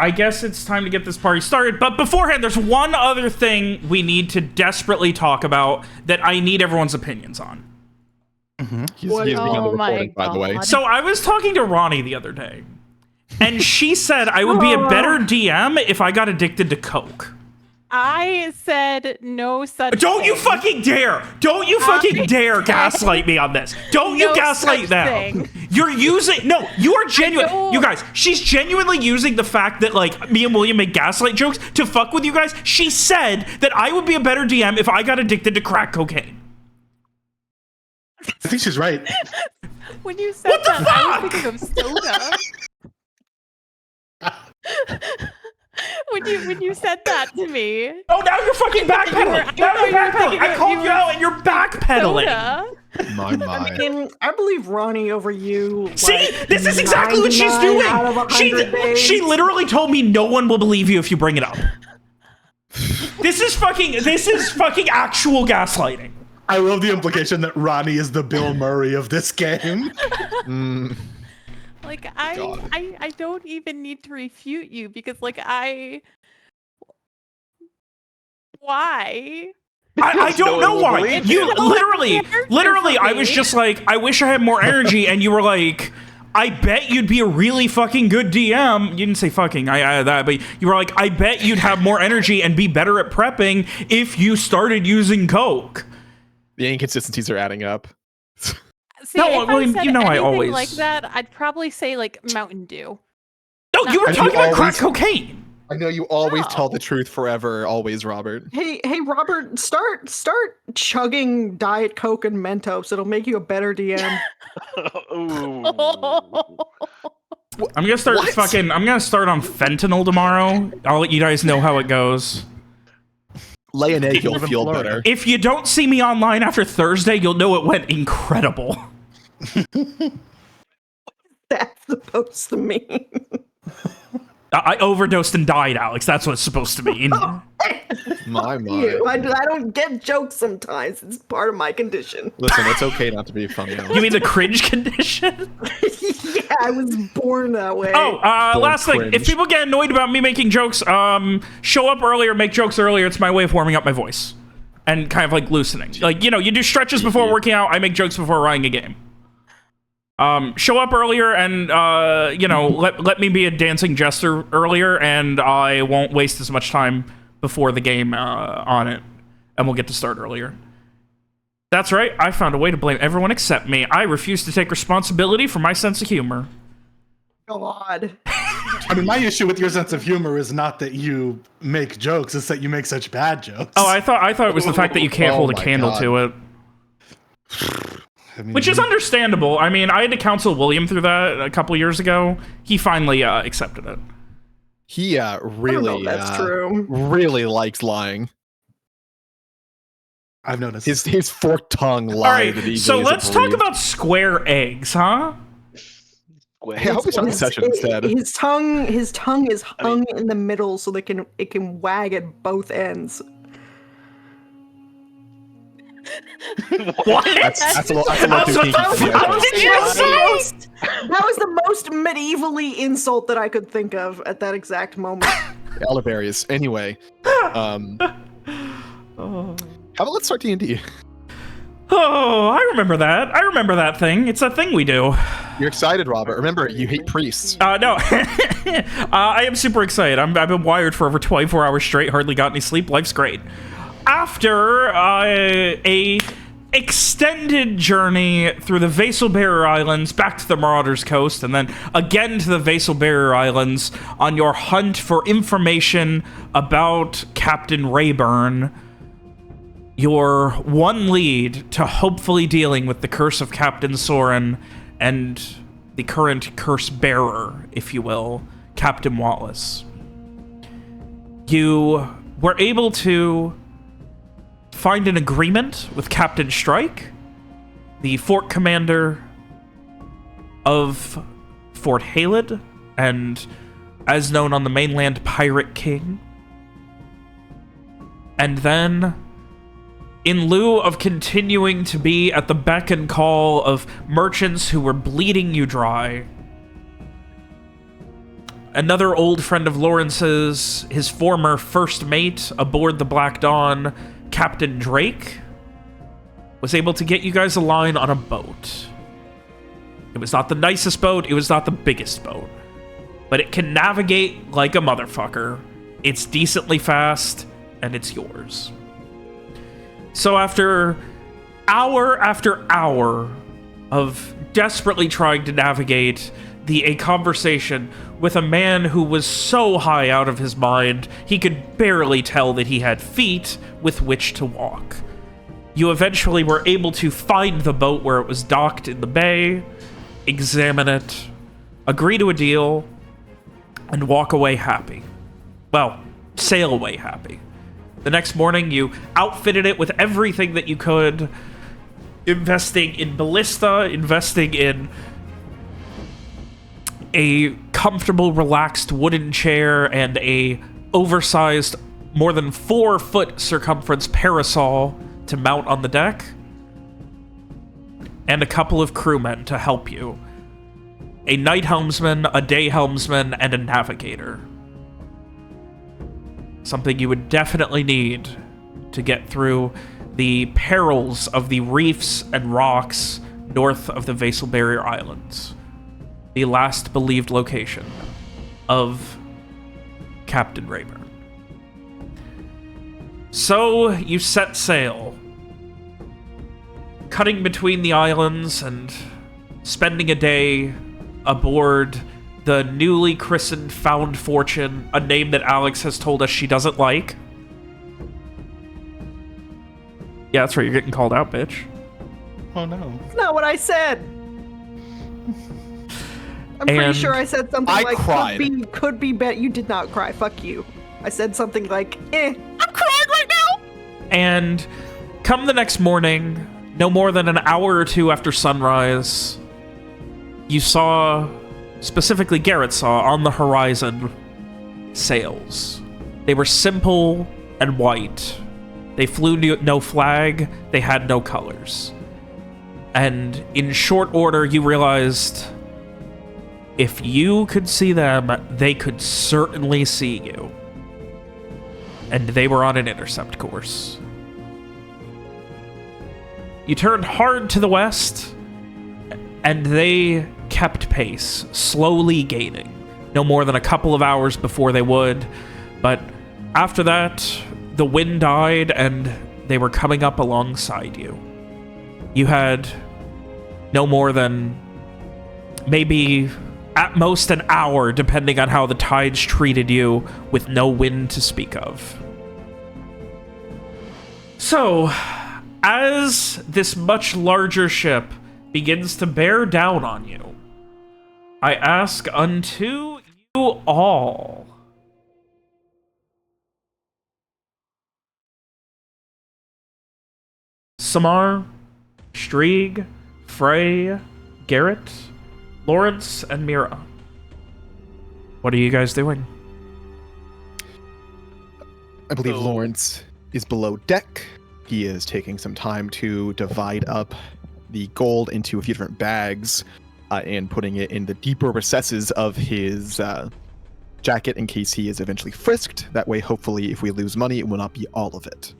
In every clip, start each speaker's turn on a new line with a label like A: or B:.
A: I guess it's time to get this party started. But beforehand, there's one other thing we need to desperately talk about that I need everyone's opinions on.
B: He's begun the recording, by the way.
A: So I was talking to Ronnie the other day, and she said I would be a better DM if I got addicted to coke.
C: I said no such
A: Don't you fucking dare! Don't you fucking dare gaslight me on this! Don't you gaslight them! You're using you are genuine. You guys, she's genuinely using the fact that like me and William make gaslight jokes to fuck with you guys. She said that I would be a better DM if I got addicted to crack cocaine.
D: I think she's right.
C: When you said that, I was thinking of soda. When you said that to me.
A: Oh, now you're fucking backpedaling. Now you're backpedaling. I called you out and you're backpedaling.
E: My. I believe Ronnie over you.
A: See,
E: like,
A: this is exactly what she's doing. She literally told me no one will believe you if you bring it up. This is fucking actual gaslighting.
D: I love the implication that Ronnie is the Bill Murray of this game.
C: Like I don't even need to refute you because like why?
A: I don't know why. You literally I was just like, I wish I had more energy, and you were like, I bet you'd be a really fucking good DM. You didn't say fucking, I that, but you were like, I bet you'd have more energy and be better at prepping if you started using coke.
B: The inconsistencies are adding up.
C: See, no, William, you know I always like that. I'd probably say like Mountain Dew.
A: No, you were talking about crack cocaine.
B: I know you always tell the truth forever, always, Robert.
E: Hey, Robert, start chugging Diet Coke and Mentos. It'll make you a better DM.
A: I'm gonna start I'm gonna start on fentanyl tomorrow. I'll let you guys know how it goes.
B: Lay an egg, you'll feel better.
A: If you don't see me online after Thursday, you'll know it went incredible.
E: That's supposed to mean.
A: I overdosed and died, Alex. That's what it's supposed to mean.
B: My.
E: I don't get jokes sometimes. It's part of my condition.
B: Listen, it's okay not to be funny.
A: You mean the cringe condition?
E: Yeah, I was born that way.
A: Oh, last thing. If people get annoyed about me making jokes, show up earlier, make jokes earlier. It's my way of warming up my voice. And kind of like loosening. Like, you know, you do stretches before working out. I make jokes before running a game. Show up earlier and, you know, let me be a dancing jester earlier, and I won't waste as much time before the game on it, and we'll get to start earlier. That's right, I found a way to blame everyone except me. I refuse to take responsibility for my sense of humor.
E: God.
D: I mean, my issue with your sense of humor is not that you make jokes, it's that you make such bad jokes.
A: Oh, I thought it was the fact that you can't hold a candle to it. I mean, which is understandable. I mean, I had to counsel William through that a couple years ago. He finally accepted it.
B: He really,
E: that's true.
B: Really likes lying.
D: I've noticed
B: his forked tongue lied.
A: All right, so let's talk about square eggs, huh?
B: Hey, I hope we start the session instead.
E: His tongue is hung in the middle so it can wag at both ends.
A: What?
B: That's a little too kinky.
A: What did you say?
E: That was the most medievally insult that I could think of at that exact moment.
B: Elderberries. Anyway, how about let's start D&D?
A: Oh, I remember that. I remember that thing. It's a thing we do.
B: You're excited, Robert. Remember, you hate priests.
A: No. I am super excited. I've been wired for over 24 hours straight, hardly got any sleep. Life's great. After a extended journey through the Vassal Barrier Islands, back to the Marauders Coast, and then again to the Vassal Barrier Islands on your hunt for information about Captain Rayburne, your one lead to hopefully dealing with the curse of Captain Soren and the current curse bearer, if you will, Captain Wallace. You were able to find an agreement with Captain Strike, the fort commander of Fort Halid, and as known on the mainland, Pirate King. And then, in lieu of continuing to be at the beck and call of merchants who were bleeding you dry, another old friend of Lawrence's, his former first mate aboard the Black Dawn, Captain Drake, was able to get you guys a line on a boat. It was not the nicest boat, it was not the biggest boat, but it can navigate like a motherfucker. It's decently fast, and it's yours. So after hour of desperately trying to navigate a conversation with a man who was so high out of his mind, he could barely tell that he had feet with which to walk, you eventually were able to find the boat where it was docked in the bay, examine it, agree to a deal, and walk away happy. Well, sail away happy. The next morning, you outfitted it with everything that you could, investing in ballista, investing in a comfortable, relaxed wooden chair, and a oversized, more than 4-foot circumference parasol to mount on the deck, and a couple of crewmen to help you. A night helmsman, a day helmsman, and a navigator. Something you would definitely need to get through the perils of the reefs and rocks north of the Vasal Barrier Islands. The last believed location of Captain Rayburne. So you set sail, cutting between the islands and spending a day aboard the newly christened Found Fortune, a name that Alex has told us she doesn't like. Yeah, that's right, you're getting called out, bitch.
D: Oh no.
E: That's not what I said. I'm pretty sure I said something
B: I
E: like,
B: cried.
E: could be bet. You did not cry. Fuck you. I said something like, I'm crying right now.
A: And come the next morning, no more than an hour or two after sunrise, you saw, specifically Garrett saw, on the horizon, sails. They were simple and white. They flew no flag. They had no colors. And in short order, you realized if you could see them, they could certainly see you. And they were on an intercept course. You turned hard to the west, and they kept pace, slowly gaining. No more than a couple of hours before they would, but after that, the wind died, and they were coming up alongside you. You had no more than maybe at most an hour, depending on how the tides treated you, with no wind to speak of. So, as this much larger ship begins to bear down on you, I ask unto you all, Samar, Strieg, Frey, Garrett, Lawrence, and Mira, what are you guys doing?
B: I believe Lawrence is below deck. He is taking some time to divide up the gold into a few different bags and putting it in the deeper recesses of his jacket in case he is eventually frisked. That way, hopefully, if we lose money, it will not be all of it.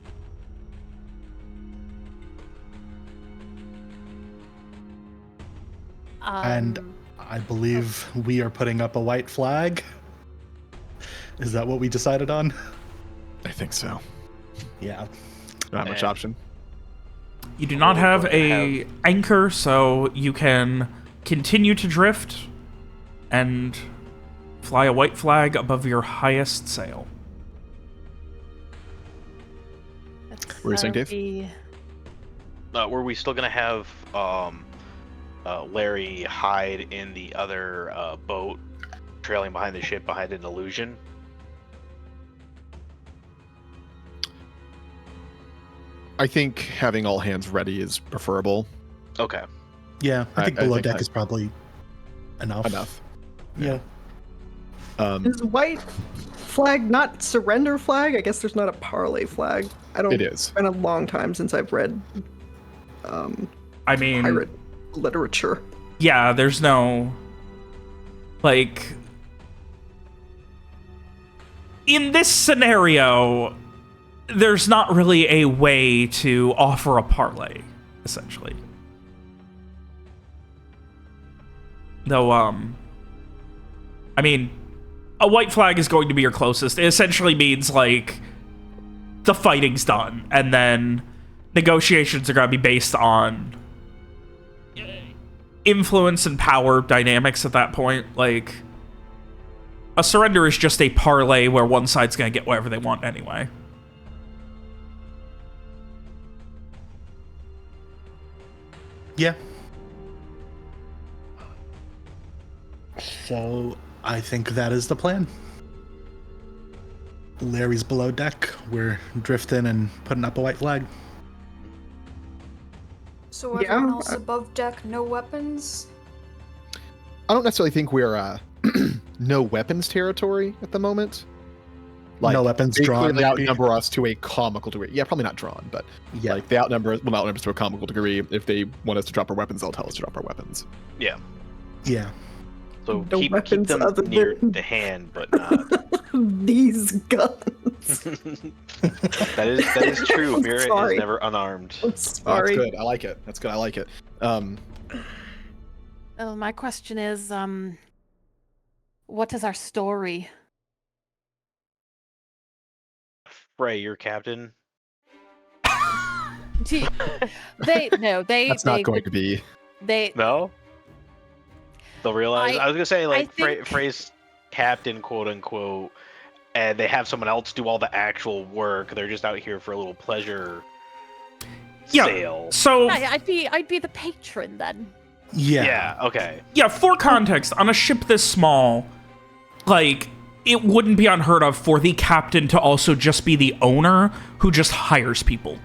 D: And I believe we are putting up a white flag. Is that what we decided on?
B: I think so.
D: Yeah.
B: Not much option.
A: You do not have a anchor, so you can continue to drift and fly a white flag above your highest sail.
B: What were you saying, Dave?
F: Were we still gonna have Larry hide in the other boat, trailing behind the ship behind an illusion?
B: I think having all hands ready is preferable.
F: Okay.
D: Yeah, I think below deck is probably enough. Yeah.
E: Is white flag not surrender flag? I guess there's not a parley flag.
B: It is.
E: It's been a long time since I've read
A: I mean,
E: pirate literature.
A: yeah, there's no, like, in this scenario, there's not really a way to offer a parlay, essentially. Though, I mean, a white flag is going to be your closest. It essentially means, like, the fighting's done, and then negotiations are going to be based on influence and power dynamics at that point. Like, a surrender is just a parlay where one side's going to get whatever they want anyway.
D: Yeah. So I think that is the plan. Larry's below deck. We're drifting and putting up a white flag.
G: So everyone else above deck, no weapons?
B: I don't necessarily think we're no weapons territory at the moment. Like,
D: no weapons
B: they
D: drawn.
B: They outnumber us to a comical degree. Yeah, probably not drawn, but like they outnumber us to a comical degree. If they want us to drop our weapons, they'll tell us to drop our weapons.
F: Yeah.
D: Yeah.
F: So
E: No
F: keep
E: weapons
F: them
E: other
F: near
E: than-
F: the hand, but not.
E: These guns.
F: that is true.
E: I'm
F: Mira is
E: sorry.
F: never unarmed.
E: I'm
B: That's
E: sorry.
B: good. I like it. That's good. I like it.
C: Oh, my question is, what is our story?
F: Frey, your captain.
C: They
B: That's not going to be.
F: No. They'll realize. I was gonna say like
C: think-
F: Frey's captain, quote unquote, and they have someone else do all the actual work. They're just out here for a little pleasure sale.
A: So
C: I'd be the patron then.
D: Yeah.
F: Yeah. Okay.
A: yeah, for context, on a ship this small, like, it wouldn't be unheard of for the captain to also just be the owner who just hires people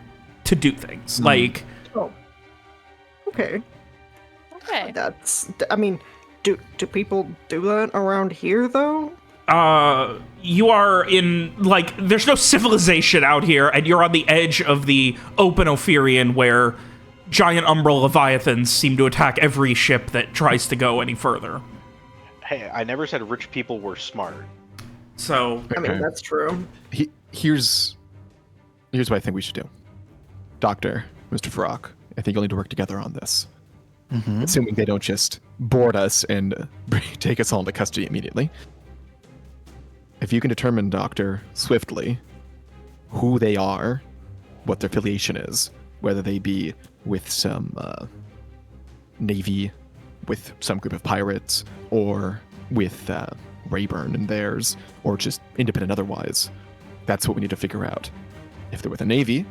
A: to do things. Like,
E: Oh. Okay.
C: Okay.
E: That's. I mean, do people do that around here though?
A: you are in, like, there's no civilization out here, and you're on the edge of the open Opherian where giant umbral leviathans seem to attack every ship that tries to go any further.
F: Hey, I never said rich people were smart.
A: So,
E: I mean, that's true.
B: Here's what I think we should do. Doctor, Mr. Farrak, I think you'll need to work together on this.
D: Mm-hmm.
B: Assuming they don't just board us and take us all into custody immediately. If you can determine, Doctor, swiftly, who they are, what their affiliation is, whether they be with some navy, with some group of pirates, or with Rayburne and theirs, or just independent otherwise, that's what we need to figure out. If they're with a navy,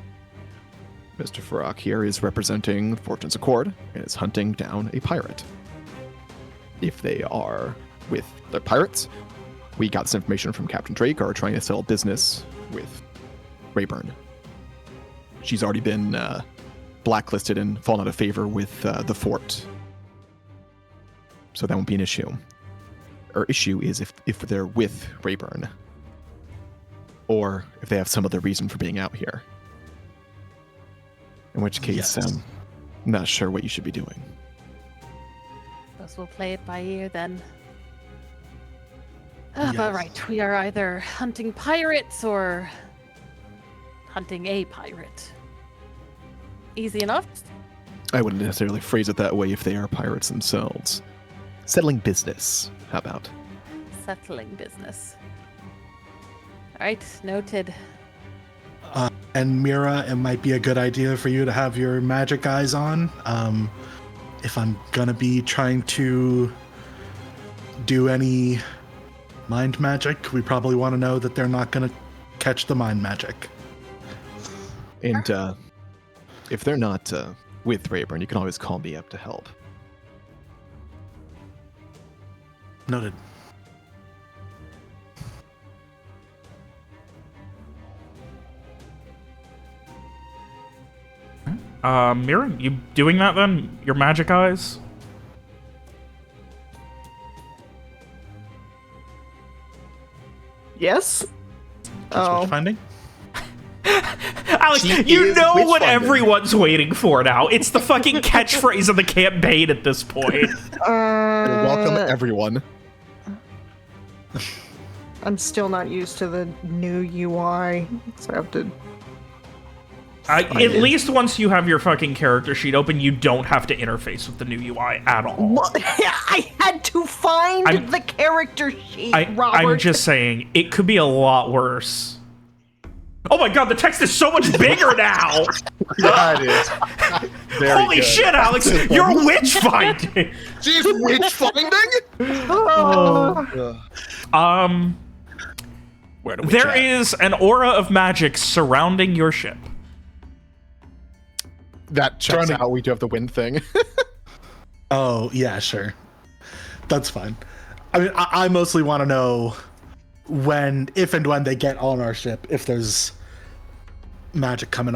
B: Mr. Farrak here is representing Fortune's Accord and is hunting down a pirate. If they are with the pirates, we got this information from Captain Drake, are trying to settle business with Rayburne. She's already been blacklisted and fallen out of favor with the fort. So that won't be an issue. Our issue is if they're with Rayburne, or if they have some other reason for being out here. In which case,
D: Yes.
B: I'm not sure what you should be doing.
C: Guess we'll play it by ear then.
D: Yes.
C: But right, we are either hunting pirates or hunting a pirate. Easy enough.
B: I wouldn't necessarily phrase it that way if they are pirates themselves. Settling business, how about?
C: Settling business. Alright, noted.
D: And Mira, it might be a good idea for you to have your magic eyes on. If I'm gonna be trying to do any mind magic, we probably want to know that they're not gonna catch the mind magic.
B: And if they're not with Rayburn, you can always call me up to help.
D: Noted.
A: Mira, you doing that then? Your magic eyes?
E: Yes.
D: Just
E: Oh.
D: witch finding?
A: Alex,
B: She
A: you
B: is
A: know
B: witch
A: what
B: finding.
A: everyone's waiting for now. It's the fucking catchphrase of the campaign at this point.
B: Welcome everyone.
E: I'm still not used to the new UI, so I have to.
A: At least once you have your fucking character sheet open, you don't have to interface with the new UI at all.
E: Well, I had to find the character sheet, Robert.
A: I'm just saying, it could be a lot worse. Oh my god, the text is so much bigger now!
B: That is very
A: Holy
B: good.
A: shit, Alex! You're witch finding!
B: She's witch finding? Where do we
A: There
B: chat?
A: is an aura of magic surrounding your ship.
B: That checks out. We do have the wind thing.
D: Oh, yeah, sure. That's fine. I mean, I mostly want to know if and when they get on our ship, if there's magic coming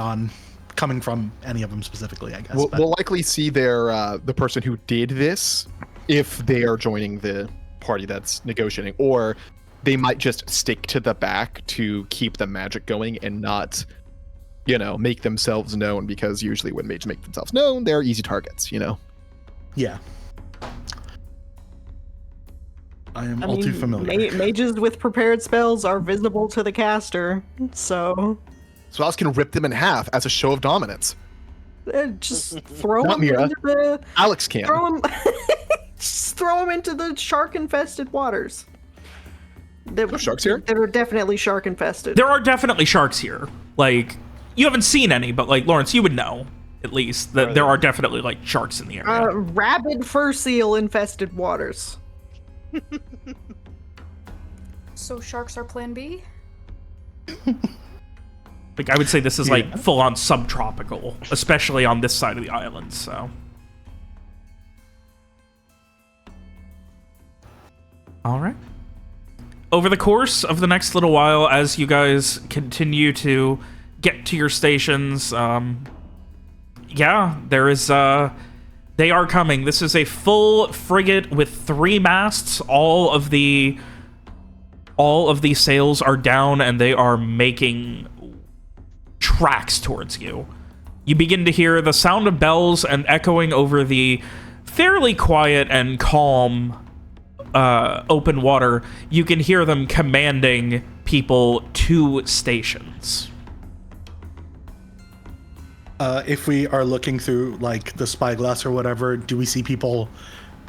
D: from any of them specifically, I guess.
B: We'll likely see the person who did this if they are joining the party that's negotiating, or they might just stick to the back to keep the magic going and not, make themselves known, because usually when mages make themselves known, they're easy targets,
D: Yeah. I am all too familiar.
E: Mages with prepared spells are visible to the caster, so
B: Alice can rip them in half as a show of dominance.
E: just throw
B: Not
E: them
B: Mira.
E: into the
B: Alex can.
E: just throw them into the shark-infested waters.
B: There's sharks here?
E: That are definitely shark-infested.
A: There are definitely sharks here. Like, you haven't seen any, but, like, Lawrence, you would know, at least, that there are definitely, like, sharks in the area.
E: Rabid fur seal-infested waters.
G: So sharks are plan B?
A: Like, I would say this is, like, full-on subtropical, especially on this side of the island, so. All right. Over the course of the next little while, as you guys continue to get to your stations, yeah, there is, they are coming. This is a full frigate with 3 masts. All of the sails are down, and they are making tracks towards you. You begin to hear the sound of bells and echoing over the fairly quiet and calm open water. You can hear them commanding people to stations.
D: If we are looking through, like, the spyglass or whatever, do we see people,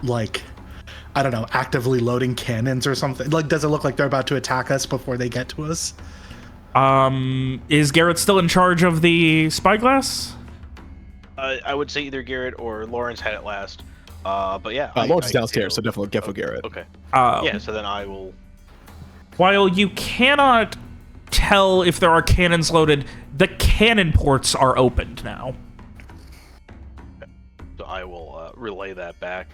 D: like, I don't know, actively loading cannons or something? Like, does it look like they're about to attack us before they get to us?
A: Is Garrett still in charge of the spyglass?
F: I would say either Garrett or Lawrence had it last. But yeah.
B: Lawrence is downstairs, so definitely Gefo Garrett.
F: Okay. Yeah, so then I will...
A: While you cannot tell if there are cannons loaded, the cannon ports are opened now.
F: So I will relay that back.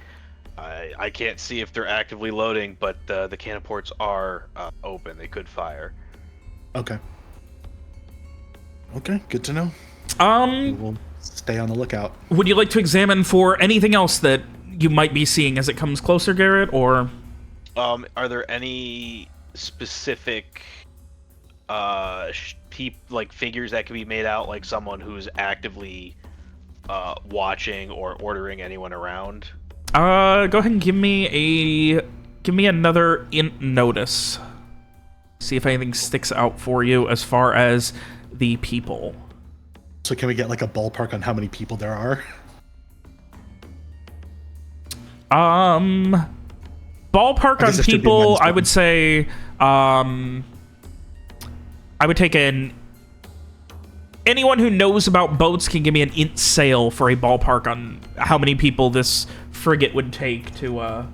F: I can't see if they're actively loading, but the cannon ports are open. They could fire.
D: Okay. Okay, good to know. We'll stay on the lookout.
A: Would you like to examine for anything else that you might be seeing as it comes closer, Garrett, or?
F: Are there any specific like figures that can be made out, like someone who's actively watching or ordering anyone around?
A: Go ahead and give me another int notice. See if anything sticks out for you as far as the people.
D: So can we get, like, a ballpark on how many people there are?
A: Ballpark on people, I would say, I would take anyone who knows about boats can give me an int sail for a ballpark on how many people this frigate would take to,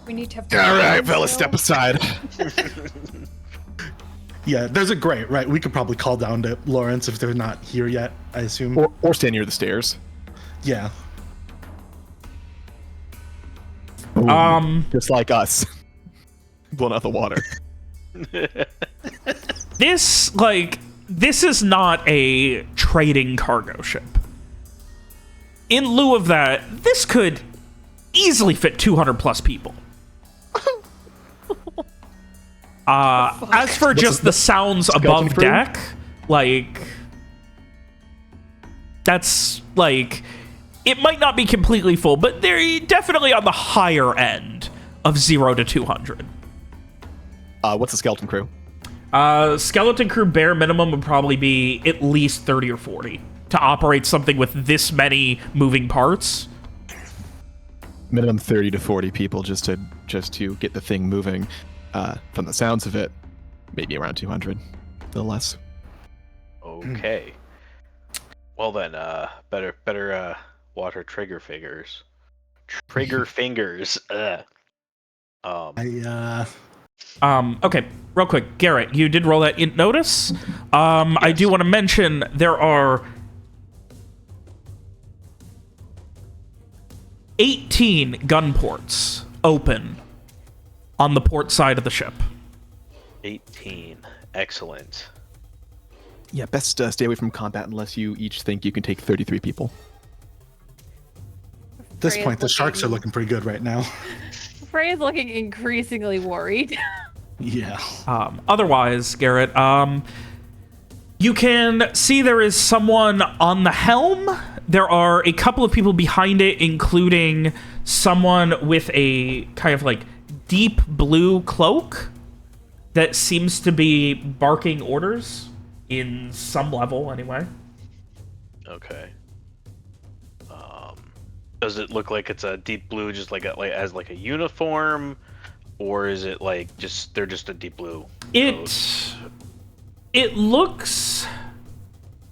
G: We need to have...
B: All right, fellas, step aside.
D: Yeah, there's a grate, right? We could probably call down to Lawrence if they're not here yet, I assume.
B: Or stand near the stairs.
D: Yeah.
B: Just like us. Blown out the water.
A: this is not a trading cargo ship. In lieu of that, this could easily fit 200 plus people. As for just the sounds above deck, like, that's, like, it might not be completely full, but they're definitely on the higher end of 0 to 200.
B: What's the skeleton crew?
A: Skeleton crew bare minimum would probably be at least 30 or 40 to operate something with this many moving parts.
B: Minimum 30 to 40 people just to get the thing moving. From the sounds of it, maybe around 200, a little less.
F: Okay. Well then, better water trigger fingers. Trigger fingers.
A: Okay, real quick, Garrett, you did roll that int notice. I do want to mention there are 18 gun ports open on the port side of the ship.
F: 18. Excellent.
B: Yeah, best stay away from combat unless you each think you can take 33 people.
D: At this point, the sharks are looking pretty good right now.
C: Frey is looking increasingly worried.
D: Yeah.
A: Otherwise, Garrett, you can see there is someone on the helm. There are a couple of people behind it, including someone with a kind of like deep blue cloak that seems to be barking orders in some level anyway.
F: Okay. Does it look like it's a deep blue, just like as like a uniform, or is it like they're just a deep blue?
A: It looks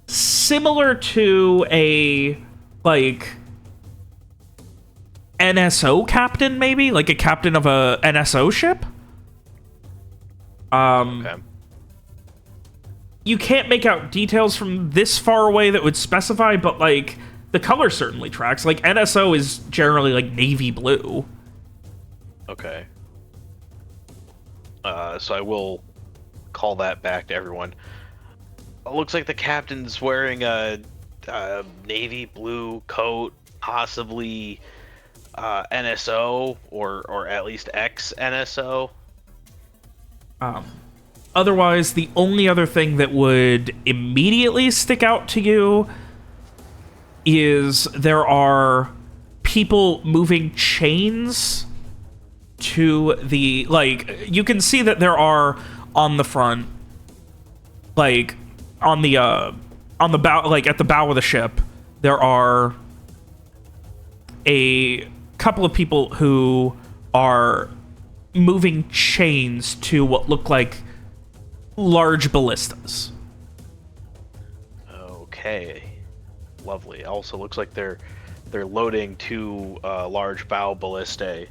A: similar to a like NSO captain, maybe like a captain of a NSO ship.
F: Okay.
A: You can't make out details from this far away that would specify, but like the color certainly tracks. Like NSO is generally like navy blue.
F: Okay. So I will call that back to everyone. It looks like the captain's wearing a navy blue coat, possibly NSO or at least ex-NSO.
A: Otherwise, the only other thing that would immediately stick out to you is there are people moving chains to the, like, you can see that there are on the front, like, on the bow, like, at the bow of the ship, there are a couple of people who are moving chains to what look like large ballistas.
F: Okay. Lovely. Also looks like they're loading 2 large bow ballistae.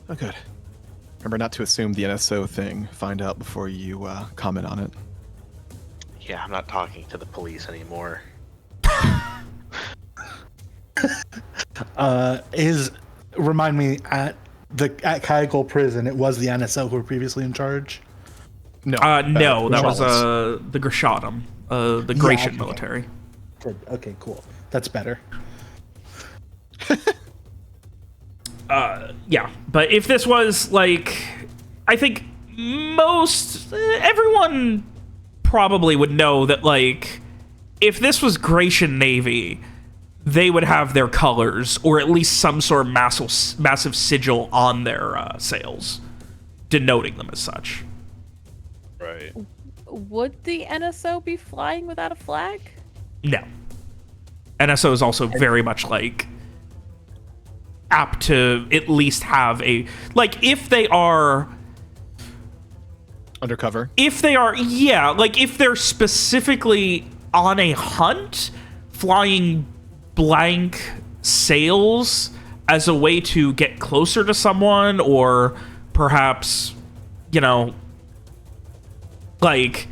B: Oh, good. Remember not to assume the NSO thing. Find out before you comment on it.
F: Yeah, I'm not talking to the police anymore.
D: Remind me, at Kaggle prison, it was the NSO who were previously in charge?
B: No.
A: No, that was
B: Grishals.
A: the Grishadam, the Gratian
D: okay.
A: military.
D: Good. Okay, cool. That's better.
A: Yeah, but if this was like, I think everyone probably would know that, like, if this was Gratian Navy, they would have their colors, or at least some sort of massive sigil on their sails, denoting them as such.
F: Right.
C: Would the NSO be flying without a flag?
A: No. NSO is also very much, like, apt to at least have a, like, if they are
B: Undercover.
A: if they're specifically on a hunt, flying blank sails as a way to get closer to someone, or perhaps, you know, like,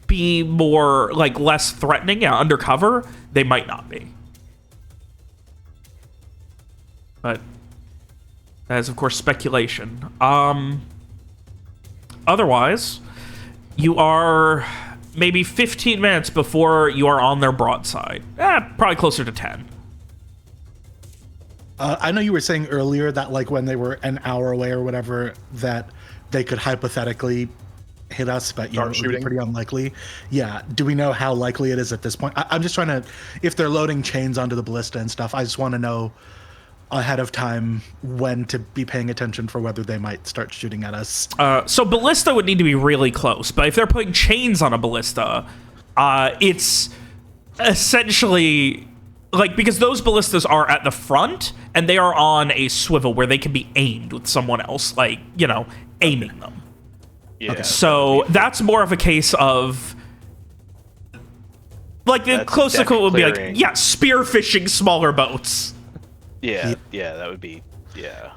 A: be more, like, less threatening, undercover, they might not be. But that is, of course, speculation. Otherwise, you are maybe 15 minutes before you are on their broadside. Probably closer to 10.
D: I know you were saying earlier that, like, when they were an hour away or whatever, that they could hypothetically hit us, but, you know, it would be pretty unlikely. Yeah. Do we know how likely it is at this point? I'm just trying to, if they're loading chains onto the ballista and stuff, I just want to know ahead of time when to be paying attention for whether they might start shooting at us.
A: So ballista would need to be really close, but if they're putting chains on a ballista, it's essentially like, because those ballistas are at the front and they are on a swivel where they can be aimed with someone else, like, you know, aiming them.
F: Yeah. Okay.
A: So that's more of a case of, like, the closest would be like, yeah, spearfishing smaller boats.
F: Yeah, that would be, yeah.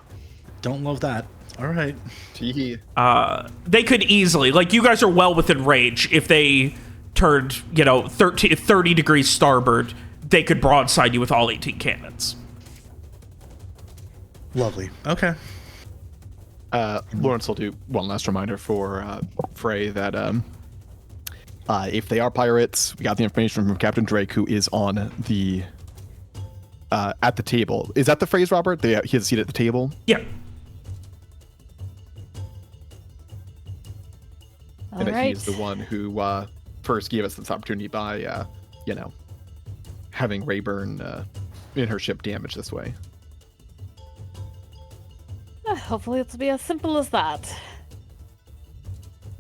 D: Don't love that. All right.
A: They could easily, like, you guys are well within range. If they turned, you know, 30 degrees starboard, they could broadside you with all 18 cannons.
D: Lovely. Okay.
B: Lawrence will do one last reminder for Frey that if they are pirates, we got the information from Captain Drake, who is on the at the table. Is that the phrase, Robert? He has a seat at the table?
A: Yeah.
B: And that he's the one who first gave us this opportunity by, you know, having Rayburne in her ship damaged this way.
C: Hopefully it'll be as simple as that.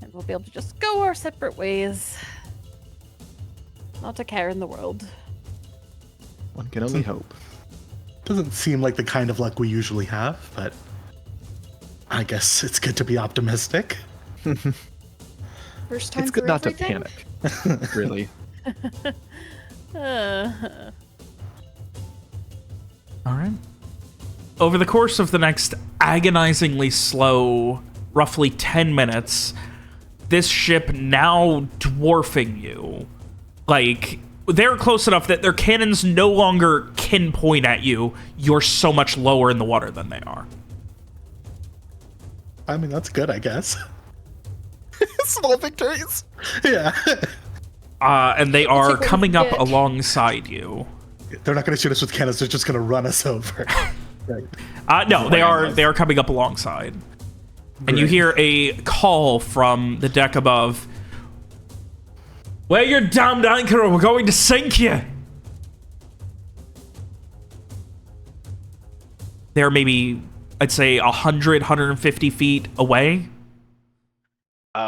C: And we'll be able to just go our separate ways. Not a care in the world.
B: One can only hope.
D: Doesn't seem like the kind of luck we usually have, but I guess it's good to be optimistic.
G: First time
B: It's good
G: for
B: not
G: everything?
B: to panic, really.
A: All right. Over the course of the next agonizingly slow, roughly 10 minutes, this ship now dwarfing you. Like, they're close enough that their cannons no longer can point at you. You're so much lower in the water than they are.
D: I mean, that's good, I guess.
B: Small victories.
D: Yeah.
A: And they are
C: Take what we
A: coming up
C: get.
A: alongside you.
D: They're not going to shoot us with cannons. They're just going to run us over. Right.
A: No, they are coming up alongside. And you
D: Great.
A: hear a call from the deck above. Wear your damned anchor or we're going to sink you. They're maybe, I'd say, 100, 150 feet away.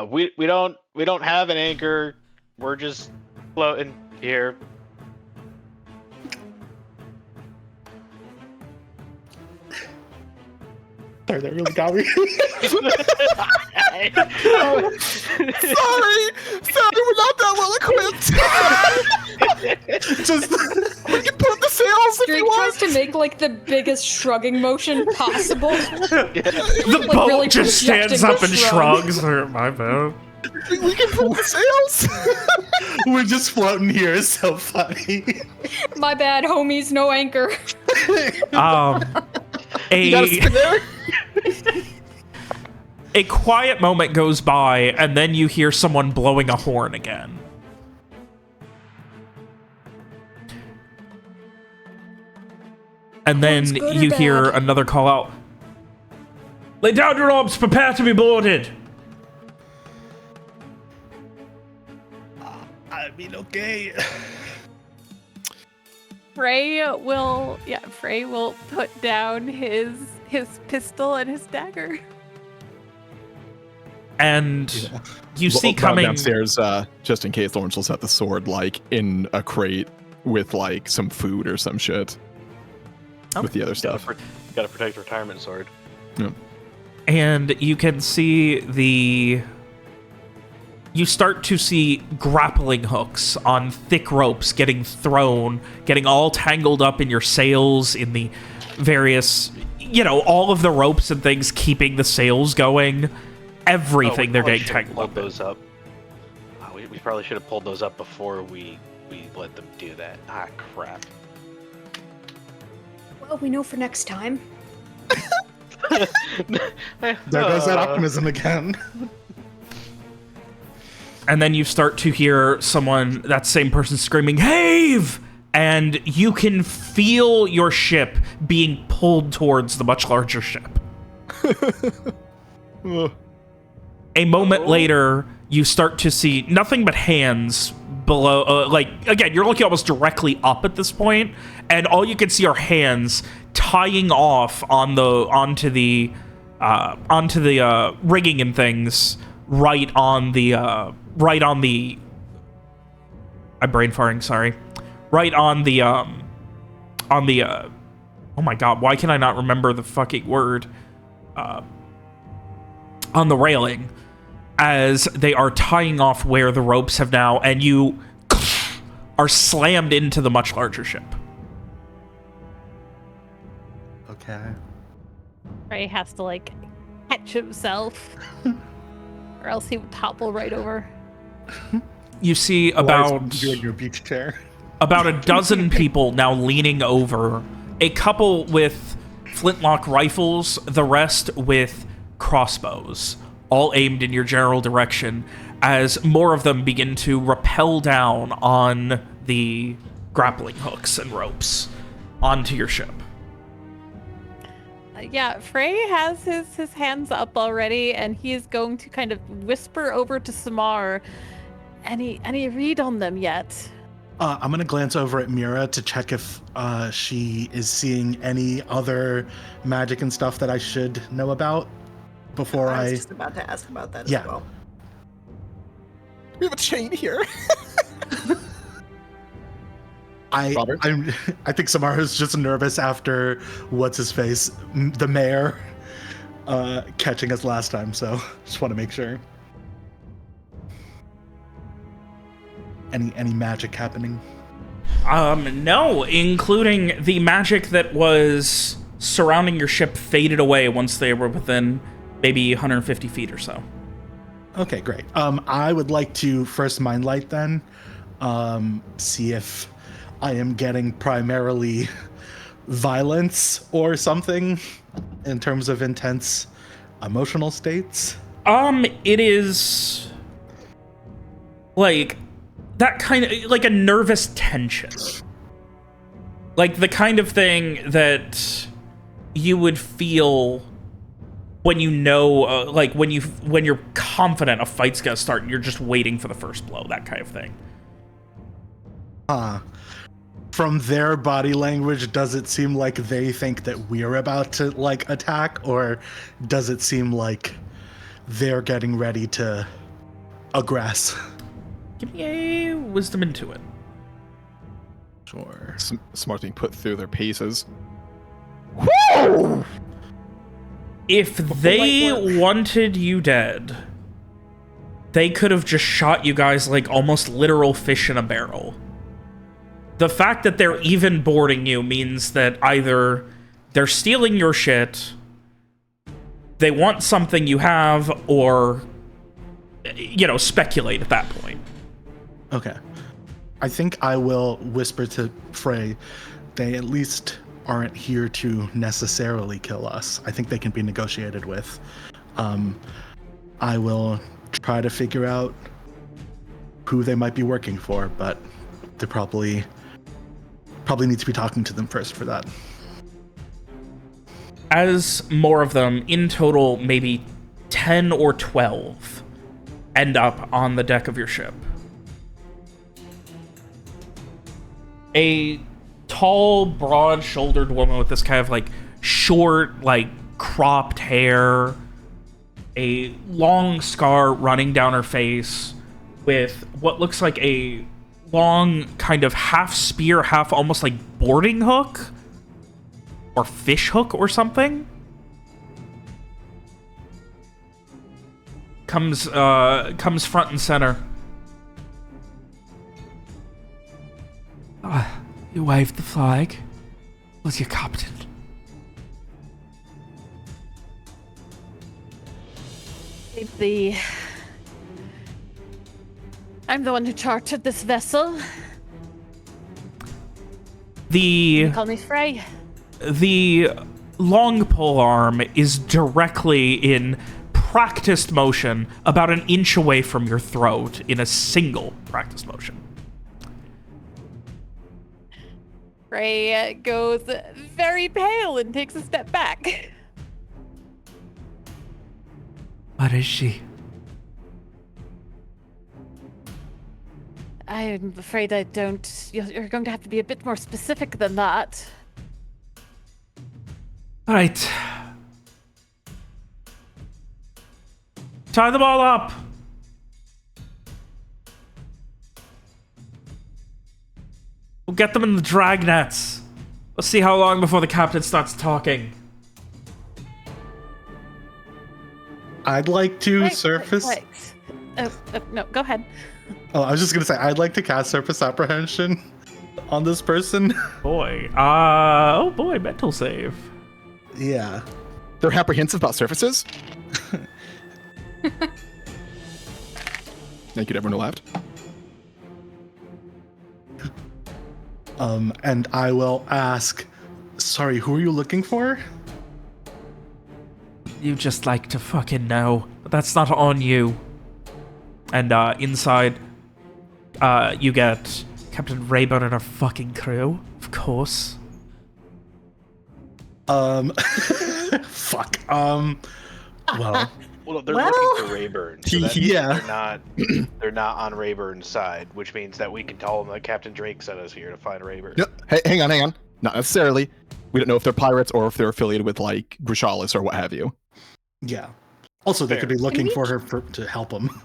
F: We don't have an anchor. We're just floating here.
D: Sorry, that really got me.
B: Sorry, we're not that well equipped.
D: Just
B: We can put up the sails if
G: Drake
B: you
G: tries
B: want.
G: to make like the biggest shrugging motion possible.
A: The
G: Like,
A: boat
G: really
A: just stands
G: projecting
A: up
G: the
A: and
G: shrug.
A: shrugs. My bad.
B: We can put up the sails.
D: we're just floating here. It's so funny.
G: My bad, homies, no anchor.
B: You got a spare?
A: A quiet moment goes by, and then you hear someone blowing a horn again. And then
G: Horns good or
A: you hear
G: bad?
A: another call out. Lay down your arms, prepare to be boarded.
D: I mean, okay.
C: Frey will put down his pistol and his dagger.
A: And you see
B: Bow
A: coming
B: downstairs, just in case Lawrence will set the sword like in a crate with like some food or some shit. With the other stuff.
F: Gotta protect retirement sword.
B: Yeah.
A: and you can see you start to see grappling hooks on thick ropes getting thrown, getting all tangled up in your sails, in the various, all of the ropes and things keeping the sails going. Everything they're getting tangled up in.
F: Those up. We probably should have pulled those up before we let them do that. Ah, crap.
G: Well, we know for next time.
D: There goes that optimism again.
A: And then you start to hear that same person screaming, "Have!" And you can feel your ship being pulled towards the much larger ship. A moment later, you start to see nothing but hands below. Again, you're looking almost directly up at this point, and all you can see are hands tying off onto the rigging and things right on the I'm brain farting, sorry. Right on the oh my god, why can I not remember the fucking word? On the railing, as they are tying off where the ropes have now, and you are slammed into the much larger ship.
D: Okay.
C: Ray has to, like, catch himself, or else he would topple right over.
A: You see about
D: you in your beach chair.
A: about a dozen people now leaning over, a couple with flintlock rifles, the rest with crossbows, all aimed in your general direction, as more of them begin to rappel down on the grappling hooks and ropes onto your ship.
C: Yeah, Frey has his hands up already, and he is going to kind of whisper over to Samar. Any read on them yet?
D: I'm gonna glance over at Mira to check if she is seeing any other magic and stuff that I should know about before
E: I was just about to ask about that as well.
B: We have a chain here.
D: I
B: Robert?
D: I think Samara's just nervous after what's his face, the mayor, catching us last time. So just want to make sure. Any magic happening?
A: No, including the magic that was surrounding your ship faded away once they were within maybe 150 feet or so.
D: Okay, great. I would like to first mind light then, see if I am getting primarily violence or something in terms of intense emotional states.
A: It is like that kind of, like a nervous tension. Like the kind of thing that you would feel when you know, like when you're confident a fight's gonna start and you're just waiting for the first blow, that kind of thing.
D: From their body language, does it seem like they think that we're about to, like, attack, or does it seem like they're getting ready to aggress?
A: Give me a wisdom into it.
D: Sure.
B: Smart being put through their paces.
A: If they wanted you dead, they could have just shot you guys like almost literal fish in a barrel. The fact that they're even boarding you means that either they're stealing your shit, they want something you have, or, you know, speculate at that point.
D: Okay. I think I will whisper to Frey, they at least aren't here to necessarily kill us. I think they can be negotiated with. I will try to figure out who they might be working for, but they probably need to be talking to them first for that.
A: As more of them, in total maybe 10 or 12, end up on the deck of your ship. A tall, broad-shouldered woman with this kind of like short, like cropped hair, a long scar running down her face with what looks like a long kind of half spear, half almost like boarding hook or fish hook or something. Comes front and center. You waved the flag. Was your captain?
C: I'm the one who chartered this vessel.
A: The
C: Call me Frey.
A: The long pole arm is directly in practiced motion about an inch away from your throat in a single practiced motion.
C: Frey goes very pale and takes a step back.
A: What is she?
C: I'm afraid I don't. You're going to have to be a bit more specific than that.
A: All right. Tie them all up. We'll get them in the drag nets. Let's see how long before the captain starts talking.
D: I'd like to
C: Wait,
D: surface.
C: wait. No, go ahead.
D: Oh, I was just gonna say I'd like to cast surface apprehension on this person.
A: Boy. Oh boy, mental save.
D: Yeah.
B: They're apprehensive about surfaces. Thank you to everyone who laughed.
D: And I will ask, sorry, who are you looking for?
A: You just like to fucking know. But that's not on you. And inside, you get Captain Rayburne and her fucking crew, of course.
D: Fuck. Well,
F: Well, they're
E: Well-
F: looking for Rayburne. So that means
D: Yeah.
F: they're not on Rayburn's side, which means that we can tell them that Captain Drake sent us here to find Rayburne.
B: No, hey, hang on. Not necessarily. We don't know if they're pirates or if they're affiliated with like Grishalis or what have you.
D: yeah. Also, they
F: Fair.
D: could be looking
G: we
D: for her to help them.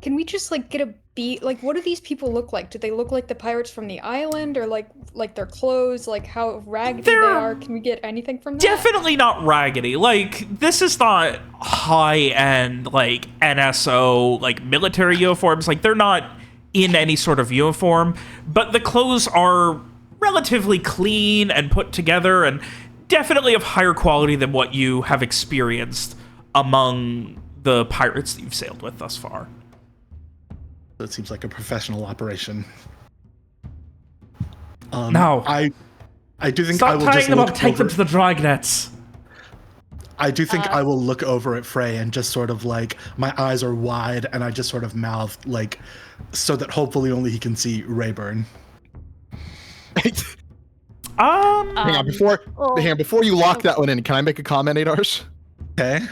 G: Can we just like get a beat? Like, what do these people look like? Do they look like the pirates from the island, or like their clothes, like how raggedy they
A: They're
G: are? Can we get anything from that?
A: Definitely not raggedy. Like, this is not high-end, like, NSO, like, military uniforms. Like, they're not in any sort of uniform. But the clothes are relatively clean and put together and definitely of higher quality than what you have experienced among the pirates that you've sailed with thus far.
D: That seems like a professional operation.
A: No.
D: I do think I
A: Stop
D: will
A: tying
D: just
A: them
D: look
A: up, take them
D: over-
A: to the drag nets.
D: I do think I will look over at Frey and just sort of like my eyes are wide and I just sort of mouth like so that hopefully only he can see Rayburne.
B: Hang on, before you lock
C: oh.
B: that one in, can I make a comment, Adarsh?
D: Okay.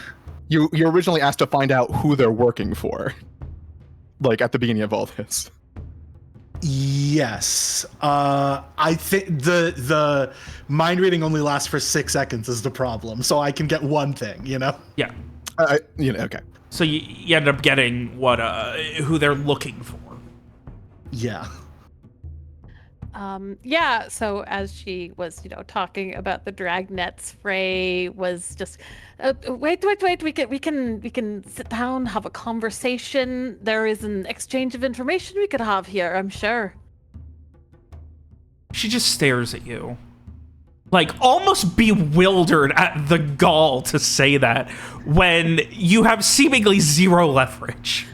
B: You originally asked to find out who they're working for, like at the beginning of all this.
D: Yes. I think the mind reading only lasts for 6 seconds is the problem, so I can get one thing, you know?
A: Yeah.
B: Okay.
A: So you end up getting who they're looking for.
D: Yeah.
C: Yeah, so as she was, talking about the drag nets, Frey was just, wait, we can sit down, have a conversation. There is an exchange of information we could have here, I'm sure.
A: She just stares at you. Like, almost bewildered at the gall to say that when you have seemingly zero leverage.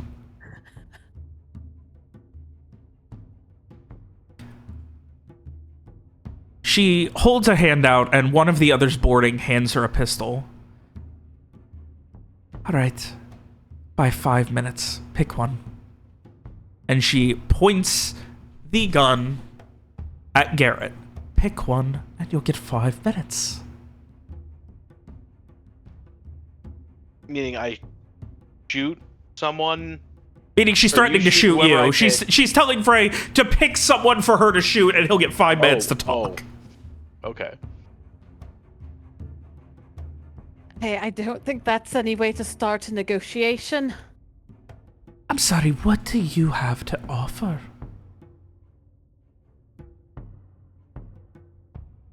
A: She holds a hand out, and one of the others boarding hands her a pistol. All right. By 5 minutes, pick one. And she points the gun at Garrett. Pick one, and you'll get 5 minutes.
F: Meaning I shoot someone.
A: Meaning she's
F: Or
A: threatening
F: you
A: to
F: shoot
A: shoot
F: whoever I
A: you. She's telling Frey to pick someone for her to shoot, and he'll get 5 minutes to talk.
F: Okay.
C: Hey, I don't think that's any way to start a negotiation.
A: I'm sorry, what do you have to offer?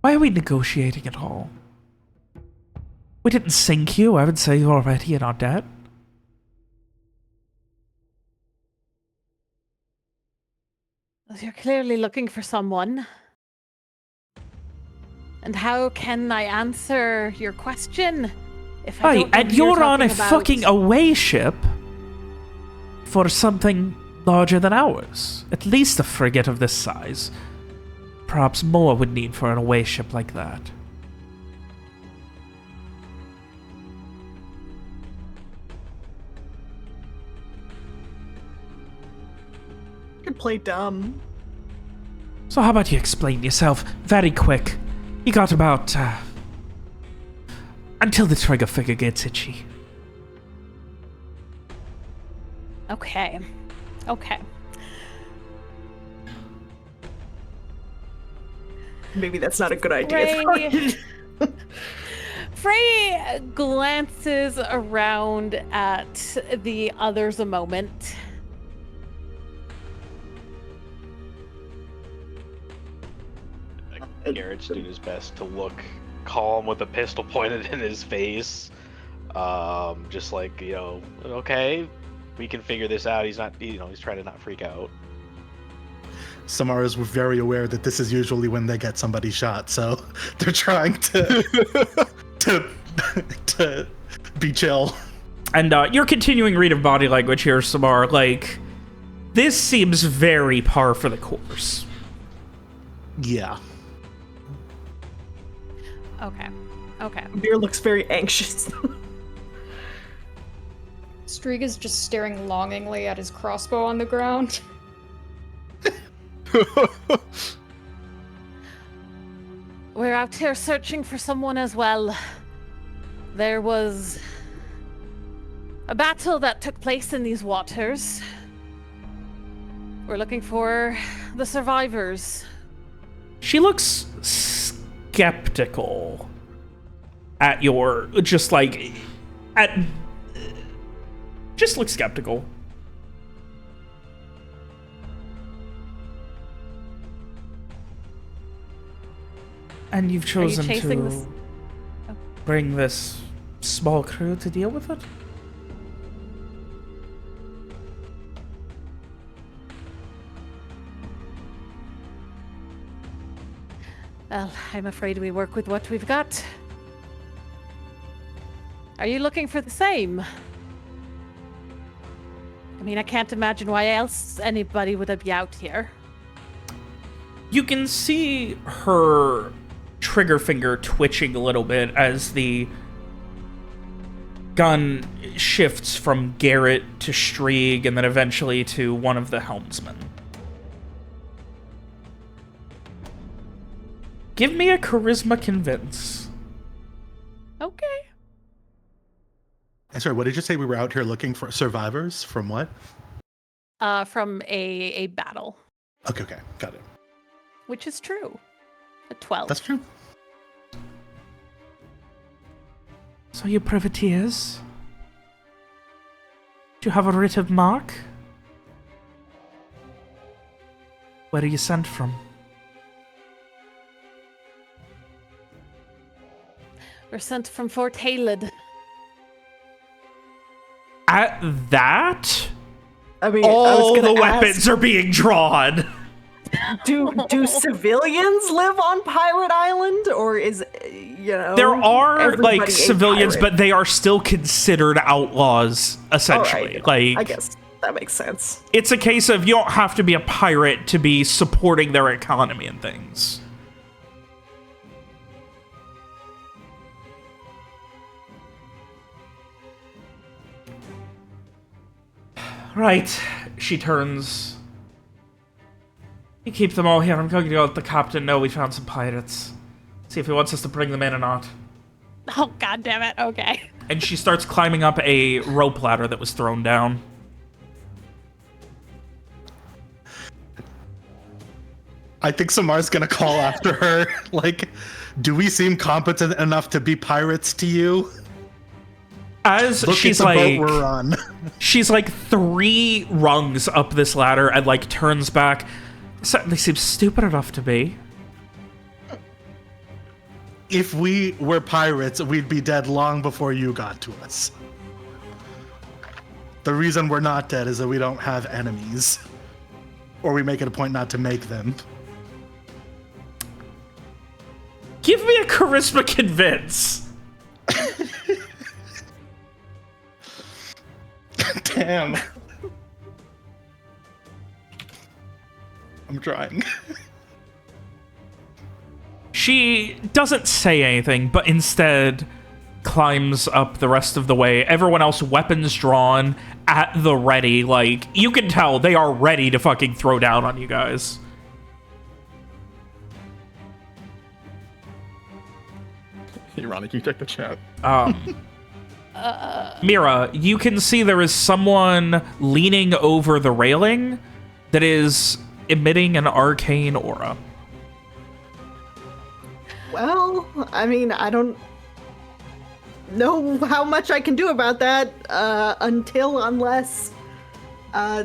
A: Why are we negotiating at all? We didn't sink you. I would say you're already in our debt.
C: You're clearly looking for someone. And how can I answer your question if I
A: Right,
C: don't know
A: and
C: who
A: you're on a
C: talking about?
A: fucking away ship for something larger than ours. At least a frigate of this size. Perhaps more would need for an away ship like that.
E: You could play dumb.
A: So how about you explain yourself very quick? You got about, until the trigger finger gets itchy.
C: Okay.
E: Maybe that's not a good idea.
C: Ray. Frey glances around at the others a moment.
F: Garrett's doing his best to look calm with a pistol pointed in his face. Just like, okay, we can figure this out. He's not, he's trying to not freak out.
D: Samara is very aware that this is usually when they get somebody shot, so they're trying to to be chill.
A: And you're continuing read of body language here, Samar. Like, this seems very par for the course.
D: Yeah.
C: Okay.
E: Beer looks very anxious.
G: Striga is just staring longingly at his crossbow on the ground.
C: We're out here searching for someone as well. There was a battle that took place in these waters. We're looking for the survivors.
A: She looks skeptical at your, just looks skeptical. And you've chosen to bring this small crew to deal with it?
C: Well, I'm afraid we work with what we've got. Are you looking for the same? I mean, I can't imagine why else anybody would be out here.
A: You can see her trigger finger twitching a little bit as the gun shifts from Garrett to Strieg and then eventually to one of the helmsmen. Give me a charisma convince.
C: Okay.
D: I'm sorry, what did you say? We were out here looking for survivors? From what?
C: From a battle,
D: Okay, got it.
C: which is true. A 12.
D: That's true.
A: So you privateers? Do you have a writ of marque? Where are you sent from?
C: We're sent from Fort Haled.
A: At that,
E: I mean, I
A: all
E: was
A: the
E: gonna
A: weapons
E: ask,
A: are being drawn.
E: do civilians live on Pirate Island, or is
A: There are
E: everybody
A: like
E: a
A: civilians,
E: pirate?
A: but they are still considered outlaws, essentially.
E: All right.
A: Like,
E: I guess that makes sense.
A: it's a case of you don't have to be a pirate to be supporting their economy and things. Right, she turns. You keep them all here. I'm going to go let the captain know we found some pirates. See if he wants us to bring them in or not.
C: Oh, god damn it. Okay.
A: And she starts climbing up a rope ladder that was thrown down.
D: I think Samar's gonna call after her. Like, do we seem competent enough to be pirates to you?
A: As
D: Look
A: she's
D: at the
A: like,
D: boat we're on.
A: she's like 3 rungs up this ladder and like turns back. Certainly seems stupid enough to be.
D: If we were pirates, we'd be dead long before you got to us. The reason we're not dead is that we don't have enemies. Or we make it a point not to make them.
A: Give me a charisma convince.
D: Damn. I'm trying.
A: She doesn't say anything, but instead climbs up the rest of the way. Everyone else, weapons drawn, at the ready. Like, you can tell they are ready to fucking throw down on you guys.
B: Ironic, you check the chat.
A: Mira, you can see there is someone leaning over the railing that is emitting an arcane aura.
E: I mean, I don't know how much I can do about that unless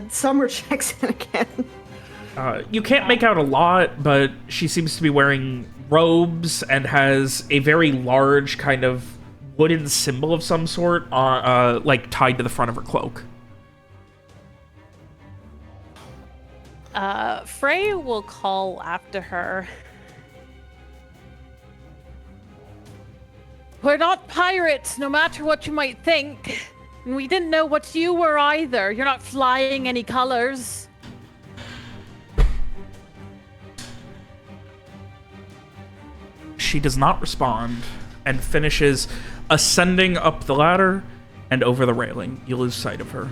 E: Summer checks in again.
A: You can't make out a lot, but she seems to be wearing robes and has a very large kind of wooden symbol of some sort, like tied to the front of her cloak.
C: Frey will call after her. We're not pirates, no matter what you might think. And we didn't know what you were either. You're not flying any colors.
A: She does not respond and finishes ascending up the ladder and over the railing. You lose sight of her.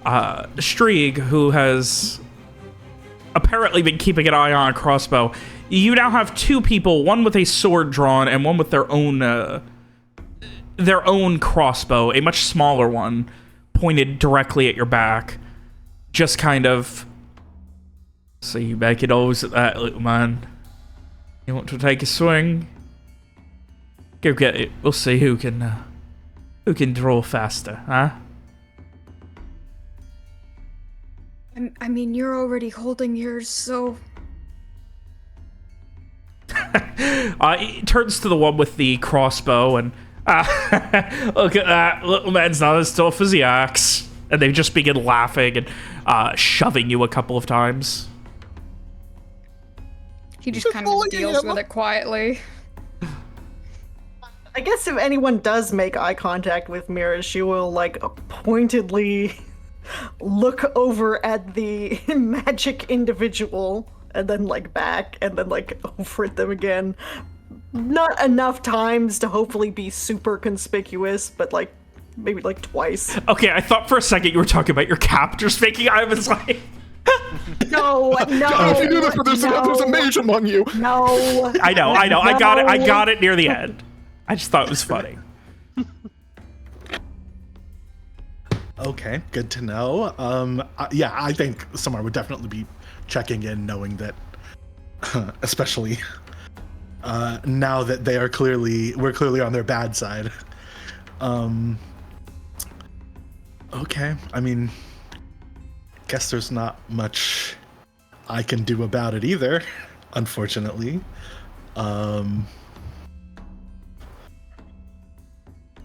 A: Strieg, who has apparently been keeping an eye on a crossbow, you now have two people, one with a sword drawn and one with their own crossbow, a much smaller one, pointed directly at your back. Just kind of, so you make it always at that, little man. You want to take a swing? Go get it. We'll see who can draw faster, huh?
G: I mean, you're already holding yours, so...
A: He turns to the one with the crossbow and, look at that. Little man's not as tough as he acts. And they just begin laughing and shoving you a couple of times.
G: He just kind of deals with it quietly.
E: I guess if anyone does make eye contact with Mira, she will, like, pointedly look over at the magic individual and then, like, back and then, like, over at them again. Not enough times to hopefully be super conspicuous, but, like, maybe, like, twice.
A: Okay, I thought for a second you were talking about your captors making. I was like...
E: No.
B: If you do this, there's a mage among you.
E: No.
A: I know. I got it near the end. I just thought it was funny.
D: Okay, good to know. Yeah, I think Samar would definitely be checking in, knowing that, especially now that we're clearly on their bad side. Okay, I mean, guess there's not much I can do about it either, unfortunately.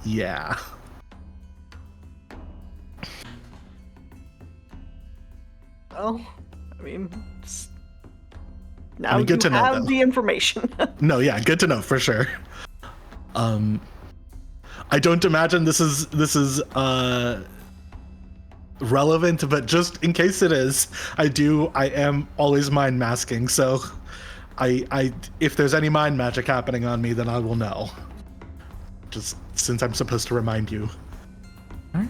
D: Yeah.
E: Well, I mean, now good to know, have the information.
D: No, yeah, good to know for sure. I don't imagine this is relevant, but just in case it is, I am always mind masking, so I if there's any mind magic happening on me, then I will know. Just since I'm supposed to remind you.
A: All right.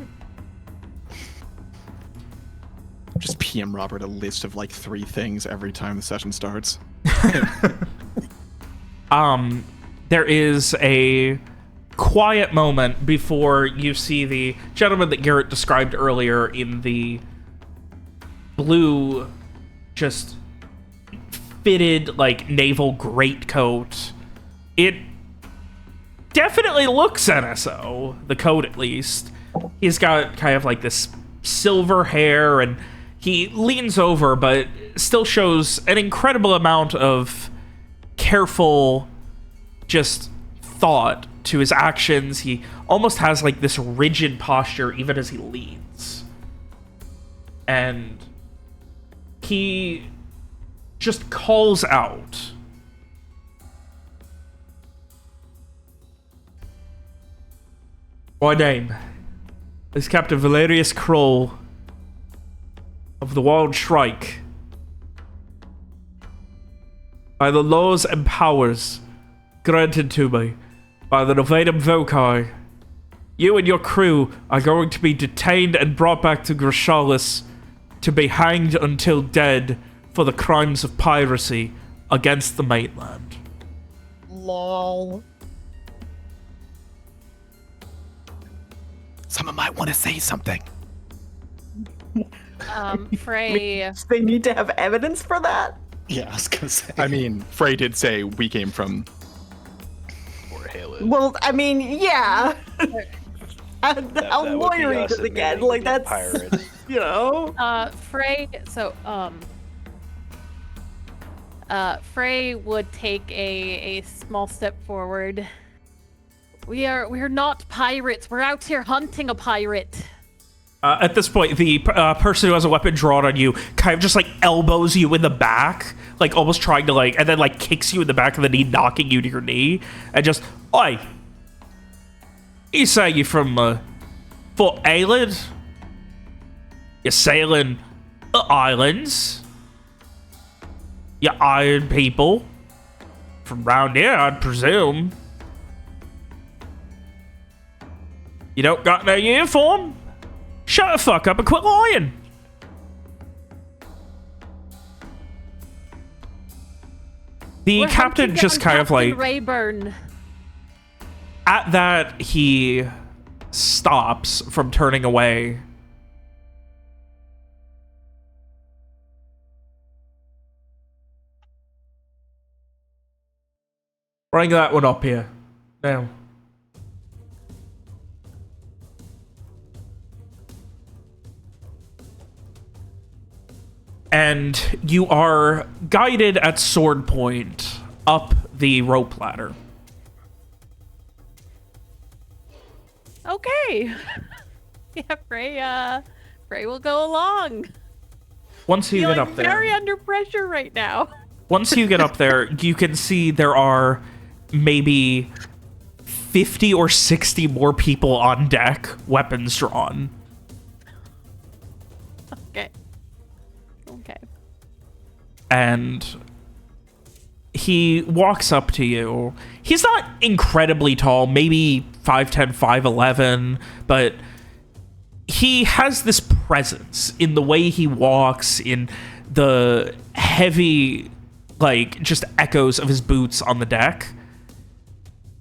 B: Just PM Robert a list of like 3 things every time the session starts.
A: There is a quiet moment before you see the gentleman that Garrett described earlier in the blue, just fitted, like, naval greatcoat. It definitely looks NSO, the coat at least. He's got kind of like this silver hair, and he leans over, but still shows an incredible amount of careful, just thought to his actions. He almost has like this rigid posture even as he leads. And he just calls out, "My name is Captain Valerius Kroll of the Wild Shrike. By the laws and powers granted to me by the Novatum Voci, you and your crew are going to be detained and brought back to Grishalis to be hanged until dead for the crimes of piracy against the mainland."
E: Lol.
B: Someone might want to say something.
C: Frey.
E: They need to have evidence for that?
D: Yeah, I was gonna say.
B: I mean, Frey did say we came from.
F: Or Halo.
E: Well, I mean, yeah. How
F: that would be
E: lawyery
F: us
E: does it get?
F: admitting
E: Like,
F: to being
E: that's,
F: pirates.
E: you know?
C: Frey. So Frey would take a small step forward. We're not pirates. We're out here hunting a pirate.
A: At this point, the person who has a weapon drawn on you kind of just like elbows you in the back, like almost trying to like, and then like kicks you in the back of the knee, knocking you to your knee, and just, oi, you say you from Fort Island? You're sailing the islands? You iron people from round here, I'd presume. You don't got no uniform? Shut the fuck up and quit lying. The
C: We're
A: captain
C: hunting
A: just
C: down
A: kind of
C: Captain
A: like,
C: Rayburne.
A: at that, he stops from turning away. Bring that one up here. Now. And you are guided at sword point up the rope ladder.
C: Okay. Yeah, Frey will go along.
A: Once you get
C: Feeling
A: up there,
C: very under pressure right now.
A: once you get up there, you can see there are maybe 50 or 60 more people on deck, weapons drawn.
C: Okay. Okay.
A: And he walks up to you. He's not incredibly tall, maybe 5'10", 5'11", but he has this presence in the way he walks, in the heavy, like, just echoes of his boots on the deck.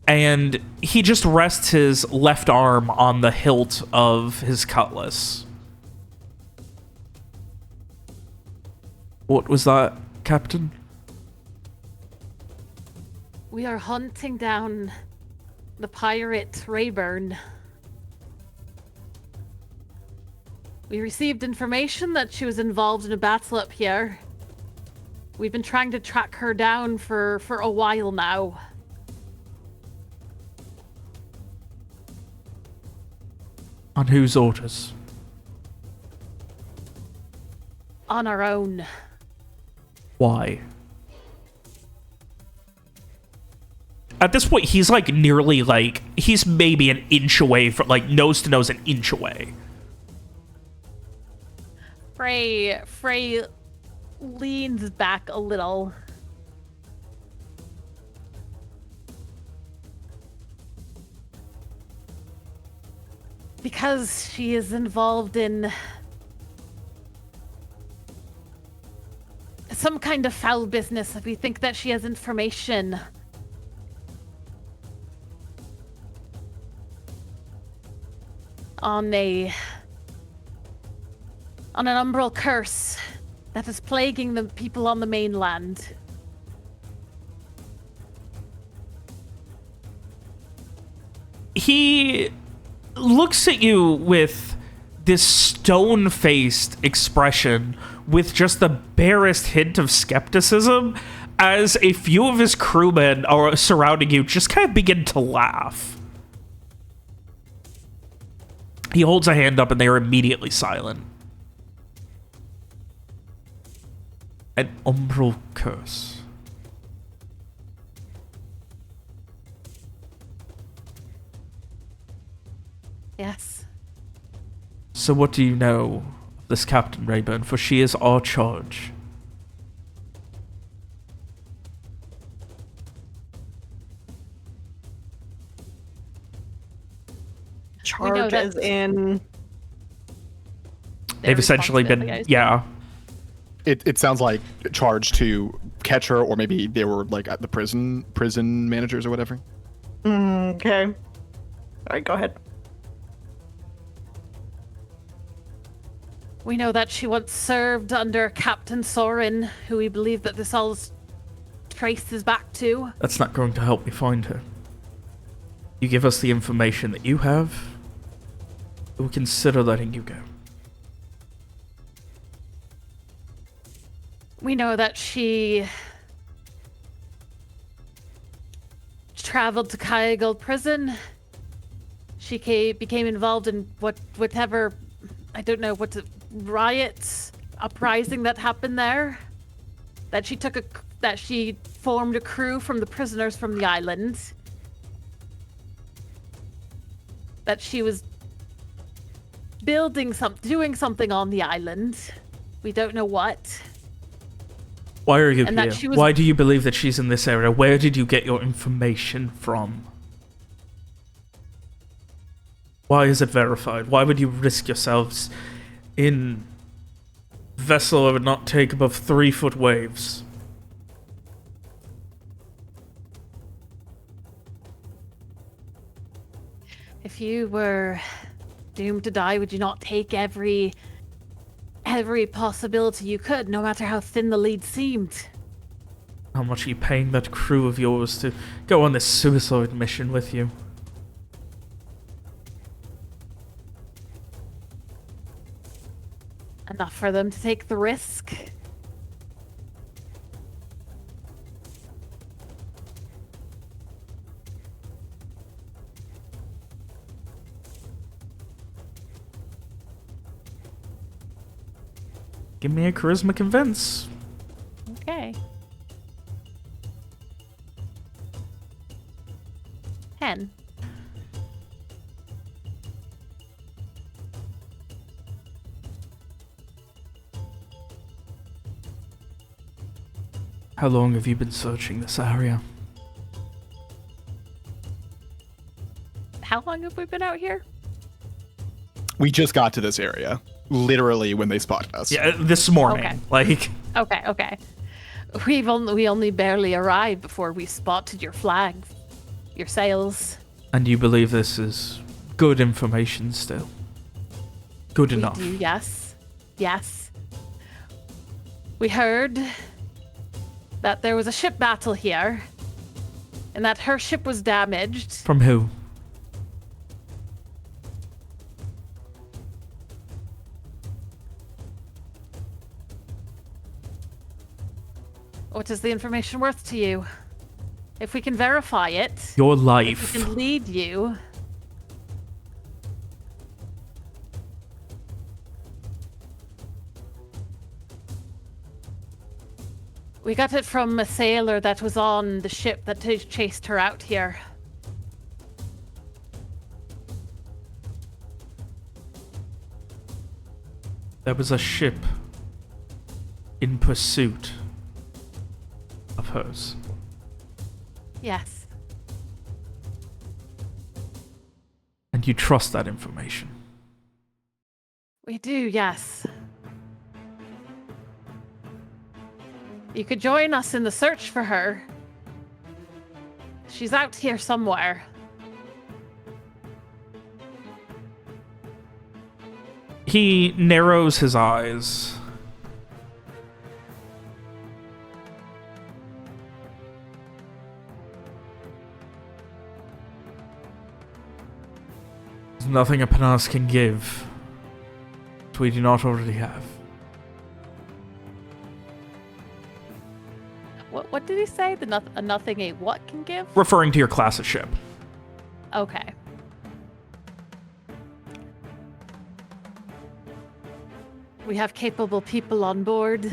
A: And he just rests his left arm on the hilt of his cutlass. What was that, Captain?
C: We are hunting down the pirate Rayburne. We received information that she was involved in a battle up here. We've been trying to track her down for a while now.
A: On whose orders?
C: On our own.
A: Why? At this point, he's like nearly like, he's maybe an inch away from, like, nose to nose, an inch away.
C: Frey leans back a little. Because she is involved in some kind of foul business. We think that she has information on an umbral curse that is plaguing the people on the mainland.
A: He looks at you with this stone-faced expression with just the barest hint of skepticism, as a few of his crewmen are surrounding you just kind of begin to laugh. He holds a hand up and they are immediately silent. An umbral curse.
C: Yes.
A: So what do you know of this Captain Rayburne? For she is our charge.
E: Charge
C: that-
E: as in...
A: They've essentially been,
C: responsibility,
A: yeah.
B: It sounds like charged to catch her, or maybe they were like at the prison managers or whatever.
E: Okay. All right, go ahead.
C: We know that she once served under Captain Sorin, who we believe that this all traces back to.
A: That's not going to help me find her. You give us the information that you have, we'll consider letting you go.
C: We know that she traveled to Kyagold prison. She became involved in whatever, I don't know, riots, uprising that happened there. That she formed a crew from the prisoners from the island. That she was doing something on the island. We don't know what.
A: Why are you
C: And
A: here?
C: that she was-
A: Why do you believe that she's in this area? Where did you get your information from? Why is it verified? Why would you risk yourselves in a vessel that would not take above 3-foot waves?
C: If you were doomed to die, would you not take every possibility you could, no matter how thin the lead seemed?
A: How much are you paying that crew of yours to go on this suicide mission with you?
C: Enough for them to take the risk.
A: Give me a charisma convince.
C: Okay. 10.
A: How long have you been searching this area?
C: How long have we been out here?
B: We just got to this area, literally when they spotted us.
A: Yeah, this morning.
C: Okay.
A: Like,
C: Okay. We only barely arrived before we spotted your flag, your sails.
A: and you believe this is good information still? Good
C: We
A: enough.
C: do, yes. Yes. We heard that there was a ship battle here, and that her ship was damaged.
A: From who?
C: What is the information worth to you? If we can verify it,
A: Your
C: if
A: life.
C: we can lead you. We got it from a sailor that was on the ship that chased her out here.
A: There was a ship in pursuit of hers.
C: Yes.
A: And you trust that information.
C: We do, yes. You could join us in the search for her. She's out here somewhere.
A: He narrows his eyes. There's nothing a Panas can give that we do not already have.
C: What did he say? A nothing a what can give?
A: Referring to your class of ship.
C: Okay. We have capable people on board.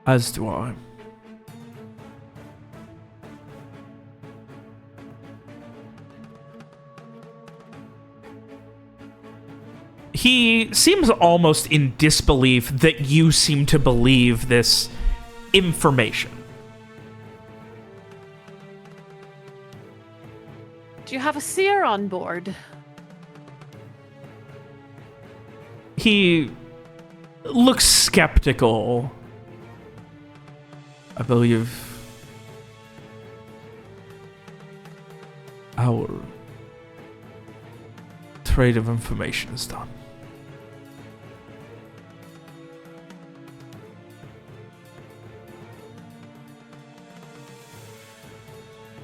A: As do I. He seems almost in disbelief that you seem to believe this information.
C: Do you have a seer on board?
A: He looks skeptical. I believe our trade of information is done.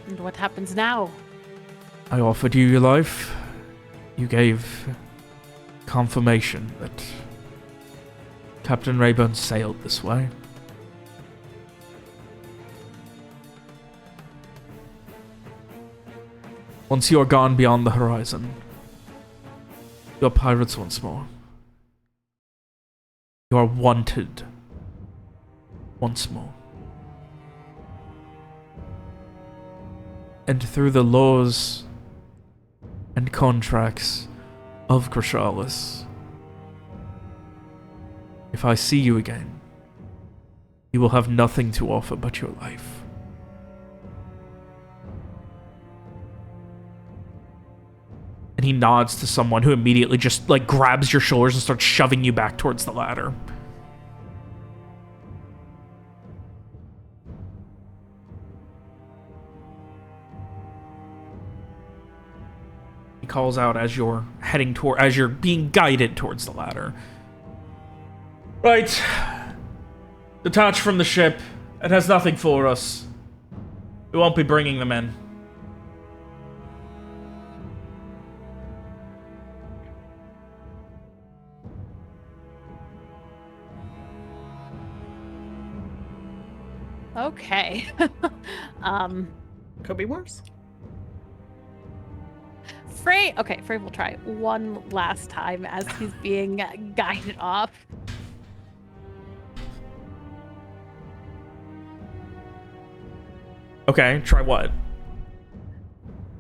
C: And what happens now?
A: I offered you your life. You gave confirmation that Captain Rayburne sailed this way. Once you are gone beyond the horizon, you are pirates once more. You are wanted once more. And through the laws and contracts of Grashalis, if I see you again, you will have nothing to offer but your life. And he nods to someone who immediately just, like, grabs your shoulders and starts shoving you back towards the ladder. He calls out as you're being guided towards the ladder. Right. Detach from the ship. It has nothing for us. We won't be bringing them in.
C: Okay.
E: Could be worse.
C: Frey will try one last time as he's being guided off.
A: Okay, try what?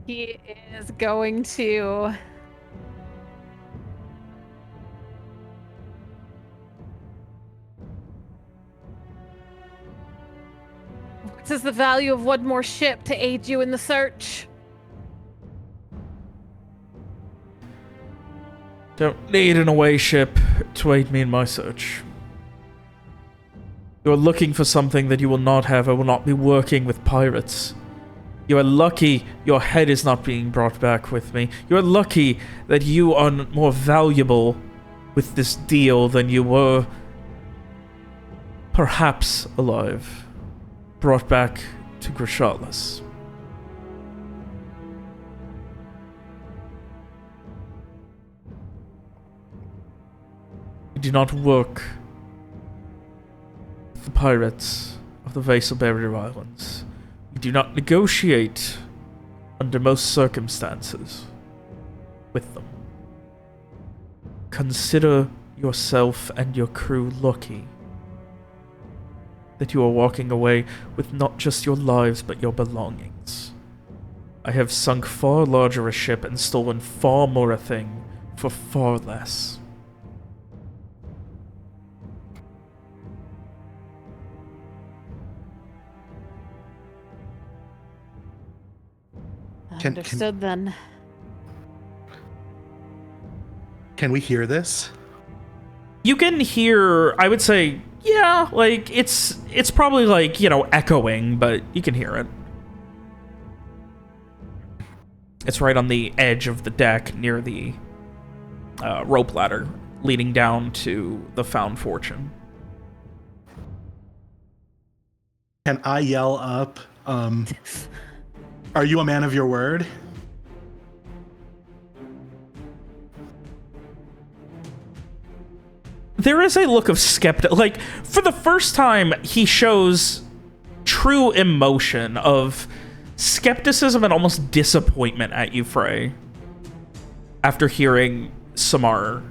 C: He is going to... What is the value of one more ship to aid you in the search?
A: Don't need an away ship to aid me in my search. You are looking for something that you will not have. I will not be working with pirates. You are lucky your head is not being brought back with me. You are lucky that you are more valuable with this deal than you were perhaps alive. Brought back to Grashalis. You do not work with the pirates of the Vassal Barrier Islands. You do not negotiate under most circumstances with them. Consider yourself and your crew lucky that you are walking away with not just your lives but your belongings. I have sunk far larger a ship and stolen far more a thing for far less.
C: Understood then.
D: Can we hear this?
A: You can hear, I would say, yeah, like, it's probably like, you know, echoing, but you can hear it. It's right on the edge of the deck near the rope ladder leading down to the Found Fortune.
D: Can I yell up, are you a man of your word?
A: There is a look of like, for the first time, he shows true emotion of skepticism and almost disappointment at you, Frey, after hearing Samar.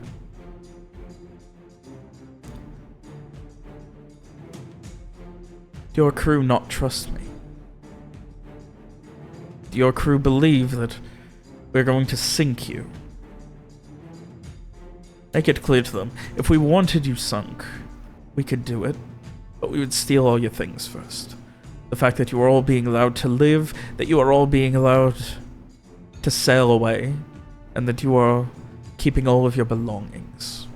A: Do your crew not trust me? Do your crew believe that we're going to sink you? Make it clear to them. If we wanted you sunk, we could do it, but we would steal all your things first. The fact that you are all being allowed to live, that you are all being allowed to sail away, and that you are keeping all of your belongings.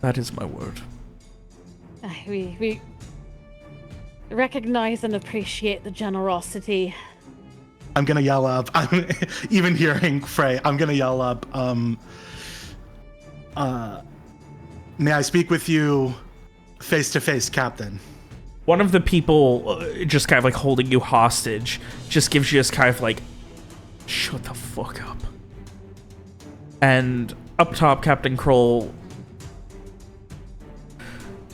A: That is my word.
C: We recognize and appreciate the generosity.
D: I'm gonna yell up. I'm even hearing Frey. I'm gonna yell up. May I speak with you face to face, Captain?
A: one of the people just kind of like holding you hostage just gives you this kind of like, shut the fuck up. And up top, Captain Kroll,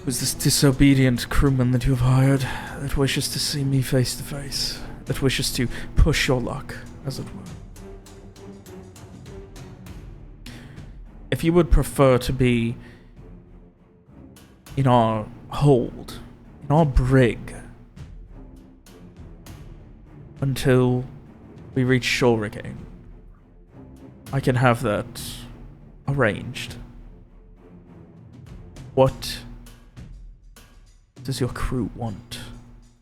A: who's this disobedient crewman that you've hired that wishes to see me face to face, that wishes to push your luck, as it were. If you would prefer to be in our hold, in our brig, until we reach shore again, I can have that arranged. What does your crew want,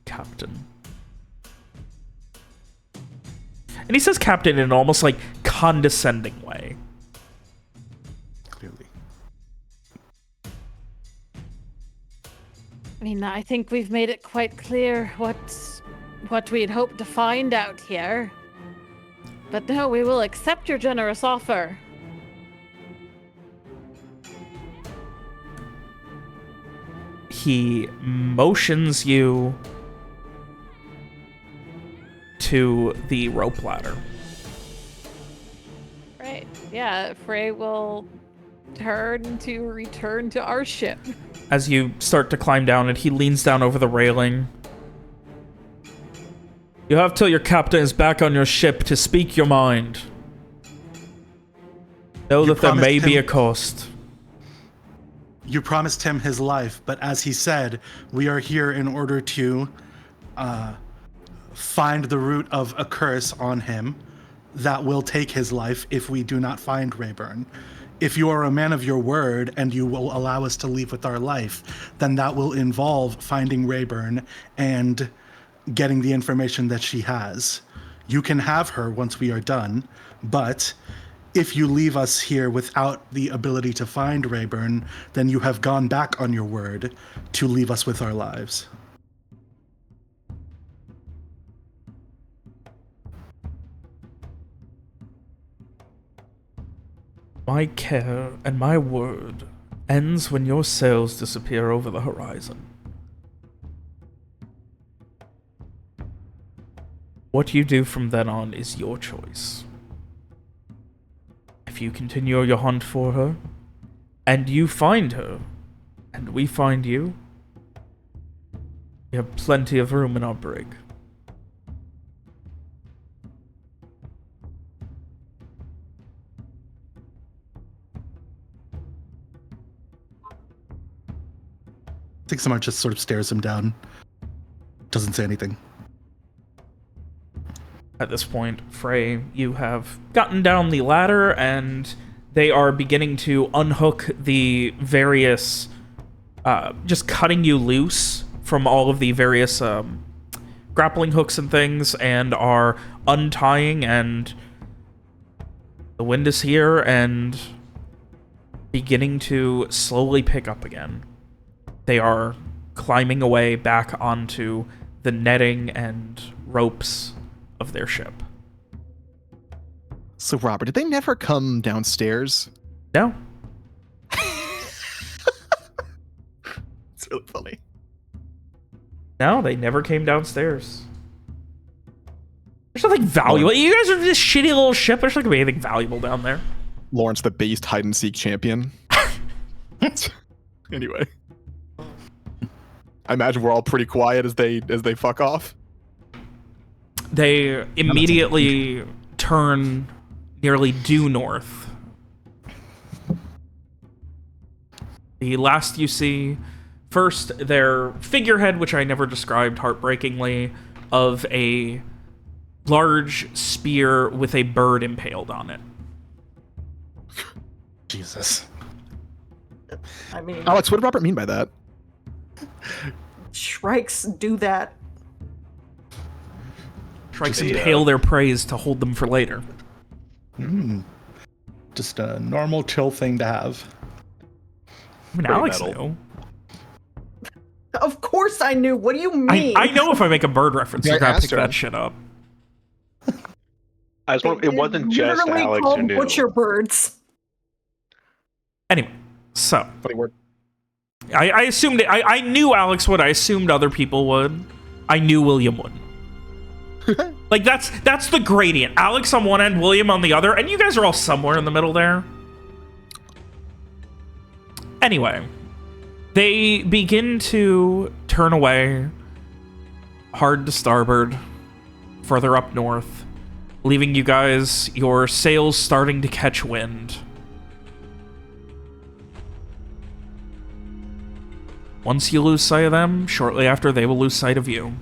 A: Captain? And he says Captain in an almost like condescending way.
D: Clearly.
C: I mean, I think we've made it quite clear what we'd hoped to find out here. But no, we will accept your generous offer.
A: He motions you to the rope ladder.
C: Right. Yeah, Frey will return to our ship.
A: As you start to climb down it, he leans down over the railing. You have till your captain is back on your ship to speak your mind. Know that there may be a cost.
D: You promised him his life, but as he said, we are here in order to find the root of a curse on him that will take his life if we do not find Rayburne. If you are a man of your word and you will allow us to leave with our life, then that will involve finding Rayburne and getting the information that she has. You can have her once we are done, but if you leave us here without the ability to find Rayburne, then you have gone back on your word to leave us with our lives.
A: My care and my word ends when your sails disappear over the horizon. What you do from then on is your choice. If you continue your hunt for her, and you find her, and we find you, we have plenty of room in our brig.
D: I think someone just sort of stares him down. Doesn't say anything.
A: At this point, Frey, you have gotten down the ladder, and they are beginning to unhook the various, just cutting you loose from all of the various grappling hooks and things, and are untying, and the wind is here, and beginning to slowly pick up again. They are climbing away back onto the netting and ropes of their ship.
B: So, Robert, did they never come downstairs?
A: No.
B: It's really funny.
A: No, they never came downstairs. There's nothing valuable. You guys are this shitty little ship. There's not gonna be anything valuable down there.
B: Lawrence, the based hide-and-seek champion. Anyway. I imagine we're all pretty quiet as they fuck off.
A: They immediately turn nearly due north. The last you see, first, their figurehead, which I never described heartbreakingly, of a large spear with a bird impaled on it.
D: Jesus.
E: I mean,
B: Alex, what did Robert mean by that?
E: Shrikes do that.
A: Shrikes impale their praise to hold them for later.
D: Just a normal chill thing to have.
A: I mean, Alex knew.
E: Of course I knew. What do you mean?
A: I know if I make a bird reference,
B: Yeah,
A: you're gonna
B: ask
A: pick
B: her.
A: that shit up.
F: It wasn't just
E: Literally
F: Alex
E: called
F: who knew.
E: butcher birds.
A: Anyway, so
B: Funny word.
A: I assumed it. I knew Alex would. I assumed other people would. I knew William wouldn't. Like, that's the gradient. Alex on one end, William on the other, and you guys are all somewhere in the middle there. Anyway, they begin to turn away, hard to starboard, further up north, leaving you guys, your sails starting to catch wind. Once you lose sight of them, shortly after they will lose sight of you.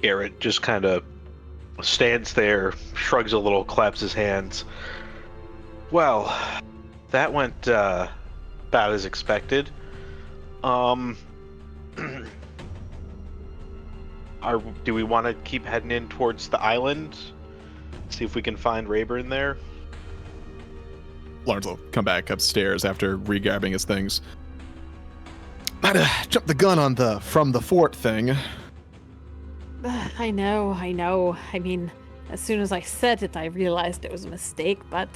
F: Garrett just kind of stands there, shrugs a little, claps his hands. Well, that went about as expected. Do we want to keep heading in towards the island? See if we can find Rayburne there?
B: Lawrence will come back upstairs after regrabbing his things. Might have jumped the gun on the from the fort thing.
C: I know. I mean, as soon as I said it, I realized it was a mistake, but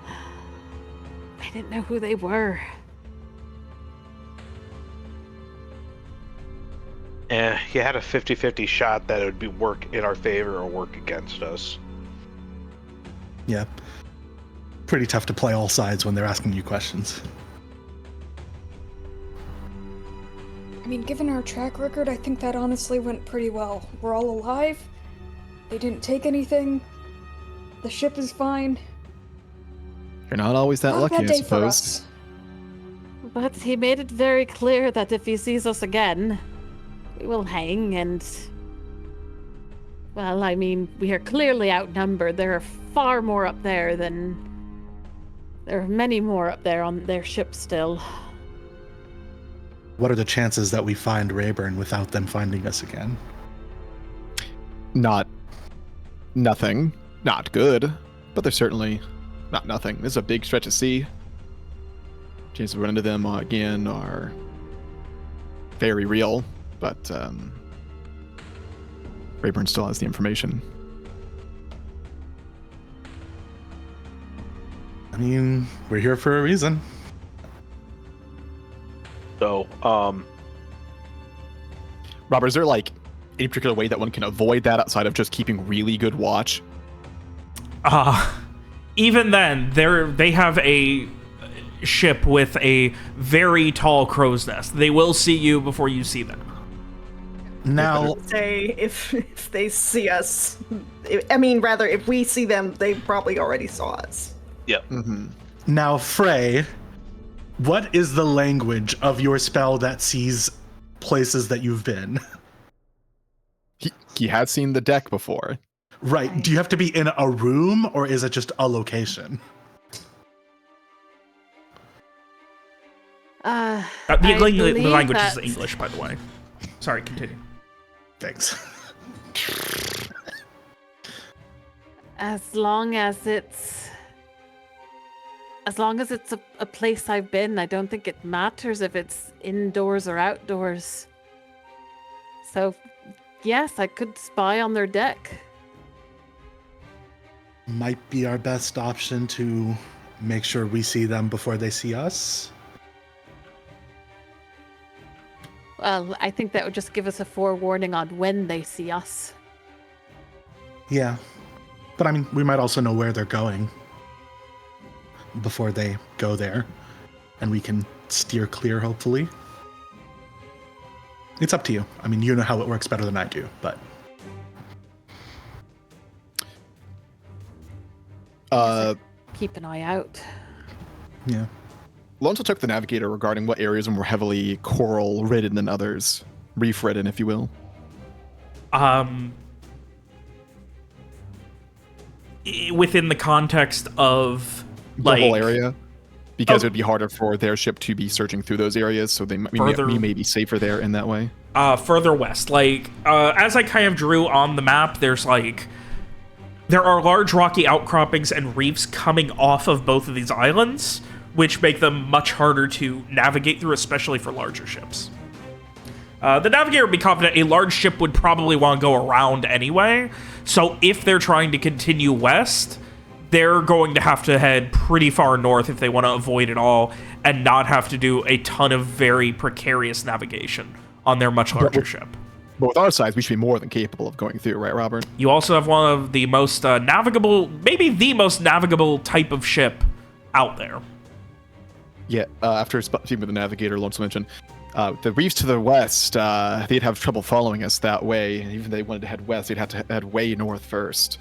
C: I didn't know who they were.
F: You had a 50-50 shot that it would work in our favor or work against us.
D: Yeah. Pretty tough to play all sides when they're asking you questions.
G: I mean, given our track record, I think that honestly went pretty well. We're all alive. They didn't take anything. The ship is fine.
B: You're not always that
G: Not a
B: lucky,
G: bad
B: I
G: day for
B: suppose.
G: us.
C: But he made it very clear that if he sees us again, we will hang and... Well, I mean, we are clearly outnumbered. There are far more up there than... There are many more up there on their ship still.
D: What are the chances that we find Rayburne without them finding us again?
B: Nothing. Not good. But they're certainly not nothing. This is a big stretch of sea. Chances of running into them again are very real. But Rayburne still has the information.
D: I mean, we're here for a reason.
F: So,
B: Robert, is there like any particular way that one can avoid that outside of just keeping really good watch?
A: Even then, they have a ship with a very tall crow's nest. They will see you before you see them.
D: Now,
E: Say if they see us, rather if we see them, they probably already saw us.
F: yep.
D: now, Frey, what is the language of your spell that sees places that you've been?
B: He has seen the deck before.
D: Right. Do you have to be in a room or is it just a location?
A: The
C: I
A: language
C: believe
A: is English, by the way. Sorry, continue.
D: Thanks.
C: As long as it's a place I've been, I don't think it matters if it's indoors or outdoors. So, yes, I could spy on their deck.
D: Might be our best option to make sure we see them before they see us.
C: Well, I think that would just give us a forewarning on when they see us.
D: Yeah. But I mean, we might also know where they're going before they go there. And we can steer clear, hopefully. It's up to you. I mean, you know how it works better than I do, but...
C: Keep an eye out.
D: Yeah.
B: Lonzo took the navigator regarding what areas are more heavily coral ridden than others. Reef ridden, if you will.
A: Within the context of
B: The whole area. Because it would be harder for their ship to be searching through those areas, so we may be safer there in that way.
A: Further west, as I kind of drew on the map, there are large rocky outcroppings and reefs coming off of both of these islands, which make them much harder to navigate through, especially for larger ships. The navigator would be confident a large ship would probably want to go around anyway, so if they're trying to continue west, they're going to have to head pretty far north if they want to avoid it all and not have to do a ton of very precarious navigation on their much larger ship.
B: But with our size, we should be more than capable of going through, right, Robert?
A: You also have one of the most navigable, maybe the most navigable type of ship out there.
B: Yeah, after speaking with the navigator, Lawrence mentioned, the reefs to the west, they'd have trouble following us that way. And even if they wanted to head west, they'd have to head way north first.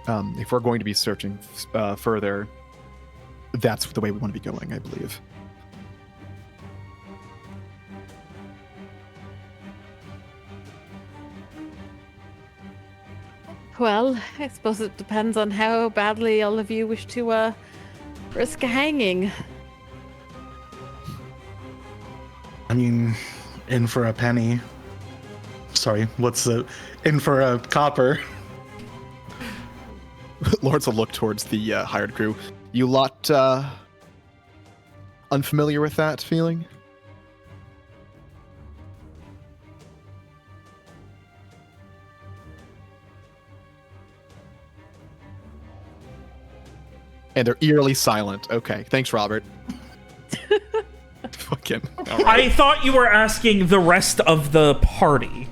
B: If we're going to be searching further, that's the way we want to be going, I believe.
C: Well, I suppose it depends on how badly all of you wish to risk a hanging.
D: I mean, in for a penny. Sorry, what's the... In for a copper.
B: Lawrence will look towards the hired crew. You lot unfamiliar with that feeling? And they're eerily silent. Okay, thanks, Robert. Fucking. All right.
A: I thought you were asking the rest of the party.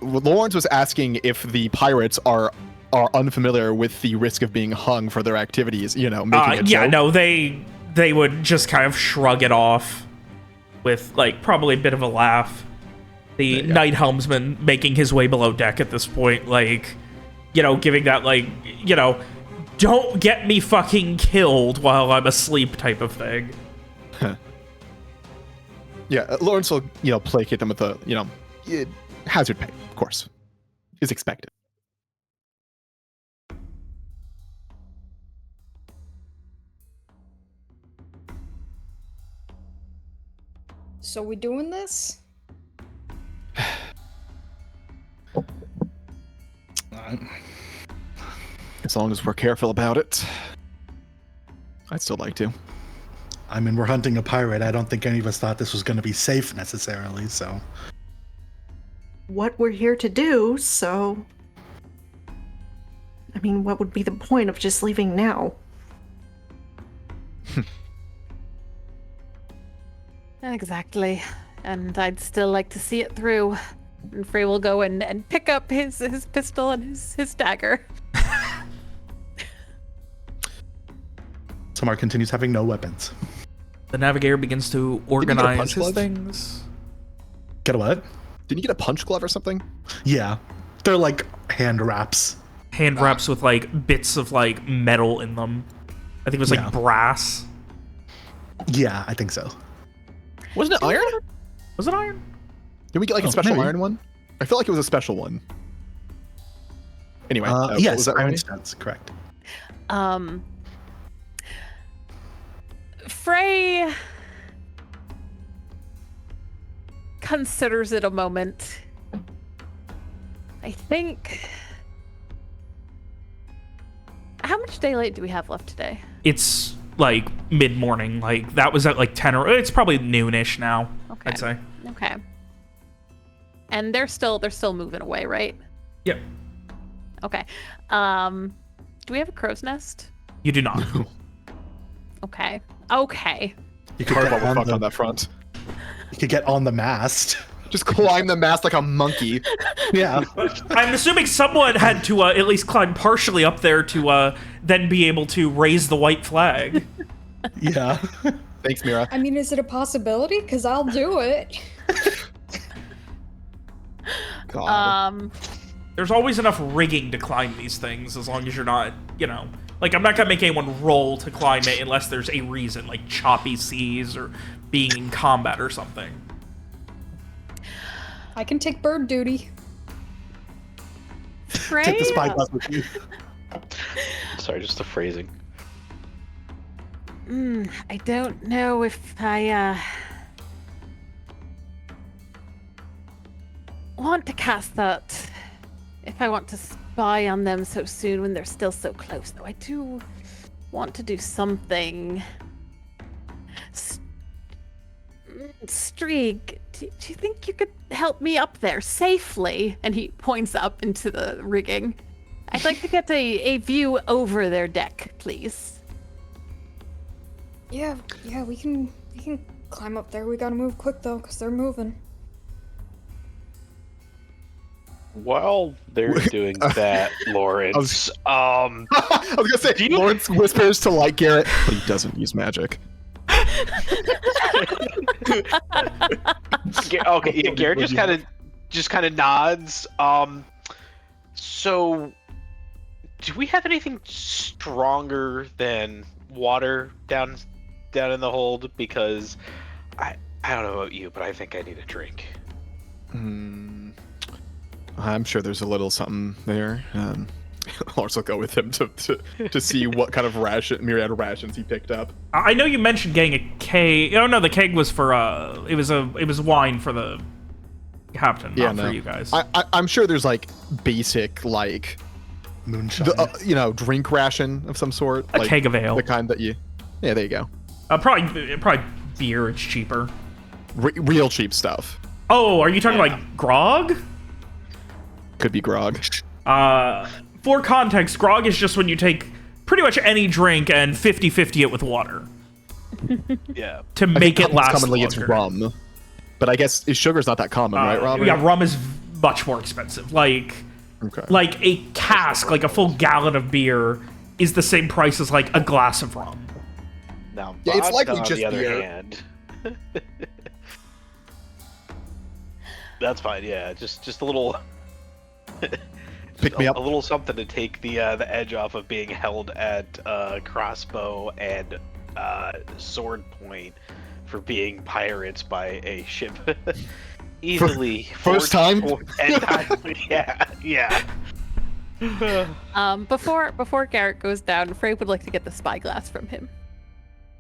B: Lawrence was asking if the pirates are unfamiliar with the risk of being hung for their activities. You know, making a joke.
A: No, they would just kind of shrug it off with like probably a bit of a laugh. The night helmsman making his way below deck at this point, like, you know, giving that like, you know, don't get me fucking killed while I'm asleep type of thing.
B: Yeah, Lawrence will, placate them with a, hazard pay, of course, is expected.
G: So we doing this?
B: As long as we're careful about it, I'd still like to.
D: I mean, we're hunting a pirate. I don't think any of us thought this was going to be safe necessarily, so...
E: What we're here to do, so... I mean, what would be the point of just leaving now?
C: Exactly. And I'd still like to see it through. And Frey will go and pick up his pistol and his dagger.
D: Tamar continues having no weapons.
A: The navigator begins to organize his things.
D: Get a what?
B: Didn't you get a punch glove or something?
D: Yeah. They're like hand wraps.
A: Hand wraps with like bits of like metal in them. I think it was like brass.
D: Yeah, I think so.
B: Wasn't it iron?
A: Was it iron?
B: Did we get like a special iron one? I feel like it was a special one. Anyway,
D: yes,
B: was that
D: iron
B: right?
D: studs, correct.
C: Frey considers it a moment. I think... How much daylight do we have left today?
A: It's like mid-morning. Like that was at like 10 or it's probably noonish now.
C: Okay.
A: I'd say.
C: Okay. And they're still moving away, right?
A: Yep.
C: Okay. Do we have a crow's nest?
A: You do not.
C: Okay.
D: You could
B: Hard
D: get
B: on
D: on
B: that front.
D: You could get on the mast.
B: Just climb the mast like a monkey.
D: Yeah.
A: I'm assuming someone had to at least climb partially up there to then be able to raise the white flag.
D: Yeah.
B: Thanks, Mira.
G: I mean, is it a possibility? Because I'll do it.
B: God.
A: There's always enough rigging to climb these things as long as you're not, like I'm not gonna make anyone roll to climb it unless there's a reason, like choppy seas or being in combat or something.
G: I can take bird duty.
C: Frey?
D: Take the spyglass with you.
F: Sorry, just the phrasing.
C: I don't know if I want to cast that. If I want to spy on them so soon when they're still so close, though. I do want to do something. Streak, do you think you could help me up there safely? And he points up into the rigging. I'd like to get a view over their deck, please.
G: Yeah, we can climb up there. We gotta move quick though, cause they're moving.
F: While they're doing that, Lawrence,
B: I was gonna say, Lawrence whispers to like Garrett, but he doesn't use magic.
F: Okay, yeah, Garrett just kind of nods. So, do we have anything stronger than water down in the hold? Because I don't know about you, but I think I need a drink.
B: I'm sure there's a little something there. Lars will go with him to see what kind of myriad of rations he picked up.
A: I know you mentioned getting a keg. Oh no, the keg was for it was wine for the captain, not for you guys.
B: I'm sure there's like basic like
D: Moonshine.
B: Drink ration of some sort.
A: A
B: like
A: keg of ale.
B: The kind that you. Yeah, there you go.
A: Probably beer. It's cheaper.
B: Real cheap stuff.
A: Oh, are you talking like grog?
B: Could be grog.
A: For context, grog is just when you take pretty much any drink and 50-50 it with water.
F: Yeah.
A: To make it last
B: commonly
A: longer.
B: It's rum. But I guess sugar's not that common, right, Robert?
A: Yeah, rum is much more expensive. Like a cask, like a full gallon of beer is the same price as like a glass of rum.
F: Now,
B: Yeah, it's likely
F: on
B: just
F: the other
B: beer.
F: hand, that's fine. Yeah, just a little.
B: Pick me up.
F: A little something to take the edge off of being held at crossbow and sword point for being pirates by a ship. Easily.
B: First time?
F: Yeah.
C: Before Garrett goes down, Frey would like to get the spyglass from him.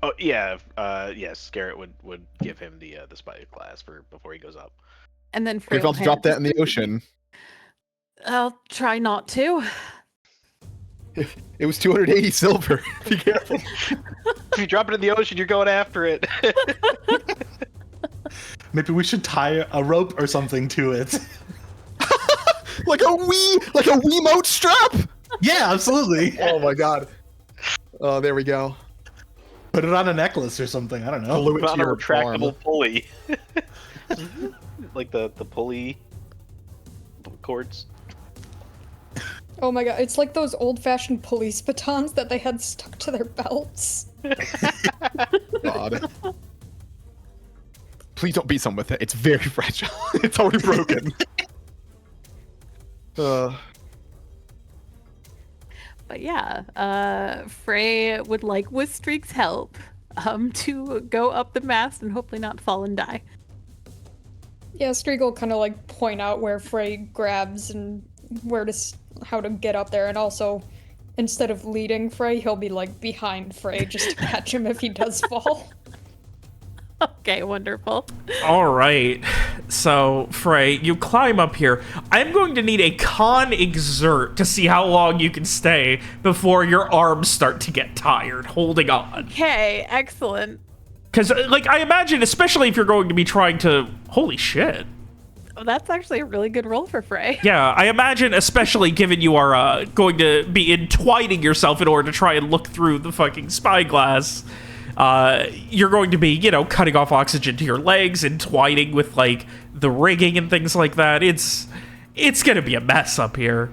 F: Oh yeah. Yes, Garrett would give him the spyglass before he goes up.
C: And then Frey
B: If I'll
C: will
B: drop
C: hand
B: that in the ocean.
C: I'll try not to.
B: It was 280 silver. Be careful.
F: If you drop it in the ocean, you're going after it.
D: Maybe we should tie a rope or something to it.
B: like a Wiimote strap.
D: Yeah, absolutely.
B: Oh my god. Oh, there we go.
D: Put it on a necklace or something. I don't know.
B: Glue it to
F: On a
B: your
F: retractable
B: arm.
F: pulley. Like the pulley cords.
G: Oh my god, it's like those old-fashioned police batons that they had stuck to their belts.
B: God. Please don't beat someone with it. It's very fragile. It's already broken.
C: But yeah, Frey would like with Streak's help to go up the mast and hopefully not fall and die.
G: Yeah, Streak will kind of like point out where Frey grabs and how to get up there, and also instead of leading Frey, he'll be like behind Frey just to catch him if he does fall.
C: Okay, wonderful.
A: All right. So, Frey, you climb up here. I'm going to need a con exert to see how long you can stay before your arms start to get tired holding on.
C: Okay, excellent.
A: Because, I imagine, especially if you're going to be trying to... Holy shit.
C: Oh, that's actually a really good roll for Frey.
A: Yeah, I imagine, especially given you are going to be entwining yourself in order to try and look through the fucking spyglass, you're going to be, cutting off oxygen to your legs, entwining with, the rigging and things like that. It's going to be a mess up here.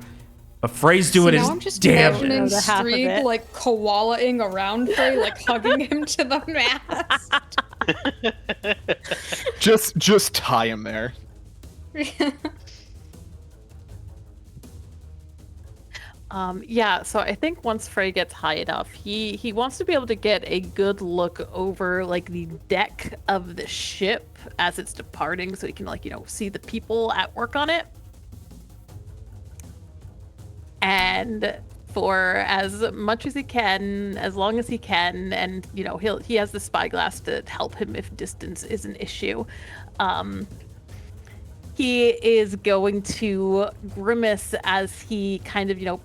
A: But Frey's doing his
G: I'm just
A: damn...
G: imagining
C: The half of
G: Streak
C: it.
G: like koalaing around Frey, like hugging him to the mast.
B: Just tie him there.
C: Yeah, so I think once Frey gets high enough, he wants to be able to get a good look over the deck of the ship as it's departing, so he can see the people at work on it. And for as much as he can, as long as he can, and he has the spyglass to help him if distance is an issue. He is going to grimace as he kind of,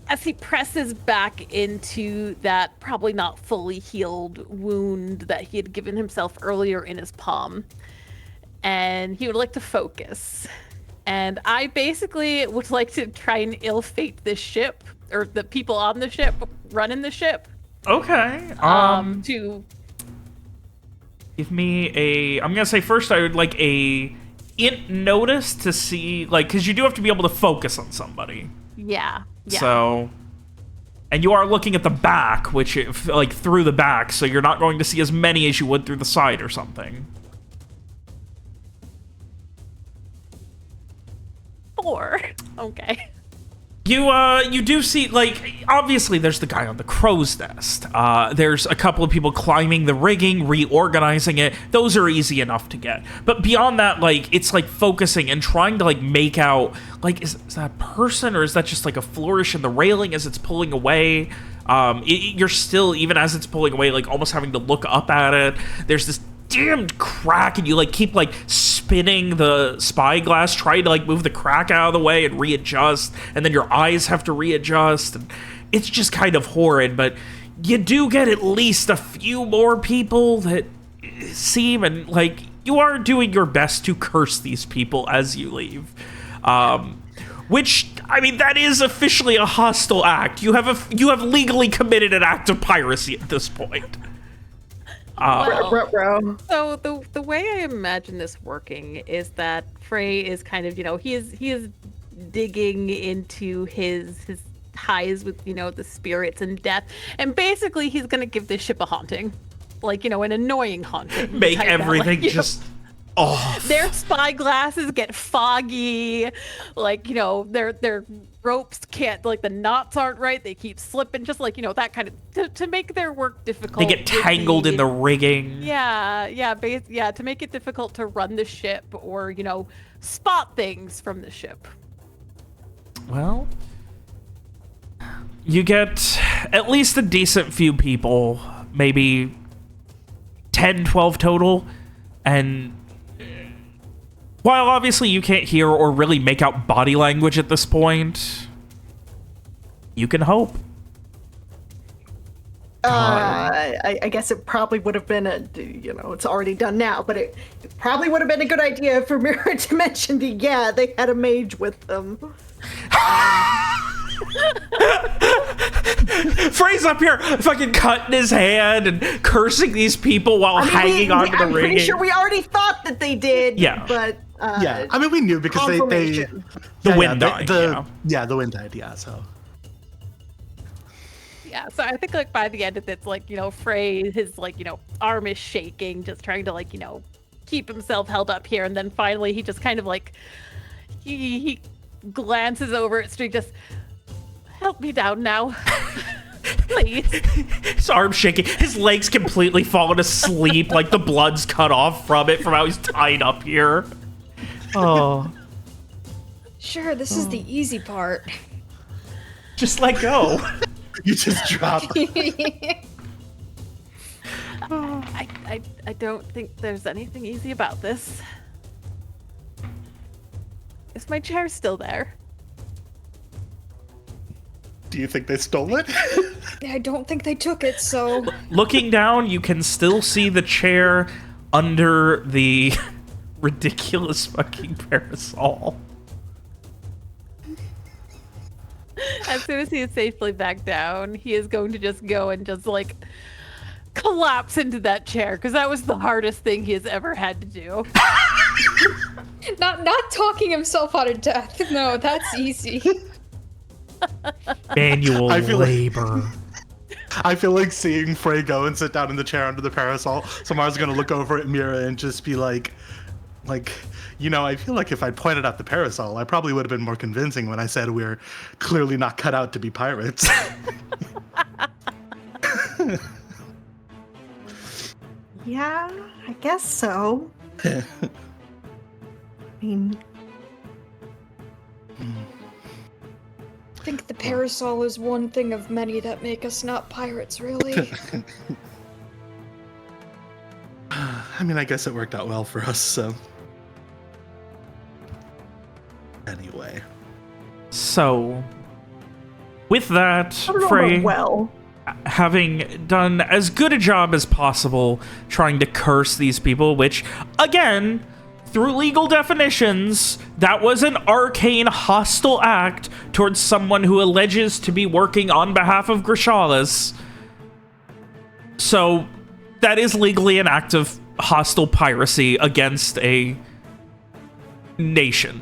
C: as he presses back into that probably not fully healed wound that he had given himself earlier in his palm. and he would like to focus. And I basically would like to try and ill-fate this ship, or the people on the ship, running the ship.
A: Okay.
C: To
A: Give me a... I'm going to say first I would like a int notice to see, like, because you do have to be able to focus on somebody.
C: yeah.
A: So... And you are looking at the back, which, like, through the back, so you're not going to see as many as you would through the side or something.
C: 4. Okay.
A: You do see, like, obviously there's the guy on the crow's nest. There's a couple of people climbing the rigging, reorganizing it. Those are easy enough to get. But beyond that, like, it's like focusing and trying to, like, make out, like, is that a person or is that just like a flourish in the railing as it's pulling away? You're still, even as it's pulling away, like, almost having to look up at it. There's this damned crack and you, like, keep, like, spinning the spyglass, trying to, like, move the crack out of the way and readjust, and then your eyes have to readjust, and it's just kind of horrid. But you do get at least a few more people that seem, and, like, you are doing your best to curse these people as you leave. Which, I mean, that is officially a hostile act. You have legally committed an act of piracy at this point.
C: So the way I imagine this working is that Frey is kind of, he is digging into his ties with, the spirits and death, and basically he's gonna give this ship a haunting, like, an annoying haunting.
A: Make everything just off.
C: Their spyglasses get foggy, like, their ropes can't, like, the knots aren't right, they keep slipping, just like, that kind of, to make their work difficult.
A: They get tangled in the rigging.
C: To make it difficult to run the ship or, spot things from the ship.
A: Well, you get at least a decent few people, maybe 10, 12 total, and while obviously you can't hear or really make out body language at this point, you can hope.
E: I guess it probably would have been it's already done now, but it probably would have been a good idea for Mira to mention they had a mage with them.
A: Frey's up here fucking cutting his hand and cursing these people while hanging onto the rigging.
E: I'm pretty sure we already thought that they did.
A: Yeah.
E: But
D: yeah, I mean, we knew because they
E: confirmation.
A: the wind died.
D: The wind died. Yeah, so.
C: Yeah, so I think, like, by the end of it, it's like, Frey, his, like, arm is shaking, just trying to, like, keep himself held up here, and then finally he just kind of, like, he glances over at Street, just, help me down now. Please.
A: His arm's shaking. His legs completely fallen asleep, like the blood's cut off from it, from how he's tied up here. Oh.
G: Sure, this is the easy part.
A: Just let go.
D: You just drop.
C: I don't think there's anything easy about this. Is my chair still there?
D: Do you think they stole it?
G: I don't think they took it, so...
A: Looking down, you can still see the chair under the ridiculous fucking parasol.
C: As soon as he is safely back down, he is going to just go and just, like, collapse into that chair, because that was the hardest thing he has ever had to do.
G: Not talking himself out of death. No, that's easy.
A: Manual labor.
D: I feel like seeing Frey go and sit down in the chair under the parasol, Samar's gonna look over at Mira and just be like, I feel like if I pointed out the parasol, I probably would have been more convincing when I said we're clearly not cut out to be pirates.
E: Yeah, I guess so. I mean...
G: I think the parasol is one thing of many that make us not pirates, really.
D: I mean, I guess it worked out well for us, so... Anyway.
A: So, with that, Frey, having done as good a job as possible trying to curse these people, which, again, through legal definitions, that was an arcane hostile act towards someone who alleges to be working on behalf of Grishalis. So that is legally an act of hostile piracy against a nation.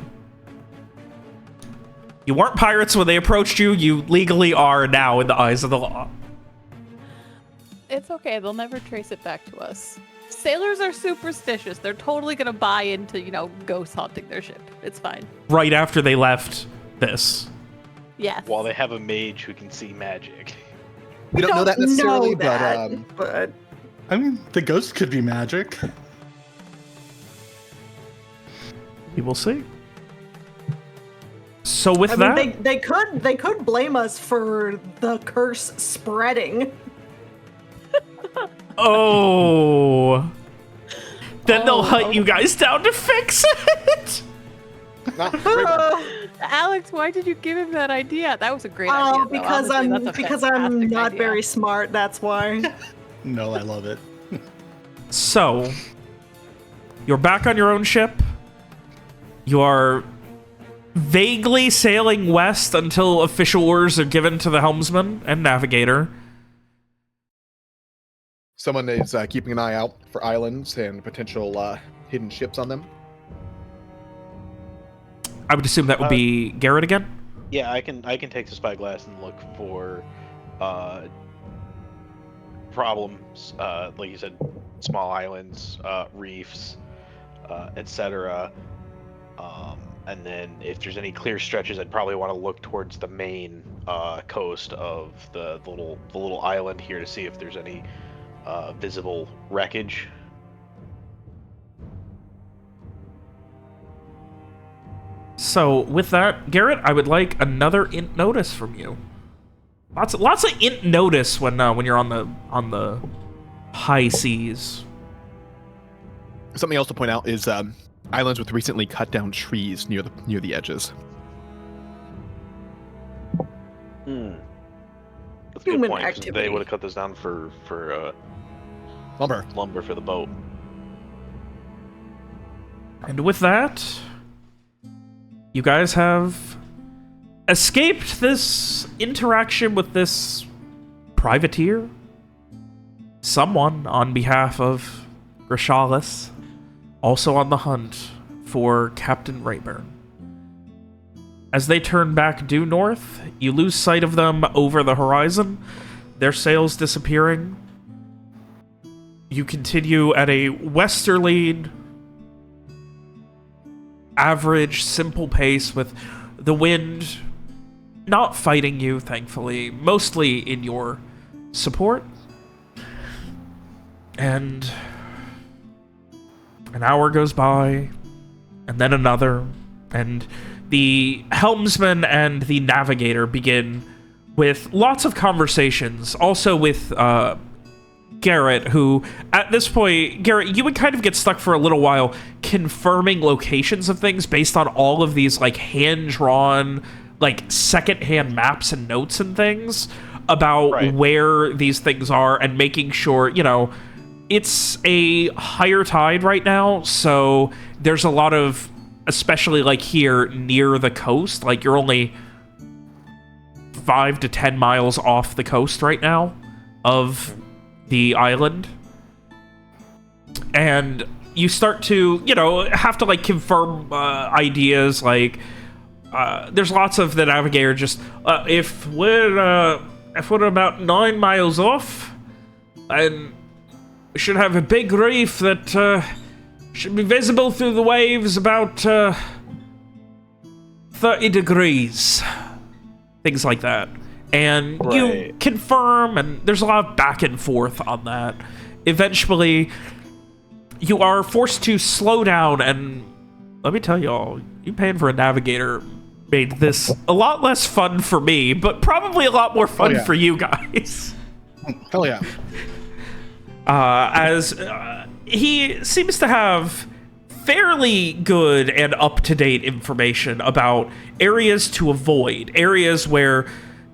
A: You weren't pirates when they approached you. You legally are now in the eyes of the law.
C: It's okay. They'll never trace it back to us. Sailors are superstitious. They're totally gonna buy into, ghost haunting their ship. It's fine.
A: Right after they left this.
C: Yes.
F: While they have a mage who can see magic.
B: We don't know that necessarily,
E: but
D: I mean, the ghost could be magic.
A: We will see. So with
E: I
A: that,
E: mean, they could blame us for the curse spreading.
A: oh, then they'll hunt you guys down to fix it.
C: Alex, why did you give him that idea? That was a great idea.
E: Because I'm not very smart. That's why.
D: No, I love it.
A: So, you're back on your own ship. You are vaguely sailing west until official orders are given to the helmsman and navigator.
B: Someone is keeping an eye out for islands and potential hidden ships on them.
A: I would assume that would be Garrett again.
F: Yeah, I can take the spyglass and look for problems, like you said, small islands, reefs, etc. And then if there's any clear stretches, I'd probably want to look towards the main coast of the little island here to see if there's any visible wreckage.
A: So with that, Garrett, I would like another int notice from you. Lots of int notice when you're on the high seas.
B: Something else to point out is islands with recently cut down trees near the edges.
F: That's a good
E: Human
F: point, 'cause
E: activity.
F: they would have cut this down for lumber for the boat.
A: And with that, you guys have escaped this interaction with this privateer. Someone on behalf of Grishalis, also on the hunt for Captain Rayburne. As they turn back due north, you lose sight of them over the horizon, their sails disappearing. You continue at a westerly, average, simple pace with the wind not fighting you, thankfully, mostly in your support. And an hour goes by, and then another, and the helmsman and the navigator begin with lots of conversations, also with Garrett, who, at this point, Garrett, you would kind of get stuck for a little while confirming locations of things based on all of these, like, hand-drawn, like, second-hand maps and notes and things about where these things are and making sure, it's a higher tide right now, so there's a lot of, especially, like, here near the coast, like, you're only 5 to 10 miles off the coast right now of the island, and you start to, have to, like, confirm ideas, like, there's lots of the navigator just, if we're about 9 miles off, and we should have a big reef that should be visible through the waves about 30 degrees. Things like that. And you confirm, and there's a lot of back and forth on that. Eventually, you are forced to slow down, and let me tell y'all, you paying for a navigator made this a lot less fun for me, but probably a lot more fun for you guys.
B: Hell yeah.
A: As he seems to have fairly good and up-to-date information about areas to avoid, areas where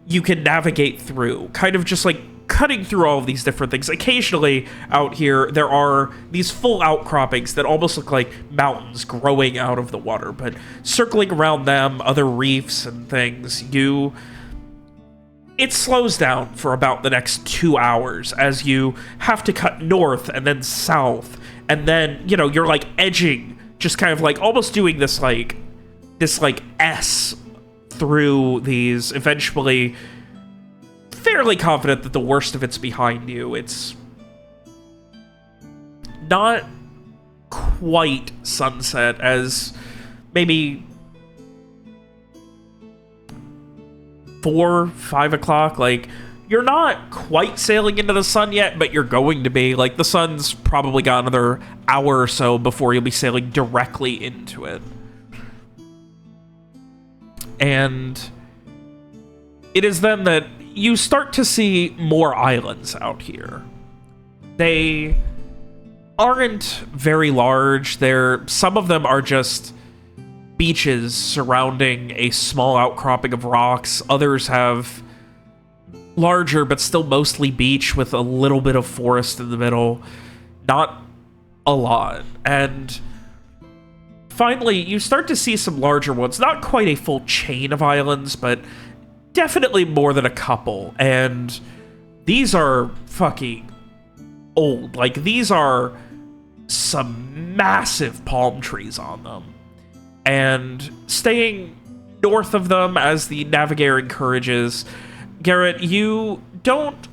A: you can navigate through, kind of just like cutting through all of these different things. Occasionally out here, there are these full outcroppings that almost look like mountains growing out of the water, but circling around them, other reefs and things, it slows down for about the next 2 hours as you have to cut north and then south, and then, you know, you're like edging, just kind of like almost doing this like S through these, eventually fairly confident that the worst of it's behind you. It's not quite sunset, as maybe 4, 5 o'clock. Like, you're not quite sailing into the sun yet, but you're going to be. Like, the sun's probably got another hour or so before you'll be sailing directly into it. And it is then that you start to see more islands out here. They aren't very large. Some of them are just beaches surrounding a small outcropping of rocks. Others have larger, but still mostly beach with a little bit of forest in the middle. Not a lot. And finally, you start to see some larger ones. Not quite a full chain of islands, but definitely more than a couple. And these are fucking old. Like, these are some massive palm trees on them. And staying north of them, as the navigator encourages, Garrett, you don't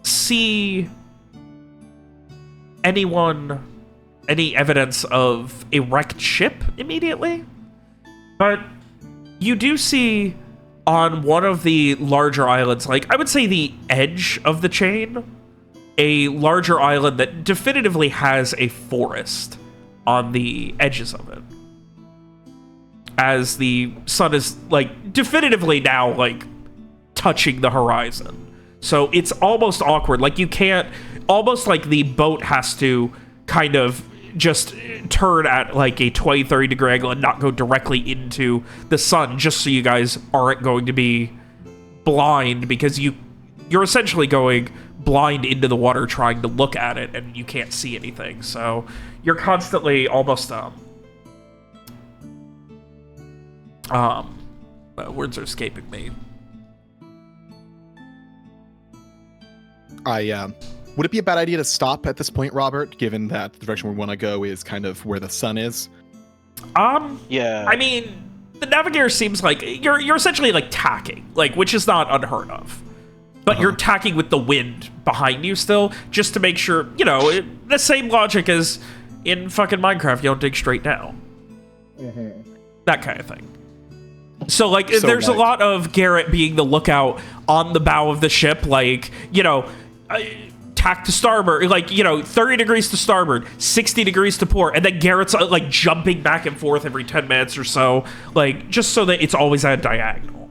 A: see any evidence of a wrecked ship immediately, but you do see on one of the larger islands, like I would say the edge of the chain, a larger island that definitively has a forest on the edges of it, as the sun is like definitively now like touching the horizon. So it's almost awkward. Like, you can't, almost like the boat has to kind of just turn at like a 20-30 degree angle and not go directly into the sun, just so you guys aren't going to be blind, because you're essentially going blind into the water trying to look at it and you can't see anything. So you're constantly almost words are escaping me.
B: Would it be a bad idea to stop at this point, Robert, given that the direction we want to go is kind of where the sun is?
F: Yeah.
A: I mean, the navigator seems like you're essentially like tacking, like, which is not unheard of. But you're tacking with the wind behind you still, just to make sure, you know, the same logic as in fucking Minecraft, you don't dig straight down. That kind of thing. So, like, there's a lot of Garrett being the lookout on the bow of the ship, like, you know, tack to starboard, like, you know, 30 degrees to starboard, 60 degrees to port, and then Garrett's, like, jumping back and forth every 10 minutes or so, like, just so that it's always at a diagonal.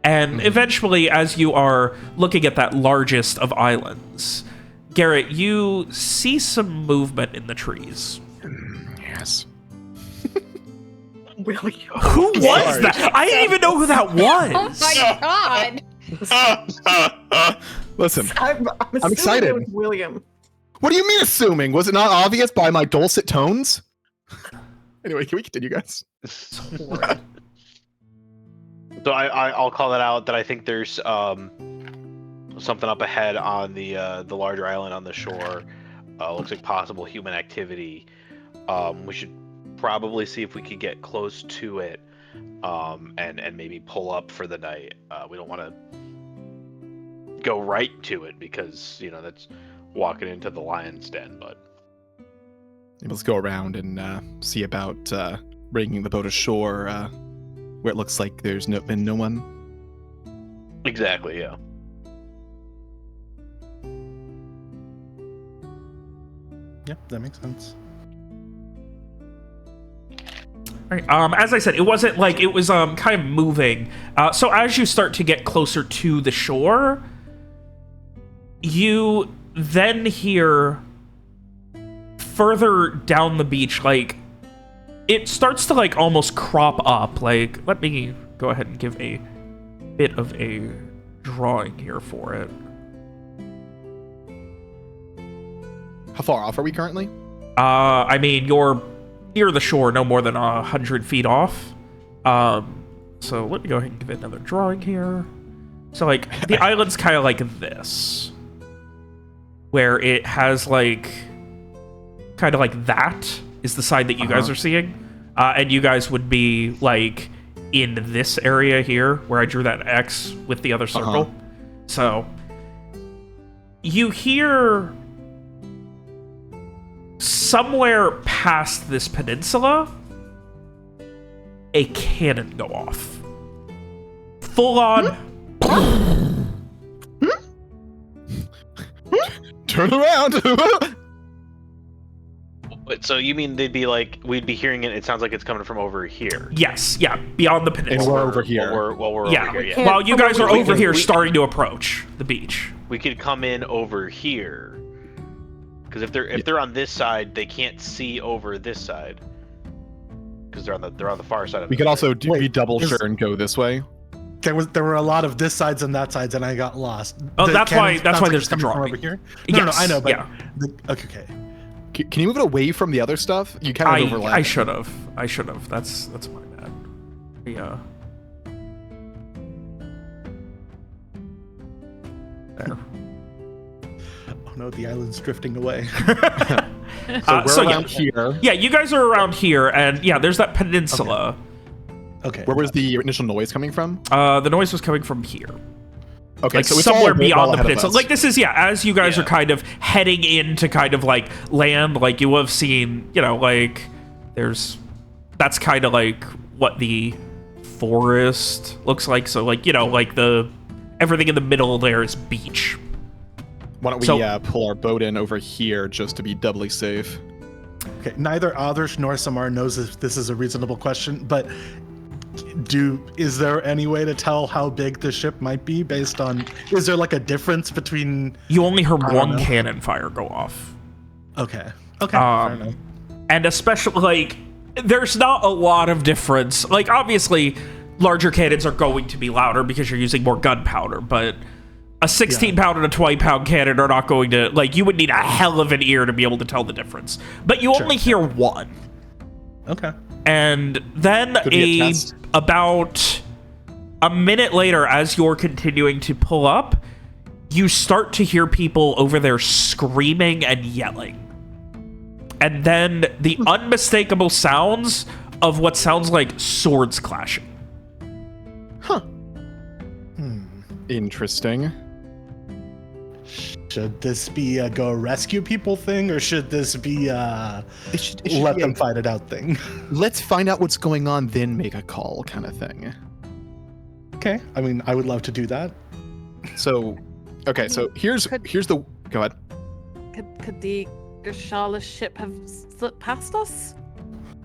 A: And eventually, as you are looking at that largest of islands, Garrett, you see some movement in the trees.
B: Yes.
E: William.
A: Who was that? I didn't even know who that was.
G: Oh my god!
B: Listen,
E: I'm
B: excited.
E: It was William.
B: What do you mean assuming? Was it not obvious by my dulcet tones? Anyway, can we continue, guys?
F: So I'll call that out, that I think there's something up ahead on the larger island on the shore. Looks like possible human activity. We should probably see if we could get close to it, and maybe pull up for the night. We don't want to go right to it, because, you know, that's walking into the lion's den. But
B: let's go around and see about bringing the boat ashore, where it looks like there's been no one.
F: Exactly, yeah.
D: Yeah, that makes sense.
A: All right, as I said, it wasn't like it was kind of moving. So as you start to get closer to the shore, you then hear further down the beach, like, it starts to like almost crop up. Like, let me go ahead and give a bit of a drawing here for it.
B: How far off are we currently?
A: I mean, you're near the shore, no more than 100 feet off. So let me go ahead and give it another drawing here. So, like, the island's kind of like this, where it has, like, kind of like that is the side that you guys are seeing. And you guys would be, like, in this area here, where I drew that X with the other circle. So, you hear somewhere past this peninsula a cannon go off. Full on.
B: Turn around.
F: So you mean they'd be like, we'd be hearing it, it sounds like it's coming from over here.
A: Yes, yeah, beyond the
B: And
A: peninsula.
B: we're over here.
F: While we're
A: Yeah,
F: over here, yeah.
A: while you guys are
F: We
A: over
F: can-
A: here
F: we-
A: starting to approach the beach.
F: We could come in over here. Because if they're on this side, they can't see over this side. Because they're on the far side of
B: We
F: the
B: could also
D: Wait,
B: be double
D: is-
B: sure and go this way.
D: There were a lot of this sides and that sides, and I got lost.
A: Oh,
D: The
A: that's
D: cannon
A: why
D: sounds like
A: there's
D: it's
A: the
D: coming from
A: drawing.
D: over here. No,
A: Yes,
D: I know, but
A: yeah.
D: okay.
B: Can you move it away from the other stuff? You kind of overlap.
A: I should have. That's my bad. Yeah. There.
D: Oh no, the island's drifting away.
B: So we're
A: so
B: around here.
A: Yeah, you guys are around here, and yeah, there's that peninsula.
D: Okay.
B: Where was the initial noise coming from?
A: The noise was coming from here.
B: Okay,
A: Like
B: so it's all
A: somewhere
B: way
A: beyond
B: well
A: the
B: ahead of
A: peninsula.
B: us.
A: Like this is, yeah, as you guys
F: Yeah.
A: are kind of heading into kind of like land, like you will have seen, you know, like that's kind of like what the forest looks like. So like, you know, like everything in the middle there is beach.
B: Why don't we
A: So-
B: pull our boat in over here just to be doubly safe?
D: Okay. Neither Adarsh nor Samar knows if this is a reasonable question, but is there any way to tell how big the ship might be based on? Is there like a difference between?
A: You only heard
D: don't
A: one
D: know.
A: cannon fire go off.
D: Okay. Fair enough.
A: And especially, like, there's not a lot of difference. Like, obviously, larger cannons are going to be louder because you're using more gunpowder, but a 16-pound and a 20-pound cannon are not going to... Like, you would need a hell of an ear to be able to tell the difference. But you only hear one.
D: Okay.
A: And then
B: Could be a test.
A: about a minute later, as you're continuing to pull up, you start to hear people over there screaming and yelling. And then the unmistakable sounds of what sounds like swords clashing.
B: Huh. Interesting.
D: Should this be a go rescue people thing, or should this be a
B: It should
D: let
B: be
D: them
B: a,
D: fight it out thing?
B: let's find out what's going on, then make a call kind of thing.
D: Okay. I mean, I would love to do that.
B: So, okay, so here's the... Go ahead.
C: Could the Gershala ship have slipped past us?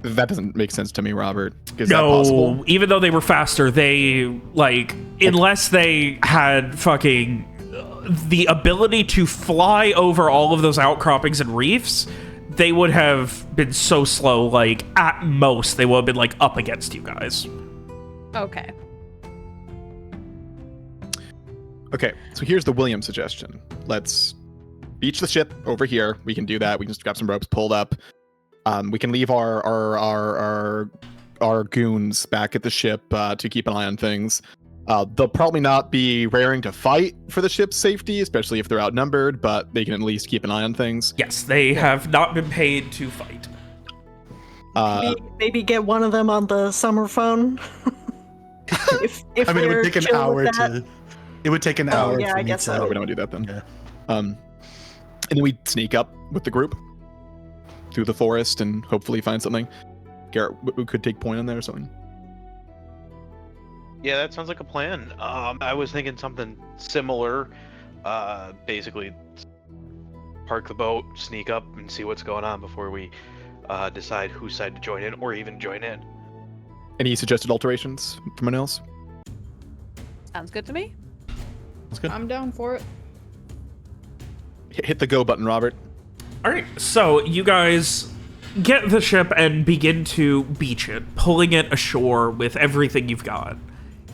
B: That doesn't make sense to me, Robert. Is that possible?
A: No, even though they were faster, they, like, unless they had fucking the ability to fly over all of those outcroppings and reefs, they would have been so slow, like, at most, they would have been, like, up against you guys.
C: Okay.
B: Okay, so here's the William suggestion. Let's beach the ship over here. We can do that. We can just grab some ropes, pulled up. We can leave our goons back at the ship to keep an eye on things. They'll probably not be raring to fight for the ship's safety, especially if they're outnumbered, but they can at least keep an eye on things.
A: Yes, they have not been paid to fight.
E: Maybe get one of them on the summer phone. if
D: I mean, it
E: they're
D: would take an
E: chill
D: hour
E: with that.
D: to. It would take an hour.
E: yeah,
D: for
E: I
D: me
E: guess
D: to,
E: so.
B: We don't do that then.
D: Yeah.
B: And then we sneak up with the group through the forest and hopefully find something. Garrett, we could take point on there or something.
F: Yeah, that sounds like a plan. I was thinking something similar. Basically, park the boat, sneak up, and see what's going on before we decide whose side to join in, or even join in.
B: Any suggested alterations from anyone else?
C: Sounds good to me.
D: That's good.
G: I'm down for it.
B: Hit the go button, Robert.
A: All right, so you guys get the ship and begin to beach it, pulling it ashore with everything you've got.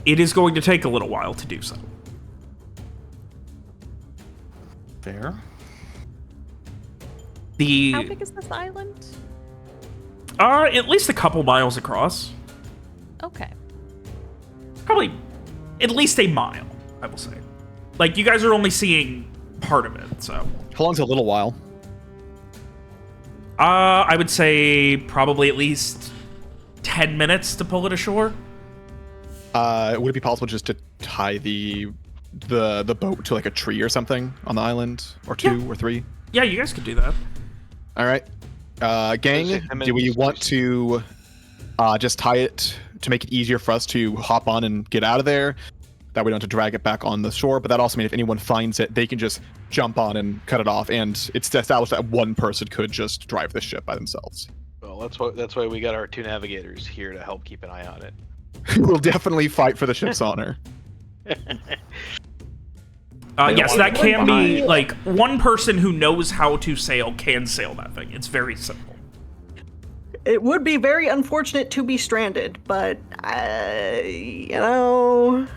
A: It is going to take a little while to do so.
D: Fair.
C: How big is this island?
A: At least a couple miles across.
C: Okay.
A: Probably at least a mile, I will say. Like, you guys are only seeing part of it, so.
B: How long's a little while?
A: I would say probably at least 10 minutes to pull it ashore.
B: Would it be possible just to tie the boat to like a tree or something on the island, or two or three?
A: Yeah, you guys could do that.
B: All right, gang. Do we want to just tie it to make it easier for us to hop on and get out of there? That we don't have to drag it back on the shore, but that also means if anyone finds it, they can just jump on and cut it off. And it's established that one person could just drive the ship by themselves.
F: Well, that's why we got our 2 navigators here to help keep an eye on it.
B: We'll definitely fight for the ship's honor.
A: Yes, that can be, like, one person who knows how to sail can sail that thing. It's very simple.
E: It would be very unfortunate to be stranded, but, you know,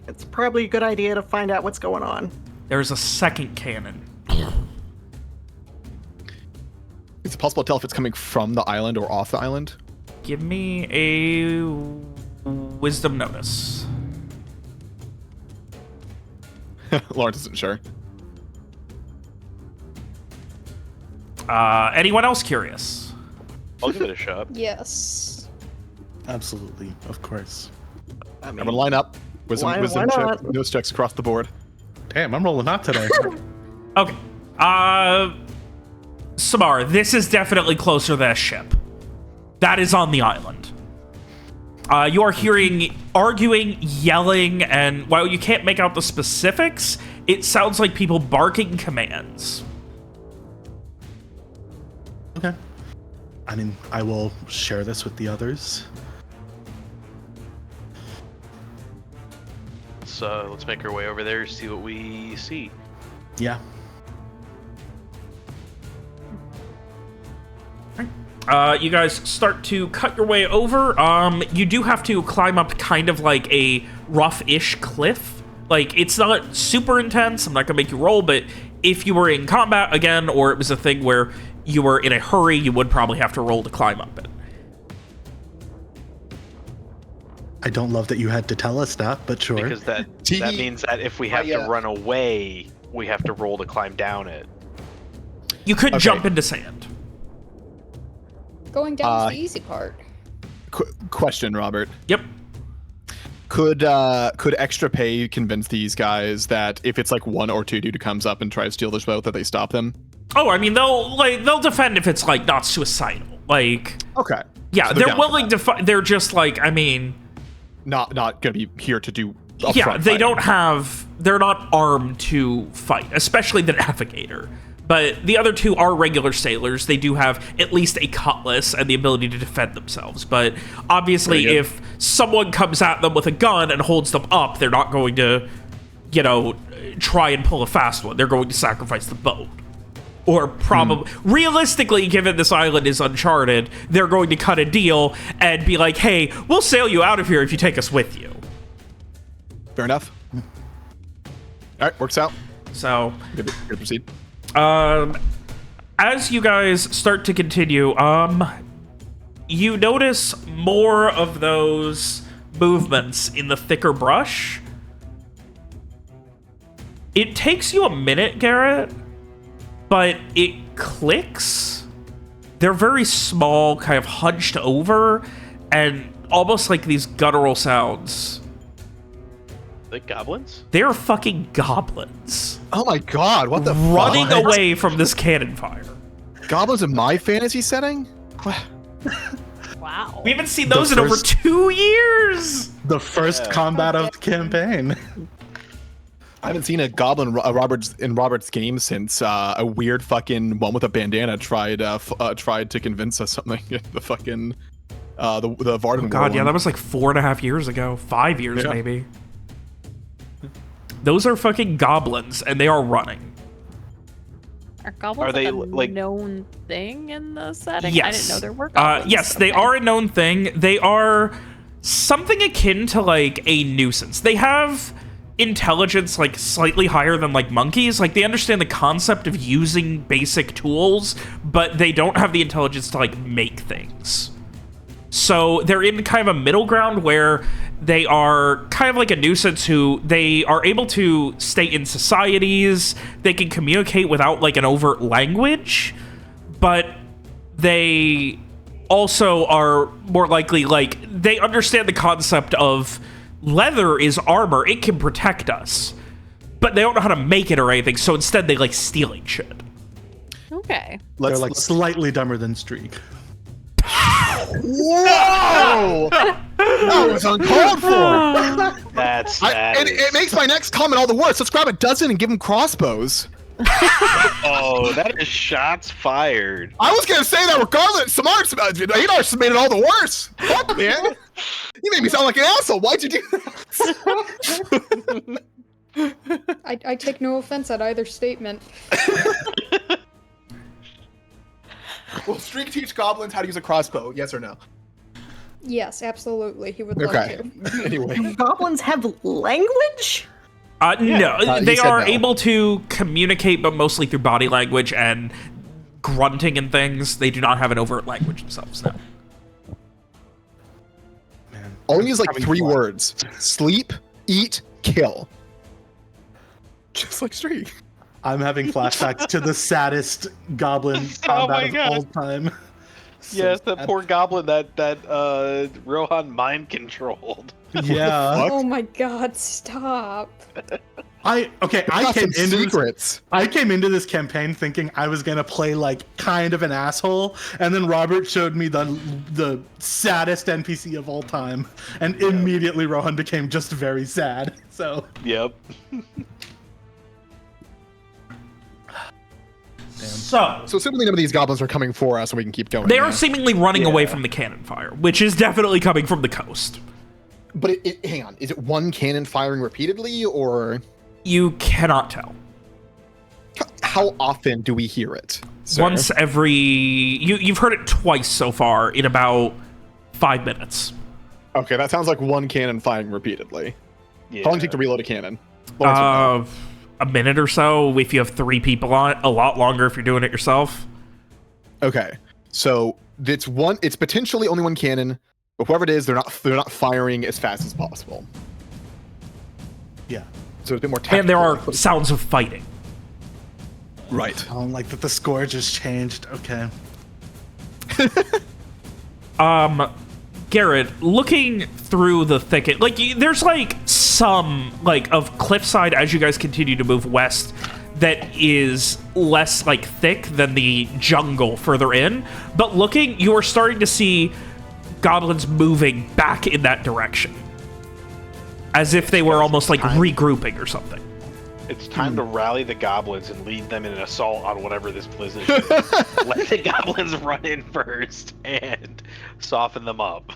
E: it's probably a good idea to find out what's going on.
A: There's a second cannon.
B: Is it possible to tell if it's coming from the island or off the island?
A: Give me a wisdom notice.
B: Lawrence isn't sure.
A: Anyone else curious?
F: I'll give it a shot.
G: Yes.
D: Absolutely, of course.
E: I mean,
B: Everyone line up. Wisdom
E: why
B: check,
E: not?
B: nose checks across the board.
D: Damn, I'm rolling hot today.
A: Okay. Samar, this is definitely closer to that ship. That is on the island. You are hearing arguing, yelling, and while you can't make out the specifics, it sounds like people barking commands.
D: Okay. I mean, I will share this with the others.
F: Let's make our way over there, see what we see.
D: Yeah.
A: You guys start to cut your way over. You do have to climb up kind of like a rough-ish cliff. Like, it's not super intense. I'm not gonna make you roll, but if you were in combat again, or it was a thing where you were in a hurry, you would probably have to roll to climb up it.
D: I don't love that you had to tell us that, but sure.
F: Because that means that if we have to run away, we have to roll to climb down it.
A: You could jump into sand.
G: Going down is the easy part.
B: Question, Robert.
A: Yep.
B: Could extra pay convince these guys that if it's like one or two dude who comes up and tries to steal this boat, that they stop them?
A: Oh, I mean, they'll defend if it's like not suicidal. Like,
B: Okay.
A: yeah,
B: So
A: they're willing to fight. They're just like, I mean,
B: not gonna be here to do.
A: yeah, they
B: fighting.
A: don't have. They're not armed to fight, especially the navigator. But the other two are regular sailors. They do have at least a cutlass and the ability to defend themselves. But obviously, if someone comes at them with a gun and holds them up, they're not going to, you know, try and pull a fast one. They're going to sacrifice the boat. Or probably, realistically, given this island is uncharted, they're going to cut a deal and be like, hey, we'll sail you out of here if you take us with you.
B: Fair enough. All right, works out.
A: So,
B: Good to proceed.
A: as you guys start to continue, you notice more of those movements in the thicker brush. It takes you a minute, Garrett, but it clicks. They're very small, kind of hunched over, and almost like these guttural sounds.
F: The goblins?
A: They're fucking goblins.
B: Oh my god, what the
A: Running
B: fuck?
A: away from this cannon fire.
B: Goblins in my fantasy setting? What?
C: Wow.
A: We haven't seen those in over 2 years.
D: The first combat of the campaign.
B: I haven't seen a goblin in Robert's game since a weird fucking one with a bandana tried to convince us something. The fucking the Varden.
A: God,
B: War
A: yeah,
B: one.
A: that was like 4.5 years ago. 5 years,
B: Yeah.
A: maybe. Those are fucking goblins, and they are running.
C: Are goblins
F: Are they,
C: a
F: like-
C: known thing in the setting?
A: Yes.
C: I didn't know there were goblins.
A: Yes, they
C: Okay.
A: are a known thing. They are something akin to like a nuisance. They have intelligence like slightly higher than like monkeys. Like they understand the concept of using basic tools, but they don't have the intelligence to like make things. So they're in kind of a middle ground where they are kind of like a nuisance who they are able to stay in societies. They can communicate without like an overt language, but they also are more likely like they understand the concept of leather is armor. It can protect us, but they don't know how to make it or anything. So instead they like stealing shit.
C: Okay.
D: They're like slightly dumber than Streak.
B: Whoa! That was uncalled for. It makes my next comment all the worse. Let's grab a dozen and give them crossbows.
F: Oh, that is shots fired.
B: I was gonna say that regardless. Adar made it all the worse. Fuck, man. You made me sound like an asshole. Why'd you do that?
G: I take no offense at either statement.
B: Will Streak teach goblins how to use a crossbow? Yes or no?
G: Yes, absolutely. He would love
B: Okay.
G: to.
B: Anyway.
E: Goblins have language?
A: No, they
B: said
A: are
B: no.
A: able to communicate, but mostly through body language and grunting and things. They do not have an overt language themselves now.
D: Man,
B: Only use like
D: having
B: 3
D: fun.
B: words: sleep, eat, kill. Just like Streak.
D: I'm having flashbacks to the saddest goblin
F: Oh my
D: combat of
F: God.
D: all time.
F: Yes, that
D: sad.
F: poor goblin that Rohan mind controlled.
D: Yeah.
B: Fuck.
G: Oh my god, stop.
D: I
B: Got
D: came
B: some
D: into this,
B: secrets.
D: I came into this campaign thinking I was gonna play like kind of an asshole, and then Robert showed me the saddest NPC of all time, and immediately Rohan became just very sad. So
F: Yep.
A: So
B: So assuming none of these goblins are coming for us, and we can keep going.
A: they are
B: yeah.
A: seemingly running away
F: Yeah.
A: from the cannon fire, which is definitely coming from the coast.
B: But hang on, is it one cannon firing repeatedly, or
A: You cannot tell.
B: how often do we hear it? sir?
A: Once every... You've heard it twice so far in about 5 minutes.
B: Okay, that sounds like one cannon firing repeatedly.
F: Yeah.
B: How long does it take to reload a cannon? Lawrence would know.
A: A minute or so if you have 3 people on it. A lot longer if you're doing it yourself.
B: Okay, so it's potentially only one cannon, but whoever it is, they're not firing as fast as possible.
D: yeah,
B: So it's a bit more
A: And there
B: tactical.
A: are sounds of fighting.
B: Right.
D: I don't like that the score just changed. Okay.
A: Garrett, looking through the thicket, like there's like some like of cliffside as you guys continue to move west that is less like thick than the jungle further in, but looking, you are starting to see goblins moving back in that direction as if they were almost like regrouping or something.
F: It's time to rally the goblins and lead them in an assault on whatever this position is. Let the goblins run in first and soften them up.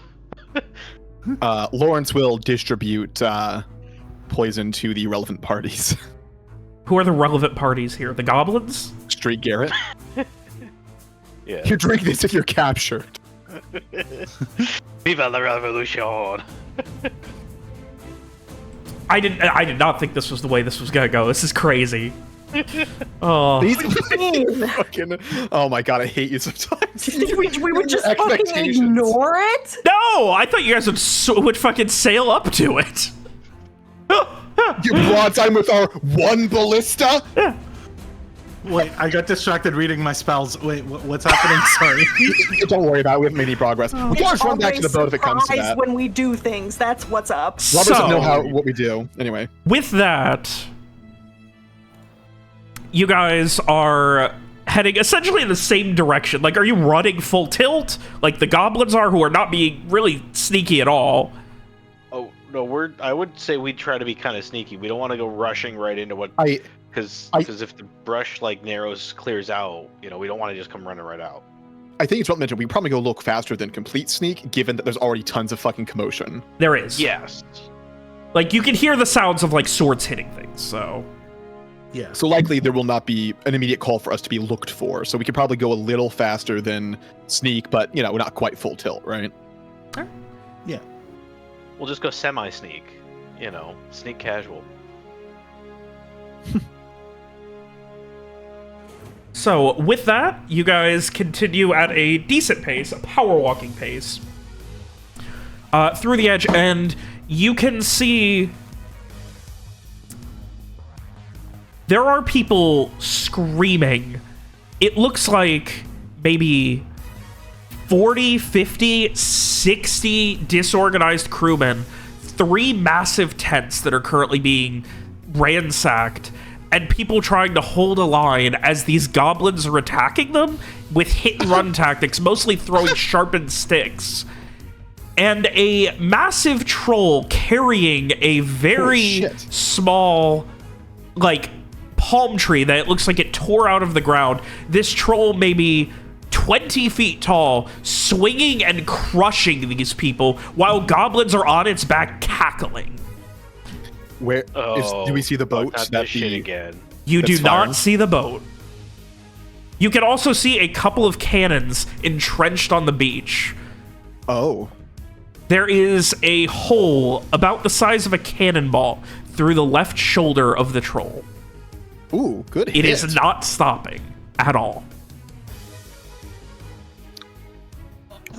B: Lawrence will distribute poison to the relevant parties.
A: Who are the relevant parties here? The goblins?
B: Street Garrett.
F: Yeah.
B: You drink this if you're captured.
F: Viva la revolution!
A: I did not think this was the way this was gonna go. This is crazy. Oh,
B: These fucking, oh my god, I hate you sometimes.
E: we would just fucking
B: Expectations.
E: ignore it?
A: no! I thought you guys would fucking sail up to it.
B: You broadside with our one ballista?
D: Wait, I got distracted reading my spells. Wait, what's happening? Sorry.
B: Don't worry about it, we haven't made any progress. We can always run back to the boat if it comes to
E: Always
B: that.
E: when we do things, that's what's up.
B: Robert doesn't know
A: So-
B: what we do. Anyway.
A: With that, you guys are heading essentially in the same direction. Like, are you running full tilt like the goblins are, who are not being really sneaky at all?
F: Oh no, I would say we try to be kind of sneaky. We don't want to go rushing right into what,
B: I
F: because
B: I-
F: if the brush like clears out, we don't want to just come running right out.
B: think it's what mentioned. We probably go a little faster than complete sneak, given that there's already tons of fucking commotion.
A: There is.
F: Yes.
A: Like, you can hear the sounds of, like, swords hitting things, so...
D: Yeah.
B: So likely there will not be an immediate call for us to be looked for. So we could probably go a little faster than sneak, but we're not quite full tilt, right?
D: Yeah.
F: We'll just go semi-sneak. Sneak casual.
A: So, with that, you guys continue at a decent pace, a power walking pace, through the edge, and you can see there are people screaming. It looks like maybe 40, 50, 60 disorganized crewmen, 3 massive tents that are currently being ransacked, and people trying to hold a line as these goblins are attacking them with hit-and-run tactics, mostly throwing sharpened sticks. And a massive troll carrying a very small, like, palm tree that it looks like it tore out of the ground. This troll may be 20 feet tall, swinging and crushing these people, while goblins are on its back cackling.
B: Where do we see the boat?
F: Not this shit again.
A: You do
B: That's fine.
A: not see the boat. You can also see a couple of cannons entrenched on the beach.
B: Oh.
A: There is a hole about the size of a cannonball through the left shoulder of the troll.
B: Ooh, good
A: It
B: hit.
A: is not stopping at all.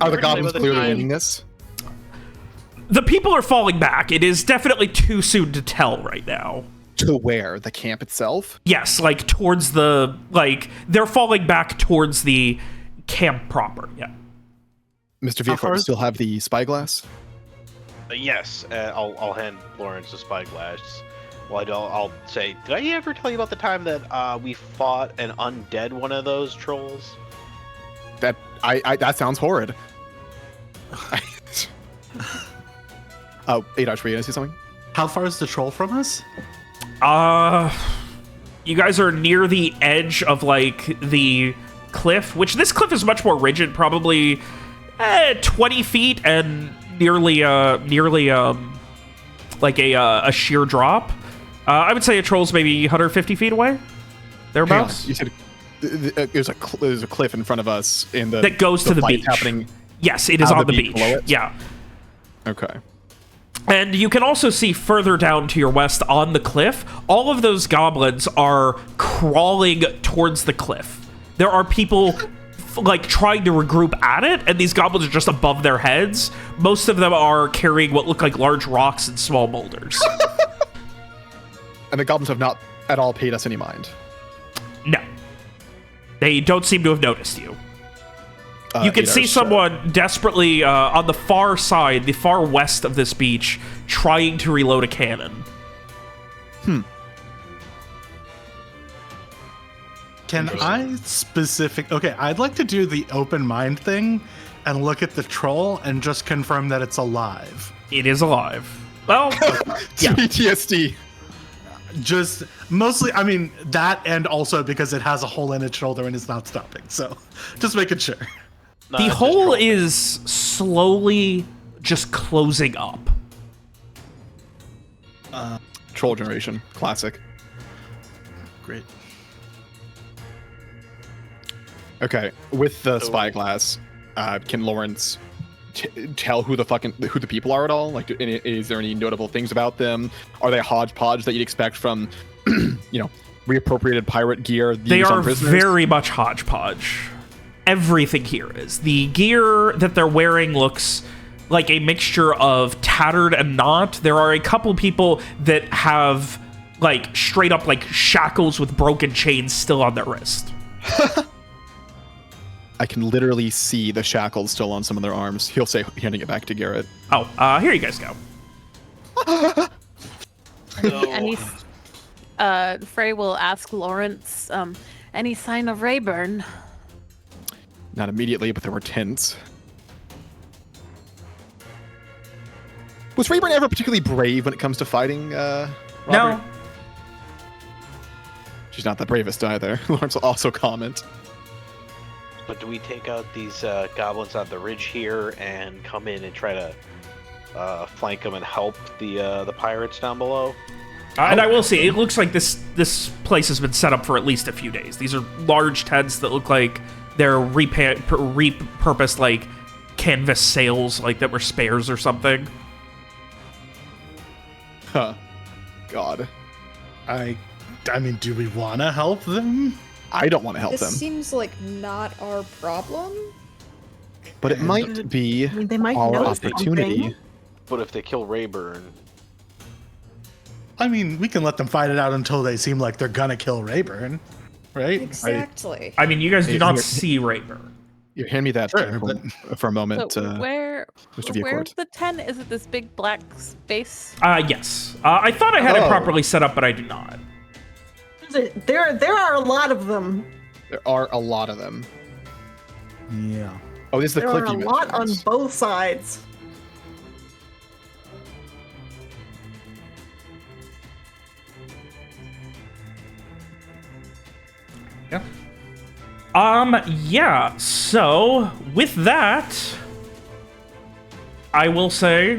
B: Are the goblins
F: By the
B: clearly
F: time-
B: winning this?
A: The people are falling back. It is definitely too soon to tell right now.
B: To where? The camp itself?
A: Yes, like towards the, like, they're falling back towards the camp proper, yeah.
B: Mr.
D: How
B: Viefort,
D: far
B: you
D: is-
B: still have the spyglass?
F: Yes, I'll hand Lawrence the spyglass. Well, I'll say, did I ever tell you about the time that we fought an undead one of those trolls?
B: That that sounds horrid. Oh, Adosh, were you gonna say something?
D: How far is the troll from us?
A: You guys are near the edge of, like, the cliff, which this cliff is much more rigid, probably 20 feet and nearly like a sheer drop. I would say a troll's maybe 150 feet away,
B: Hang on,
A: thereabouts.
B: you said there's a cliff in front of us in the
A: That goes to the
B: fight
A: beach.
B: happening.
A: Yes, it is
B: out
A: on
B: of
A: the
B: the beach
A: beach.
B: below it?
A: Yeah.
B: Okay.
A: And you can also see further down to your west on the cliff, all of those goblins are crawling towards the cliff. There are people like trying to regroup at it, and these goblins are just above their heads. Most of them are carrying what look like large rocks and small boulders.
B: And the goblins have not at all paid us any mind.
A: No. They don't seem to have noticed you. You can see someone desperately on the far side, the far west of this beach, trying to reload a cannon.
D: Can I Okay, I'd like to do the open mind thing and look at the troll and just confirm that it's alive.
A: It is alive. Well, yeah.
B: PTSD.
D: Just mostly, I mean, that and also because it has a hole in its shoulder and it's not stopping. So just making sure.
F: No,
A: The
F: it's just
A: hole
F: troll.
A: is slowly just closing up.
B: Troll generation. Classic.
D: Great.
B: Okay. With the spyglass, can Lawrence tell who the people are at all? Like, is there any notable things about them? Are they a hodgepodge that you'd expect from, reappropriated pirate gear?
A: They
B: used on
A: are
B: prisoners?
A: very much hodgepodge. Everything here is. The gear that they're wearing looks like a mixture of tattered and not. There are a couple people that have, like, straight up, like, shackles with broken chains still on their wrist.
B: I can literally see the shackles still on some of their arms. He'll say, handing it back to Garrett.
A: Oh, here you guys go.
C: Frey will ask Lawrence, any sign of Rayburne?
B: Not immediately, but there were tents. Was Rayburne ever particularly brave when it comes to fighting,
A: No.
B: Robert? She's not the bravest either. Lawrence will also comment.
F: But do we take out these goblins on the ridge here and come in and try to flank them and help the pirates down below?
A: And I will say, it looks like this place has been set up for at least a few days. These are large tents that look like they're repurposed, like, canvas sails, like, that were spares or something.
B: Huh. God.
D: I I mean, do we want to help them?
B: I don't want to help
G: This
B: them,
G: seems like not our problem.
B: but it might be
E: I mean, they might
B: our
E: know
B: opportunity.
E: something.
F: But if they kill Rayburne,
D: I mean, we can let them fight it out until they seem like they're gonna kill Rayburn, right?
G: Exactly.
A: I mean, you guys do
B: Hey,
A: not
B: here-
A: see Rayburn.
B: You hand me that
D: Sure, but-
B: for a moment,
C: So where's
B: Mr. Viacord.
C: the tent? Is it this big black space?
A: Yes. I thought I had it
B: Oh.
A: properly set up, but I do not.
E: There are a lot of them.
B: There are a lot of them.
D: Yeah.
B: Oh, this is the
E: There
B: cliff
E: are a
B: you
E: lot on
B: mentioned.
E: both sides.
A: Yeah. Yeah, so with that, I will say,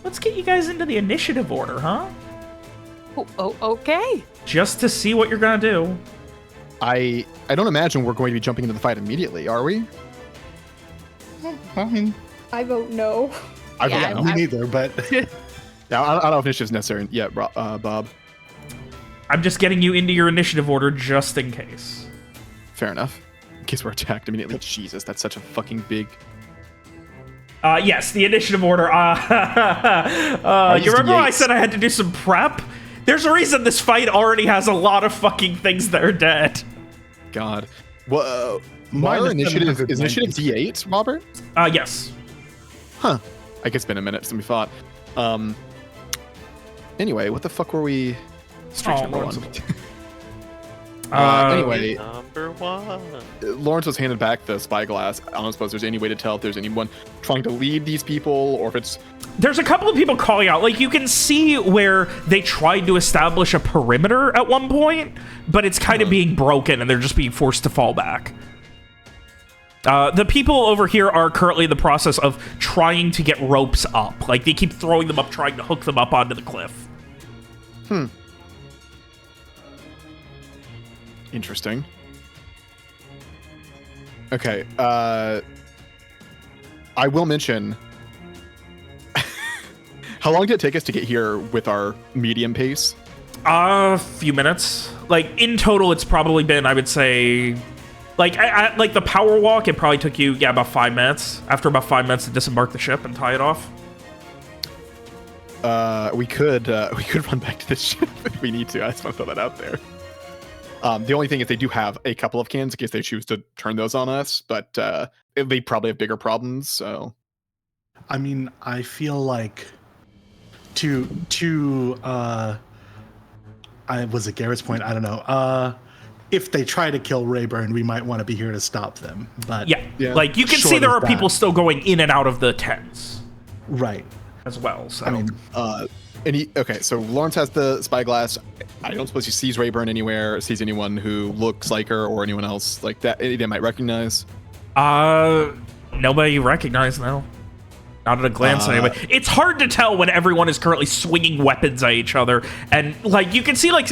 A: let's get you guys into the initiative order, huh?
C: Oh, okay.
A: Just to see what you're gonna do.
B: I don't imagine we're going to be jumping into the fight immediately, are we?
D: I mean,
G: I vote no.
B: I
C: Yeah,
B: don't
D: me
B: know.
D: neither, but
B: Yeah, I don't know if initiative's necessary yet, Bob.
A: I'm just getting you into your initiative order just in case.
B: Fair enough. In case we're attacked immediately. Jesus, that's such a fucking big...
A: Yes, the initiative order. You remember I said I had to do some prep? There's a reason this fight already has a lot of fucking things that are dead.
B: God. Well,
D: Mine
B: our
D: is
B: initiative
D: 790.
B: is initiative D8, Robert?
A: Yes.
B: Huh. I guess it's been a minute since we fought. Anyway, what the fuck were we... Streak number
A: Lawrence.
B: one.
A: Uh,
B: Anyway,
F: number one.
B: Lawrence was handed back the spyglass. I don't suppose there's any way to tell if there's anyone trying to lead these people or if it's...
A: There's a couple of people calling out. Like, you can see where they tried to establish a perimeter at one point, but it's kind of being broken and they're just being forced to fall back. The people over here are currently in the process of trying to get ropes up. Like, they keep throwing them up, trying to hook them up onto the cliff.
B: Interesting. Okay, I will mention... How long did it take us to get here with our medium pace?
A: A few minutes. Like, in total, it's probably been, I would say... Like, like the power walk, it probably took you, about 5 minutes. After about 5 minutes to disembark the ship and tie it off.
B: We could run back to the ship if we need to. I just want to throw that out there. The only thing is they do have a couple of cannons in case they choose to turn those on us, but they probably have bigger problems, so...
D: I mean, I feel like was it Garrett's point? I don't know. If they try to kill Rayburn, we might want to be here to stop them. But
A: Yeah. Like, you can
D: short
A: see there
D: of
A: are people
D: that-
A: still going in and out of the tents
D: right.
A: as well, so...
D: I mean,
B: Okay, so Lawrence has the spyglass. I don't suppose he sees Rayburn anywhere, sees anyone who looks like her or anyone else like that they might recognize.
A: Nobody you recognize now. Not at a glance, anyway. It's hard to tell when everyone is currently swinging weapons at each other, and like you can see, like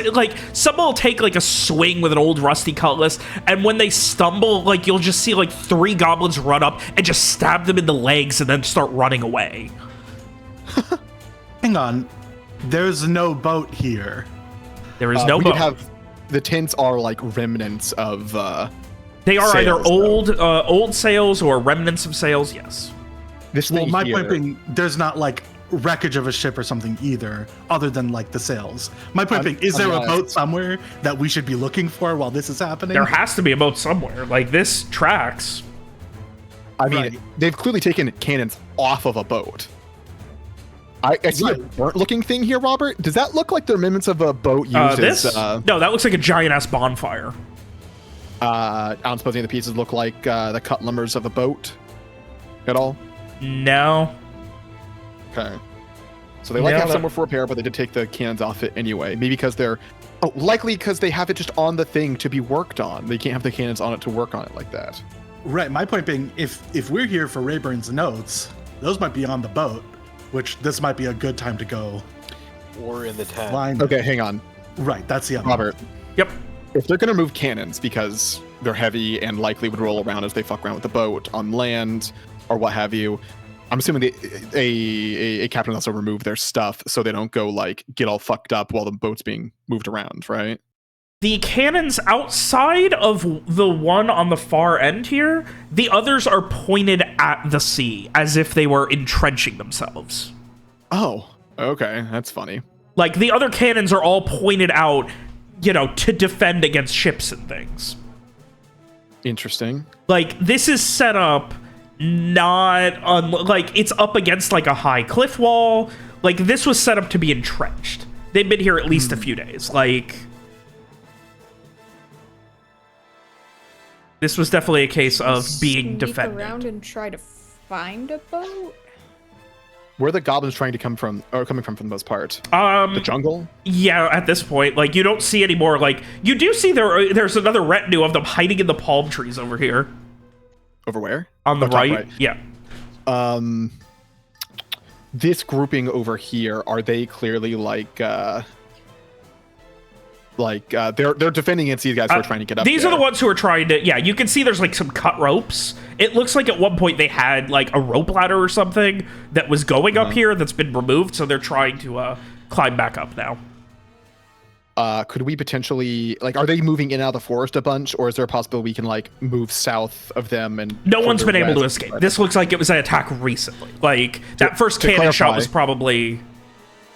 A: someone will take like a swing with an old rusty cutlass, and when they stumble, like you'll just see like 3 goblins run up and just stab them in the legs, and then start running away.
D: hang on. There's no boat here.
A: There is no
B: we
A: boat.
B: have the tents are like remnants of
A: They are either
B: sails, though.
A: old sails or remnants of sails. Yes.
B: this
D: Well,
B: thing
D: my
B: here.
D: point being, there's not like wreckage of a ship or something either, other than like the sails. My point being, is there a
B: unless-
D: boat somewhere that we should be looking for while this is happening?
A: There has to be a boat somewhere. Like, this tracks.
B: I mean,
D: Right.
B: they've clearly taken cannons off of a boat. I see a
D: Right.
B: burnt-looking thing here, Robert. Does that look like the remnants of a boat used
A: This?
B: as...
A: No, that looks like a giant-ass bonfire.
B: I don't suppose any of the pieces look like the cut limbers of a boat at all?
A: No.
B: Okay. So they like
A: No,
B: have
A: that-
B: somewhere for repair, but they did take the cannons off it anyway. Maybe because they're... Oh, likely because they have it just on the thing to be worked on. They can't have the cannons on it to work on it like that.
D: Right. My point being, if we're here for Rayburn's notes, those might be on the boat, which this might be a good time to go
F: Or in the tent.
D: find.
B: Okay, hang on.
D: Right. That's the other.
B: Robert,
A: Yep.
B: if they're going to move cannons because they're heavy and likely would roll around as they fuck around with the boat on land or what have you, I'm assuming a captain also removed their stuff so they don't go like get all fucked up while the boat's being moved around, right?
A: The cannons outside of the one on the far end here, the others are pointed at the sea as if they were entrenching themselves.
B: Oh, okay, that's funny.
A: Like, the other cannons are all pointed out, you know, to defend against ships and things.
B: Interesting.
A: Like, this is set up like, it's up against, like, a high cliff wall. Like, this was set up to be entrenched. They've been here at least a few days. Like, this was definitely a case of being defended.
G: Around and try to find a boat.
B: Where are the goblins trying to come from, or coming from for the most part? The jungle?
A: Yeah, at this point, like, you don't see any more. Like, you do see there's another retinue of them hiding in the palm trees over here.
B: Over where?
A: On the right. Yeah.
B: This grouping over here, are they clearly they're defending against these guys who are trying to get up
A: These
B: there.
A: are the ones who are trying to, yeah, you can see there's like some cut ropes. It looks like at one point they had like a rope ladder or something that was going up here that's been removed, so they're trying to climb back up now.
B: Could we potentially, like, are they moving in and out of the forest a bunch, or is there a possibility we can like move south of them and
A: no one's been able to
B: west?
A: escape. This looks like it was an attack recently. Like, that first cannon shot was probably...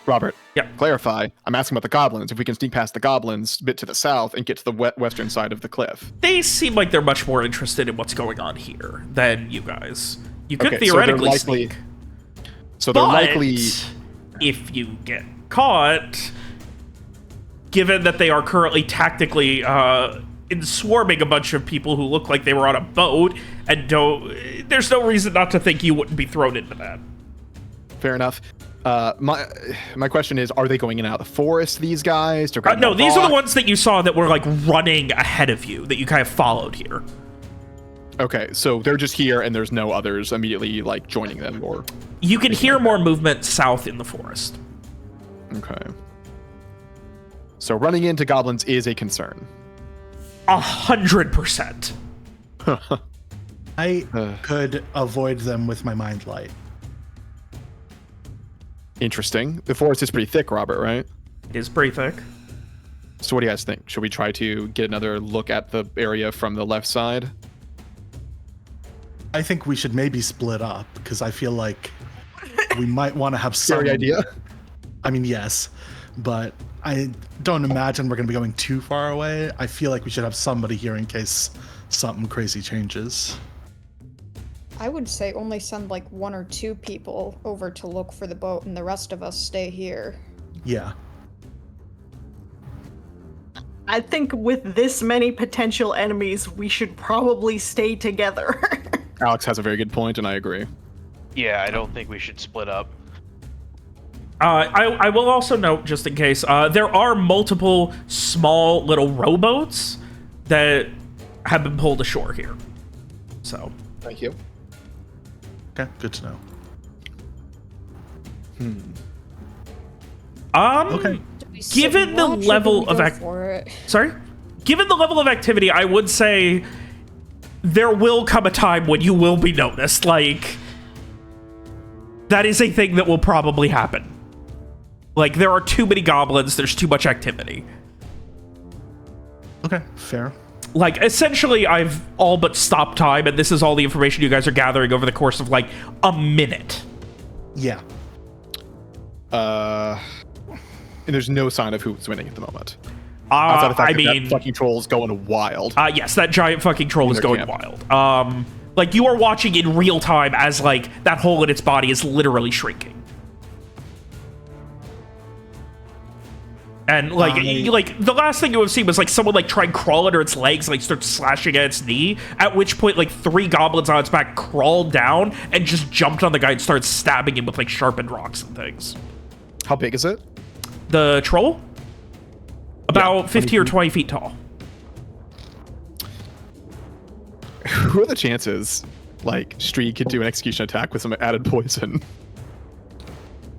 B: Robert,
A: yeah.
B: Clarify. I'm asking about the goblins. If we can sneak past the goblins a bit to the south and get to the western side of the cliff.
A: They seem like they're much more interested in what's going on here than you guys. You could
B: Okay,
A: theoretically sneak.
B: So they're likely...
A: if you get caught, given that they are currently tactically swarming a bunch of people who look like they were on a boat, and there's no reason not to think you wouldn't be thrown into that.
B: Fair enough. My question is, are they going in and out of the forest, these guys? To grab
A: No,
B: more
A: these are the
B: rock?
A: ones that you saw that were like running ahead of you, that you kind of followed here.
B: Okay, so they're just here and there's no others immediately like joining them, or...
A: You can hear more movement south in the forest.
B: Okay. So running into goblins is a concern.
A: 100%.
D: I could avoid them with my mind light.
B: Interesting. The forest is pretty thick, Robert, right?
A: It is pretty thick.
B: So what do you guys think? Should we try to get another look at the area from the left side?
D: I think we should maybe split up, because I feel like we might want to have some...
B: Scary idea.
D: I mean, yes, but I don't imagine we're going to be going too far away. I feel like we should have somebody here in case something crazy changes.
G: I would say only send like 1 or 2 people over to look for the boat, and the rest of us stay here.
D: Yeah.
E: I think with this many potential enemies, we should probably stay together.
B: Alex has a very good point, and I agree.
F: Yeah, I don't think we should split up.
A: I will also note, just in case, there are multiple small little rowboats that have been pulled ashore here. So,
B: Thank you.
D: Okay, good to know. Okay.
A: Given the level of given the level of activity, I would say there will come a time when you will be noticed. Like, that is a thing that will probably happen. Like, there are too many goblins, there's too much activity.
D: Okay, fair.
A: Like, essentially, I've all but stopped time, and this is all the information you guys are gathering over the course of, like, a minute.
D: Yeah.
B: And there's no sign of who's winning at the moment. Outside of the fact that fucking troll's going wild.
A: Yes, that giant fucking troll is going wild. Like, you are watching in real time as, like, that hole in its body is literally shrinking. And, like, the last thing you would have seen was, like, someone, like, try and crawl under its legs, like, start slashing at its knee, at which point, like, 3 goblins on its back crawled down and just jumped on the guy and started stabbing him with, like, sharpened rocks and things.
B: How big is it?
A: The troll? About 50 or 20 feet tall.
B: Who are the chances, like, Stree could do an execution attack with some added poison?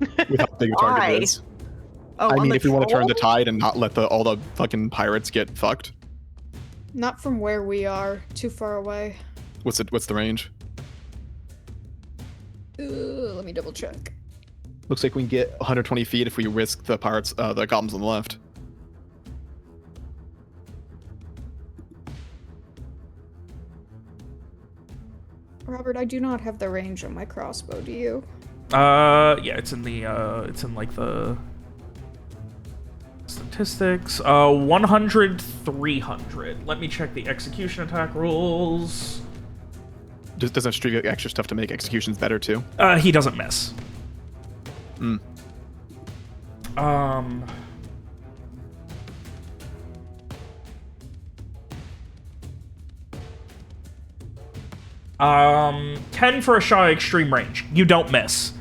B: With how big a target is.
E: Oh,
B: I
E: on
B: mean,
E: the
B: if we want to turn the
E: troll?
B: tide and not let all the fucking pirates get fucked.
G: Not from where we are, too far away.
B: What's the range?
G: Let me double check.
B: Looks like we can get 120 feet if we risk the pirates, the goblins on the left.
G: Robert, I do not have the range on my crossbow. Do you?
A: Yeah, it's in the it's in like the statistics. 100, 300. Let me check the execution attack rules.
B: Doesn't Streak get extra stuff to make executions better too?
A: He doesn't miss.
B: Hmm.
A: Um. 10 for a shot at extreme range. You don't miss.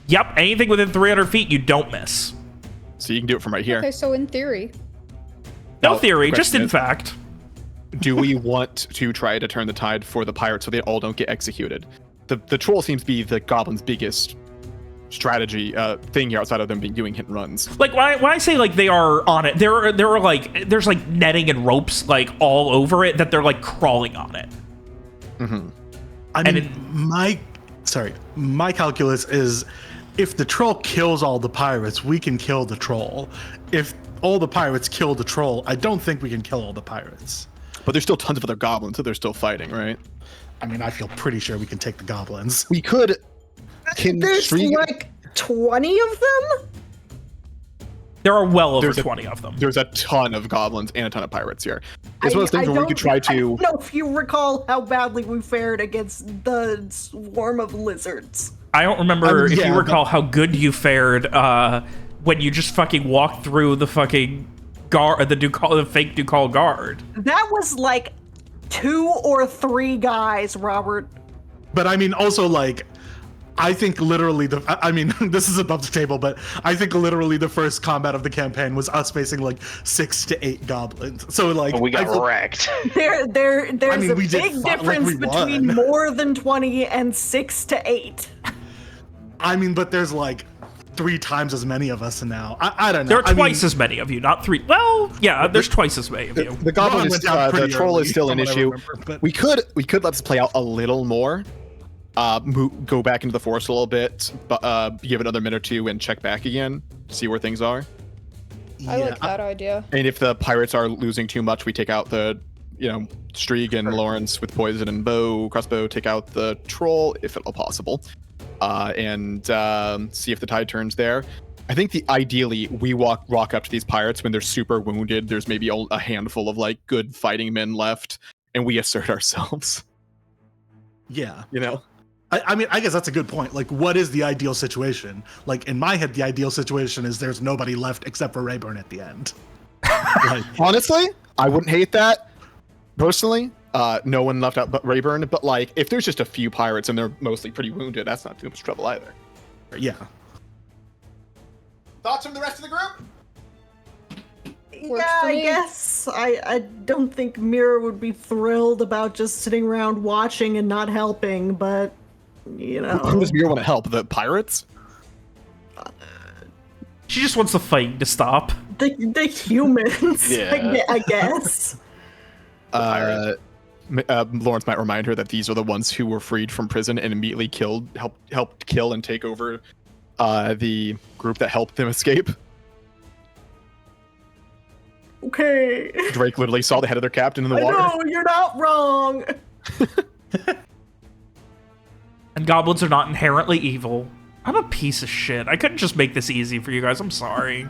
A: Yep, anything within 300 feet, you don't miss.
B: So you can do it from right here.
G: Okay, so in theory.
A: No
B: Now,
A: theory,
B: the
A: just
B: question
A: in
B: is,
A: fact.
B: Do we want to try to turn the tide for the pirates so they all don't get executed? The troll seems to be the goblin's biggest strategy thing here outside of them doing hit and runs.
A: Like when I say like they are on it, there are like there's like netting and ropes like all over it that they're like crawling on it.
B: Mm-hmm.
D: I
A: And
D: mean, my calculus is if the troll kills all the pirates, we can kill the troll. If all the pirates kill the troll, I don't think we can kill all the pirates.
B: But there's still tons of other goblins, so they're still fighting, right?
D: I mean, I feel pretty sure we can take the goblins.
B: We could.
E: There's like 20 of them?
A: There are well over
B: There's
A: 20 of them.
B: There's a ton of goblins and a ton of pirates here. It's one of those things where we could try
E: I
B: to.
E: don't know if you recall how badly we fared against the swarm of lizards.
A: I don't remember
D: I mean,
A: if
D: yeah,
A: you recall how good you fared when you just fucking walked through the fucking guard, the fake Ducal guard.
E: That was like 2 or 3 guys, Robert.
D: But I mean, also like, I think literally I mean, this is above the table, but I think literally the first combat of the campaign was us facing like 6 to 8 goblins. So like,
F: But we got wrecked.
E: There's
D: I mean,
E: a
D: we did
E: big
D: fight like
E: difference
D: we
E: between
D: won.
E: more than 20 and 6 to 8.
D: I mean, but there's like 3 times as many of us now. I don't know.
A: There are
D: I mean,
A: twice as many of you, not 3. Well, yeah, there's twice as many of you.
B: The goblin
D: Ron
B: is
D: went down
B: the
D: pretty
B: troll is
D: early,
B: still an
D: from what I
B: issue.
D: remember, but-
B: We could let this play out a little more. Go back into the forest a little bit, but give it another minute or two and check back again, see where things are.
G: I
D: yeah,
G: like that idea.
B: And if the pirates are losing too much, we take out the, Strieg and Lawrence with poison and crossbow, take out the troll if at all possible, and see if the tide turns there. I think ideally we walk up to these pirates when they're super wounded. There's maybe a handful of like good fighting men left, and we assert ourselves.
D: Yeah.
B: I
D: I mean, I guess that's a good point. Like, what is the ideal situation? Like, in my head, the ideal situation is there's nobody left except for Rayburne at the end. Like,
B: honestly, I wouldn't hate that personally. No one left out but Rayburne, but like if there's just a few pirates and they're mostly pretty wounded, that's not too much trouble either.
D: yeah.
B: Thoughts from the rest of the group?
G: Works
E: Yeah,
G: for
E: I
G: me.
E: guess. I don't think Mira would be thrilled about just sitting around watching and not helping, but,
B: Who does Mira want to help? The pirates?
A: She just wants the fighting to stop.
E: the humans,
F: Yeah.
E: I guess.
B: Lawrence might remind her that these are the ones who were freed from prison and immediately helped kill and take over the group that helped them escape.
E: Okay.
B: Drake literally saw the head of their captain in the
E: I
B: water.
E: know, you're not wrong.
A: And goblins are not inherently evil. I'm a piece of shit. I couldn't just make this easy for you guys. I'm sorry.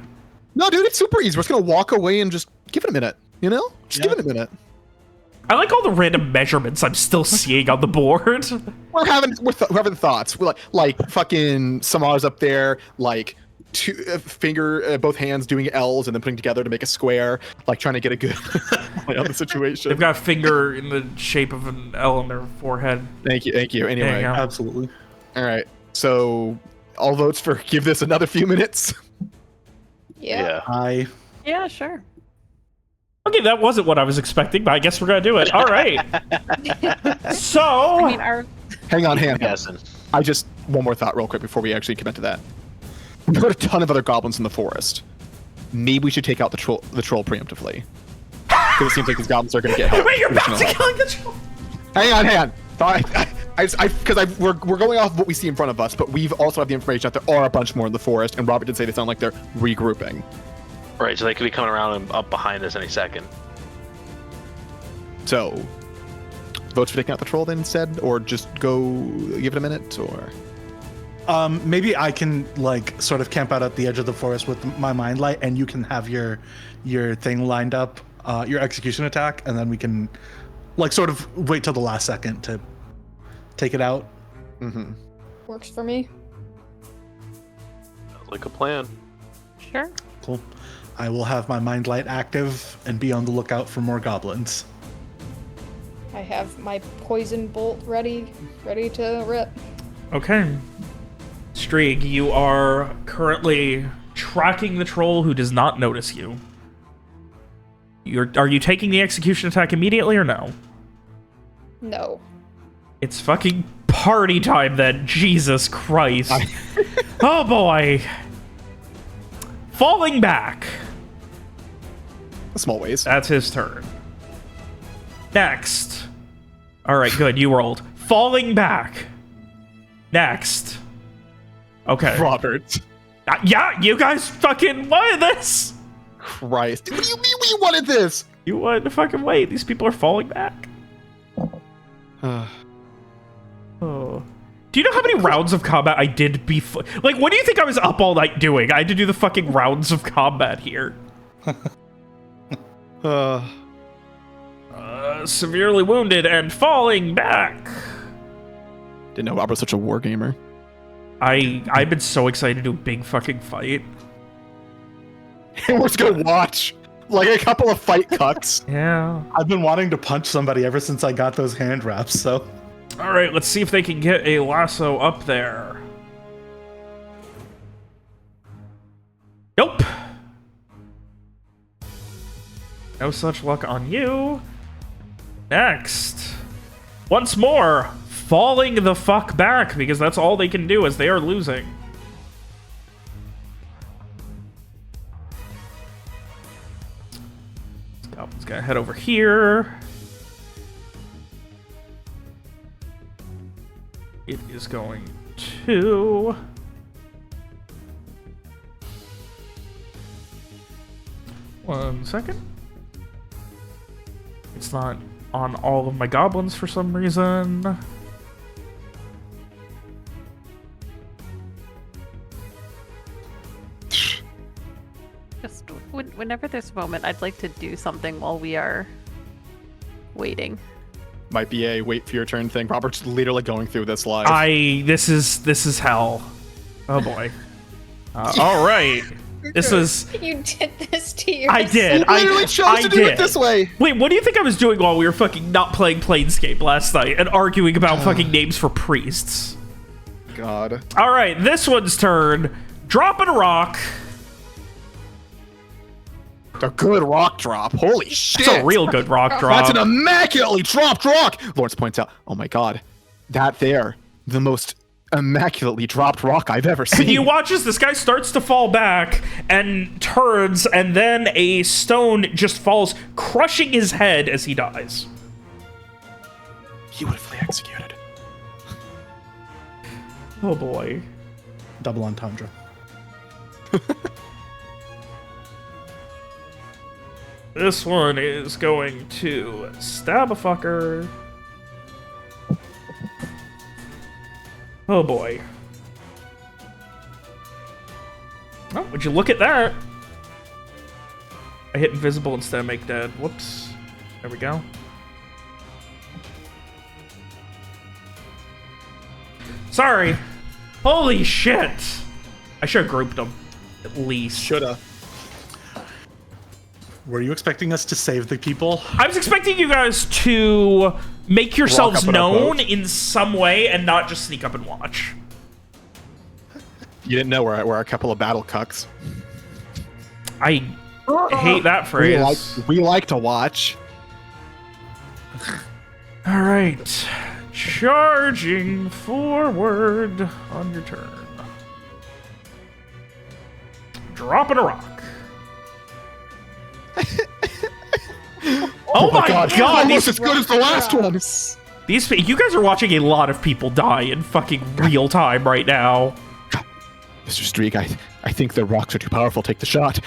B: No, dude, it's super easy. We're just gonna walk away and just give it a minute. Just give it a minute.
A: I like all the random measurements I'm still seeing on the board.
B: We're having thoughts. We're like fucking Samar's up there, like both hands doing L's and then putting together to make a square, like trying to get a good point on the situation.
A: They've got a finger in the shape of an L on their forehead.
B: Thank you.
A: There you
B: Anyway,
A: go.
D: Absolutely.
B: all right. So all votes for give this another few minutes.
G: Yeah.
C: Yeah, sure.
A: Okay, that wasn't what I was expecting, but I guess we're gonna do it. All right. So,
C: I mean,
B: Hang on, hand.
F: Guessing.
B: I just one more thought real quick before we actually commit to that. We've got a ton of other goblins in the forest. Maybe we should take out the troll preemptively. Because it seems like these goblins are going to get help.
A: wait, you're about
B: additional
A: to
B: help.
A: kill the troll.
B: Hang on. we're going off of what we see in front of us, but we've also have the information that there are a bunch more in the forest, and Robert did say they sound like they're regrouping.
F: Right, so they could be coming around and up behind us any second.
B: So, votes for taking out the troll then instead, or just go give it a minute, or?
D: Maybe I can like sort of camp out at the edge of the forest with my mind light, and you can have your thing lined up, your execution attack, and then we can like sort of wait till the last second to take it out.
B: Mm-hmm.
G: Works for me.
F: Sounds like a plan.
C: Sure.
D: Cool. I will have my mind light active and be on the lookout for more goblins.
G: I have my poison bolt ready to rip.
A: Okay. Strieg, you are currently tracking the troll who does not notice you. Are you taking the execution attack immediately or no?
G: No.
A: It's fucking party time then. Jesus Christ. Oh boy. Falling back.
B: Small ways.
A: That's his turn. Next. All right, good. You rolled. Falling back. Next. Okay.
B: Robert.
A: Yeah, you guys fucking wanted this.
B: Christ. What do you mean we wanted this?
A: You wanted to fucking wait. These people are falling back. Oh. Do you know how many rounds of combat I did before? Like, what do you think I was up all night doing? I had to do the fucking rounds of combat here. Severely wounded and falling back.
B: Didn't know Robert was such a war gamer.
A: I've been so excited to do a big fucking fight.
B: And we're just gonna watch like a couple of fight cuts.
A: Yeah.
D: I've been wanting to punch somebody ever since I got those hand wraps, so.
A: All right, let's see if they can get a lasso up there. Nope. No such luck on you. Next. Once more, falling the fuck back, because that's all they can do as they are losing. Goblin's gonna head over here. It is going to... One second. It's not on all of my goblins for some reason.
C: Just whenever there's a moment, I'd like to do something while we are waiting.
B: Might be a wait for your turn thing. Robert's literally going through this live.
A: This is hell. Oh boy. All right. This was.
G: You did this to yourself.
A: I did.
B: You literally chose to do it this way.
A: Wait, what do you think I was doing while we were fucking not playing Planescape last night and arguing about fucking names for priests?
B: God.
A: All right, this one's turn. Dropping a rock.
B: A good rock drop. Holy shit.
A: It's a real good rock drop.
B: That's an immaculately dropped rock. Lawrence points out, oh my god, that there, the most immaculately dropped rock I've ever seen.
A: And you watch as this guy starts to fall back and turns, and then a stone just falls, crushing his head as he dies.
B: Beautifully executed.
A: Oh boy.
D: Double entendre.
A: This one is going to stab a fucker. Oh boy. Oh, would you look at that? I hit invisible instead of make dead. Whoops. There we go. Sorry. Holy shit. I should have grouped them. At least.
B: Shoulda.
D: Were you expecting us to save the people?
A: I was expecting you guys to make yourselves
B: Walk up on a
A: known
B: boat.
A: in some way and not just sneak up and watch.
B: You didn't know we're a couple of battle cucks.
A: I hate that phrase.
B: We like to watch.
A: All right. Charging forward on your turn. Dropping a rock. Oh my god,
B: almost
A: these,
B: as good as the last one.
A: You guys are watching a lot of people die in fucking real time right now.
B: Mr. Streak, I think the rocks are too powerful. Take the shot.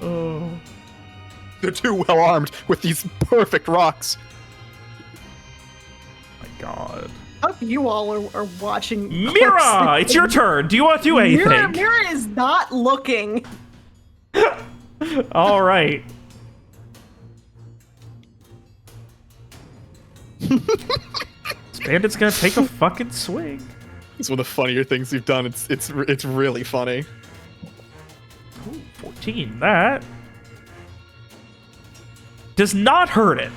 B: Oh. They're too well armed with these perfect rocks.
A: My God.
E: I hope you all are watching.
A: Mira,
E: closely.
A: it's your turn. Do you want to do anything?
E: Mira is not looking.
A: All right. This bandit's gonna take a fucking swing.
B: It's one of the funnier things we've done. It's really funny.
A: Ooh, 14. That does not hurt it.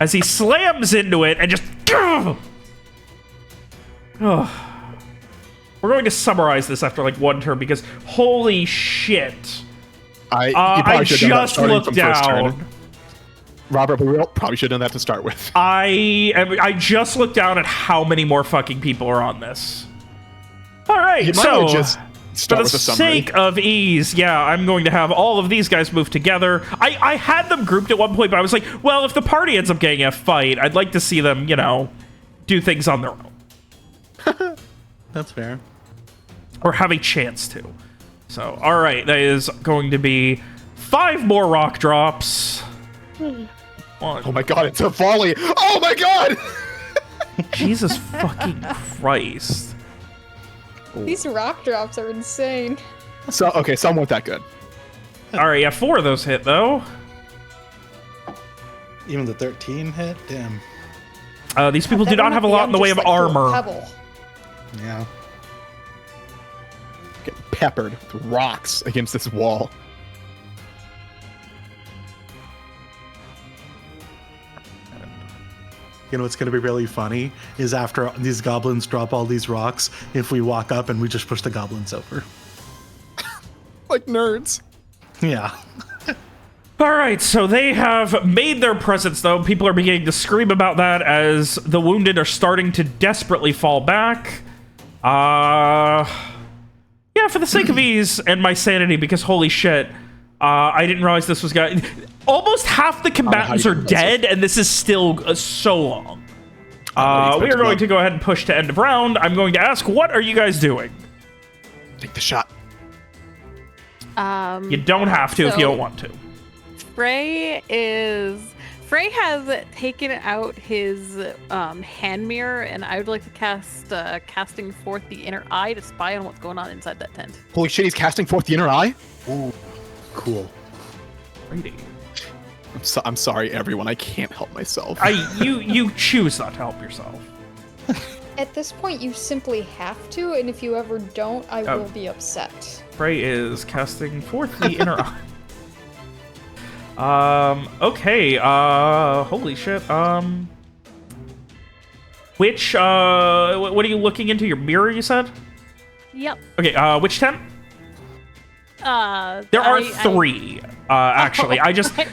A: As he slams into it and just... Oh. We're going to summarize this after like one turn because holy shit. I just looked down.
B: Robert, we probably should have done that to start with.
A: I just looked down at how many more fucking people are on this. All right, so
B: just start
A: for
B: with
A: the
B: a summary.
A: sake of ease, yeah, I'm going to have all of these guys move together. I had them grouped at one point, but I was like, well, if the party ends up getting a fight, I'd like to see them, you know, do things on their own.
D: That's fair.
A: Or have a chance to. So, all right, that is going to be 5 more rock drops. One.
B: Oh my god, it's a volley! Oh my god!
A: Jesus fucking Christ.
G: These rock drops are insane.
B: So, okay, some weren't that good.
A: All right, yeah, 4 of those hit, though.
D: Even the 13 hit? Damn.
A: These people do
G: That
A: not
G: one
A: have a
G: at the
A: lot in
G: end
A: the way
G: just,
A: of
G: like, threw a
A: armor.
G: pebble.
D: Yeah.
B: Get peppered with rocks against this wall.
D: You know what's going to be really funny is after these goblins drop all these rocks, if we walk up and we just push the goblins over.
B: Like nerds.
D: Yeah.
A: All right, so they have made their presence, though. People are beginning to scream about that as the wounded are starting to desperately fall back. Yeah, for the sake of ease and my sanity, because holy shit, I didn't realize this was going. Almost half the combatants are dead, and this is still so long. We are going to go ahead and push to end of round. I'm going to ask, what are you guys doing?
B: Take the shot.
A: You don't have to if you don't want to.
C: Frey has taken out his hand mirror, and I would like to cast casting forth the inner eye to spy on what's going on inside that tent.
B: Holy shit, he's casting forth the inner eye?
D: Ooh. Cool.
A: Brady.
B: I'm sorry, everyone. I can't help myself.
A: You choose not to help yourself.
G: At this point, you simply have to, and if you ever don't, I
A: Oh.
G: will be upset.
A: Frey is casting forth the inner eye. Okay, holy shit, which, what are you looking into? Your mirror, you said?
C: Yep.
A: Okay, which tent? There are 3, actually.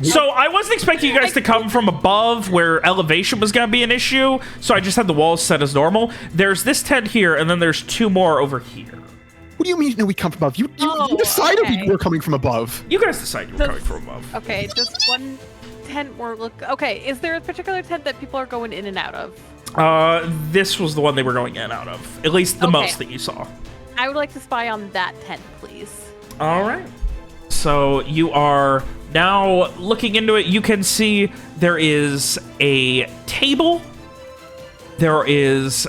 A: So I wasn't expecting you guys to come from above where elevation was gonna be an issue, so I just had the walls set as normal. There's this tent here, and then there's 2 more over here.
B: What do you mean we come from above? You decided
C: okay.
B: we were coming from above.
A: You guys decided you were coming from above.
C: Okay, just one tent more look. Okay, is there a particular tent that people are going in and out of?
A: This was the one they were going in and out of. At least the
C: Okay.
A: most that you saw.
C: I would like to spy on that tent, please.
A: All right. So you are now looking into it. You can see there is a table. There is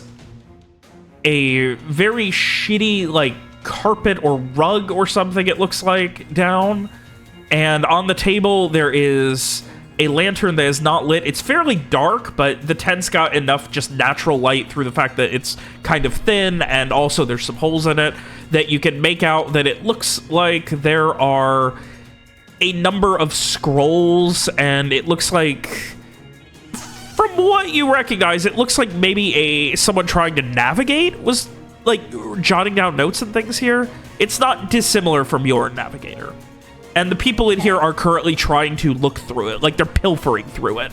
A: a very shitty, like, carpet or rug or something, it looks like, down. And on the table, there is a lantern that is not lit. It's fairly dark, but the tent's got enough just natural light through the fact that it's kind of thin, and also there's some holes in it, that you can make out that it looks like there are a number of scrolls, and it looks like, from what you recognize, it looks like maybe someone trying to navigate was, like, jotting down notes and things here. It's not dissimilar from your navigator. And the people in here are currently trying to look through it, like they're pilfering through it.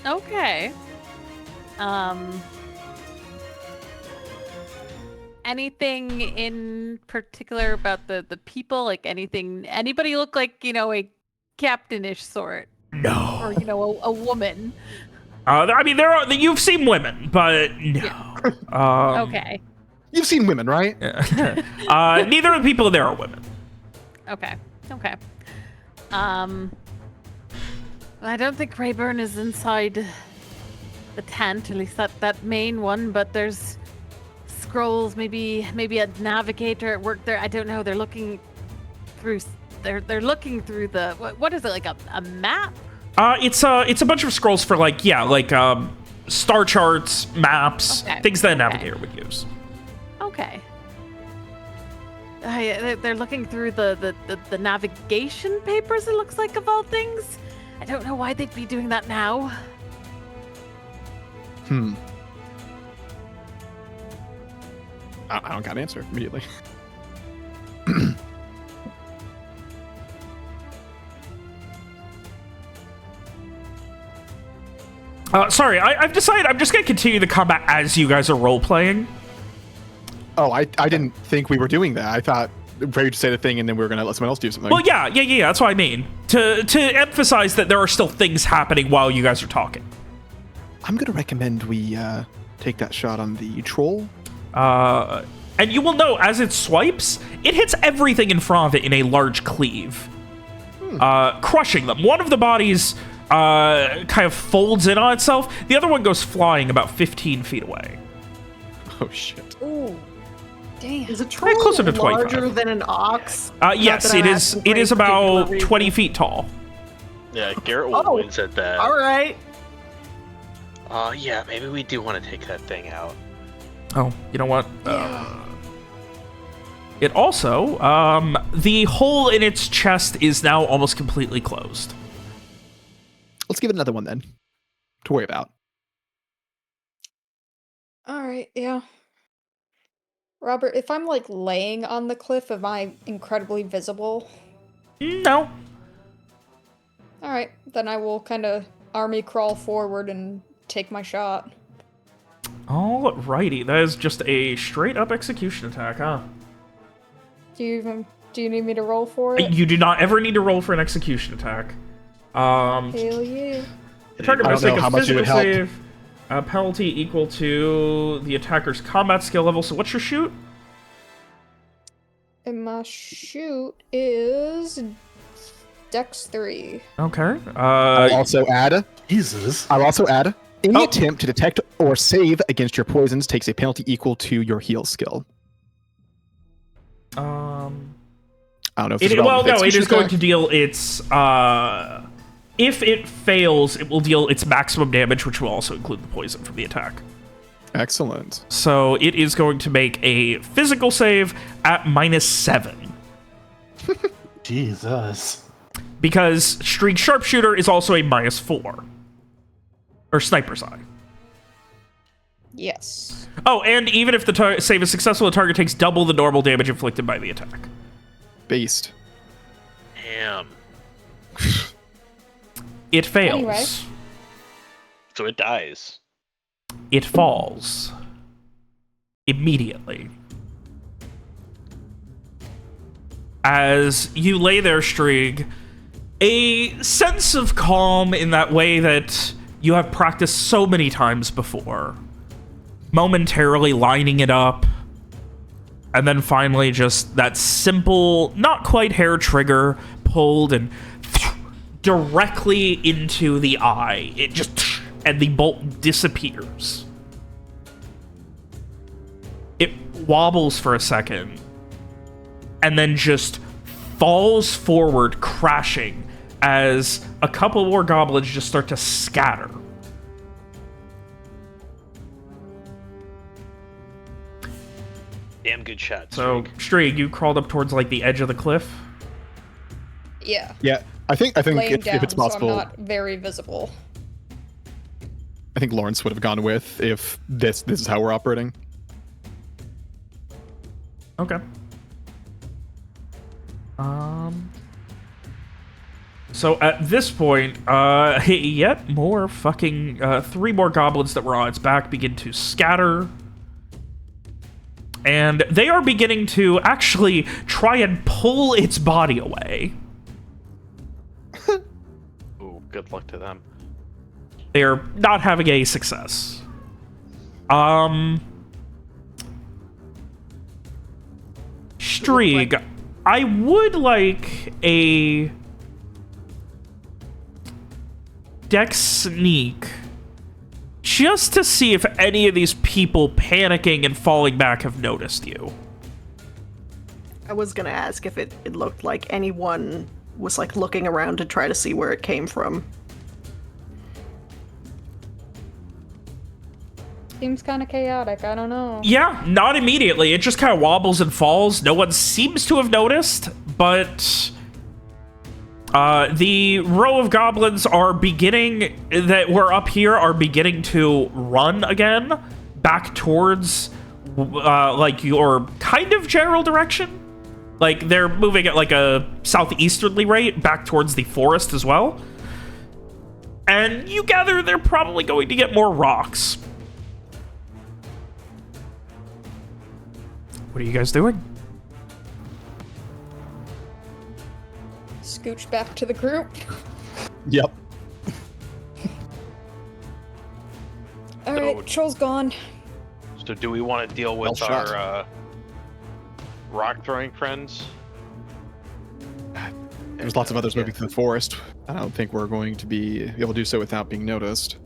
C: Okay. Anything in particular about the people? Like anybody look like, you know, a captainish sort?
A: No.
C: Or, a woman.
A: I mean, you've seen women, but no.
C: Okay.
B: You've seen women, right?
A: Neither of the people there are women.
C: Okay. I don't think Rayburne is inside the tent, at least that main one, but there's scrolls, maybe a navigator at work there. I don't know. They're looking through they're looking through the what is it, like a map?
A: It's a bunch of scrolls for star charts, maps, things that a navigator would use.
C: Okay. They're looking through the navigation papers, it looks like, of all things. I don't know why they'd be doing that now.
B: I don't got an answer immediately.
A: Sorry, I've decided I'm just going to continue the combat as you guys are role-playing.
B: Oh, I didn't think we were doing that. I thought Ray would say the thing and then we were going to let someone else do something.
A: Well, yeah, that's what I mean. To emphasize that there are still things happening while you guys are talking.
B: I'm going to recommend we take that shot on the troll.
A: And you will know, as it swipes, it hits everything in front of it in a large cleave, crushing them. One of the bodies kind of folds in on itself. The other one goes flying about 15 feet away.
B: Oh, shit.
G: Ooh. Damn.
E: Is a troll
A: closer to 25.
E: larger than an ox?
A: Yes,
E: Not
A: it
E: that I'm
A: is.
E: asking
A: It
E: for
A: is
E: any particular
A: about
E: reason.
A: 20 feet tall.
F: Yeah, Garrett will wins at that.
E: All right.
F: Yeah, maybe we do want to take that thing out.
A: Oh, you know what? It also, the hole in its chest is now almost completely closed.
B: Let's give it another one then to worry about.
G: All right, yeah. Robert, if I'm like laying on the cliff, am I incredibly visible?
A: No.
G: All right, then I will kind of army crawl forward and take my shot.
A: Alrighty, that is just a straight up execution attack, huh?
G: Do you need me to roll for it?
A: You do not ever need to roll for an execution attack.
G: Hell yeah.
A: The target
B: I
A: must
B: don't
A: make
B: know
A: a
B: how much it
A: physical
B: would help.
A: save. A penalty equal to the attacker's combat skill level. So what's your shoot?
G: And my shoot is Dex 3.
A: Okay.
B: I'll also add,
D: Jesus.
B: any
A: Oh.
B: attempt to detect or save against your poisons takes a penalty equal to your heal skill. I don't know if it's relevant with
A: it is
B: execution
A: going
B: attack.
A: to deal its. If it fails, it will deal its maximum damage, which will also include the poison from the attack.
B: Excellent.
A: So it is going to make a physical save at -7.
D: Jesus.
A: Because Streak Sharpshooter is also a -4. Or Sniper's Eye.
G: Yes.
A: Oh, and even if the save is successful, the target takes double the normal damage inflicted by the attack.
B: Based.
F: Damn.
A: It fails.
G: Anyway.
F: So it dies.
A: It falls. Immediately. As you lay there, Strieg, a sense of calm in that way that you have practiced so many times before. Momentarily lining it up. And then finally just that simple, not quite hair trigger pulled and directly into the eye. It just, and the bolt disappears. It wobbles for a second and then just falls forward, crashing as a couple more goblins just start to scatter.
F: Damn good shot.
A: So,
F: Streak.
A: Strieg, you crawled up towards like the edge of the cliff.
G: Yeah.
B: Yeah, I think
G: Laying
B: if
G: down,
B: it's possible,
G: so I'm not very visible.
B: I think Lawrence would have gone with if this is how we're operating.
A: Okay. So at this point, yet more fucking 3 more goblins that were on its back begin to scatter. And they are beginning to actually try and pull its body away.
F: Oh good luck to them.
A: They're not having a success. Strieg, I would like a dex sneak just to see if any of these people panicking and falling back have noticed you.
E: I was gonna ask if it looked like anyone was like looking around to try to see where it came from.
G: Seems kind of chaotic. I don't know.
A: Yeah, not immediately. It just kind of wobbles and falls. No one seems to have noticed, but the row of goblins are beginning, that were up here, are beginning to run again back towards like your kind of general direction. Like they're moving at like a southeasterly rate back towards the forest as well. And you gather they're probably going to get more rocks. What are you guys doing?
G: Scooch back to the group.
B: Yep.
G: All right, Troll's gone.
F: So do we want to deal with
B: Well shot.
F: our rock throwing friends?
B: There's lots of others moving through the forest. I don't think we're going to be able to do so without being noticed.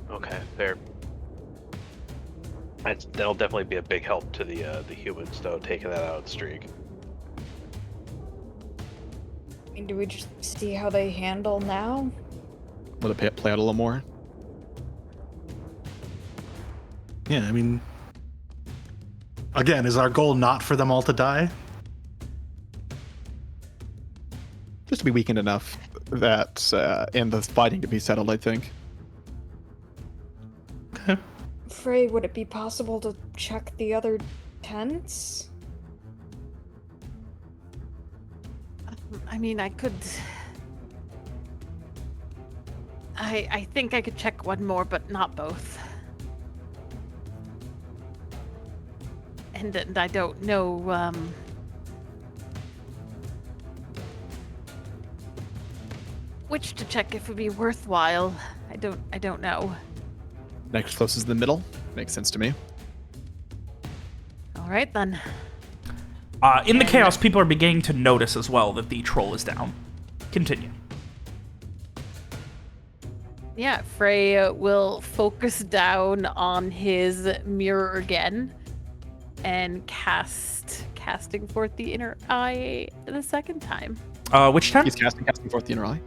F: Okay, fair. That'll definitely be a big help to the humans, though, taking that out of the streak.
G: I mean, do we just see how they handle now?
B: Let it play out a little more.
D: Yeah, I mean, again, is our goal not for them all to die?
B: Just to be weakened enough that, and the fighting to be settled, I think.
D: Okay.
G: Frey, would it be possible to check the other tents?
C: I mean, I could. I think I could check one more, but not both. And I don't know. Which to check if would be worthwhile. I don't know.
B: Next closest is the middle. Makes sense to me.
C: All right then.
A: In the chaos, people are beginning to notice as well that the troll is down. Continue.
C: Yeah, Frey will focus down on his mirror again and casting forth the inner eye the second time.
A: Which tent?
B: He's casting forth the inner eye.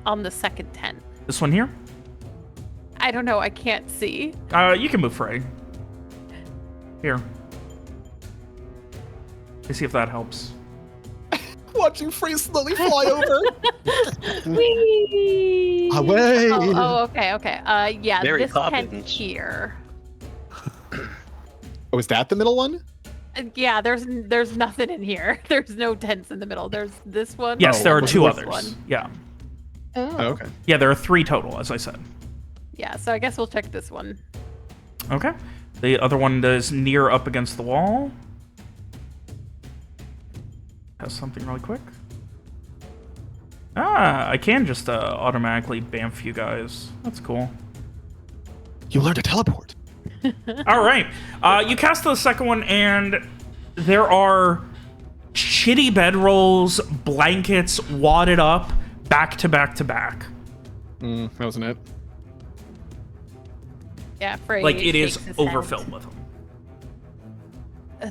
C: On the second tent.
A: This one here?
C: I don't know, I can't see.
A: You can move Frey. Here. Let's see if that helps.
B: Watching Frey slowly fly over.
C: Whee!
B: Away!
C: Oh, okay. Yeah,
F: Mary
C: this tent
F: Poppins.
C: here.
B: Oh, is that the middle one?
C: Yeah, there's nothing in here. There's no tents in the middle. There's this one.
A: Yes, there are
C: and
A: two
C: this
A: others.
C: one.
A: Yeah.
B: Oh, okay.
A: Yeah, there are 3 total, as I said.
C: Yeah, so I guess we'll check this one.
A: Okay. The other one is near up against the wall. Has something really quick. I can just automatically bamf you guys. That's cool.
B: You learned to teleport.
A: All right. You cast the second one, and there are shitty bedrolls, blankets wadded up, back to back to back.
B: That wasn't it.
C: Yeah, Frey
A: Like it is
C: shakes his
A: overfilled
C: head.
A: with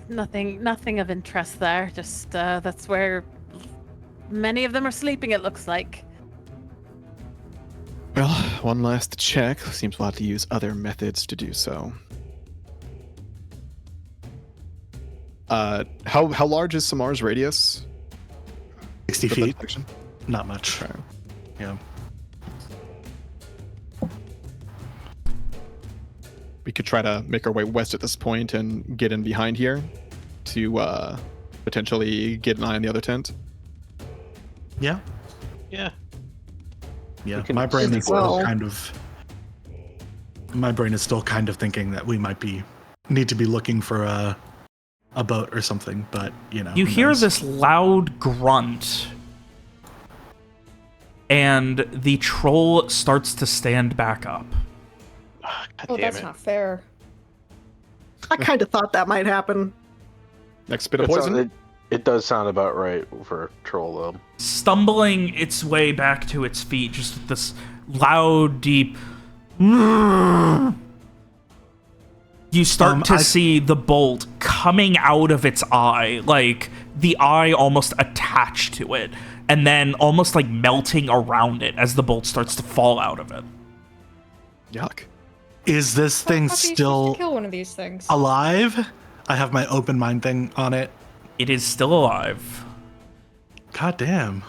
A: them.
C: Nothing of interest there. Just that's where many of them are sleeping. It looks like.
B: Well, one last check. Seems we'll have to use other methods to do so. How large is Samar's radius?
D: 60
B: for the
D: feet.
B: detection?
D: Not much.
B: Okay.
D: Yeah.
B: We could try to make our way west at this point and get in behind here to potentially get an eye on the other tent.
D: Yeah.
F: Yeah.
D: Yeah.
F: can
D: My brain is
E: well.
D: still kind of thinking that we might need to be looking for a boat or something, but you know.
A: You
D: who
A: hear
D: knows?
A: this loud grunt and the troll starts to stand back up.
F: God
G: Oh,
F: damn
G: that's
F: it.
G: not fair.
E: I kind of thought that might happen.
B: Next bit of
H: It sounds-
B: poison.
H: It does sound about right for a troll, though.
A: Stumbling its way back to its feet, just with this loud, deep... You start to see the bolt coming out of its eye, like the eye almost attached to it, and then almost like melting around it as the bolt starts to fall out of it.
B: Yuck.
D: Is this thing
G: How do you
D: still
G: kill one of these things?
D: alive? I have my open mind thing on it.
A: It is still alive.
D: God damn.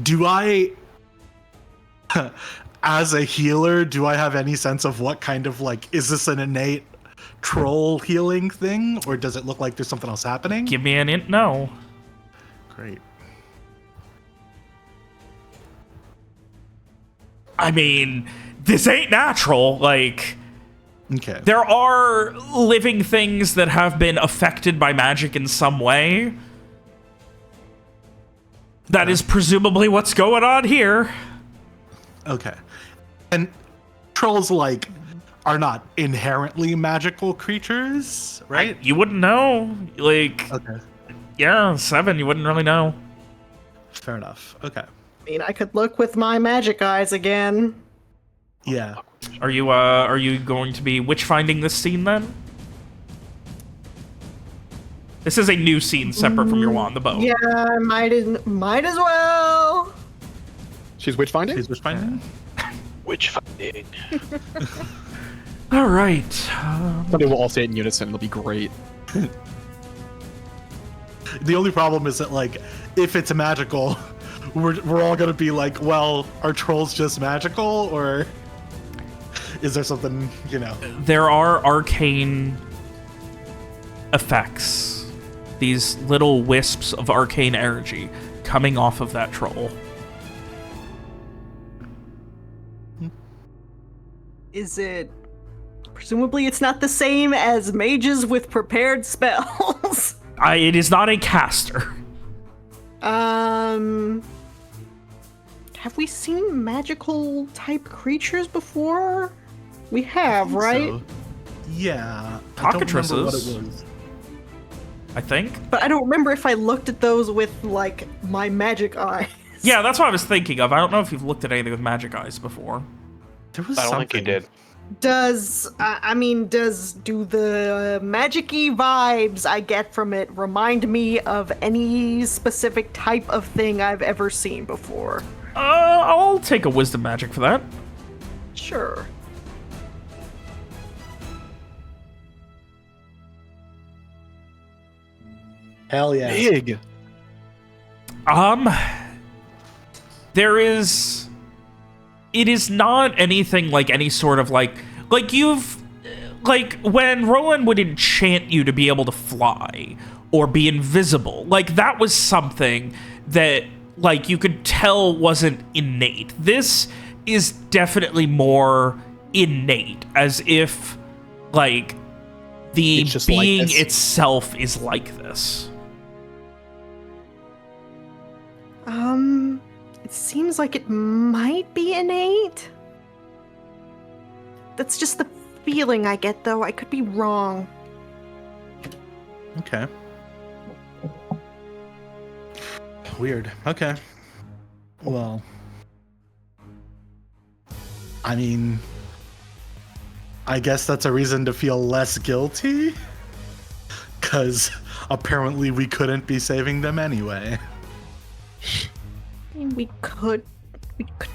D: Do I, as a healer, do I have any sense of what kind of, like, is this an innate troll healing thing? Or does it look like there's something else happening?
A: Give me an int no.
D: Great.
A: I mean, this ain't natural. Like,
D: Okay.
A: there are living things that have been affected by magic in some way. That is presumably what's going on here.
D: Okay. And trolls, like, are not inherently magical creatures, right?
A: You wouldn't know. Like,
D: Okay.
A: yeah, 7, you wouldn't really know.
D: Fair enough. Okay.
E: I mean, I could look with my magic eyes again.
D: Yeah.
A: Are you going to be witch finding this scene then? This is a new scene separate from your wand the bow.
E: Yeah, might as well.
B: She's witch finding?
D: Is which finding?
F: Witch finding.
A: All right.
B: Someday we'll all say it in unison. It'll be great.
D: The only problem is that, like, if it's magical, we're all gonna be like, well, are trolls just magical, or is there something, you know?
A: There are arcane effects. These little wisps of arcane energy coming off of that troll.
E: Is it? Presumably, it's not the same as mages with prepared spells.
A: It is not a caster.
E: Have we seen magical type creatures before? We have, right?
D: So, yeah. I don't remember what it
A: Cockatrices.
D: was.
A: I think.
E: But I don't remember if I looked at those with, like, my magic eye.
A: Yeah, that's what I was thinking of. I don't know if you've looked at anything with magic eyes before.
D: There was
F: I don't think you
D: something.
F: did.
E: Do the magic-y vibes I get from it remind me of any specific type of thing I've ever seen before?
A: I'll take a wisdom magic for that.
E: Sure.
D: Hell yeah.
B: Big.
A: There is... It is not anything like any sort of like when Roland would enchant you to be able to fly or be invisible, like that was something that like you could tell wasn't innate. This is definitely more innate, as if like the
B: It's just like
A: being
B: this.
A: itself is like this.
E: It seems like it might be innate. That's just the feeling I get, though. I could be wrong.
D: Okay. Weird. Okay. Well, I mean, I guess that's a reason to feel less guilty, because apparently we couldn't be saving them anyway.
E: I mean, we could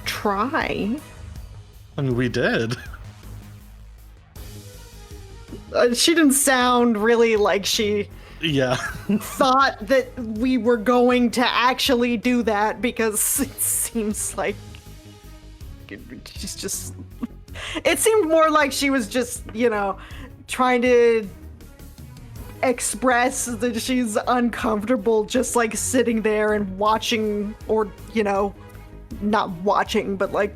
E: try.
D: I mean, we did.
E: She didn't sound really like she
D: Yeah.
E: thought that we were going to actually do that, because it seems like she's just... It seemed more like she was just, trying to express that she's uncomfortable just like sitting there and watching, or, not watching, but like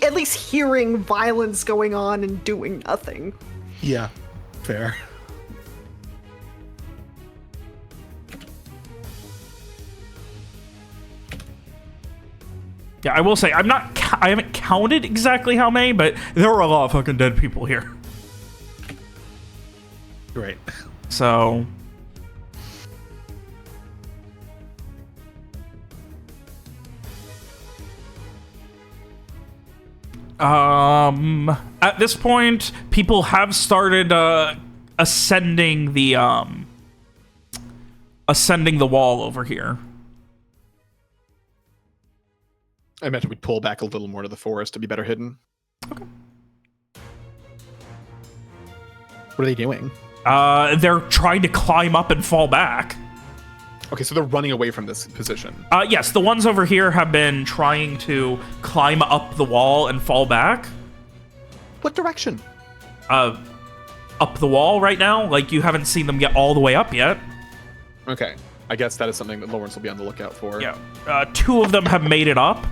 E: at least hearing violence going on and doing nothing.
D: Yeah. Fair.
A: Yeah, I will say, I haven't counted exactly how many, but there were a lot of fucking dead people here.
D: Great.
A: So... At this point, people have started, ascending the wall over here.
B: I imagine we'd pull back a little more to the forest to be better hidden.
A: Okay.
B: What are they doing?
A: They're trying to climb up and fall back.
B: Okay, so they're running away from this position.
A: Yes, the ones over here have been trying to climb up the wall and fall back.
B: What direction?
A: Up the wall right now. Like, you haven't seen them get all the way up yet.
B: Okay, I guess that is something that Lawrence will be on the lookout for.
A: Yeah. Two of them have made it up,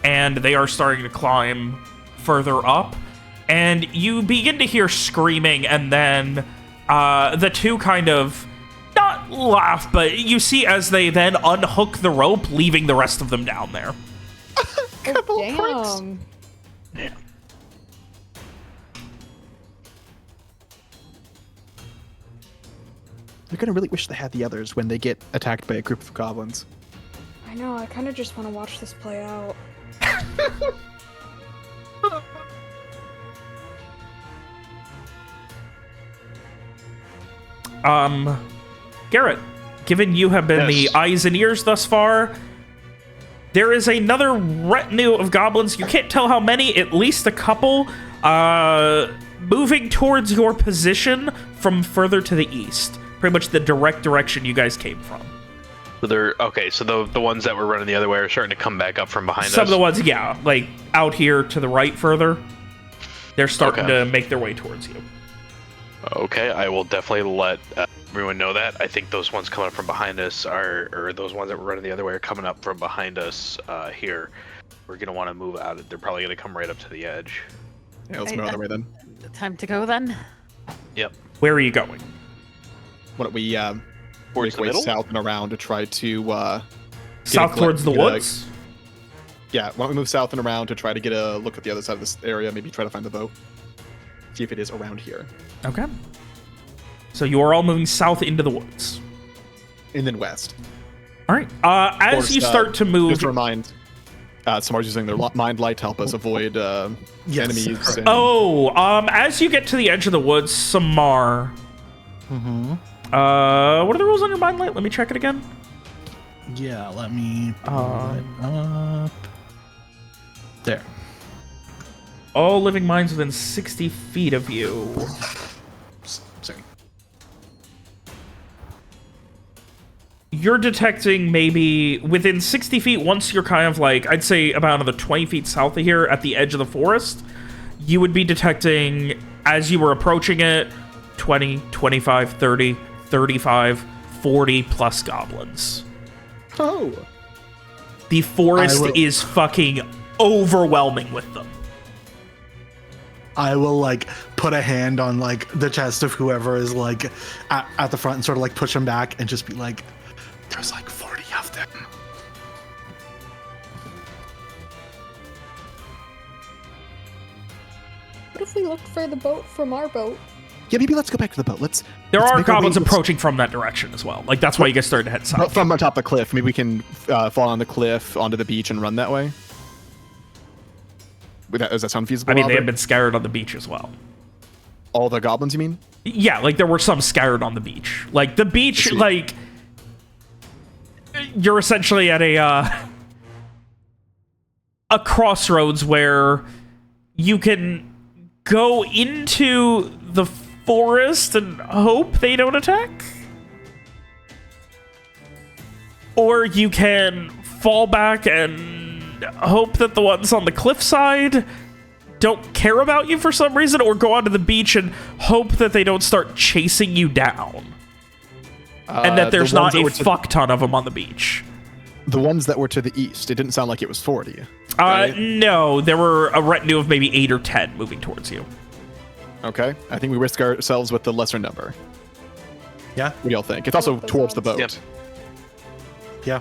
A: and they are starting to climb further up. And you begin to hear screaming, and then the two kind of... not laugh, but you see as they then unhook the rope, leaving the rest of them down there.
G: Damn.
F: Yeah.
B: They're gonna really wish they had the others when they get attacked by a group of goblins.
G: I know, I kind of just want to watch this play out.
A: Garrett, given you have been the
F: Yes.
A: eyes and ears thus far, there is another retinue of goblins. You can't tell how many, at least a couple, moving towards your position from further to the east. Pretty much the direct direction you guys came from.
F: So they're okay. So the ones that were running the other way are starting to come back up from behind us.
A: Some of the ones, yeah, like out here to the right further, they're starting to make their way towards you.
F: Okay, I will definitely let everyone know that. I think those ones coming up from behind us or those ones that were running the other way are coming up from behind us here. We're going to want to move out. They're probably going to come right up to the edge.
B: Yeah, let's move on the way then.
C: Time to go then.
F: Yep.
A: Where are you going?
B: Why don't we
F: Towards
B: make
F: the
B: way
F: middle?
B: south and around to try to
A: South towards the woods?
B: Yeah, why don't we move south and around to try to get a look at the other side of this area, maybe try to find the boat. See if it is around here.
A: Okay. So you are all moving south into the woods.
B: And then west.
A: All right. As
B: course,
A: you start to move...
B: Just to remind, Samar's using their mind light to help us avoid enemies.
D: correct.
B: And,
A: as you get to the edge of the woods, Samar...
D: Mm-hmm.
A: what are the rules on your mind light? Let me check it again.
D: Yeah, let me pull it up. There.
A: All living minds within 60 feet of you.
D: Sorry.
A: You're detecting maybe within 60 feet, once you're kind of like, I'd say about another 20 feet south of here at the edge of the forest, you would be detecting, as you were approaching it, 20, 25, 30, 35, 40 plus goblins.
B: oh!
A: The forest
D: I will-
A: is fucking overwhelming with them.
D: I will like put a hand on like the chest of whoever is like at the front and sort of like push them back and just be like, there's like 40 of them.
G: What if we looked for the boat from our boat?
B: Yeah, maybe let's go back to the boat. Let's
A: There
B: let's
A: are
B: make our way-
A: goblins
B: let's-
A: approaching from that direction as well. Like, that's why you guys started to head south.
B: From on top of the cliff. Maybe we can fall on the cliff onto the beach and run that way. Does that sound feasible?
A: I mean, they
B: Albert?
A: have been scattered on the beach as well.
B: All the goblins, you mean?
A: Yeah, like, there were some scattered on the beach. Like, the beach,
B: I see.
A: like... You're essentially at a crossroads where you can go into the forest and hope they don't attack. Or you can fall back and hope that the ones on the cliffside don't care about you for some reason, or go onto the beach and hope that they don't start chasing you down. And that there's
B: the
A: not
B: ones that
A: a
B: were to-
A: fuck ton of them on the beach.
B: The ones that were to the east. It didn't sound like it was 40. right?
A: No, there were a retinue of maybe 8 or 10 moving towards you.
B: Okay. I think we risk ourselves with the lesser number.
D: Yeah,
B: What do y'all think? It's also
G: Those
B: towards the
G: odds.
B: boat.
F: Yep.
D: yeah.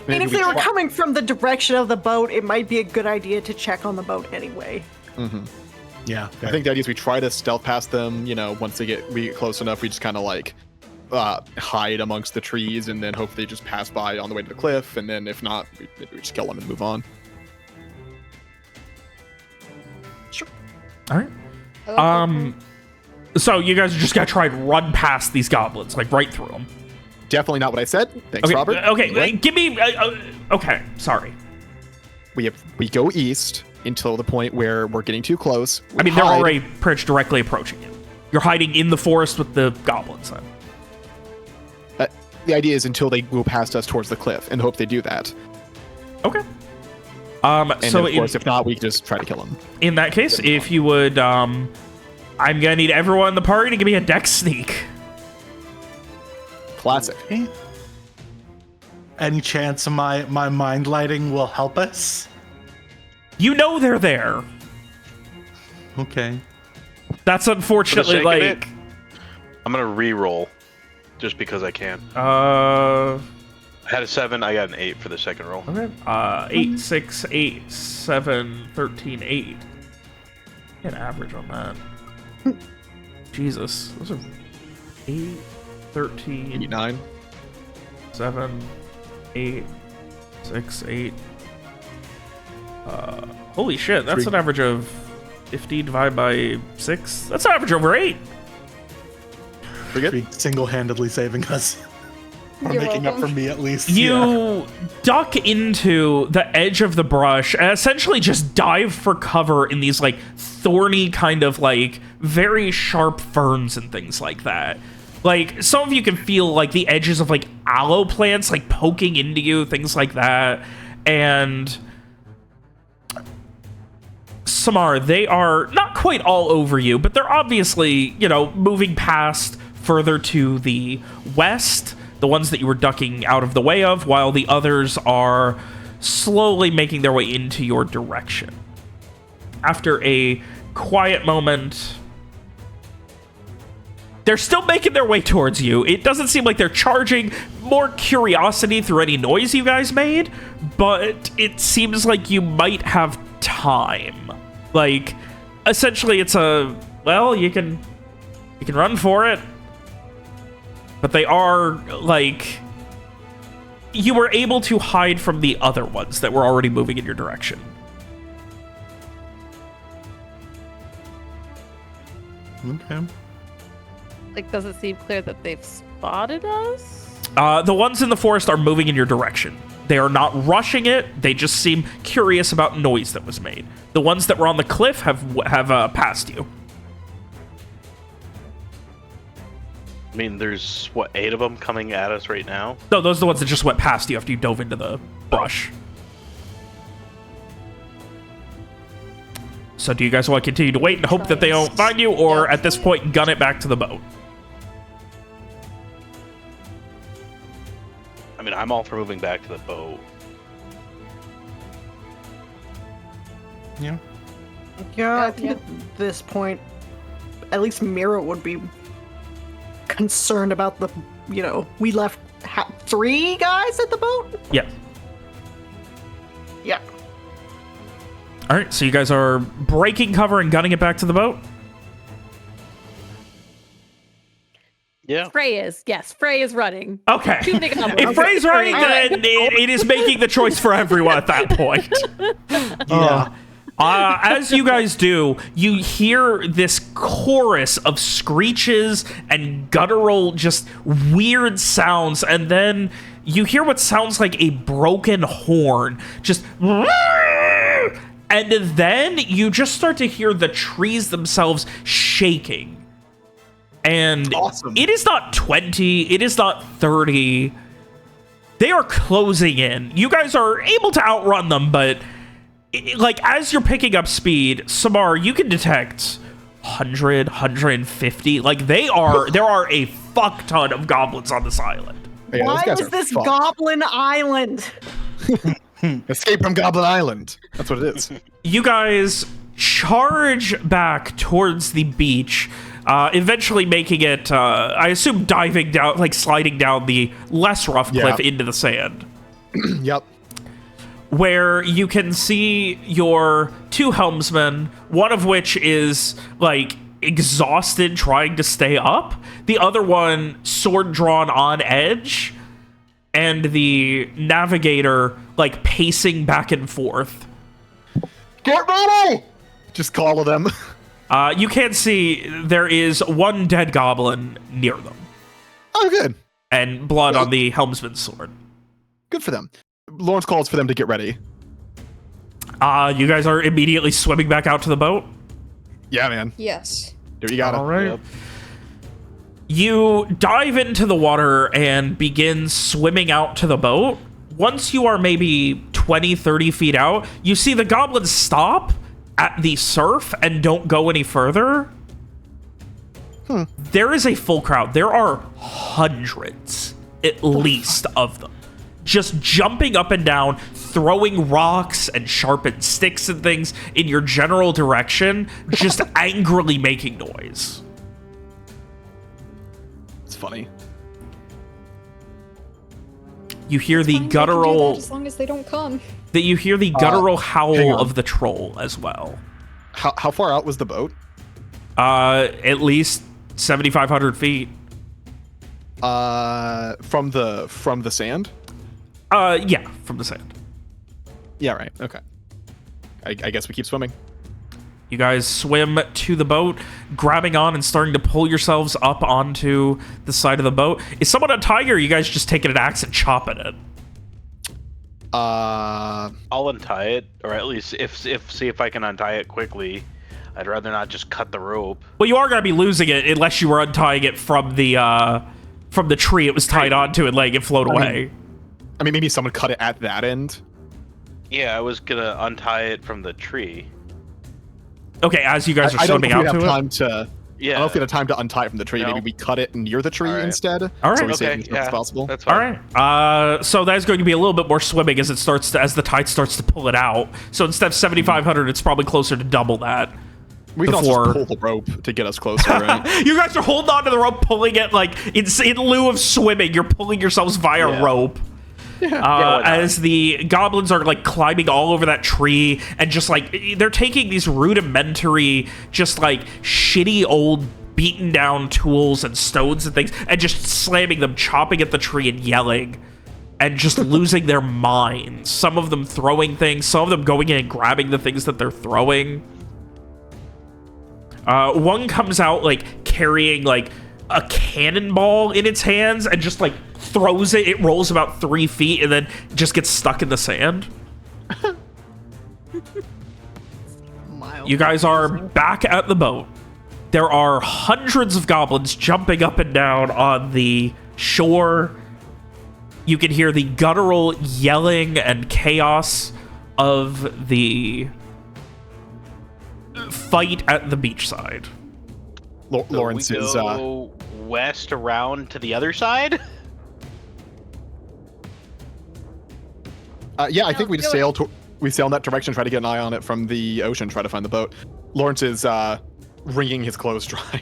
E: And if
B: we
E: they were
B: try-
E: coming from the direction of the boat, it might be a good idea to check on the boat anyway.
D: Yeah.
B: I think the idea is we try to stealth past them. Once we get close enough, we just kind of like hide amongst the trees, and then hope they just pass by on the way to the cliff. And then if not, we just kill them and move on.
A: All right. So you guys are just gonna try and run past these goblins, like right through them.
B: Definitely not what I said. Thanks,
A: Okay.
B: Robert.
A: Okay.
B: Right?
A: Give me. Okay. Sorry.
B: We go east until the point where we're getting too close.
A: I mean, they're already pretty much directly approaching you. You're hiding in the forest with the goblins. Then.
B: The idea is until they go past us towards the cliff, and hope they do that.
A: Okay.
B: And
A: So
B: of course, if not, we just try to kill them.
A: in that case, if you would, I'm gonna need everyone in the party to give me a dex sneak.
B: Classic.
D: Okay. Any chance my mind lighting will help us?
A: You know they're there.
D: Okay.
A: That's
F: For the
A: unfortunately
F: sake of
A: like.
F: it, I'm gonna re-roll, just because I can.
A: Uh.
F: I had a 7, I got an 8 for the second roll.
A: Okay. 8, 6, 8, 7, 13, 8. Get an average on that. Jesus. Those are 8, 13,
B: 9.
A: 7, 8, 6, 8. Holy shit, that's an average of 50 divided by 6. That's an average over 8.
B: Pretty good.
D: Single-handedly saving us. Or
G: You're
D: making
G: welcome.
D: up for me, at least.
A: You duck into the edge of the brush and essentially just dive for cover in these like thorny kind of like very sharp ferns and things like that. Like some of you can feel like the edges of like aloe plants like poking into you, things like that. And Samar, they are not quite all over you, but they're obviously, moving past further to the west. The ones that you were ducking out of the way of, while the others are slowly making their way into your direction. After a quiet moment, they're still making their way towards you. It doesn't seem like they're charging more curiosity through any noise you guys made, but it seems like you might have time. Like, essentially it's you can run for it. But they are, like... You were able to hide from the other ones that were already moving in your direction.
D: Okay.
C: Like, does it seem clear that they've spotted us?
A: The ones in the forest are moving in your direction. They are not rushing it. They just seem curious about noise that was made. The ones that were on the cliff have passed you.
F: I mean, there's, 8 of them coming at us right now?
A: No, those are the ones that just went past you after you dove into the brush. So do you guys want to continue to wait and hope that they don't find you, or at this point gun it back to the boat?
F: I mean, I'm all for moving back to the boat.
D: Yeah.
E: Yeah, I think at this point, at least Mira would be concerned about we left 3 guys at the boat?
A: Yeah.
E: Yeah.
A: All right, so you guys are breaking cover and gunning it back to the boat?
F: Yeah.
C: Frey is. Yes, Frey is running.
A: Okay.
C: Shooting the goblin.
A: If Frey's running, then it is making the choice for everyone at that point.
D: Yeah.
A: As you guys do, you hear this chorus of screeches and guttural, just weird sounds, and then you hear what sounds like a broken horn, just... And then you just start to hear the trees themselves shaking. And
B: Awesome.
A: It is not 20, it is not 30. They are closing in. You guys are able to outrun them, but... as you're picking up speed, Samar, you can detect 100, 150. There are a fuck ton of goblins on this island.
B: Yeah, those
E: Why
B: guys
E: was
B: are
E: this
B: fucked.
E: Goblin Island?
B: Escape from Goblin Island. That's what it is.
A: You guys charge back towards the beach, eventually making it, I assume, diving down, sliding down the less rough cliff into the sand.
B: Yep.
A: Where you can see your two helmsmen, one of which is like exhausted trying to stay up, the other one sword drawn on edge, and the navigator like pacing back and forth.
B: Get ready! Just call of them.
A: You can see there is one dead goblin near them.
B: Oh, good.
A: And blood on the helmsman's sword.
B: Good for them. Lawrence calls for them to get ready.
A: You guys are immediately swimming back out to the boat?
B: Yeah, man.
G: Yes.
B: Here you got it.
A: All right. You dive into the water and begin swimming out to the boat. Once you are maybe 20, 30 feet out, you see the goblins stop at the surf and don't go any further. There is a full crowd. There are hundreds, at least, of them. Just jumping up and down, throwing rocks and sharpened sticks and things in your general direction, just angrily making noise.
B: It's funny.
A: You hear the
G: Fine, they can do
A: guttural...
G: that as long as they don't come.
A: That you hear the guttural
B: hang
A: howl
B: on.
A: of the troll as well.
B: How far out was the boat?
A: At least 7,500 feet.
B: From the sand?
A: Yeah, from the sand.
B: Yeah, right. Okay. I guess we keep swimming.
A: You guys swim to the boat, grabbing on and starting to pull yourselves up onto the side of the boat. Is someone untying, or are you guys just taking an axe and chopping it?
F: I'll untie it, or at least see if I can untie it quickly. I'd rather not just cut the rope.
A: Well, you are going to be losing it unless you were untying it from the tree it was tied onto and letting it float away.
B: I mean, maybe someone cut it at that end.
F: Yeah, I was gonna untie it from the tree.
A: Okay, as you guys are
B: I don't know
A: swimming
B: if
A: out
B: we
A: to
B: have
A: it.
B: time to.
F: Yeah.
B: I don't know if we have time to untie it from the tree.
F: No.
B: Maybe we cut it near the tree
F: All right.
B: instead.
A: All right.
B: So we save
F: Okay,
B: as much as possible.
F: That's
A: All
F: fine.
A: right. So that's going to be a little bit more swimming as the tide starts to pull it out. So instead of 7,500, it's probably closer to double that.
B: We can
A: before-
B: also just pull the rope to get us closer, right?
A: You guys are holding on to the rope, pulling it like in lieu of swimming. You're pulling yourselves via
F: Yeah.
A: rope.
F: why not?
A: As the goblins are like climbing all over that tree and just like they're taking these rudimentary, just like shitty old beaten down tools and stones and things and just slamming them, chopping at the tree and yelling and just losing their minds. Some of them throwing things, some of them going in and grabbing the things that they're throwing. One comes out like carrying like a cannonball in its hands and just like throws it. It rolls about 3 feet and then just gets stuck in the sand. You guys are back at the boat. There are hundreds of goblins jumping up and down on the shore. You can hear the guttural yelling and chaos of the fight at the beachside.
B: Lawrence
F: we
B: is.
F: go west around to the other side.
B: Yeah, I think we just
C: do it.
B: sail in that direction, try to get an eye on it from the ocean, try to find the boat. Lawrence is wringing his clothes dry.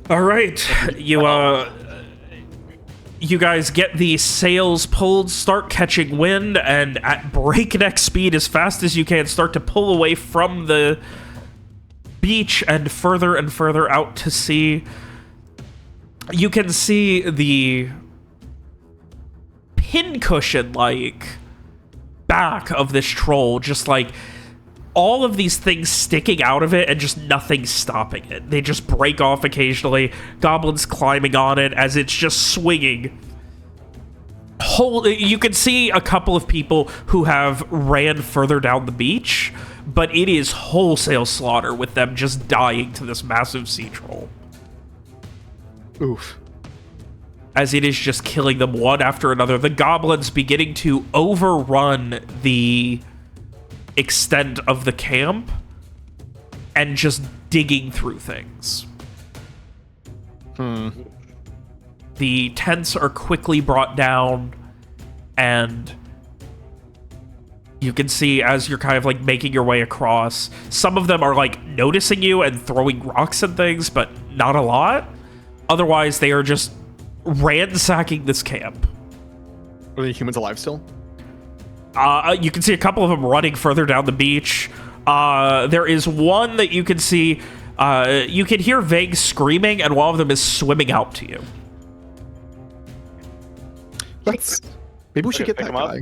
A: All right, you guys get the sails pulled, start catching wind, and at breakneck speed, as fast as you can, start to pull away from the beach and further out to sea. You can see the pincushion-like back of this troll, just like all of these things sticking out of it and just nothing stopping it. They just break off occasionally. Goblins climbing on it as it's just swinging. You can see a couple of people who have ran further down the beach, but it is wholesale slaughter with them just dying to this massive sea troll.
B: Oof.
A: As it is just killing them one after another. The goblins beginning to overrun the extent of the camp and just digging through things. The tents are quickly brought down, and you can see as you're kind of like making your way across, some of them are like noticing you and throwing rocks and things, but not a lot. Otherwise, they are just ransacking this camp.
B: Are the humans alive still?
A: You can see a couple of them running further down the beach. There is one that you can see. You can hear vague screaming, and one of them is swimming out to you.
B: Maybe we should get
F: pick
B: that
F: him up?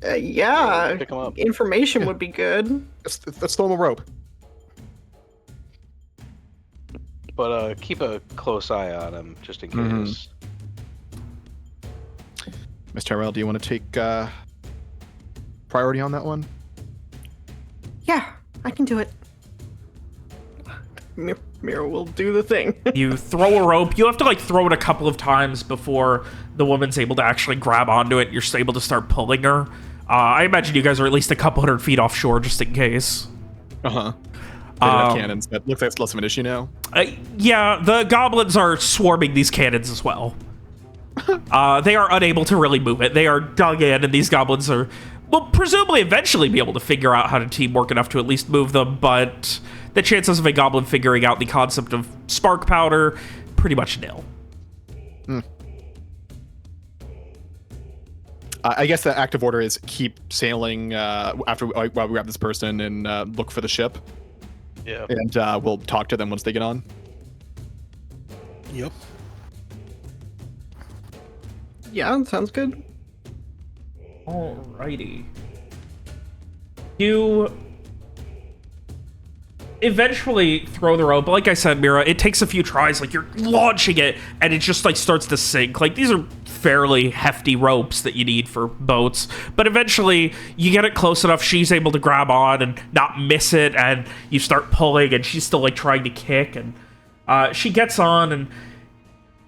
B: guy.
E: Yeah,
F: Pick 'em up.
E: information would be good.
B: Let's throw him a rope.
H: But keep a close eye on him, just in
B: Mhm.
H: case.
B: Miss Tyrell, do you want to take priority on that one?
E: Yeah, I can do it. Mira will do the thing.
A: You throw a rope. You have to like throw it a couple of times before the woman's able to actually grab onto it. You're able to start pulling her. I imagine you guys are at least a couple hundred feet offshore, just in case.
B: Uh-huh. They don't have cannons, but looks like it's less of an issue now.
A: Yeah, the goblins are swarming these cannons as well. They are unable to really move it. They are dug in, and these goblins will presumably eventually be able to figure out how to teamwork enough to at least move them, but the chances of a goblin figuring out the concept of spark powder, pretty much nil.
B: I guess the active order is keep sailing while we grab this person and look for the ship.
F: Yeah.
B: And we'll talk to them once they get on.
D: Yep.
E: Yeah, sounds good.
A: Alrighty. You eventually throw the rope. Like I said, Mira, it takes a few tries. Like, you're launching it, and it just, like, starts to sink. Like, these are fairly hefty ropes that you need for boats. But eventually, you get it close enough, she's able to grab on and not miss it, and you start pulling, and she's still, like, trying to kick, and she gets on, and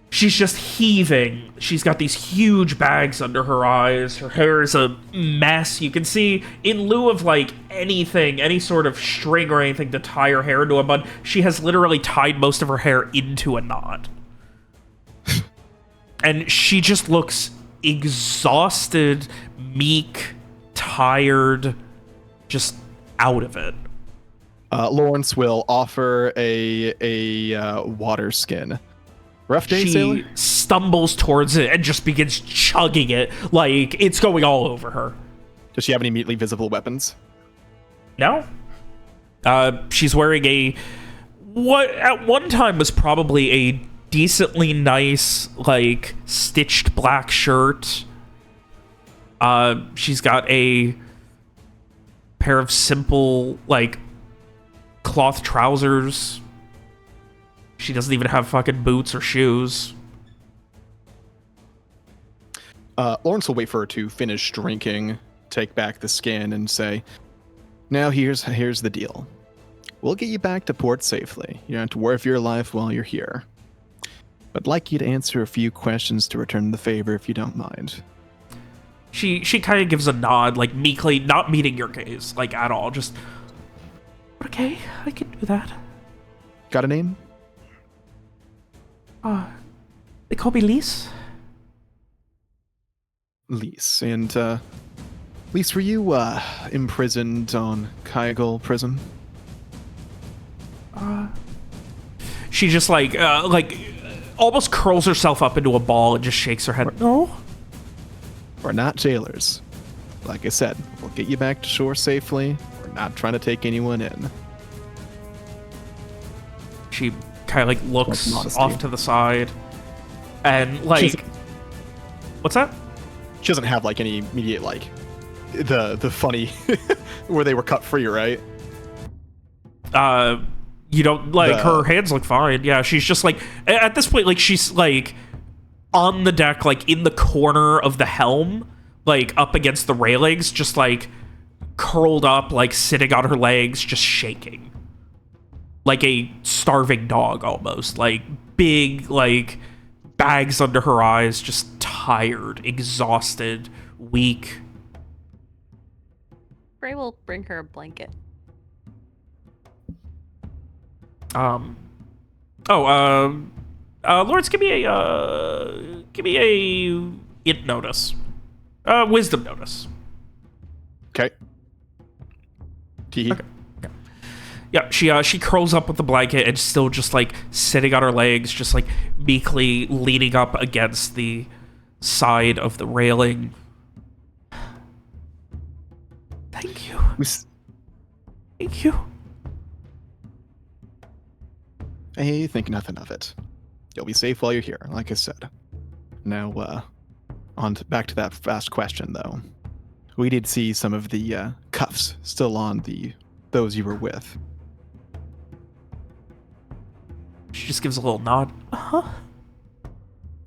A: she's just heaving. She's got these huge bags under her eyes. Her hair is a mess. You can see, in lieu of, like, anything, any sort of string or anything to tie her hair into a bun, she has literally tied most of her hair into a knot. And she just looks exhausted, meek, tired, just out of it.
B: Lawrence will offer a water skin. Rough day,
A: She
B: sailor?
A: stumbles towards it and just begins chugging it like it's going all over her.
B: Does she have any immediately visible weapons?
A: No. She's wearing what at one time was probably a decently nice, like, stitched black shirt. She's got a pair of simple, like, cloth trousers. She doesn't even have fucking boots or shoes.
B: Lawrence will wait for her to finish drinking, take back the skin, and say, "Now here's the deal. We'll get you back to port safely. You don't have to worry for your life while you're here. But I'd like you to answer a few questions to return the favor, if you don't mind."
A: She kind of gives a nod, like, meekly, not meeting your gaze, like, at all. Just, okay, I can do that.
B: Got a name?
A: They call me Lise.
B: Lise. And, Lise, were you, imprisoned on Kygel prison?
A: She just, like, almost curls herself up into a ball and just shakes her head. No.
B: We're not jailers. Like I said, we'll get you back to shore safely. We're not trying to take anyone in.
A: She kind of, like, looks
B: Like modesty.
A: off to the side. And, like...
B: She's-
A: What's that?
B: She doesn't have, like, any immediate, like, the funny where they were cut free, right?
A: You don't, like, her hands look fine. Yeah, she's just, like... At this point, like, she's, like, on the deck, like, in the corner of the helm, like, up against the railings, just, like, curled up, like, sitting on her legs, just shaking. Like a starving dog, almost. Like, big, like, bags under her eyes, just tired, exhausted, weak.
C: Ray will bring her a blanket.
A: Lawrence, give me a int notice. Wisdom notice.
B: Okay. Tee.
A: Okay. Yeah, she curls up with the blanket and still just, like, sitting on her legs, just, like, meekly leaning up against the side of the railing. Thank you. Thank you.
B: I think nothing of it. You'll be safe while you're here, like I said. Now, back to that last question, though. We did see some of the cuffs still on those you were with.
A: She just gives a little nod. Uh-huh.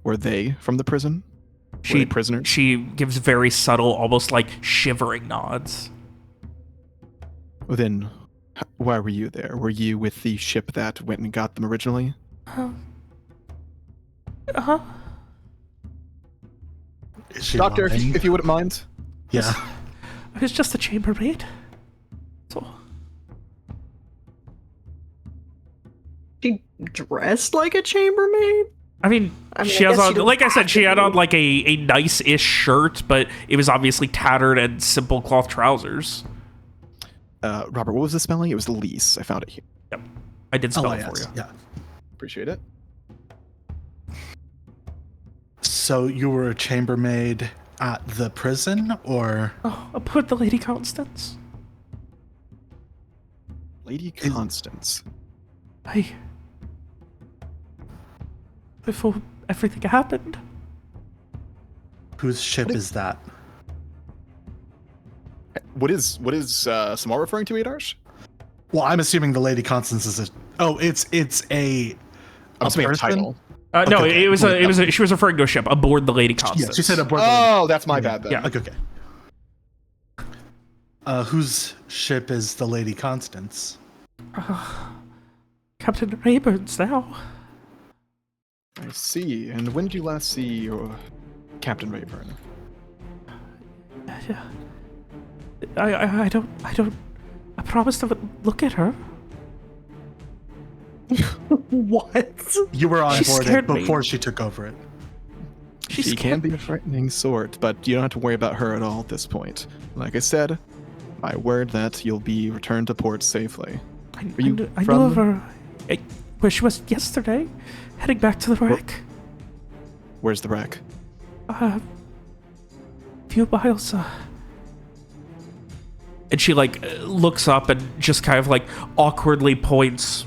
B: Were they from the prison? Were they prisoners?
A: She gives very subtle, almost like shivering nods.
B: Well, then, why were you there? Were you with the ship that went and got them originally?
A: Uh-huh.
D: Is she
B: Doctor,
D: lying?
B: if you wouldn't mind.
D: Yeah.
A: I was just a chambermaid. So
E: She dressed like a chambermaid?
A: I mean, she
E: I
A: has
E: guess
A: on,
E: you don't
A: like I said, she had
E: have
A: on
E: to.
A: like a nice-ish shirt, but it was obviously tattered and simple cloth trousers.
B: Robert, what was the spelling? It was lease. I found it here.
A: Yep. I did spell it
D: LIS,
A: for you.
D: Yeah.
B: Appreciate it.
D: So you were a chambermaid at the prison, or
A: Oh, aboard the Lady Constance.
B: Lady Constance.
A: Before everything happened.
D: whose ship is that?
B: What is Samar referring to, Adarsh?
D: Well, I'm assuming the Lady Constance is a. Oh, it's a.
B: I'm
D: a
B: assuming a
D: person?
B: title.
A: No,
D: Okay.
A: it was she was referring to a ship aboard the Lady Constance.
D: Yeah, she said aboard. the Lady-
B: Oh, that's my bad then.
A: Yeah.
D: Okay. Whose ship is the Lady Constance?
A: Captain Rayburn's now.
B: I see. And when did you last see your Captain Rayburne?
A: Yeah. I don't. I promised I would look at her.
E: What?
D: You were on
A: She
D: board it
A: scared me.
D: before she took over it.
B: She can be a frightening sort, but you don't have to worry about her at all at this point. Like I said, my word that you'll be returned to port safely.
A: I
B: you
A: knew of
B: from-
A: her where she was yesterday, heading back to the wreck.
B: Where's the wreck?
A: Few miles. And she like looks up and just kind of like awkwardly points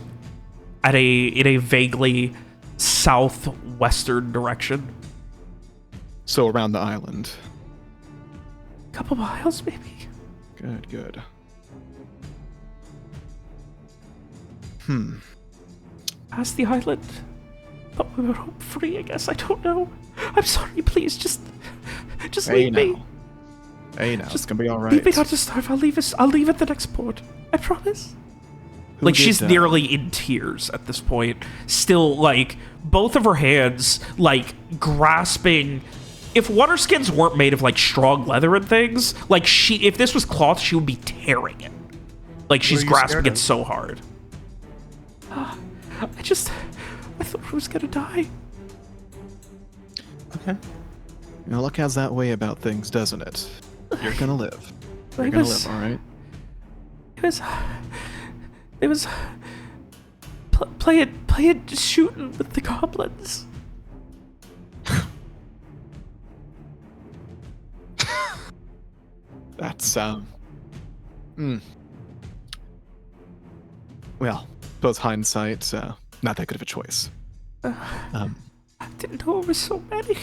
A: at in a vaguely southwestern direction.
B: So around the island.
A: Couple miles, maybe.
B: Good, good.
A: Past the island. But we were home free, I guess. I don't know. I'm sorry, please, just
B: Hey
A: leave me.
B: now. Hey now, it's
A: Just
B: gonna be alright.
A: Leave me not to starve. I'll leave at the next port. I promise.
B: Who
A: Like,
B: did,
A: she's nearly in tears at this point. Still, like, both of her hands, like, grasping. If waterskins weren't made of, like, strong leather and things, like, if this was cloth, she would be tearing it. Like, she's
D: are you
A: grasping
D: scared
A: it
D: of?
A: so hard. I thought I was gonna die.
D: Okay.
B: You know, luck has that way about things, doesn't it? You're gonna live. You're
A: I
B: gonna
A: was-
B: live, alright?
A: It was play it shooting with the goblins.
B: That's, Well, suppose hindsight, not that good of a choice.
A: I didn't know there was so many.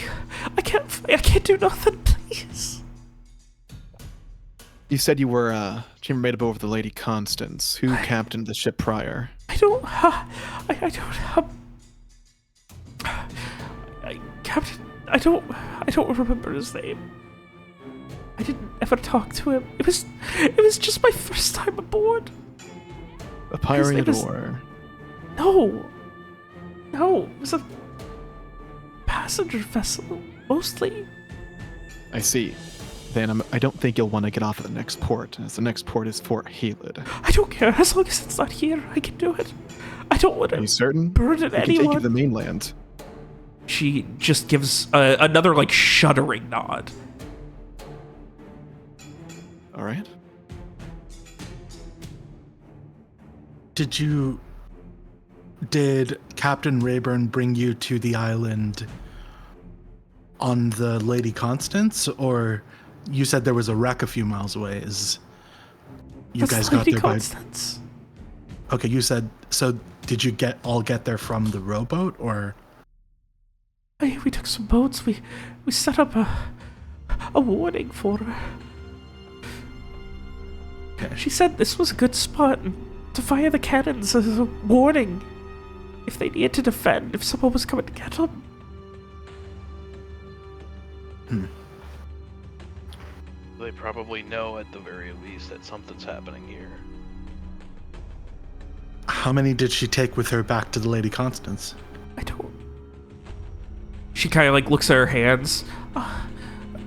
A: I can't do nothing, please.
B: You said you were, chambermaid aboard the Lady Constance. Who captained the ship prior?
A: I don't Captain, I don't remember his name. I didn't ever talk to him. It was just my first time aboard.
B: A pirate
A: name is-
B: or...
A: No, it was a passenger vessel, mostly.
B: I see. Then I don't think you'll want to get off at the next port, as the next port is Fort Halid.
A: I don't care, as long as it's not here, I can do it. I don't want
B: Are you
A: to
B: certain?
A: burden
B: We can take you
A: anyone.
B: to the mainland.
A: She just gives another, like, shuddering nod.
B: Alright.
D: Did Captain Rayburne bring you to the island On the Lady Constance, or you said there was a wreck a few miles away? You guys got there
A: Constance.
D: Okay, you said so. Did you get there from the rowboat, or?
A: We took some boats. We set up a warning for her.
D: Okay.
A: She said this was a good spot to fire the cannons as a warning if they needed to defend, if someone was coming to get them.
F: They probably know at the very least that something's happening here.
D: How many did she take with her back to the Lady Constance?
A: I don't... She kind of like looks at her hands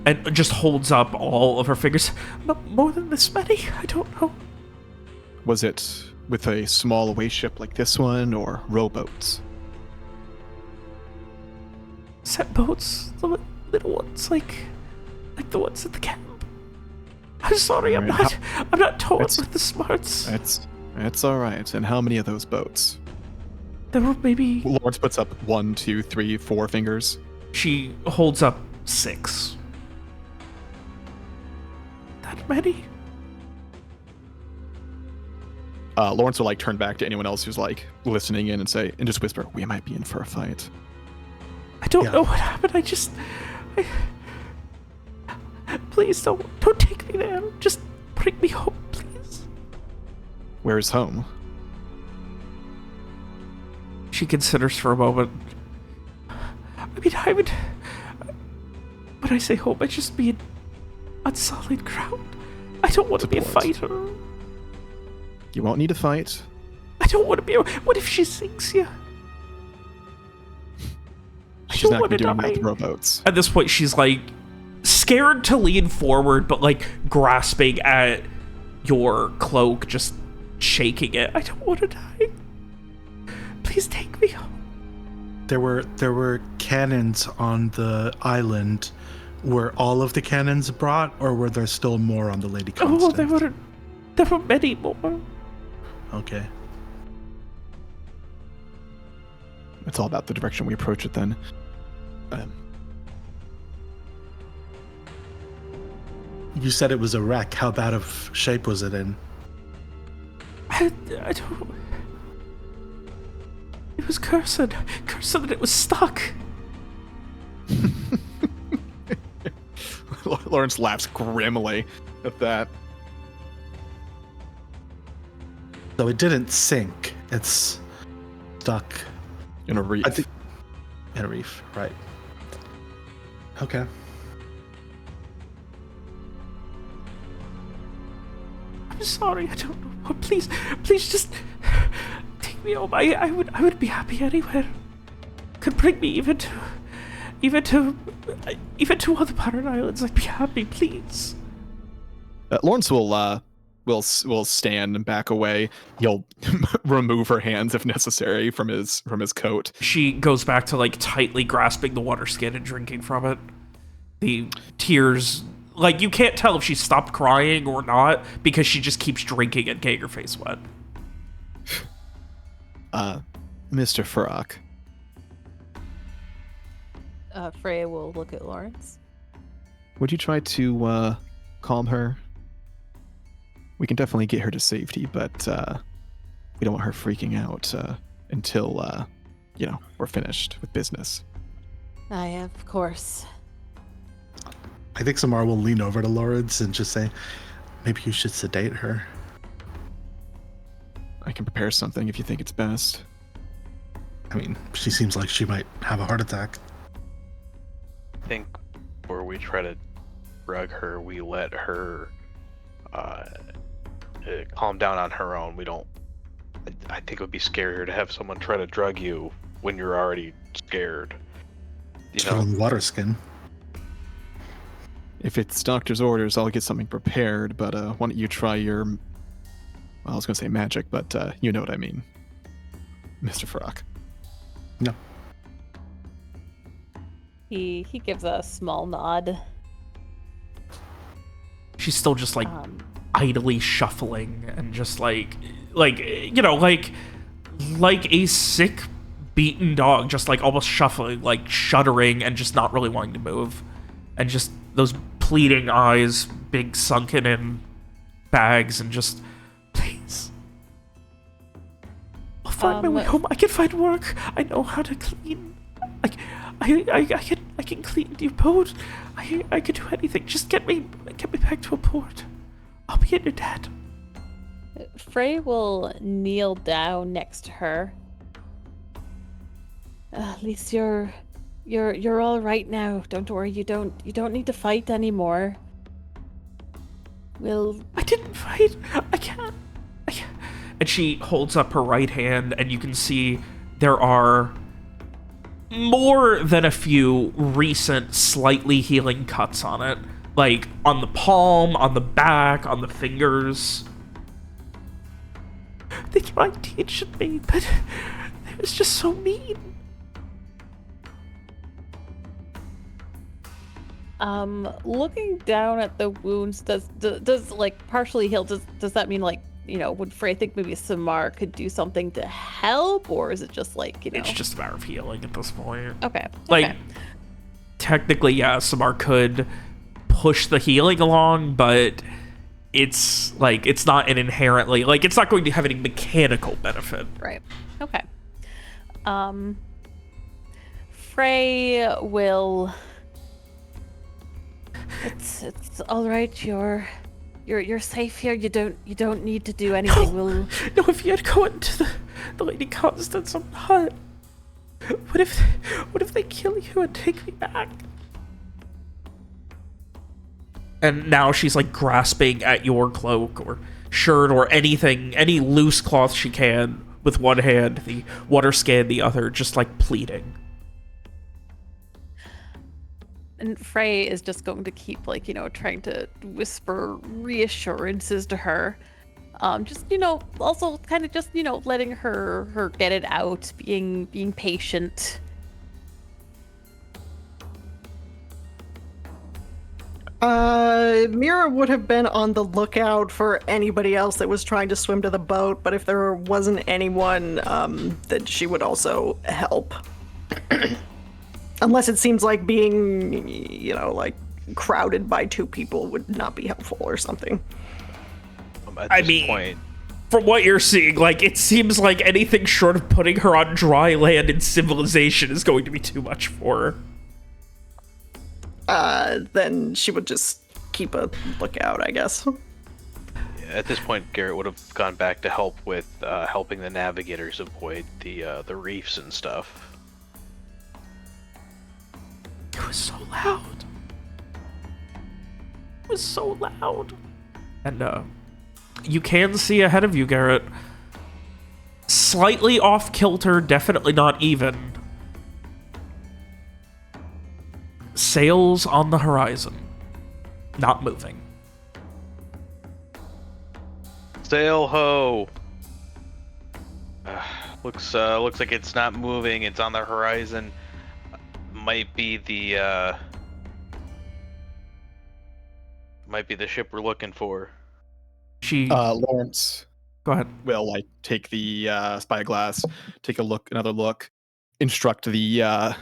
A: and just holds up all of her fingers. More than this many? I don't know.
B: Was it with a small away ship like this one, or rowboats?
A: Set boats, the little ones, like the ones at the camp. I'm sorry, I'm not taught with the smarts.
B: That's all right. And how many of those boats?
A: There were maybe...
B: Lawrence puts up 1, 2, 3, 4 fingers.
A: She holds up 6. That many?
B: Lawrence will like turn back to anyone else who's like listening in and say, and just whisper, "We might be in for a fight."
A: I don't know what happened. Please don't take me there. Just bring me home, please.
B: Where's home?
A: She considers for a moment. I mean, when I say home, I just mean on solid ground. I don't want to be a fighter.
B: You won't need to fight.
A: I don't want to be what if she sinks you?
B: She's not going to be doing that with rowboats.
A: At this point, she's like scared to lean forward, but like grasping at your cloak, just shaking it. I don't want to die. Please take me home.
D: There were cannons on the island. Were all of the cannons brought, or were there still more on the Lady Constance?
A: Oh, there were many more.
D: Okay.
B: It's all about the direction we approach it then.
D: You said it was a wreck. How bad of shape was it in?
A: I don't... It was cursed that it was stuck.
B: Lawrence laughs grimly at that.
D: So it didn't sink. It's stuck
B: in a reef.
D: In a reef, right. Okay.
A: I'm sorry, I don't know. Please just take me home. I would be happy anywhere. Could bring me even to other Pirate Islands. I'd be happy, please.
B: Lawrence will stand and back away. He'll remove her hands if necessary from his coat.
A: She goes back to like tightly grasping the water skin and drinking from it. The tears, like you can't tell if she stopped crying or not because she just keeps drinking and getting her face wet.
B: Mr. Farrak.
C: Freya will look at Lawrence.
B: Would you try to calm her? We can definitely get her to safety, but we don't want her freaking out until, we're finished with business.
C: Of course.
D: I think Samar will lean over to Lawrence and just say, maybe you should sedate her.
B: I can prepare something if you think it's best.
D: I mean, she seems like she might have a heart attack.
F: I think before we try to drug her, we let her calm down on her own. I think it would be scarier to have someone try to drug you when you're already scared.
D: Water skin.
B: If it's doctor's orders, I'll get something prepared, but why don't you try your... Well, I was going to say magic, but you know what I mean. Mr. Farrak.
D: No.
C: He gives a small nod.
A: She's still just like idly shuffling and just like a sick beaten dog, just like almost shuffling, like shuddering and just not really wanting to move. And just those pleading eyes, big sunken in bags, and just, please. I'll find my way home. I can find work. I know how to clean. I can clean your boat. I can do anything. Just get me back to a port. I'll be in your debt.
C: Frey will kneel down next to her. At least you're all right now. Don't worry. You don't need to fight anymore.
A: I didn't fight. I can't. And she holds up her right hand, and you can see there are more than a few recent, slightly healing cuts on it. Like, on the palm, on the back, on the fingers. They tried teaching me, but it was just so mean.
C: Looking down at the wounds, does like partially healed, does that mean, like, would Frey think maybe Samar could do something to help, or is it just like,
A: It's just a matter of healing at this point.
C: Okay.
A: Like, technically, yeah, Samar could push the healing along, but it's not an inherently, like, it's not going to have any mechanical benefit.
C: Right. Okay. Frey will. It's all right. You're safe here. You don't need to do anything.
A: No, if you had gone to the Lady Constance, I'm not. What if they kill you and take me back? And now she's like grasping at your cloak or shirt or anything, any loose cloth she can with one hand, the water skin the other, just like pleading.
C: And Frey is just going to keep, like, trying to whisper reassurances to her. Just, also kind of just, letting her get it out, being patient.
E: Mira would have been on the lookout for anybody else that was trying to swim to the boat, but if there wasn't anyone, then she would also help. Unless it seems like being, like, crowded by two people would not be helpful or something.
F: At this point,
A: from what you're seeing, like, it seems like anything short of putting her on dry land in civilization is going to be too much for
E: her. Then she would just keep a lookout, I guess.
F: Yeah, at this point, Garrett would have gone back to help with helping the navigators avoid the reefs and stuff.
A: It was so loud. It was so loud. And you can see ahead of you, Garrett. Slightly off kilter, definitely not even. Sails on the horizon. Not moving.
F: Sail ho! Looks like it's not moving. It's on the horizon. Might be the ship we're looking for.
B: Lawrence.
A: Go ahead.
B: Will like take the spyglass, take another look, instruct the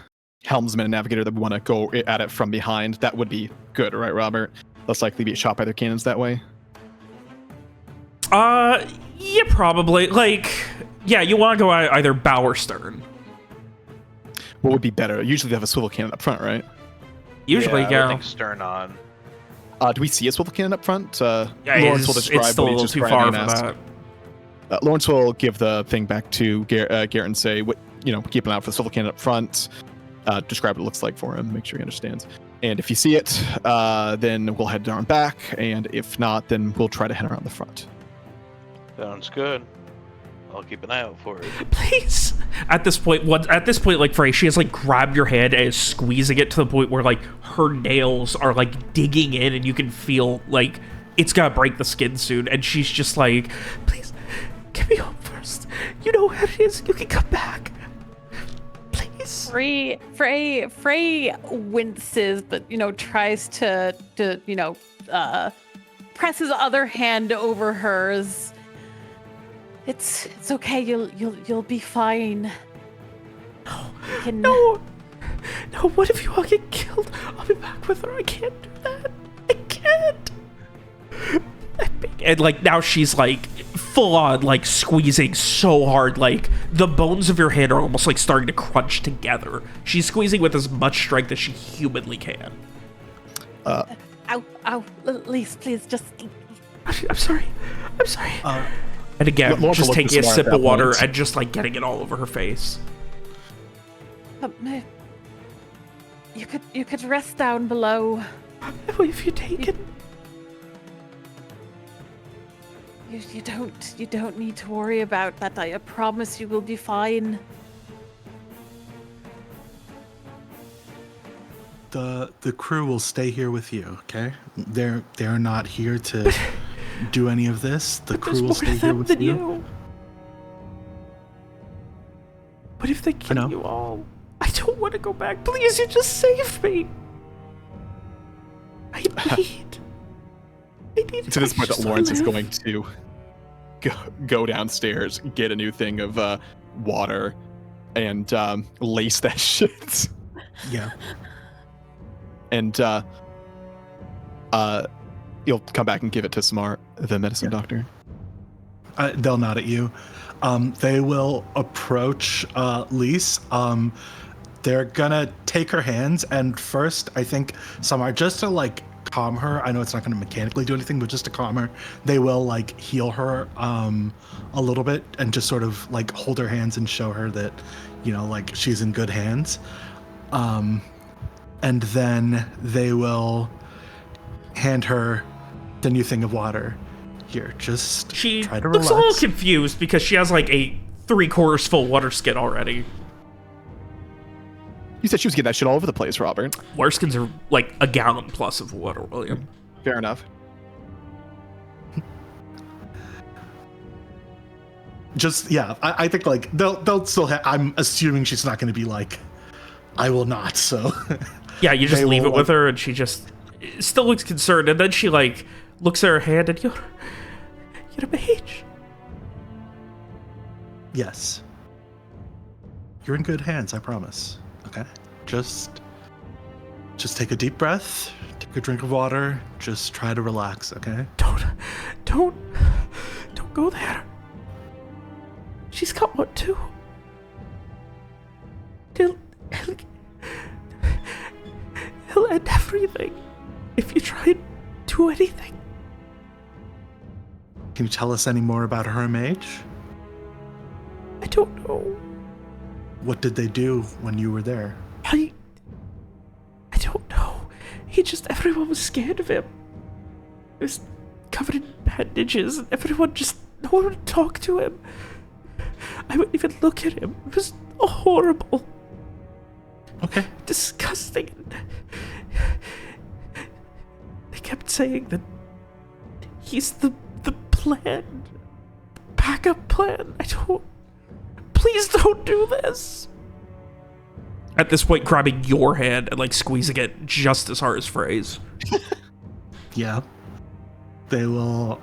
B: helmsman and navigator that we want to go at it from behind. That would be good, right, Robert? Less likely to be shot by their cannons that way.
A: Yeah, probably. Like, yeah, you want to go either bow or stern.
B: What would be better? Usually they have a swivel cannon up front, right?
A: Usually,
F: I
A: yeah.
F: think stern on.
B: Do we see a swivel cannon up front?
A: Yeah,
B: Lawrence will describe
A: it's still
B: what
A: a
B: he's
A: little too far
B: describing
A: for
B: as.
A: that.
B: Lawrence will give the thing back to Garrett and say, keep an eye out for the swivel cannon up front. Describe what it looks like for him, make sure he understands. And if you see it, then we'll head down back. And if not, then we'll try to head around the front.
F: Sounds good. I'll keep an eye out for it.
A: Please. At this point, like Frey, she has like grabbed your hand and is squeezing it to the point where like her nails are like digging in, and you can feel like it's gonna break the skin soon. And she's just like, please, get me home first. You know where it is. You can come back. Please.
C: Frey winces, but tries to press his other hand over hers. It's okay. You'll be fine. can.
A: No, what if you all get killed? I'll be back with her. I can't do that. I can't. And like now she's like full on like squeezing so hard, like the bones of your hand are almost like starting to crunch together. She's squeezing with as much strength as she humanly can.
C: Ow, Lise, please just.
A: I'm sorry. And again,
B: Lauren
A: just
B: will look
A: taking a
B: smart
A: sip
B: at
A: of
B: that
A: water
B: point.
A: and just like getting it all over her face.
C: You could rest down below.
A: Who have you taken?
C: You don't need to worry about that. I promise you will be fine.
D: The crew will stay here with you, okay? They're not here to do any of this. The
A: There's
D: crew will
A: more
D: stay
A: to
D: here
A: them
D: with
A: than
D: you.
A: you. What if they kill
D: know.
A: you all? I don't want to go back. Please, you just saved me. I need.
B: To this point,
A: just
B: that Lawrence is
A: live.
B: going to go downstairs, get a new thing of water, and lace that shit.
D: Yeah.
B: And you'll come back and give it to Smart, the medicine doctor.
D: They'll nod at you. They will approach Lise. They're gonna take her hands, and first, I think Samar, just to like calm her. I know it's not gonna mechanically do anything, but just to calm her, they will like heal her a little bit and just sort of like hold her hands and show her that, you know, like she's in good hands. And then they will hand her the new thing of water. Here, just
A: She
D: try to
A: looks
D: relax.
A: a little confused because she has like a 3/4 full water skin already.
B: You said she was getting that shit all over the place, Robert.
A: Water skins are like a gallon plus of water, William.
B: Fair enough.
D: Just yeah, I think like they'll still have. I'm assuming she's not going to be like, I will not. So
A: Yeah, you just
D: They
A: leave
D: will,
A: it with her, and she just still looks concerned, and then she like looks at her hand, and you're a mage.
D: yes, you're in good hands. I promise. Okay, just take a deep breath, take a drink of water, just try to relax. Okay.
A: Don't go there. She's got one too. He'll end everything if you try and do anything.
D: Can you tell us any more about her mage?
A: I don't know.
D: What did they do when you were there?
A: I don't know. Everyone was scared of him. He was covered in bandages, and no one would talk to him. I wouldn't even look at him. It was horrible.
D: Okay.
A: Disgusting. They kept saying that he's the plan. Backup plan. Please don't do this. At this point, grabbing your hand and like squeezing it just as hard as Frey's.
D: Yeah. They will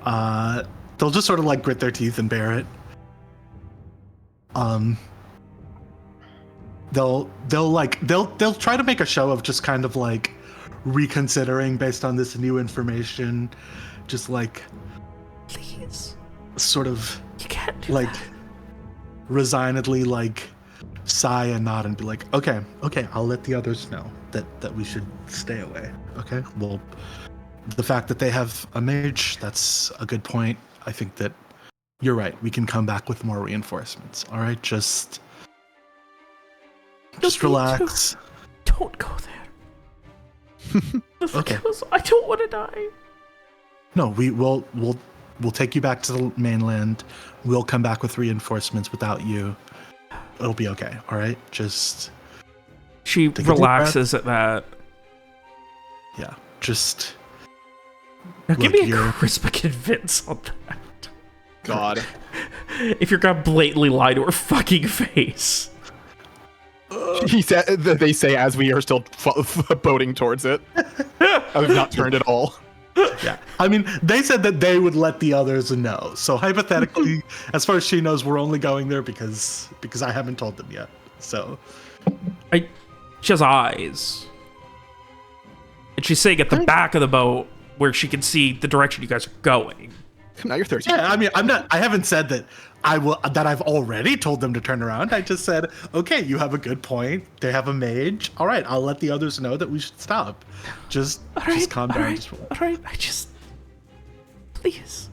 D: they'll just sort of like grit their teeth and bear it. They'll try to make a show of just kind of like reconsidering based on this new information. Just like
A: Please.
D: sort of
A: You can't do
D: like
A: that.
D: resignedly like sigh and nod and be like, okay, I'll let the others know that we should stay away. Okay, well, the fact that they have a mage, that's a good point. I think that you're right. We can come back with more reinforcements. All right, just
A: Don't need
D: relax.
A: Don't go there.
D: Okay.
A: I don't want to die.
D: No, we'll take you back to the mainland. We'll come back with reinforcements without you. It'll be okay. All right, just
A: She
D: Take a deep
A: relaxes at that.
D: yeah, just
A: Now give
D: Look,
A: me a
D: you're-
A: charisma convince on that.
B: God.
A: If you're gonna blatantly lie to her fucking face.
B: He said, they say as we are still boating towards it. I've not turned at all.
D: yeah. I mean, they said that they would let the others know. So hypothetically, as far as she knows, we're only going there because I haven't told them yet. So
A: She has eyes. And she's sitting at the back of the boat where she can see the direction you guys are going.
B: Now you're 13.
D: Yeah, I mean, I haven't said that I've already told them to turn around. I just said, okay, you have a good point. They have a mage. All right, I'll let the others know that we should stop. Just calm down.
A: All right, please.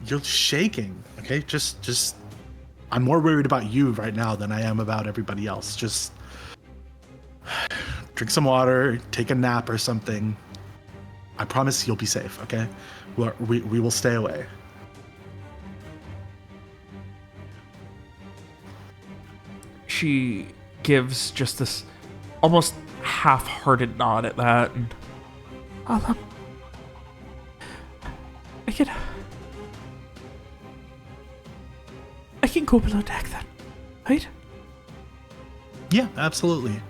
D: You're shaking. Okay, just. I'm more worried about you right now than I am about everybody else. Just drink some water, take a nap or something. I promise you'll be safe. Okay, we will stay away.
A: She gives just this almost half-hearted nod at that, and I can go below deck then, right?
D: Yeah, absolutely.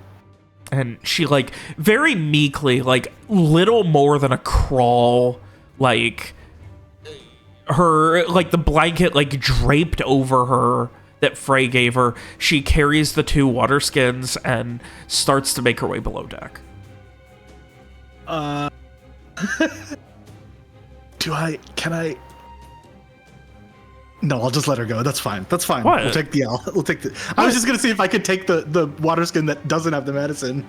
A: And she, like, very meekly, like, little more than a crawl, like, her, like, the blanket, like, draped over her that Frey gave her, she carries the 2 water skins and starts to make her way below deck.
D: Can I? No, I'll just let her go. That's fine. What? We'll take the L. I was just gonna see if I could take the water skin that doesn't have the medicine,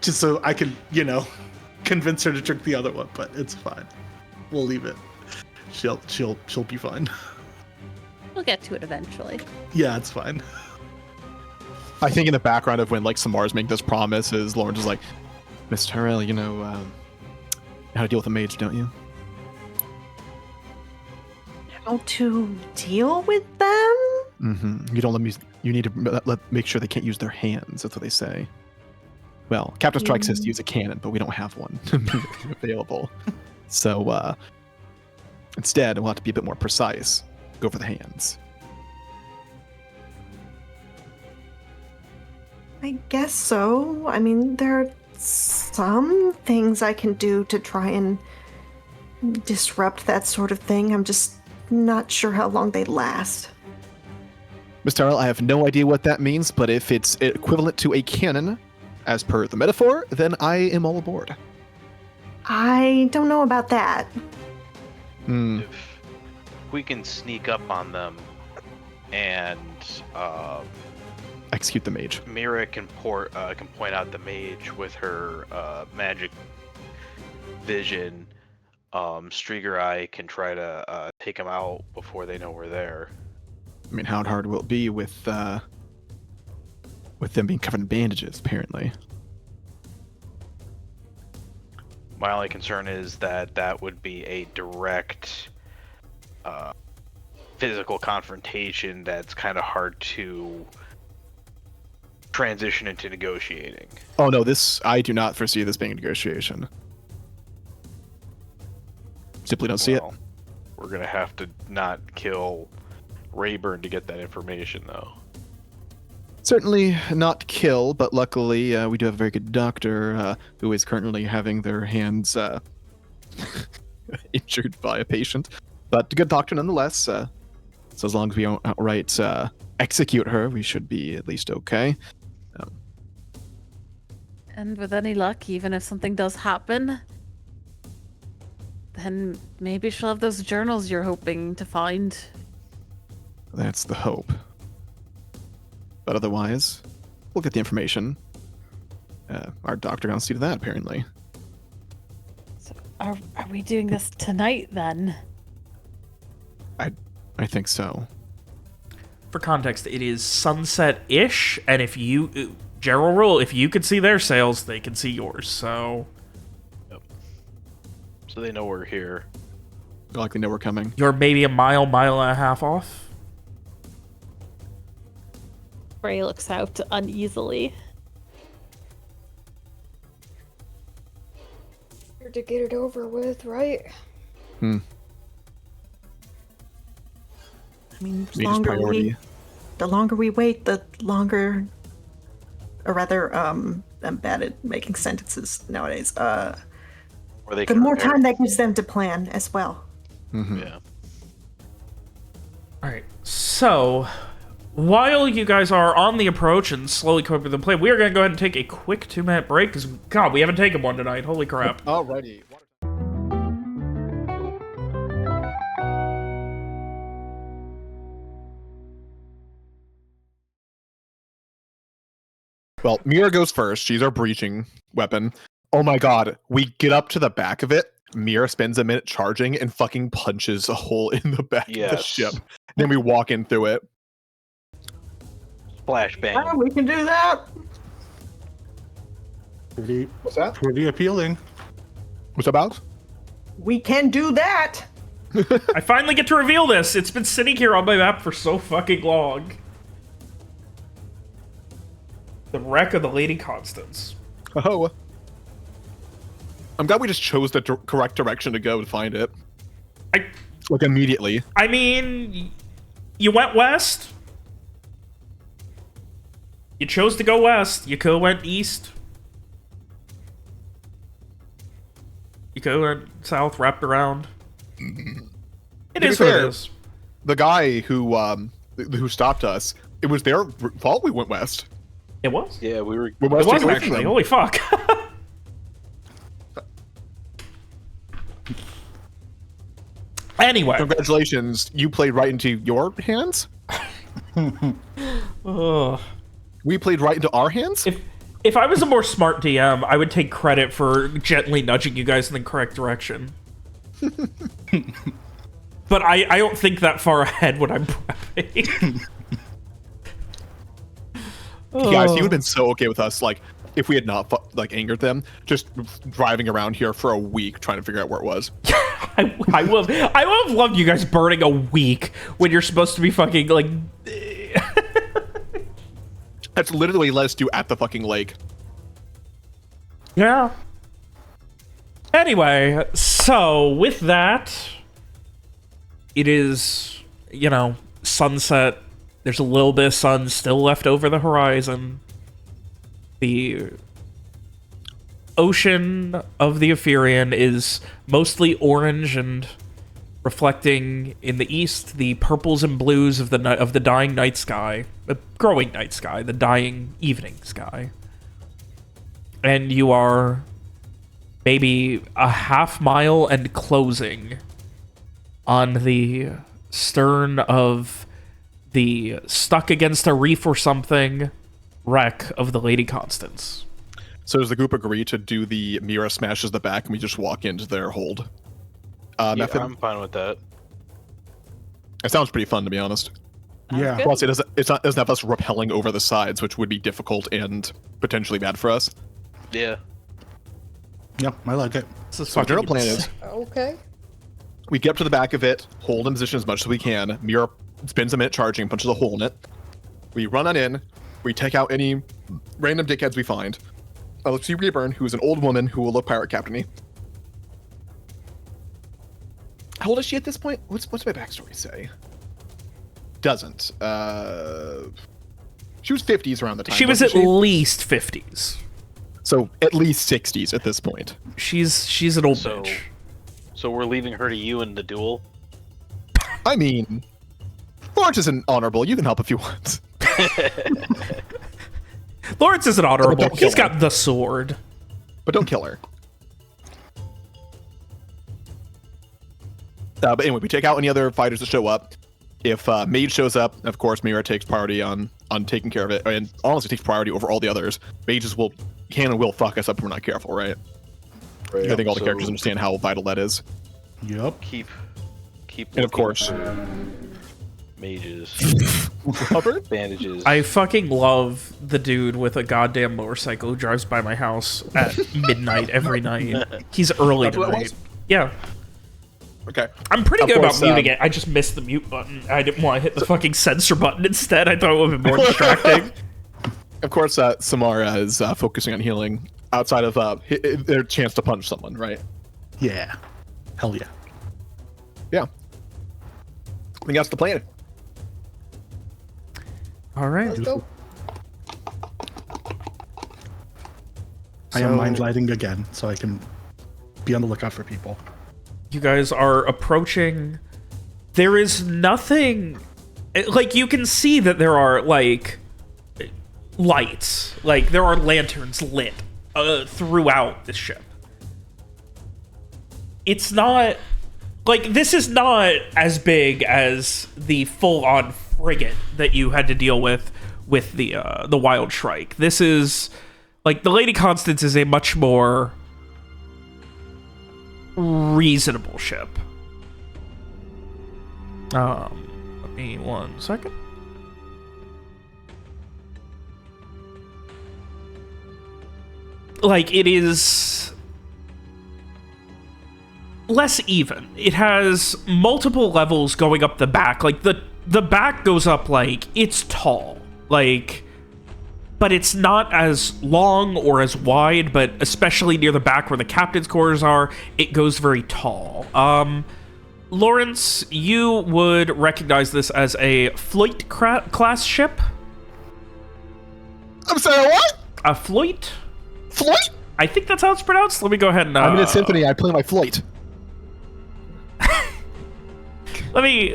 D: just so I could, convince her to drink the other one. But it's fine. We'll leave it. She'll be fine.
C: We'll get to it eventually.
D: Yeah, it's fine.
B: I think in the background of when like Samar's making this promise is Lawrence is like, Miss Tyrell, you know how to deal with a mage, don't you?
E: How to deal with them?
B: Mm-hmm. You don't let me. You need to make sure they can't use their hands. That's what they say. Well, Captain Strike says to use a cannon, but we don't have one available. So instead, we'll have to be a bit more precise. Go for the hands.
E: I guess so. I mean, there are some things I can do to try and disrupt that sort of thing. I'm just not sure how long they last.
B: Miss Tyrell, I have no idea what that means, but if it's equivalent to a cannon, as per the metaphor, then I am all aboard.
E: I don't know about that.
F: If we can sneak up on them and
B: execute the mage.
F: Mira can point out the mage with her magic vision. Strieger Eye can try to take them out before they know we're there.
B: I mean, how hard will it be with them being covered in bandages, apparently?
F: My only concern is that would be a direct physical confrontation that's kind of hard to transition into negotiating.
B: Oh no, I do not foresee this being a negotiation. Simply don't see it.
F: We're gonna have to not kill Rayburne to get that information, though.
B: Certainly not kill, but luckily we do have a very good doctor who is currently having their hands injured by a patient. But a good doctor nonetheless. So as long as we don't outright execute her, we should be at least okay.
C: And with any luck, even if something does happen, then maybe she'll have those journals you're hoping to find.
B: That's the hope. But otherwise, we'll get the information. Our doctor gonna see to that, apparently.
C: So are we doing this tonight, then?
B: I think so.
A: For context, it is sunset-ish, and if you... General rule, if you can see their sails, they can see yours, so...
F: Yep. So they know we're here.
B: They likely know we're coming.
A: You're maybe a mile and a half off?
C: Frey looks out uneasily.
G: Here to get it over with, right?
B: Hmm.
E: I mean,
B: Mage's priority.
E: the longer we wait, the longer, or rather, I'm bad at making sentences nowadays. The more time that gives them to plan as well.
B: Mm-hmm.
F: Yeah.
A: Alright, so... while you guys are on the approach and slowly coming up with the plan, we are going to go ahead and take a quick 2-minute break because, God, we haven't taken one tonight. Holy crap.
B: Alrighty. Well, Mira goes first. She's our breaching weapon. Oh my god. We get up to the back of it. Mira spends a minute charging and fucking punches a hole in the back of the ship. Then we walk in through it.
F: Flashbang.
E: Yeah, we can do that.
B: What's that?
D: Pretty appealing.
B: What's about?
E: We can do that.
A: I finally get to reveal this. It's been sitting here on my map for so fucking long. The wreck of the Lady Constance.
B: Oh. I'm glad we just chose the correct direction to go to find it. Like, immediately.
A: I mean, you went west. You chose to go west. You could have went east. You could have went south, wrapped around. It is what it is.
B: The guy who stopped us, it was their fault we went west.
A: It was?
F: Yeah, we were.
A: It was actually. Holy fuck. Anyway.
B: Congratulations. You played right into your hands? We played right into our hands?
A: If I was a more smart DM, I would take credit for gently nudging you guys in the correct direction. But I don't think that far ahead when I'm prepping.
B: Guys, you would have been so okay with us, like, if we had not, like, angered them, just driving around here for a week trying to figure out where it was.
A: I will have loved you guys burning a week when you're supposed to be fucking, like...
B: That's literally let us do at the fucking lake.
A: Yeah. Anyway, so with that, it is, you know, sunset. There's a little bit of sun still left over the horizon. The ocean of the Opherian is mostly orange and reflecting in the east the purples and blues of the dying night sky, the growing night sky, the dying evening sky. And you are maybe a half-mile and closing on the stern of the stuck against a reef or something wreck of the Lady Constance.
B: So does the group agree to do the Mira smashes the back and we just walk into their hold?
F: Yeah,
B: method?
F: I'm fine with that.
B: It sounds pretty fun, to be honest.
D: Yeah.
E: good.
B: Plus, it doesn't have us rappelling over the sides, which would be difficult and potentially bad for us.
F: Yeah.
D: Yep, I like it.
A: This is
B: So our
A: fucking
B: general plan is
G: Okay.
B: we get up to the back of it, hold in position as much as we can. Mira spends a minute charging, punches a hole in it. We run on in. We take out any random dickheads we find. Let's see Rayburne, who's an old woman who will look pirate captain-y. How old is she at this point? What's my backstory say? Doesn't. She was 50s around the time.
A: She was at
B: wasn't
A: least 50s.
B: So at least 60s at this point.
A: She's an old
F: So-
A: bitch.
F: So we're leaving her to you in the duel.
B: I mean, Lawrence isn't honorable. You can help if you want.
A: Lawrence isn't honorable.
B: Don't kill
A: He's got the sword.
B: But don't kill her. But anyway, we take out any other fighters that show up. If Mage shows up, of course, Mira takes priority on taking care of it, and honestly takes priority over all the others. Mages can and will fuck us up if we're not careful, right? I think all the
F: So-
B: characters understand how vital that is.
D: Yep.
F: Keep.
B: And of
F: looking
B: course-
F: for mages,
B: Robert?
F: bandages.
A: I fucking love the dude with a goddamn motorcycle who drives by my house at midnight every night. He's early
B: That's what it
A: tonight.
B: was?
A: Yeah.
B: Okay.
A: I'm pretty
B: Of
A: good
B: course,
A: about muting it. I just missed the mute button. I didn't want to hit the fucking censor button instead. I thought it would have been more distracting.
B: Of course, Samara is focusing on healing outside of their chance to punch someone, right?
D: Yeah. Hell yeah.
B: Yeah. I think that's the plan.
A: All right.
G: Let's go.
D: I am mind lighting again, so I can be on the lookout for people.
A: You guys are approaching. There is nothing like, you can see that there are, like, lights. Like, there are lanterns lit throughout the ship. It's not... Like, this is not as big as the full-on frigate that you had to deal with the Wild Shrike. This is... Like, the Lady Constance is a much more reasonable ship. Let me 1 second. Like, it is less even. It has multiple levels going up the back. Like, the back goes up, like, it's tall. Like, but it's not as long or as wide, but especially near the back where the captain's quarters are, it goes very tall. Lawrence, you would recognize this as a Floyd class ship.
B: I'm sorry, what?
A: A Floyd?
B: Floyd?
A: I think that's how it's pronounced. Let me go ahead and...
B: I'm in a symphony. I play my Floyd.
A: Let me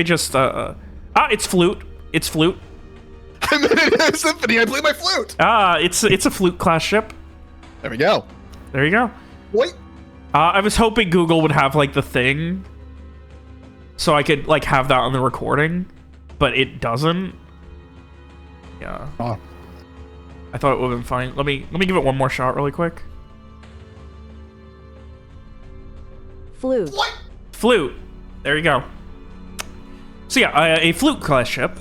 A: just... it's flute. It's flute.
B: I'm in a symphony. I play my flute.
A: It's a flute class ship.
B: There we go.
A: There you go.
B: What?
A: I was hoping Google would have, like, the thing, so I could, like, have that on the recording, but it doesn't. Yeah.
B: Oh.
A: I thought it would have been fine. Let me give it one more shot really quick.
I: Flute.
B: What?
A: Flute. There you go. So yeah, a flute class ship.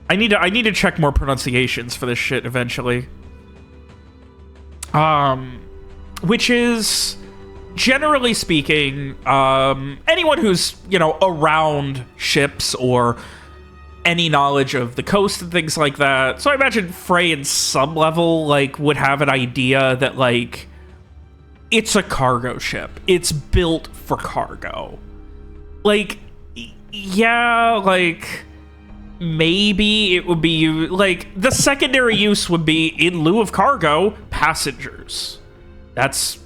A: I need to check more pronunciations for this shit eventually. Which is, generally speaking, anyone who's, you know, around ships or any knowledge of the coast and things like that. So I imagine Frey in some level, like, would have an idea that, like, it's a cargo ship. It's built for cargo. Like, yeah, like, maybe it would be, like, the secondary use would be, in lieu of cargo, passengers. That's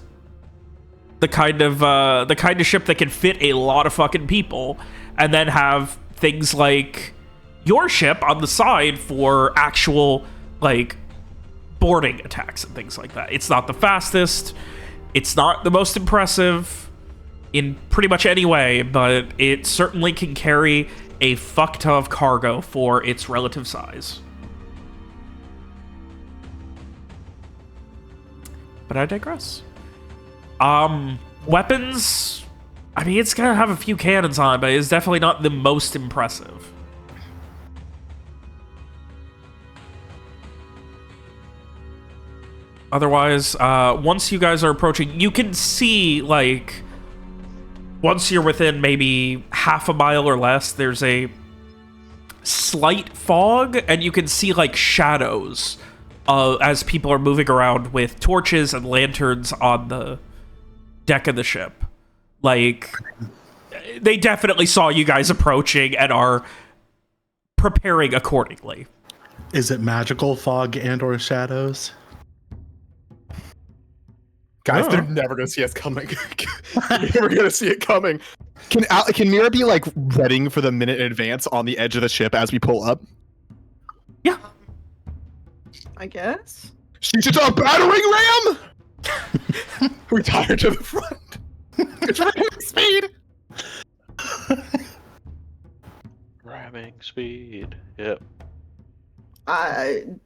A: the kind of ship that can fit a lot of fucking people, and then have things like your ship on the side for actual, like, boarding attacks and things like that. It's not the fastest. It's not the most impressive in pretty much any way, but it certainly can carry a fuck ton of cargo for its relative size. But I digress. Weapons, I mean, it's gonna have a few cannons on it, but it's definitely not the most impressive. Otherwise, once you guys are approaching, you can see, like, once you're within maybe half a mile or less, there's a slight fog, and you can see, like, shadows as people are moving around with torches and lanterns on the deck of the ship. Like, they definitely saw you guys approaching and are preparing accordingly.
D: Is it magical fog and or shadows?
B: Guys, they're never gonna see us coming. They're never gonna see it coming. Can Mira be, like, readying for the minute in advance on the edge of the ship as we pull up?
A: Yeah.
E: I guess.
B: Shoot it a battering ram! Retire to the front. Speed.
H: Ramming speed. Yep.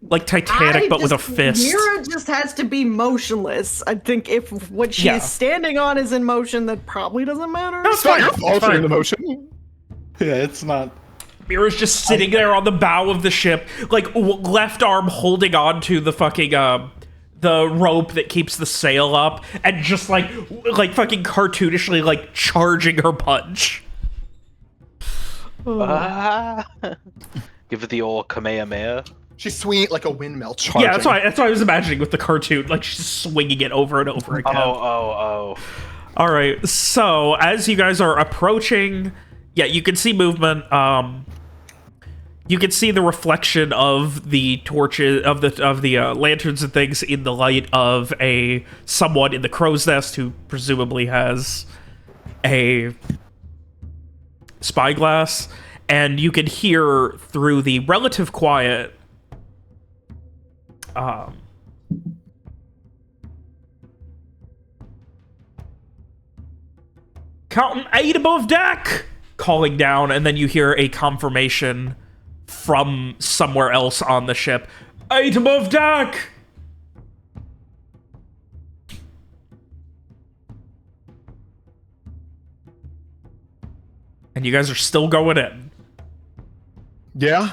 A: Like Titanic, but with a fist.
E: Mira just has to be motionless. I think if what she's
A: Yeah.
E: standing on is in motion, that probably doesn't matter.
A: No,
B: It's not your fault you're in the motion.
D: Yeah, it's not.
A: Mira's just sitting there on the bow of the ship, like, left arm holding on to the fucking, the rope that keeps the sail up, and just, like fucking cartoonishly, like, charging her punch.
H: Give it the old Kamehameha.
B: She's swinging it like a windmill charging.
A: Yeah, that's why I was imagining with the cartoon, like, she's swinging it over and over again.
H: Oh.
A: All right, so as you guys are approaching, yeah, you can see movement. You can see the reflection of the torches, of the lanterns and things in the light of someone in the crow's nest who presumably has a spyglass. and you can hear through the relative quiet Captain 8 above deck calling down, and then you hear a confirmation from somewhere else on the ship. 8 above deck! And you guys are still going in.
B: Yeah,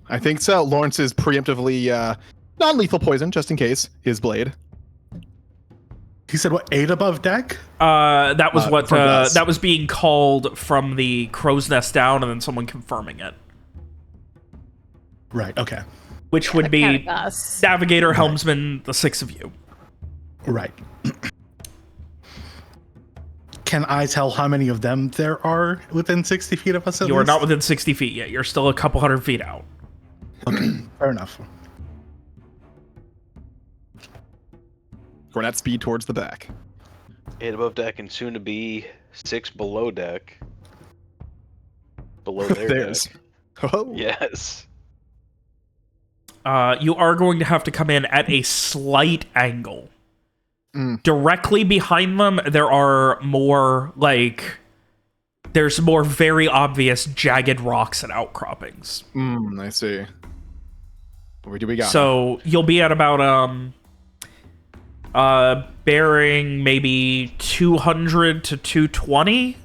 B: I think so. Lawrence is preemptively non-lethal poison, just in case, his blade.
D: He said what, 8 above deck?
A: That was what
B: from us.
A: that was being called from the crow's nest down, and then someone confirming it.
D: Right, okay.
A: Which would be
C: Kinda us.
A: Navigator, Helmsman, the 6 of you.
D: Right. Can I tell how many of them there are within 60 feet of us at
A: You are
D: least?
A: not within 60 feet yet. You're still a couple hundred feet out.
D: Fair enough.
B: Going at speed towards the back.
F: 8 above deck and soon to be 6 below deck. Below their
B: Theirs.
F: deck.
B: Oh.
F: Yes.
A: You are going to have to come in at a slight angle. Directly behind them, there are more, there's more very obvious jagged rocks and outcroppings.
B: I see. Where do we got?
A: So you'll be at about, bearing maybe 200 to 220.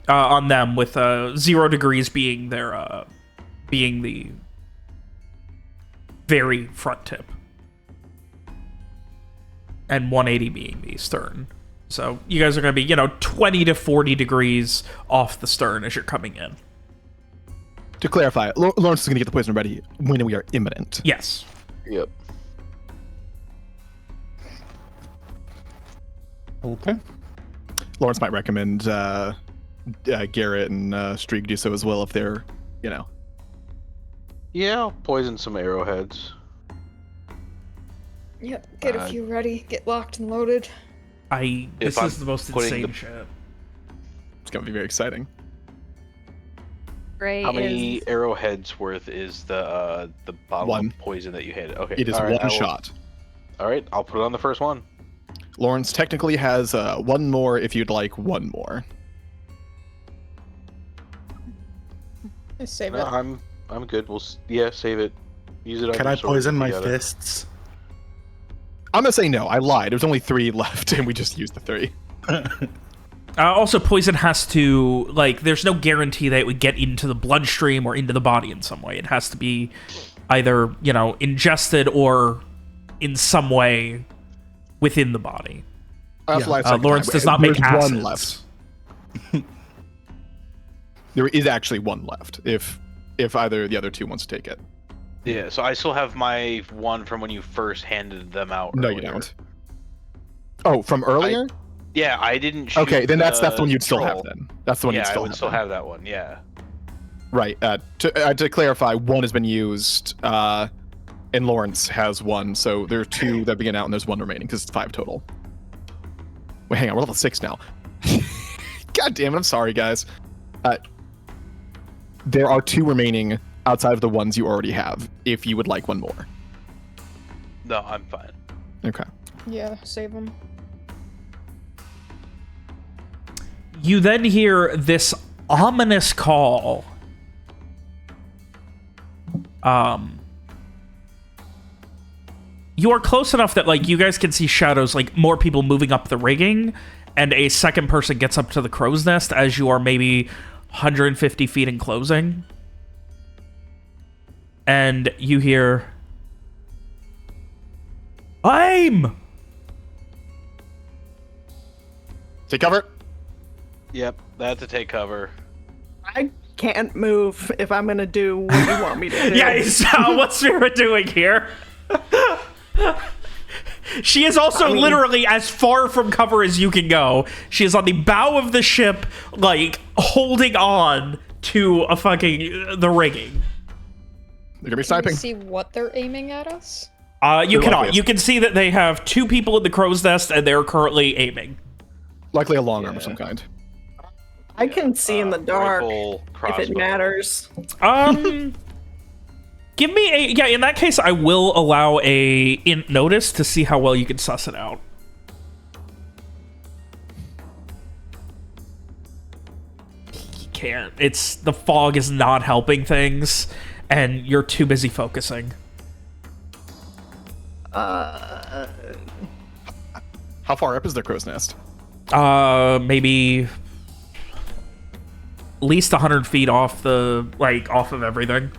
A: On them, with 0 degrees being their being the very front tip, and 180 being the stern. So you guys are going to be, 20 to 40 degrees off the stern as you're coming in.
B: To clarify, Lawrence is going to get the poison ready when we are imminent.
A: Yes.
F: Yep.
D: Okay.
B: Lawrence might recommend Garrett and Streak do so as well if they're,
F: Yeah, I'll poison some arrowheads.
G: Yep, get a few ready, get locked and loaded.
A: This
F: If
A: is
F: I'm
A: the most
F: putting
A: insane
F: the-
A: shit.
B: It's going to be very exciting.
C: Gray
F: How many
C: is
F: arrowheads worth is the bottle
B: One.
F: of poison that you hit? Okay.
B: It is
F: all right,
B: one shot.
F: All right, I'll put it on the first one.
B: Lawrence technically has one more if you'd like one more.
G: I save
F: No,
G: it.
F: I'm good. Save it. Use it on
D: Can
F: your
D: I
F: sword
D: poison
F: if
D: my
F: you got it.
D: fists?
B: I'm going to say no. I lied. There's only 3 left, and we just used the 3.
A: Also, poison has to, there's no guarantee that it would get into the bloodstream or into the body in some way. It has to be either, ingested or in some way within the body.
B: That's why I said
A: Lawrence does not make
B: there's one
A: acids.
B: left. There is actually one left, if either of the other 2 wants to take it.
F: Yeah, so I still have my one from when you first handed them out.
B: No, you
F: earlier.
B: don't. Oh, from earlier?
F: Yeah, I didn't shoot
B: Okay, then that's the one you'd still
F: troll.
B: have then. That's the one
F: Yeah,
B: you'd still
F: I would
B: have.
F: still
B: then.
F: have that one. Yeah.
B: Right. To clarify, 1 has been used, and Lawrence has 1, so there are 2 that begin out, and there's 1 remaining because it's 5 total. Wait, hang on, we're level 6 now. God damn it! I'm sorry, guys. There are 2 remaining outside of the ones you already have. If you would like 1 more.
F: No, I'm fine.
B: Okay.
G: Yeah, save them.
A: You then hear this ominous call. You are close enough that, you guys can see shadows, more people moving up the rigging, and a second person gets up to the crow's nest as you are maybe 150 feet in closing. And you hear... Aim!
B: Take cover.
F: Yep, that's to take cover.
E: I can't move if I'm gonna do what you want me to do.
A: Yeah, what's Vera doing here? She is also literally as far from cover as you can go. She is on the bow of the ship, holding on to the rigging.
B: They're gonna be
G: Can
B: sniping.
G: we see what they're aiming at us?
A: You
B: They're
A: cannot.
B: obvious.
A: You can see that they have 2 people in the crow's nest, and they're currently aiming.
B: Likely a long arm of some kind.
E: I can see in the dark
F: Rifle,
E: if
F: crossbow.
E: it matters.
A: Give me a... Yeah, in that case, I will allow a int notice to see how well you can suss it out. You can't. The fog is not helping things, and you're too busy focusing.
B: How far up is the crow's nest?
A: Maybe... at least 100 feet off the... off of everything.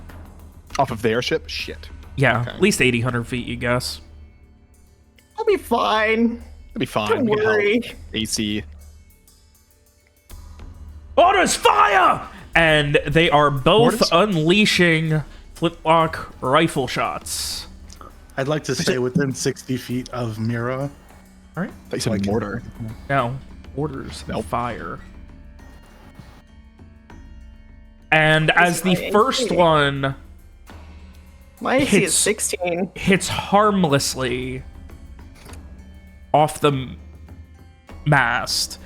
B: Off of their ship? Shit.
A: Yeah,
B: Okay.
A: at least 80, 100 feet, you guess.
E: I'll be fine.
B: It'll be fine.
E: Don't
B: We can help.
E: worry.
B: AC.
A: Orders, fire! And they are both
B: Orders?
A: unleashing flintlock rifle shots.
D: I'd like to stay within 60 feet of Mira.
A: All right.
B: I thought you said mortar.
A: Now, orders,
B: Nope.
A: fire. And as the
E: my
A: first
E: AC.
A: one
E: My AC is
A: Hits.
E: 16.
A: hits harmlessly off the mast,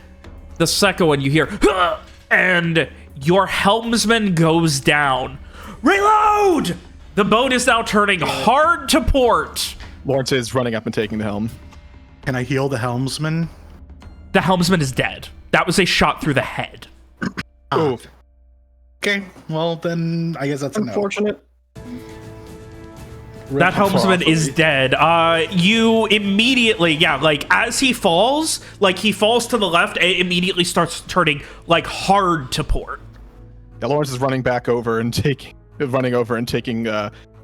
A: the second one you hear, "Huh!" and your helmsman goes down. Reload! The boat is now turning hard to port.
B: Lawrence is running up and taking the helm.
D: Can I heal the helmsman?
A: The helmsman is dead. That was a shot through the head.
B: Oh,
D: Okay, well then I guess that's a no.
E: Unfortunate.
A: That helmsman is dead. You immediately, as he falls to the left, it immediately starts turning, hard to port.
B: yeah, Lawrence is running over and taking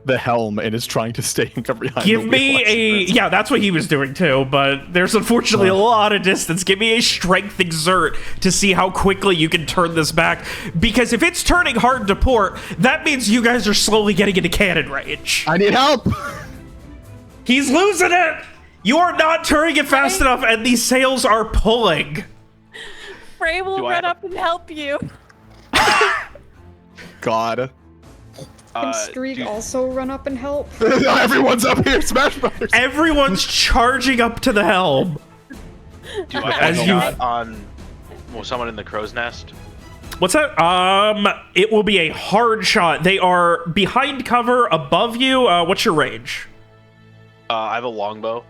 B: the helm and is trying to stay in cover behind.
A: Give
B: the
A: me
B: wheel.
A: yeah, that's what he was doing too, but there's unfortunately a lot of distance. Give me a strength exert to see how quickly you can turn this back, because if it's turning hard to port, that means you guys are slowly getting into cannon range.
B: I need help.
A: He's losing it! You are not turning it fast enough, and these sails are pulling.
C: Frey will
F: Do I
C: run
F: have-
C: up and help you.
B: God.
G: Can Streak also run up and help?
B: Everyone's up here. Smash Brothers.
A: Everyone's charging up to the helm.
F: Do I
A: As
F: have a
A: you-
F: shot on someone in the crow's nest?
A: What's that? It will be a hard shot. They are behind cover above you. What's your range?
F: I have a longbow.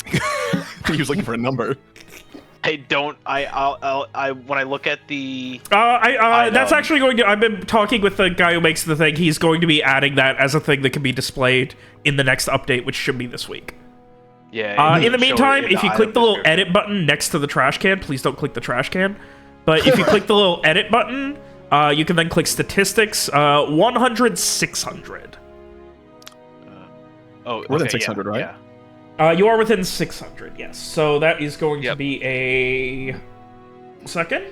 B: He was looking for a number.
F: I don't. When I look at the.
A: That's actually going to... I've been talking with the guy who makes the thing. He's going to be adding that as a thing that can be displayed in the next update, which should be this week.
F: Yeah.
A: In the
F: show it
A: meantime,
F: in
A: if
F: the
A: you click
F: item
A: the little
F: description.
A: edit button next to the trash can, please don't click the trash can. But if you click the little edit button, you can then click statistics, 100, 600.
F: Oh,
B: More than
F: okay,
B: 600,
F: yeah,
B: right?
F: Yeah.
A: You are within 600, yes. So that is going to
F: Yep.
A: be a... second?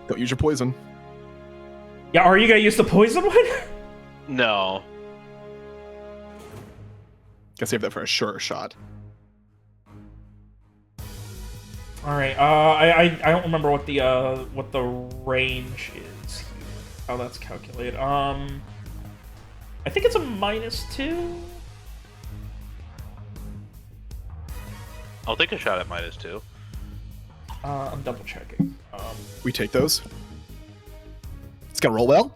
B: Don't use your poison.
A: Yeah, are you going to use the poison one?
F: No.
B: Gotta save that for a sure shot.
A: All right. I don't remember what the range is here. How that's calculated. I think it's a -2.
F: I'll take a shot at -2.
A: I'm double checking.
B: We take those. It's gonna roll well.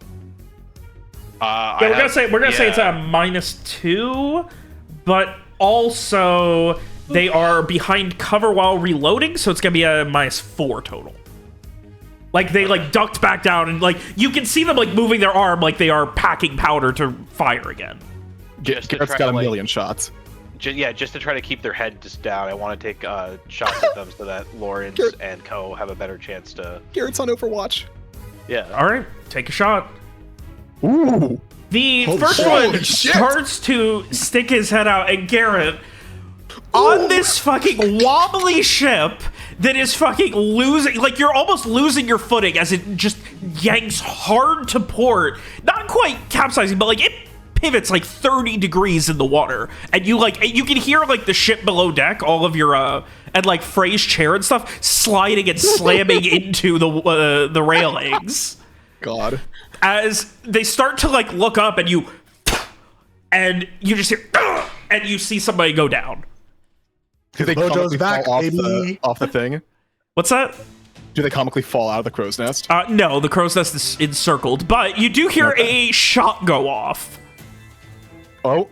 A: Yeah, we're gonna say it's a -2, but also they are behind cover while reloading, so it's gonna be a -4 total. They ducked back down, and you can see them moving their arm like they are packing powder to fire again.
F: Just to
B: Garrett's
F: try
B: got
F: to,
B: a
F: like-
B: million shots.
F: Just to try to keep their head just down. I want to take shots at them so that Lawrence
B: Garrett-
F: and Co have a better chance to.
B: Garrett's on Overwatch.
F: Yeah.
A: All right, take a shot.
B: Ooh.
A: The
B: Holy
A: first
B: shit.
A: one
B: Holy shit.
A: starts to stick his head out, and Garrett, on this fucking wobbly ship that is fucking losing, you're almost losing your footing as it just yanks hard to port. Not quite capsizing, but it pivots 30 degrees in the water, and you can hear the ship below deck, all of your and Frey's chair and stuff sliding and slamming into the railings.
B: God.
A: As they start to look up, and you just hear, and you see somebody go down.
B: Do they
D: Mojo's
B: comically
D: back,
B: fall
D: baby.
B: off the thing?
A: What's that?
B: Do they comically fall out of the crow's nest?
A: No, the crow's nest is encircled, but you do hear a shot go off
B: Oh.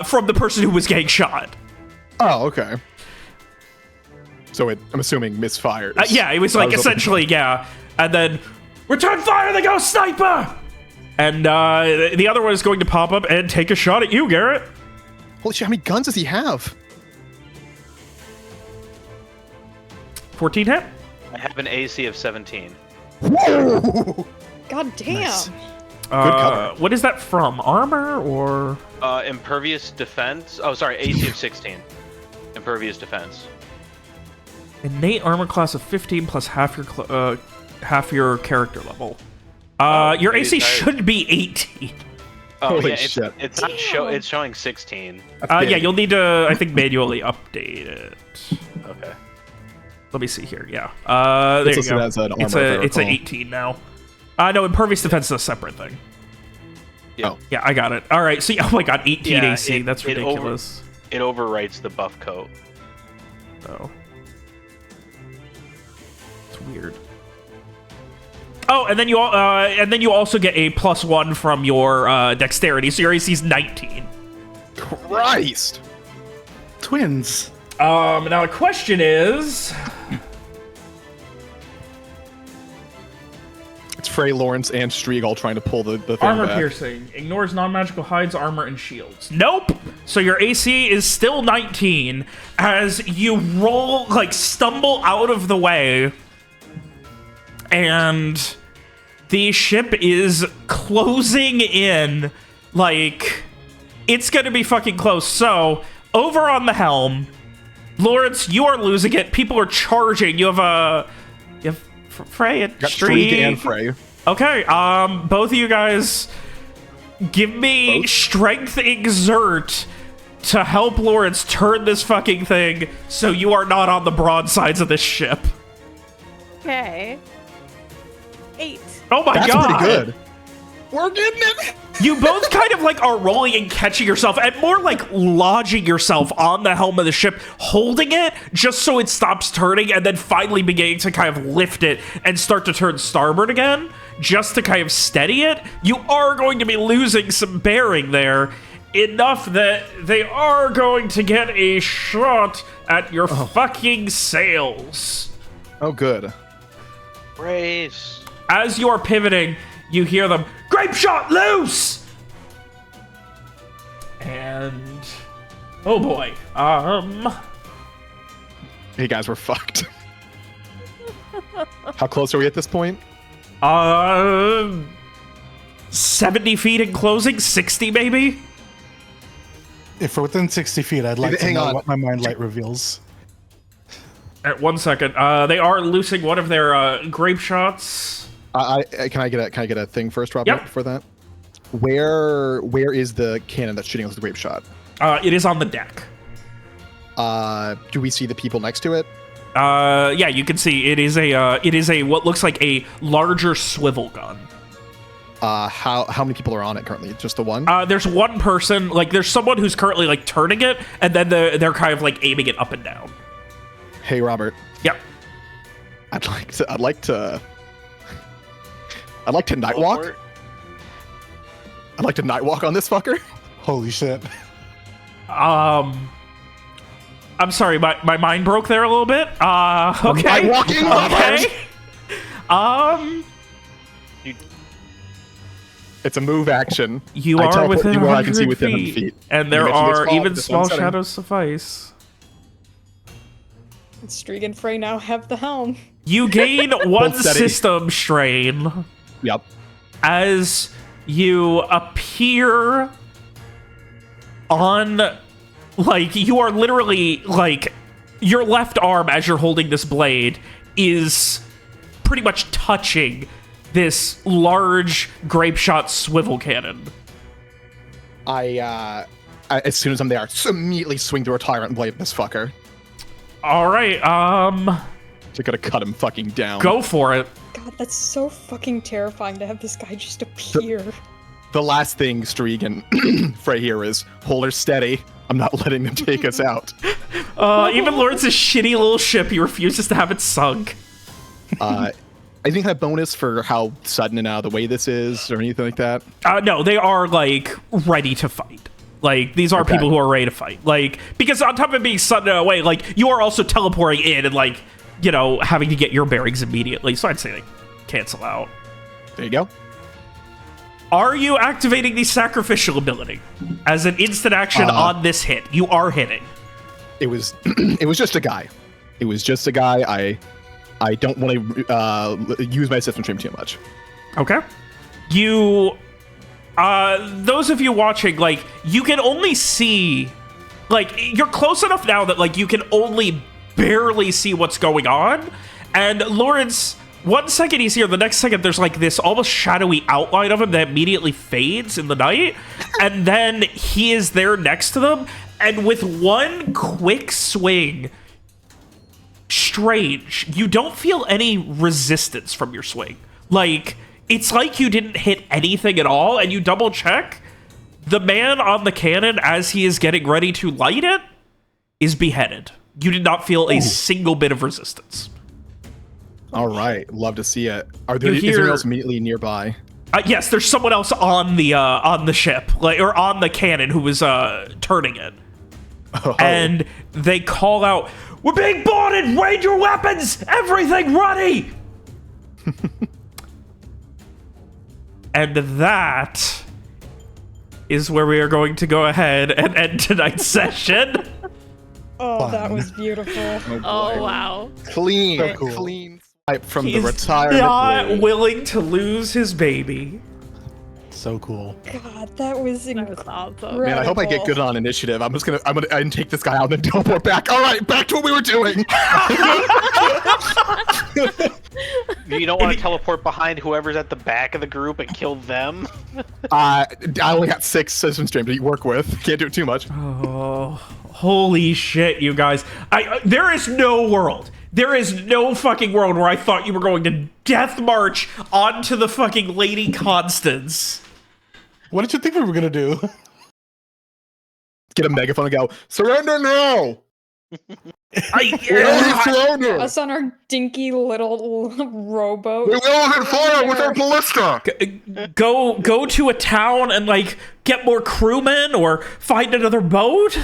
A: from the person who was getting shot.
B: Oh, okay. So I'm assuming misfires.
A: Yeah, it was like essentially, yeah. And then, return fire, they go sniper! And the other one is going to pop up and take a shot at you, Garrett.
B: Holy shit, how many guns does he have?
A: 14 hit.
F: I have an AC of 17.
G: God damn.
B: Nice. cover.
A: What is that from? Armor or?
F: Impervious defense. Oh, sorry, AC of 16. Impervious defense.
A: Innate armor class of 15 plus half your character level. Your AC should be 18.
F: Oh
B: Holy
F: yeah,
B: shit.
F: it's not it's showing 16.
A: Yeah, you'll need to, I think, manually update it.
F: Okay.
A: Let me see here. Yeah. There you
B: listed
A: go.
B: as an
A: It's
B: armor, if I
A: it's an
B: recall.
A: 18 now. No, impervious defense is a separate thing.
F: Yeah.
B: Oh.
A: Yeah, I got it. All right. So, oh my god, 18
F: Yeah,
A: AC. That's
F: it
A: ridiculous.
F: It overwrites the buff coat.
A: Oh. It's weird. Oh, and then you also get a +1 from your dexterity, so your AC is 19.
B: Christ!
D: Twins.
A: Now the question is,
B: It's Frey, Lawrence, and Striegel trying to pull the thing
A: armor
B: back.
A: piercing ignores non-magical hides, armor, and shields. Nope. So your AC is still 19 as you roll, like stumble out of the way, and the ship is closing in. Like, it's gonna be fucking close. So over on the helm, Lawrence, you are losing it. People are charging. You have Frey and
B: Got Strieg and Frey.
A: Okay, both of you guys give me strength exert to help Lawrence turn this fucking thing so you are not on the broadsides of this ship.
C: Okay. 8.
A: Oh my
B: That's
A: god.
B: pretty good. We're getting it!
A: You both kind of like are rolling and catching yourself and more like lodging yourself on the helm of the ship, holding it just so it stops turning and then finally beginning to kind of lift it and start to turn starboard again just to kind of steady it. You are going to be losing some bearing there, enough that they are going to get a shot at your fucking sails.
B: Oh, good.
F: Race.
A: As you are pivoting, you hear them, grape shot loose! And, oh boy,
B: Hey guys, we're fucked. How close are we at this point?
A: 70 feet in closing, 60 maybe?
D: If we're within 60 feet, I'd like to
B: Hang
D: know
B: on.
D: what my mind light reveals.
A: At 1 second, they are loosing one of their grape shots.
B: Can I get a thing first, Robert?
A: Yep.
B: For that, where is the cannon that's shooting us the grape shot?
A: It is on the deck.
B: Do we see the people next to it?
A: Yeah, you can see it is a what looks like a larger swivel gun.
B: How many people are on it currently? Just the one?
A: There's one person, like there's someone who's currently like turning it, and then they're kind of like aiming it up and down.
B: Hey, Robert.
A: Yep.
B: I'd like to night walk. I'd like to night walk on this fucker.
D: Holy shit.
A: I'm sorry, my mind broke there a little bit. Okay.
B: Night walking,
A: Okay.
B: It's a move action.
A: You
B: I
A: are
B: teleport
A: within
B: you where I
A: 100
B: can see within
A: feet,
B: 100 feet.
A: and
B: You
A: there
B: mentioned this
A: are
B: fall,
A: even
B: this
A: small
B: sunsetting.
A: shadows suffice.
G: Strieg and Frey now have the helm.
A: You gain one
B: steady.
A: system strain
B: Yep.
A: as you appear on, like, you are literally, like, your left arm as you're holding this blade is pretty much touching this large grape shot swivel cannon.
B: I as soon as I'm there, I immediately swing through a tyrant blade at this fucker.
A: All right,
B: Just gotta cut him fucking down.
A: go for it.
G: God, that's so fucking terrifying to have this guy just appear.
B: The last thing Strieg and Frey here is hold her steady. I'm not letting them take us out.
A: Even Lawrence's shitty little ship, he refuses to have it sunk.
B: Anything kind of bonus for how sudden and out of the way this is, or anything like that?
A: No, they are, like, ready to fight. Like, these are people who are ready to fight. Like, because on top of it being sudden and away, like, you are also teleporting in and, like, you know, having to get your bearings immediately. So I'd say, like, cancel out.
B: There you go.
A: Are you activating the sacrificial ability as an instant action on this hit? You are hitting.
B: It was it was just a guy. It was just a guy. I don't want to use my system stream too much.
A: Okay. You, those of you watching, like, you can only see, like, you're close enough now that, like, you can only barely see what's going on. And Lawrence, 1 second he's here, the next second there's, like, this almost shadowy outline of him that immediately fades in the night. And then he is there next to them. And with one quick swing, strange, you don't feel any resistance from your swing. Like, it's like you didn't hit anything at all, and you double check. The man on the cannon, as he is getting ready to light it, is beheaded. You did not feel a single bit of resistance.
B: All right, love to see it. Is there anyone else immediately nearby?
A: Yes, there's someone else on the ship, like, or on the cannon who was turning it.
B: Oh.
A: And they call out, "We're being boarded! Raid your weapons! Everything ready!" And that is where we are going to go ahead and end tonight's session.
G: Oh, that was beautiful.
C: Oh, wow.
B: Clean,
D: So cool.
B: clean swipe from
A: He's
B: the retirement.
A: not
B: league.
A: willing to lose his baby.
D: So cool.
G: God, that was
C: That
G: incredible.
C: was awesome.
B: Man, I hope I get good on initiative. I'm gonna take this guy out and then teleport back. All right, back to what we were doing.
F: You don't want to teleport behind whoever's at the back of the group and kill them?
B: I only got 6 system stream to work with. Can't do it too much.
A: Oh, holy shit, you guys. There is no world. There is no fucking world where I thought you were going to death march onto the fucking Lady Constance.
D: What did you think we were gonna do?
B: Get a megaphone and go, surrender now! Surrender!
G: Us on our dinky little rowboat.
B: We will open fire with our ballista!
A: Go to a town and, like, get more crewmen or find another boat?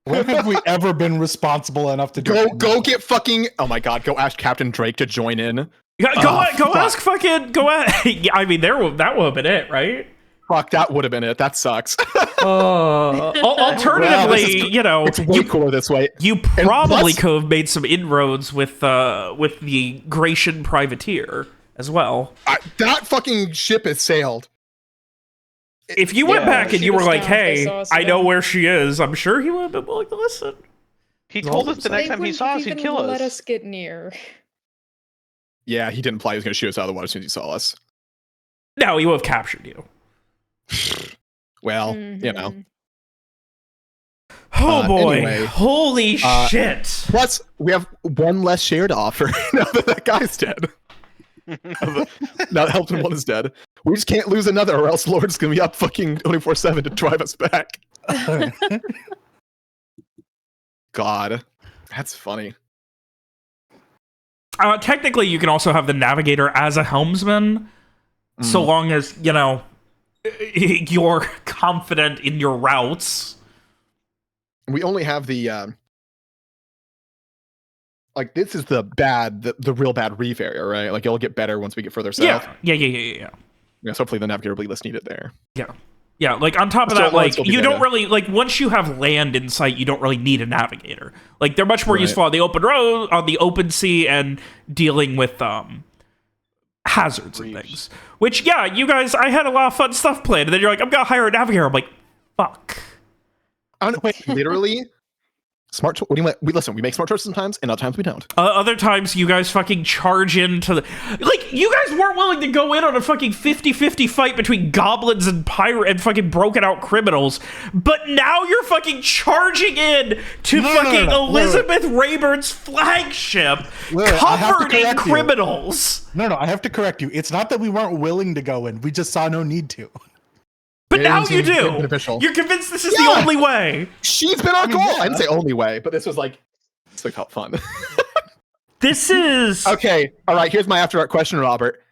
D: When have we ever been responsible enough to do
B: Go get fucking... Oh my god, go ask Captain Drake to join in.
A: Go ask fucking... Yeah, I mean, that would have been it, right?
B: Fuck, that would have been it. That sucks.
A: Alternatively, you know,
B: It's way cooler this way.
A: you probably could have made some inroads with the Gratian privateer as well.
B: That fucking ship has sailed.
A: If you went back and
G: she
A: you were
G: was
A: like,
G: down if they
A: "Hey,
G: saw us
A: I know
G: again."
A: where she is," I'm sure he would have been willing to listen.
F: He told us the next
G: They
F: time he
G: wouldn't
F: saw us, he'd
G: even
F: kill
G: let
F: us.
G: us get near.
B: Yeah, he didn't imply he was going to shoot us out of the water as soon as he saw us.
A: No, he would have captured you.
B: Well, you know.
G: Mhm.
A: Oh boy!
B: Anyway,
A: Holy shit!
B: Plus, we have one less share to offer now that that guy's dead. Now that Helpton 1 is dead. We just can't lose another, or else Lord's going to be up fucking 24/7 to drive us back. God. That's funny.
A: Technically, you can also have the navigator as a helmsman, so long as, you know, you're confident in your routes.
B: We only have the like this is the real bad reef area, right? Like it'll get better once we get further south.
A: Yeah.
B: Yeah, so hopefully the navigator will be less needed there.
A: Yeah, like on top of
B: So
A: that,
B: Lawrence
A: like
B: will be
A: you
B: there
A: don't
B: to-
A: really like once you have land in sight, you don't really need a navigator. Like they're much more
B: Right.
A: useful on the open road, on the open sea, and dealing with hazards and
F: Reefs.
A: things. Which, yeah, you guys, I had a lot of fun stuff planned, and then you're like, I'm gonna hire a navigator. I'm like, fuck.
B: I don't know, literally smart. What do you we listen? We make smart choices sometimes, and other times we don't.
A: Other times, you guys fucking charge into the... Like, you guys weren't willing to go in on a fucking 50-50 fight between goblins and pirate and fucking broken-out criminals, but now you're fucking charging in to fucking Elizabeth Rayburn's flagship
D: Wait, I have to
A: covered in
D: correct you.
A: criminals.
D: No, I have to correct you. It's not that we weren't willing to go in. We just saw no need to.
A: But now you do.
B: Beneficial.
A: You're convinced this is the only way.
B: She's been our goal. I didn't say only way, but this was like, this like felt fun.
A: This is
B: Okay, all right. Here's my after art question, Robert.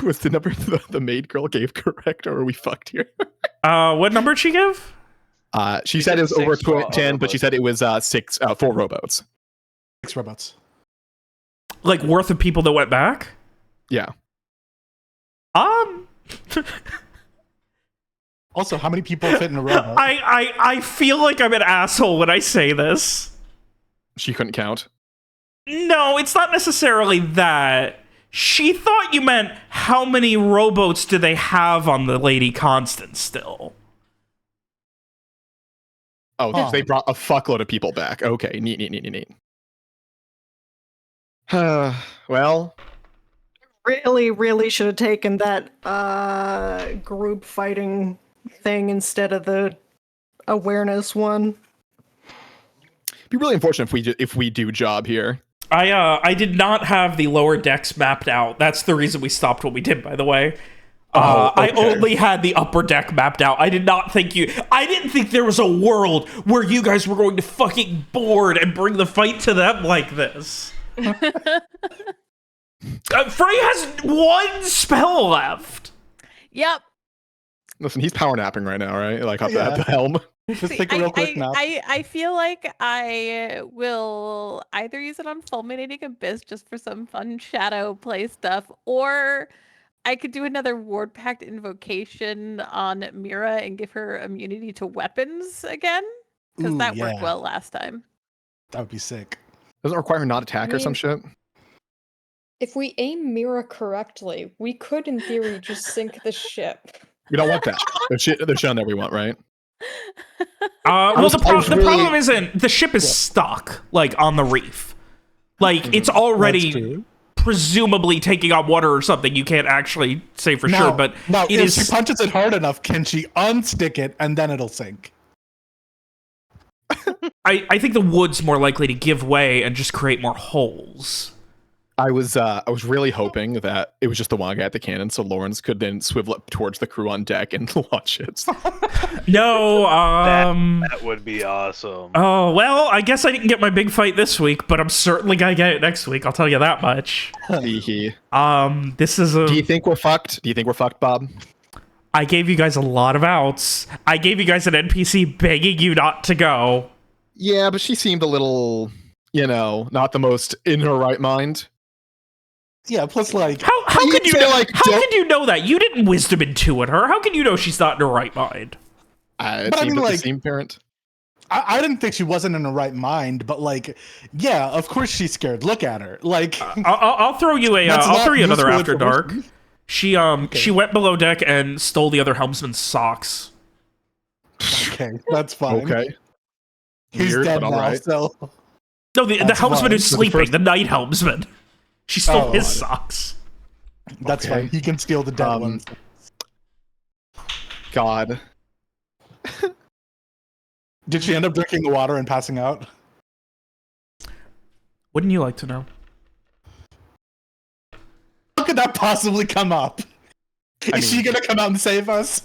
B: Was the number the maid girl gave correct, or are we fucked here?
A: What number did she give?
B: She said it was over
F: 6
B: 10, but she said it was 4 rowboats.
D: 6 robots.
A: Like worth of people that went back?
B: Yeah.
D: Also, how many people fit in a rowboat?
A: I feel like I'm an asshole when I say this.
B: She couldn't count.
A: No, it's not necessarily that. She thought you meant how many rowboats do they have on the Lady Constance still?
B: Oh, they brought a fuckload of people back. Okay, neat. Well,
E: Really should have taken that group fighting thing instead of the awareness one.
B: be really unfortunate if we do job here.
A: I did not have the lower decks mapped out. That's the reason we stopped what we did, by the way. I only had the upper deck mapped out. I didn't think there was a world where you guys were going to fucking board and bring the fight to them like this. Frey has 1 spell left.
C: Yep.
B: Listen, he's power napping right now, right? Like at the helm.
D: Just take a real quick nap.
C: I feel like I will either use it on Fulminating Abyss just for some fun shadow play stuff, or I could do another Ward Pact invocation on Mira and give her immunity to weapons again, because that worked well last time.
D: That would be sick.
B: Doesn't it require her not attack or some shit?
G: If we aim Mira correctly, we could, in theory, just sink the ship.
B: We don't want that. There's shit on there we want, right?
A: Well, the problem isn't the ship is stuck, like, on the reef. Like, it's already presumably taking on water or something. You can't actually say for sure, but
D: if she punches it hard enough, can she unstick it and then it'll sink?
A: I think the wood's more likely to give way and just create more holes.
B: I was really hoping that it was just the one guy at the cannon, so Lawrence could then swivel up towards the crew on deck and launch it.
A: No,
F: that would be awesome.
A: Oh, well, I guess I didn't get my big fight this week, but I'm certainly gonna get it next week, I'll tell you that much. This is a...
B: Do you think we're fucked? Bob?
A: I gave you guys a lot of outs. I gave you guys an NPC begging you not to go.
B: Yeah, but she seemed a little, not the most in her right mind.
D: Yeah, plus like
A: how could you know that? You didn't wisdom intuit her. How can you know she's not in her right mind?
B: It seemed like the same parent.
D: I didn't think she wasn't in her right mind, but like, yeah, of course she's scared. Look at her. Like,
A: I'll throw you another after dark. She went below deck and stole the other helmsman's socks.
D: Okay, that's fine.
B: Okay,
D: he's
B: weird,
D: dead
B: but
D: now.
B: right.
D: So
A: no, the helmsman who's sleeping, the night helmsman. She stole his socks.
D: That's fine. He can steal the dead ones.
B: God.
D: Did she end up drinking the water and passing out?
A: Wouldn't you like to know?
D: How could that possibly come up? Is she gonna come out and save us?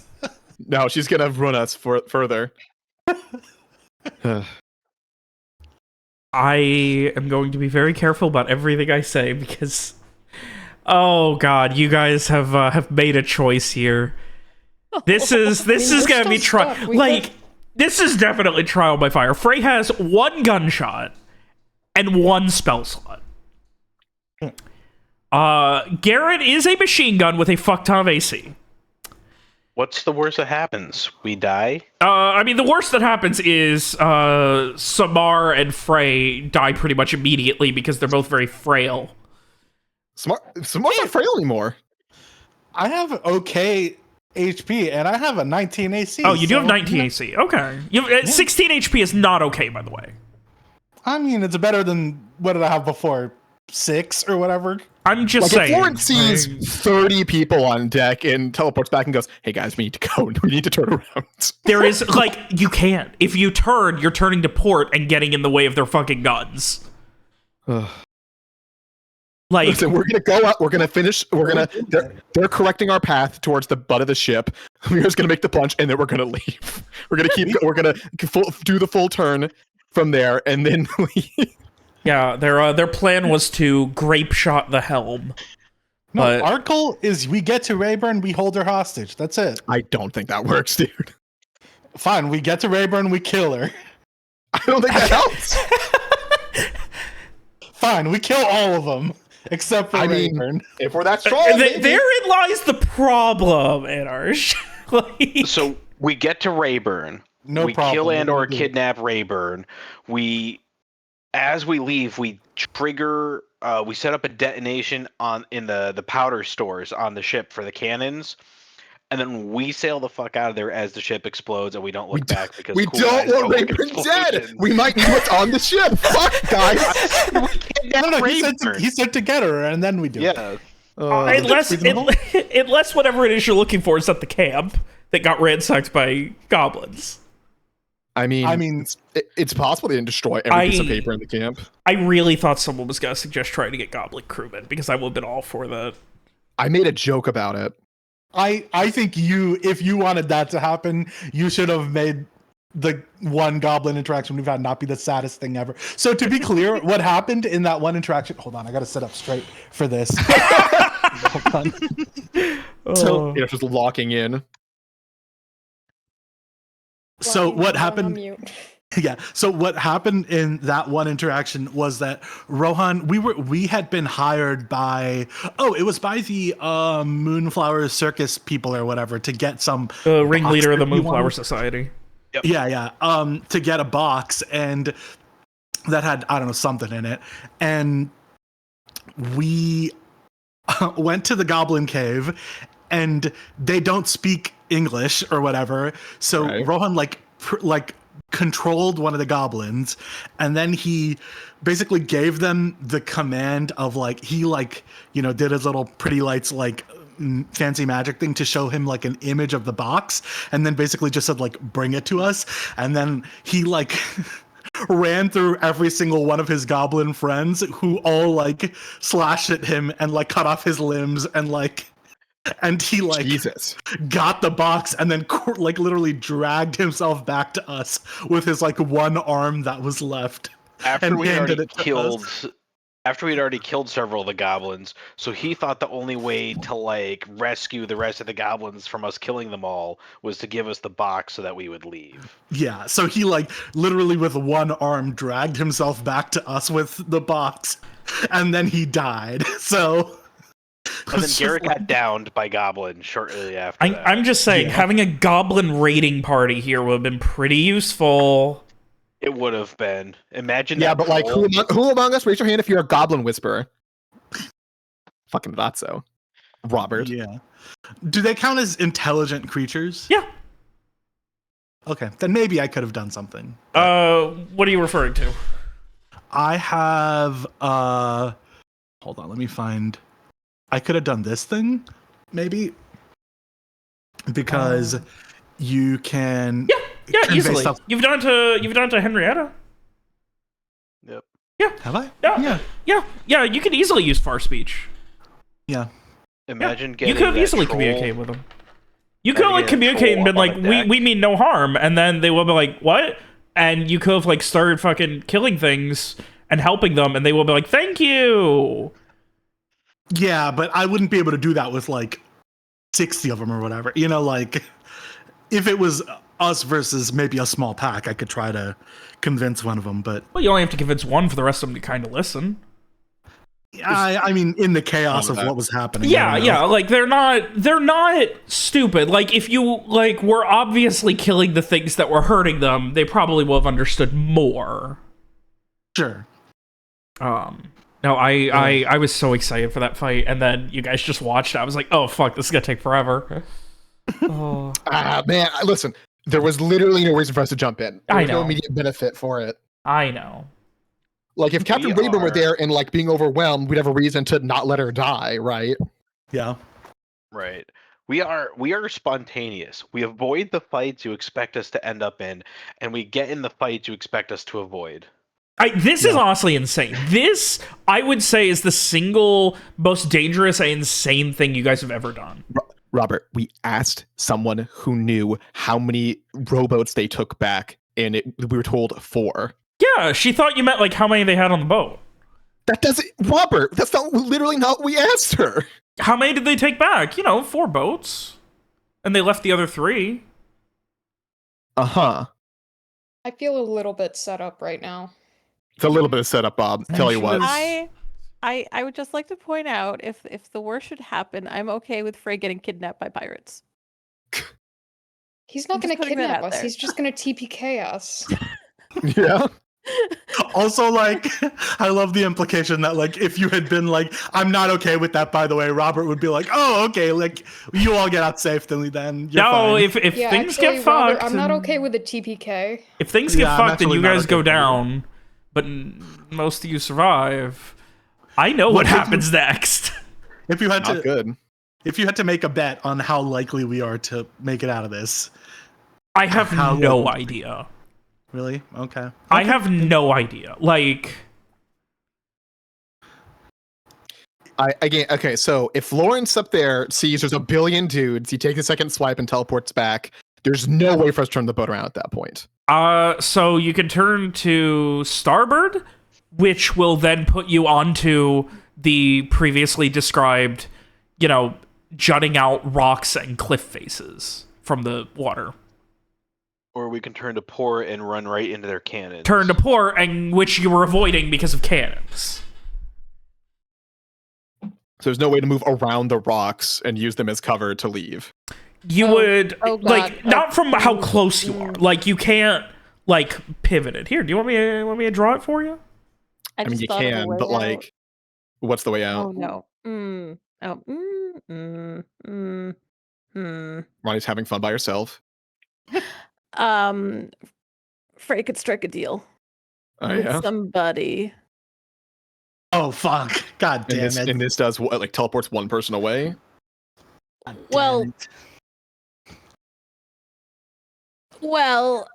B: No, she's gonna run us further.
A: I am going to be very careful about everything I say because, oh god, you guys have made a choice here. This is gonna be this is definitely trial by fire. Frey has 1 gunshot and 1 spell slot. Garrett is a machine gun with a fuck ton of AC.
F: What's the worst that happens? We die?
A: The worst that happens is Samar and Frey die pretty much immediately because they're both very frail.
B: Samar's not frail anymore.
D: I have okay HP, and I have a 19 AC.
A: Oh, you do have 19 AC. Okay. 16 HP is not okay, by the way.
D: I mean, it's better than what did I have before? 6 or whatever?
A: I'm just saying.
B: If Lawrence sees 30 people on deck and teleports back and goes, hey guys, we need to go. We need to turn around.
A: There is, you can't. If you turn, you're turning to port and getting in the way of their fucking guns. Like,
B: Listen, we're gonna go up. We're gonna finish. They're correcting our path towards the butt of the ship. We're just gonna make the plunge, and then we're gonna leave. We're gonna keep. We're gonna do the full turn from there, and then leave.
A: yeah, their plan was to grape shot the helm.
D: No,
A: But
D: our goal is we get to Rayburne, we hold her hostage. That's it.
B: I don't think that works, dude.
D: Fine, we get to Rayburne, we kill her.
B: I don't think that helps.
D: Fine, we kill all of them except for Rayburne.
B: If we're that strong, maybe.
A: therein lies the problem, Anarsh. Like,
F: So we get to Rayburn.
D: No
F: we
D: problem.
F: kill
D: What
F: and
D: do
F: or
D: we do?
F: kidnap Rayburn. As we leave, we trigger. We set up a detonation in the powder stores on the ship for the cannons, and then we sail the fuck out of there as the ship explodes, and we don't look back because
B: we
F: cool
B: don't
F: guys
B: want
F: like
B: Rayburn dead.
F: explosions.
B: We might need what's on the ship. Fuck, guys.
D: No,
F: Rayburn.
D: he said to get her, and then we do it.
F: Yeah.
A: unless whatever it is you're looking for is at the camp that got ransacked by goblins.
B: I mean, it's possible they didn't destroy every piece of paper in the camp.
A: I really thought someone was going to suggest trying to get goblin crewmen, because I would have been all for that.
B: I made a joke about it.
D: I think if you wanted that to happen, you should have made the one goblin interaction we've had not be the saddest thing ever. So to be clear, what happened in that one interaction? Hold on, I got to sit up straight for this. Hold on.
B: So just locking in.
D: So what happened?
G: Mute.
D: Yeah. So what happened in that one interaction was that Rohan, we had been hired by it was by the Moonflower Circus people or whatever to get some
A: Ringleader of the
D: box that we
A: Moonflower
D: wanted.
A: Society.
F: Yep.
D: Yeah. To get a box, and that had, I don't know, something in it, and we went to the Goblin Cave, and they don't speak English or whatever. So
B: Right.
D: Rohan like controlled one of the goblins, and then he basically gave them the command of he did his little pretty lights fancy magic thing to show him an image of the box, and then basically just said bring it to us, and then he ran through every single one of his goblin friends who all slashed at him and cut off his limbs and he
B: Jesus.
D: got the box and then literally dragged himself back to us with his one arm that was left.
F: After
D: and
F: we'd
D: handed
F: already
D: it to
F: killed
D: us.
F: after we'd already killed several of the goblins, so he thought the only way to rescue the rest of the goblins from us killing them all was to give us the box so that we would leave.
D: Yeah, so he literally with one arm dragged himself back to us with the box, and then he died. So
F: And then Garrett got downed by goblins shortly after that.
A: I'm just saying, having a goblin raiding party here would have been pretty useful.
F: It would have been. Imagine
B: Yeah,
F: that.
B: but
F: troll.
B: who among us, raise your hand if you're a goblin whisperer. Fucking thought so. Robert.
D: yeah. Do they count as intelligent creatures?
A: Yeah.
D: Okay, then maybe I could have done something.
A: What are you referring to?
D: I have hold on, let me find. I could have done this thing, maybe, because you can.
A: Yeah,
D: convey
A: easily.
D: stuff-
A: You've done it to Henrietta.
F: Yep.
D: Have I?
A: Yeah. You could easily use far speech.
D: Yeah.
F: Imagine
A: You
F: getting
A: could have
F: that
A: easily
F: troll-
A: communicated with them. You could have
F: Imagine getting a
A: communicated and been
F: troll up
A: like,
F: on the
A: we
F: deck.
A: mean no harm, and then they will be like, what? And you could have started fucking killing things and helping them, and they will be like, thank you.
D: Yeah, but I wouldn't be able to do that with 60 of them or whatever. If it was us versus maybe a small pack, I could try to convince one of them. But
A: Well, you only have to convince one for the rest of them to kind of listen.
D: I mean, in the chaos
B: None
D: of
B: of that.
D: what was happening.
A: Yeah,
D: I don't know.
A: they're not stupid. If you were obviously killing the things that were hurting them, they probably will have understood more.
D: Sure.
A: No, I was so excited for that fight, and then you guys just watched. I was like, oh fuck, this is gonna take forever. Oh.
B: Man, listen, there was literally no reason for us to jump in. There
A: I
B: was no
A: know.
B: immediate benefit for it.
A: I know.
B: If Captain
F: We
B: Rayburne were
F: are-
B: there and being overwhelmed, we'd have a reason to not let her die, right?
D: Yeah.
F: Right. We are spontaneous. We avoid the fights you expect us to end up in, and we get in the fights you expect us to avoid.
A: This is honestly insane. This, I would say, is the single most dangerous and insane thing you guys have ever done.
B: Robert, we asked someone who knew how many rowboats they took back, and we were told 4.
A: Yeah, she thought you meant like how many they had on the boat.
B: That doesn't, Robert. That's literally not what we asked her.
A: How many did they take back? 4 boats, and they left the other 3.
B: Uh-huh.
G: I feel a little bit set up right now.
B: It's a little bit of setup, Bob. Tell you what.
C: I would just like to point out, if the worst should happen, I'm okay with Frey getting kidnapped by pirates.
G: He's not
C: I'm
G: going
C: just
G: to
C: putting that
G: kidnap
C: out
G: us.
C: there.
G: He's just going to TPK us.
B: Yeah.
D: Also, like, I love the implication that, like, if you had been like, I'm not okay with that, by the way, Robert would be like, oh, okay, like, you all get out safe, then you're
A: No,
D: fine.
A: if
G: Yeah,
A: things
G: actually,
A: get
G: Robert,
A: fucked,
G: I'm not okay with the TPK.
A: if things get
D: Yeah, I'm
A: fucked, then
D: actually
A: you
D: not
A: guys
D: okay
A: go
D: with it.
A: down, but most of you survive. I know what
D: What if you-
A: happens next.
D: If you had
B: Not
D: to,
B: good.
D: if you had to make a bet on how likely we are to make it out of this,
A: I have
D: How
A: no
D: would-
A: idea.
D: really? Okay.
A: I have no idea. Like,
B: Okay, so if Lawrence up there sees there's a billion dudes, he takes a second swipe and teleports back, there's no way for us to turn the boat around at that point.
A: so you can turn to starboard, which will then put you onto the previously described, jutting out rocks and cliff faces from the water.
F: Or we can turn to port and run right into their cannons.
A: Turn to port, and which you were avoiding because of cannons.
B: So there's no way to move around the rocks and use them as cover to leave.
A: You would,
C: oh God.
A: like, not from how close you are. Like, you can't, like, pivot it. Here, do you want me to draw it for you?
B: I mean,
C: just
B: you
C: thought of a
B: can,
C: way
B: but
C: out.
B: like, what's the way out?
C: Oh no.
B: Ronnie's having fun by herself.
C: Frey could strike a deal
B: Oh,
C: with
B: yeah.
C: somebody.
D: Oh, fuck. God
B: And
D: damn it.
B: this does what, like teleports one person away.
D: God damn
C: Well,
D: it.
C: Well,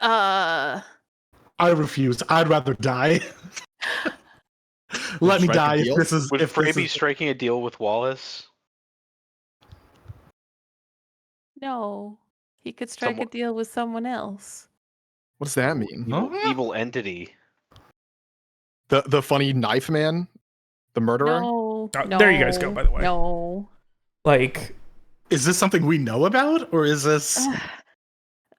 D: I refuse. I'd rather die. Let me
B: Strike a
D: die if
B: deal?
D: this is.
F: Would
D: if
F: Frey
D: this
F: be
D: is-
F: striking a deal with Wallace?
C: no. He could strike
F: Someone-
C: a deal with someone else.
B: What does that mean?
F: Evil entity.
B: The funny knife man? The murderer?
C: No, no.
A: There you guys go, by the way.
C: No.
A: Like,
D: Is this something we know about, or is this?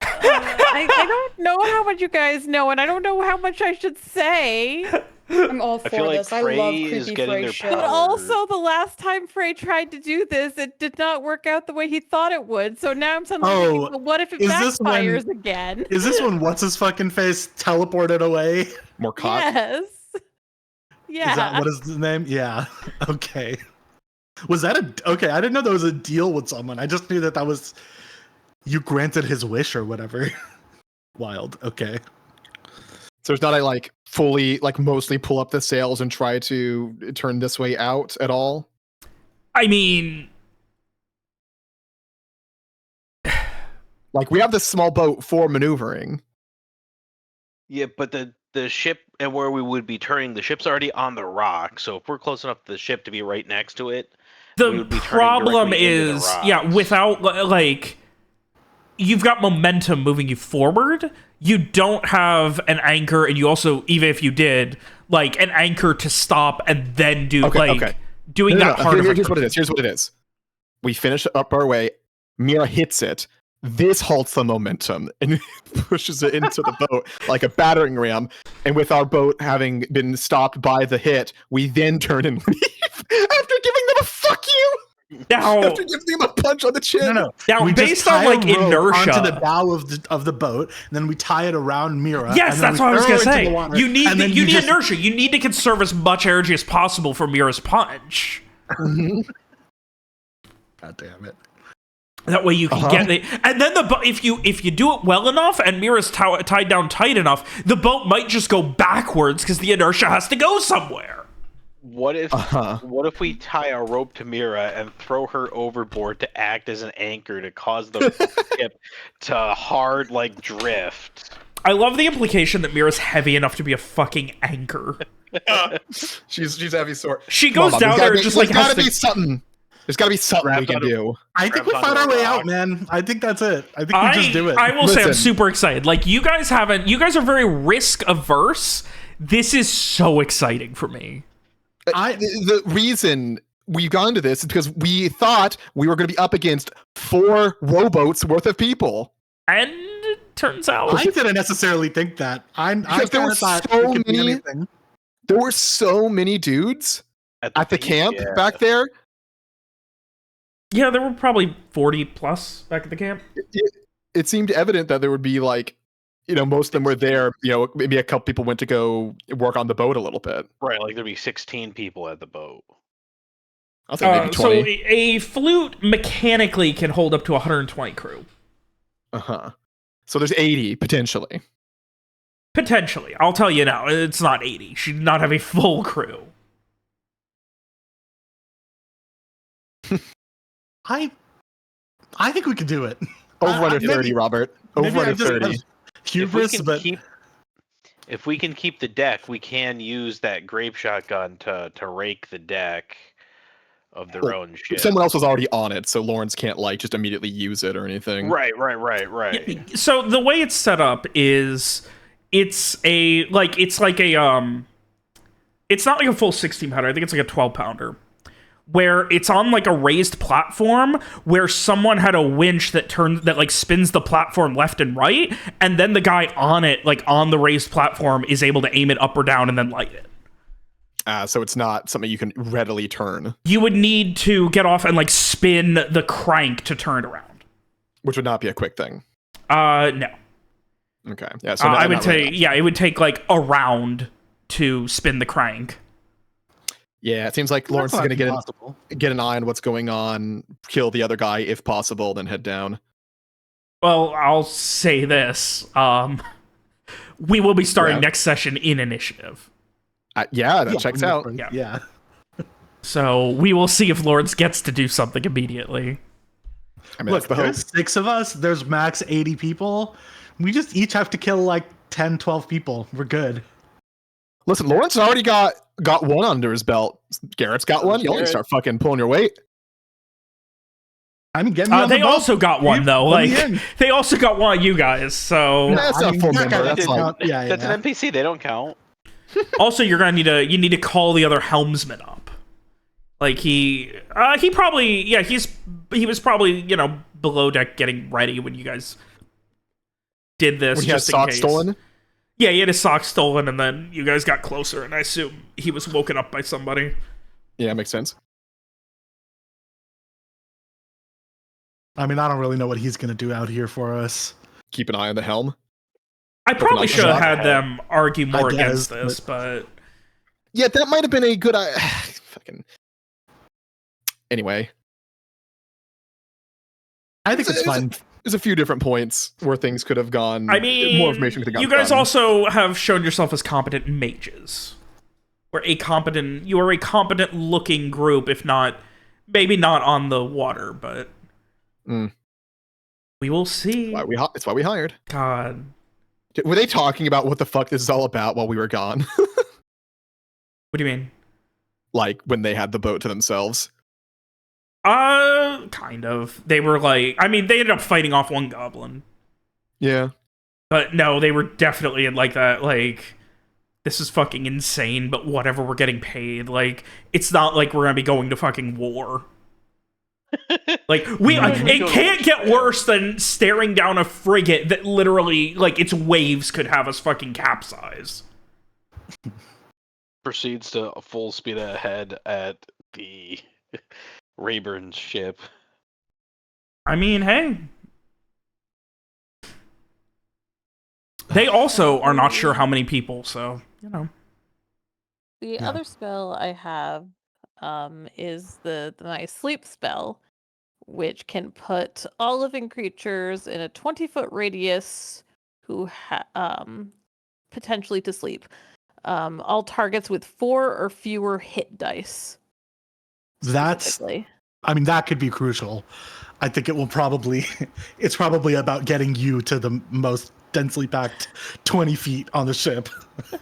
C: I don't know how much you guys know, and I don't know how much I should say.
G: I'm all
F: I feel
G: for
F: like
G: this. I love
F: Frey is
G: creepy
F: getting
G: Frey
F: their
G: shit.
C: But
F: power.
C: also, the last time Frey tried to do this, it did not work out the way he thought it would. So now I'm suddenly thinking,
D: Oh,
C: well, what if it
D: is this when-
C: backfires again?
D: Is this when what's his fucking face teleported away?
B: More cock?
C: Yes. Yeah.
D: Is that what is the name? Yeah. Okay. Was that okay? I didn't know there was a deal with someone. I just knew that was you granted his wish or whatever. Wild. Okay.
B: So it's not a like fully, like mostly pull up the sails and try to turn this way out at all?
A: I mean,
B: Like we have this small boat for maneuvering.
F: Yeah, but the ship and where we would be turning, the ship's already on the rock. So if we're close enough to the ship to be right next to it, we
A: the
F: would be turning
A: problem
F: directly into the
A: is, yeah,
F: rocks.
A: without, like, you've got momentum moving you forward. You don't have an anchor, and you also, even if you did, like, an anchor to stop and then do, doing that hard of a
B: Here's what it is. Here's what it is. We finish up our way. Mira hits it. This halts the momentum and pushes it into the boat like a battering ram. And with our boat having been stopped by the hit, we then turn and leave after giving them a fuck you.
A: Now,
B: After giving them a punch on the chin.
D: No.
A: now
D: We just
A: based on,
D: tie a
A: like,
D: rope
A: inertia.
D: onto the bow of the boat, and then we tie it around Mira.
A: Yes,
D: and then
A: that's
D: we
A: what I was
D: throw
A: gonna
D: her into
A: say.
D: the water,
A: You need
D: and then
A: you need
D: just-
A: inertia. You need to conserve as much energy as possible for Mira's punch.
D: God damn it.
A: That way you can get it, and then if you do it well enough and Mira's tied down tight enough, the boat might just go backwards because the inertia has to go somewhere.
F: What if we tie a rope to Mira and throw her overboard to act as an anchor to cause the ship to hard like drift?
A: I love the implication that Mira's heavy enough to be a fucking anchor.
B: She's heavy sword.
A: She goes down there and just like
B: there's
A: has
B: gotta
A: to...
B: be something. There's gotta be something we can do.
D: I think we
F: Grabs
D: found our
F: onto a
D: way
F: rock.
D: out, man. I think that's it. I think we just do it.
A: I will say I'm
B: Listen.
A: super excited. Like, you guys are very risk averse. This is so exciting for me.
B: The reason we got into this is because we thought we were going to be up against 4 rowboats worth of people.
A: And it turns out...
D: I didn't necessarily think that. I
B: Because there
D: kind
B: were
D: of thought
B: so
D: it could be
B: many-
D: anything.
B: There were so many dudes at the
F: beach,
B: camp
F: yeah.
B: back there.
A: Yeah, there were probably 40 plus back at the camp.
B: It seemed evident that there would be like, most of them were there. Maybe a couple people went to go work on the boat a little bit.
F: Right, like there'd be 16 people at the boat.
B: I'll say maybe 20.
A: So a flute mechanically can hold up to 120 crew.
B: So there's 80 potentially.
A: Potentially. I'll tell you now, it's not 80. She did not have a full crew.
D: I think we could do it.
B: Over under
D: maybe-
B: 30, Robert. Over
D: Maybe I
B: under
D: just
B: 30.
D: have hubris, but
F: If we can keep the deck, we can use that grape shotgun to rake the deck of their
B: Well,
F: own ship.
B: Someone else was already on it, so Lawrence can't just immediately use it or anything.
F: Right.
A: So the way it's set up is it's not like a full 16 pounder. I think it's like a 12 pounder. Where it's on like a raised platform where someone had a winch that spins the platform left and right, and then the guy on it, like on the raised platform, is able to aim it up or down and then light it.
B: So it's not something you can readily turn.
A: You would need to get off and like spin the crank to turn it around.
B: Which would not be a quick thing.
A: No.
B: Okay. Yeah. So
A: I would
B: not
A: say,
B: really.
A: yeah, it would take like a round to spin the crank.
B: Yeah, it seems like Lawrence is
D: That's
B: going to
D: not impossible.
B: get an eye on what's going on, kill the other guy if possible, then head down.
A: Well, I'll say this. We will be starting
B: Yeah.
A: next session in initiative.
B: That checks out.
A: Yeah. So we will see if Lawrence gets to do something immediately.
B: I mean,
D: Look,
B: that's the hope.
D: there's 6 of us. There's max 80 people. We just each have to kill like 10, 12 people. We're good.
B: Listen, Lawrence already got one under his belt. Garrett's got one. You only
F: Garrett.
B: start fucking pulling your weight.
D: I mean, get me on
A: They
D: the boat.
A: also got one though.
D: Let me
A: Like
D: in.
A: they also got one of you guys. So
B: That's not full
D: that
B: member.
D: guy
B: That's
D: didn't
B: like
D: count. Yeah,
F: That's an NPC. They don't count.
A: also you're gonna need to call the other helmsman up. Like he was probably below deck getting ready when you guys did this.
B: when he had
A: just in
B: socks
A: case.
B: stolen.
A: Yeah, he had his socks stolen, and then you guys got closer, and I assume he was woken up by somebody.
B: Yeah, makes sense.
D: I mean, I don't really know what he's gonna do out here for us.
B: Keep an eye on the helm.
A: I probably
B: like
A: should have
B: shot
A: had
F: ahead.
A: them argue more
D: I
A: against
D: guess,
A: this, but
B: Yeah, that might have been a good. Fucking. Anyway,
D: I think it's fine.
B: there's a few different points where things could have gone.
A: I mean,
B: more information could have gone.
A: you guys
B: done.
A: also have shown yourself as competent mages. You are a competent looking group, if not, maybe not on the water, but
B: Mm.
A: we will see.
B: It's why we hired.
A: God.
B: Were they talking about what the fuck this is all about while we were gone?
A: What do you mean?
B: Like when they had the boat to themselves?
A: Kind of. They were like, I mean, they ended up fighting off one goblin.
B: Yeah.
A: But no, they were definitely in like that, like, this is fucking insane, but whatever, we're getting paid. Like, it's not like we're gonna be going to fucking war. Like, it can't get worse than staring down a frigate that literally, like, its waves could have us fucking capsize.
F: Proceeds to full speed ahead at the Rayburn's ship.
A: I mean, hey. They also are not sure how many people, so,
C: The
D: Yeah.
C: other spell I have is my sleep spell, which can put all living creatures in a 20-foot radius who potentially to sleep. All targets with 4 or fewer hit dice.
D: That's
C: specifically.
D: I mean, that could be crucial. I think it will probably, it's probably about getting you to the most densely packed 20 feet on the ship.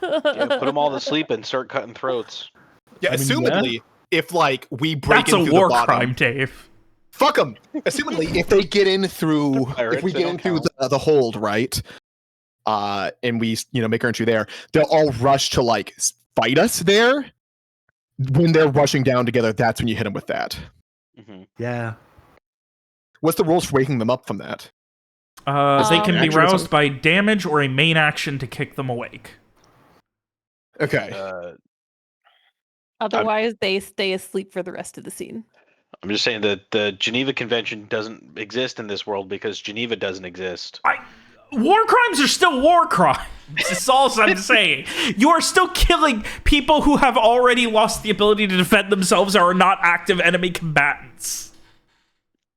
H: Yeah, put them all to sleep and start cutting throats.
B: Yeah,
D: I mean,
B: assumedly, if like we break
A: That's
B: in
A: a
B: through
A: war
B: the bottom,
A: crime, Dave.
B: fuck them. Assumedly, if they get in through,
H: Pirates,
B: if we
H: they
B: get
H: don't
B: in through
H: count.
B: the hold, right? And we, make our entry there, they'll all rush to like fight us there. When they're rushing down together, that's when you hit them with that.
H: Mhm.
D: Yeah.
B: What's the rules for waking them up from that?
A: They can be
B: Action or
A: roused
B: something?
A: by damage or a main action to kick them awake.
B: Okay.
C: Otherwise, they stay asleep for the rest of the scene.
H: I'm just saying that the Geneva Convention doesn't exist in this world because Geneva doesn't exist.
A: War crimes are still war crimes. That's all I'm saying. You are still killing people who have already lost the ability to defend themselves or are not active enemy combatants.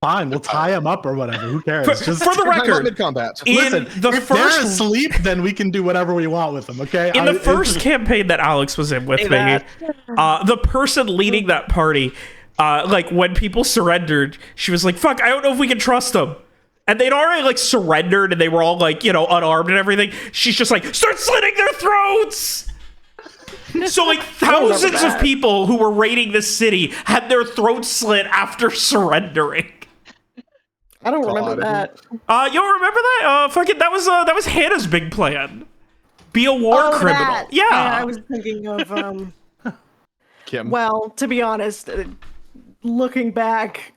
D: Fine, we'll tie them up or whatever. Who cares?
A: For the record,
B: mid-combat.
A: in the
D: if they're
A: first
D: asleep, then we can do whatever we want with them, okay?
A: in the first campaign that Alex was in with me, the person leading that party, like when people surrendered, she was like, "Fuck, I don't know if we can trust them." And they'd already like surrendered, and they were all like, unarmed and everything. She's just like, "Start slitting their throats." So like thousands of people who were raiding this city had their throats slit after surrendering.
E: I don't remember that.
A: You don't remember that? Fucking that was Hannah's big plan. Be a war criminal.
E: That.
A: Yeah.
E: I was thinking of
B: Kim.
E: well, to be honest, looking back,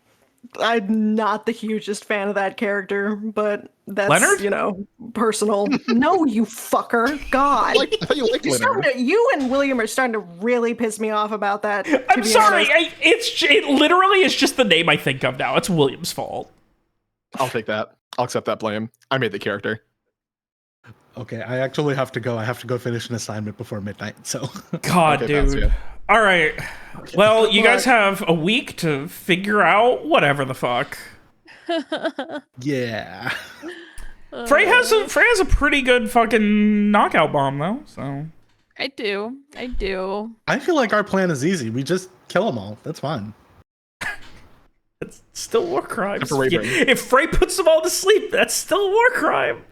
E: I'm not the hugest fan of that character, but that's
A: Leonard?
E: Personal. No, you fucker. God.
B: I thought you liked Leonard.
E: You and William are starting to really piss me off about that.
A: I'm sorry. It literally is just the name I think of now. It's William's fault.
B: I'll take that. I'll accept that blame. I made the character.
D: Okay, I actually have to go. I have to go finish an assignment before midnight, so.
A: God,
B: Okay, that's
A: dude.
B: it.
A: All right. Well, you guys have a week to figure out whatever the fuck.
D: Yeah.
A: Frey has a pretty good fucking knockout bomb though. So
C: I do.
D: I feel like our plan is easy. We just kill them all. That's fine.
A: it's still war crimes.
B: For Rayburne.
A: If Frey puts them all to sleep, that's still a war crime.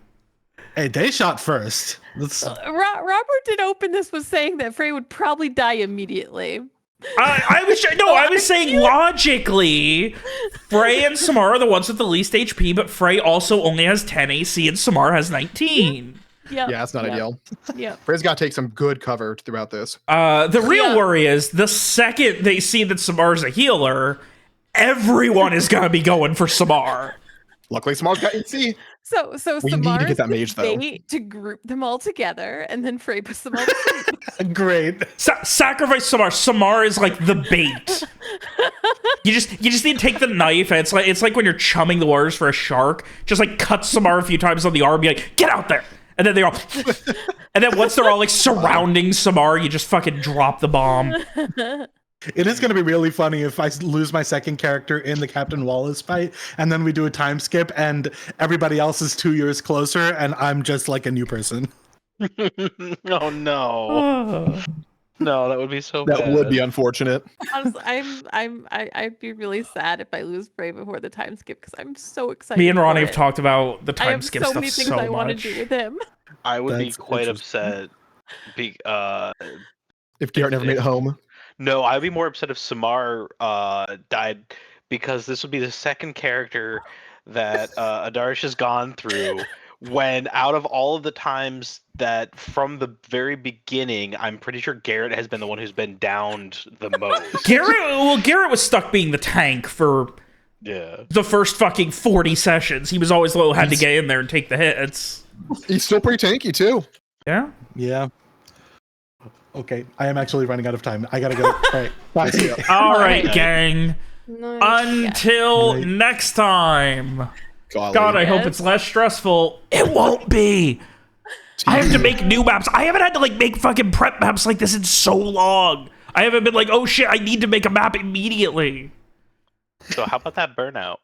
D: Hey, they shot first. Let's.
C: Robert did open this with saying that Frey would probably die immediately.
A: I was saying logically, Frey and Samar are the ones with the least HP, but Frey also only has 10 AC and Samar has 19.
C: Yeah,
B: Yeah, it's not ideal.
C: Yeah.
B: Frey's got to take some good cover throughout this.
A: The real worry is the second they see that Samar's a healer, everyone is gonna be going for Samar.
B: Luckily, Samar's got AC.
C: So
B: We need to
C: Samar
B: get
C: is
B: that
C: the
B: mage, though.
C: bait to group them all together, and then Frey puts them all to sleep.
D: Great.
A: Sacrifice Samar. Samar is like the bait. You just need to take the knife, and it's like when you're chumming the waters for a shark. Just like cut Samar a few times on the arm, be like, get out there. And then they're all, and then once they're all like surrounding Samar, you just fucking drop the bomb.
D: It is going to be really funny if I lose my second character in the Captain Wallace fight, and then we do a time skip, and everybody else is 2 years closer, and I'm just like a new person.
H: Oh no. No, that would be so bad.
B: That would be unfortunate.
C: Honestly, I'd be really sad if I lose Frey before the time skip because I'm so excited.
A: Me and Ronnie
C: for
A: have
C: it.
A: talked about the
C: I
A: time
C: have
A: skip
C: so
A: stuff
C: many things
A: so
C: I want to
A: much.
C: do with him.
H: I would be
D: That's
H: quite
D: interesting.
H: upset.
B: If Garrett never made it home.
H: No, I'd be more upset if Samar died because this would be the second character that Adarsh has gone through when out of all of the times that from the very beginning, I'm pretty sure Garrett has been the one who's been downed the most.
A: Garrett was stuck being the tank for
H: Yeah.
A: the first fucking 40 sessions. He was always the one who had to get in there and take the hits.
B: He's still pretty tanky, too.
A: Yeah.
D: Yeah. Okay, I am actually running out of time. I gotta go. All right, bye.
A: All right,
C: right.
A: gang.
G: Nice.
A: Until
D: Right.
A: next time.
B: Golly.
A: God, I hope
C: Yes.
A: it's less stressful. It won't be. I have to make new maps. I haven't had to like make fucking prep maps like this in so long. I haven't been like, oh shit, I need to make a map immediately.
H: So how about that burnout?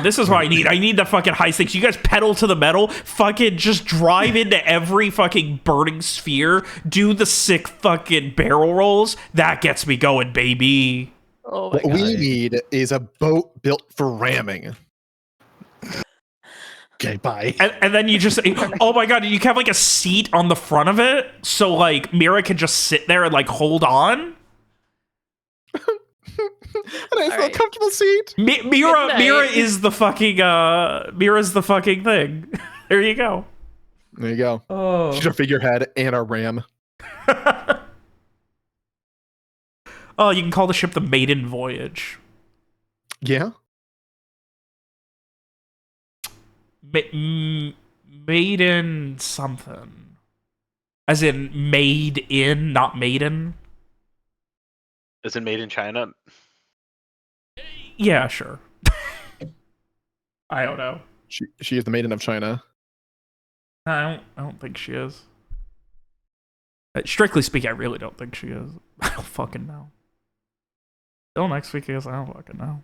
A: This is what I need. I need the fucking high stakes. You guys pedal to the metal. Fucking just drive into every fucking burning sphere. Do the sick fucking barrel rolls. That gets me going, baby.
C: Oh my
B: What we
C: god.
B: need is a boat built for ramming.
D: Okay, bye.
A: And then you just, oh my god, you can have like a seat on the front of it, so like Mira can just sit there and like hold on.
B: A nice little
C: right.
B: comfortable seat.
A: Mira
C: Good night.
A: Mira is the fucking Mira's the fucking thing. There you go.
B: There you go.
A: Oh.
B: She's our figurehead and our ram.
A: Oh, you can call the ship the Maiden Voyage.
B: Yeah.
A: Maiden something. As in made in, not maiden.
H: Is it made in China?
A: Yeah, sure. I don't know.
B: She is the maiden of China.
A: I don't think she is. Strictly speaking, I really don't think she is. I don't fucking know. Till next week, I guess I don't fucking know.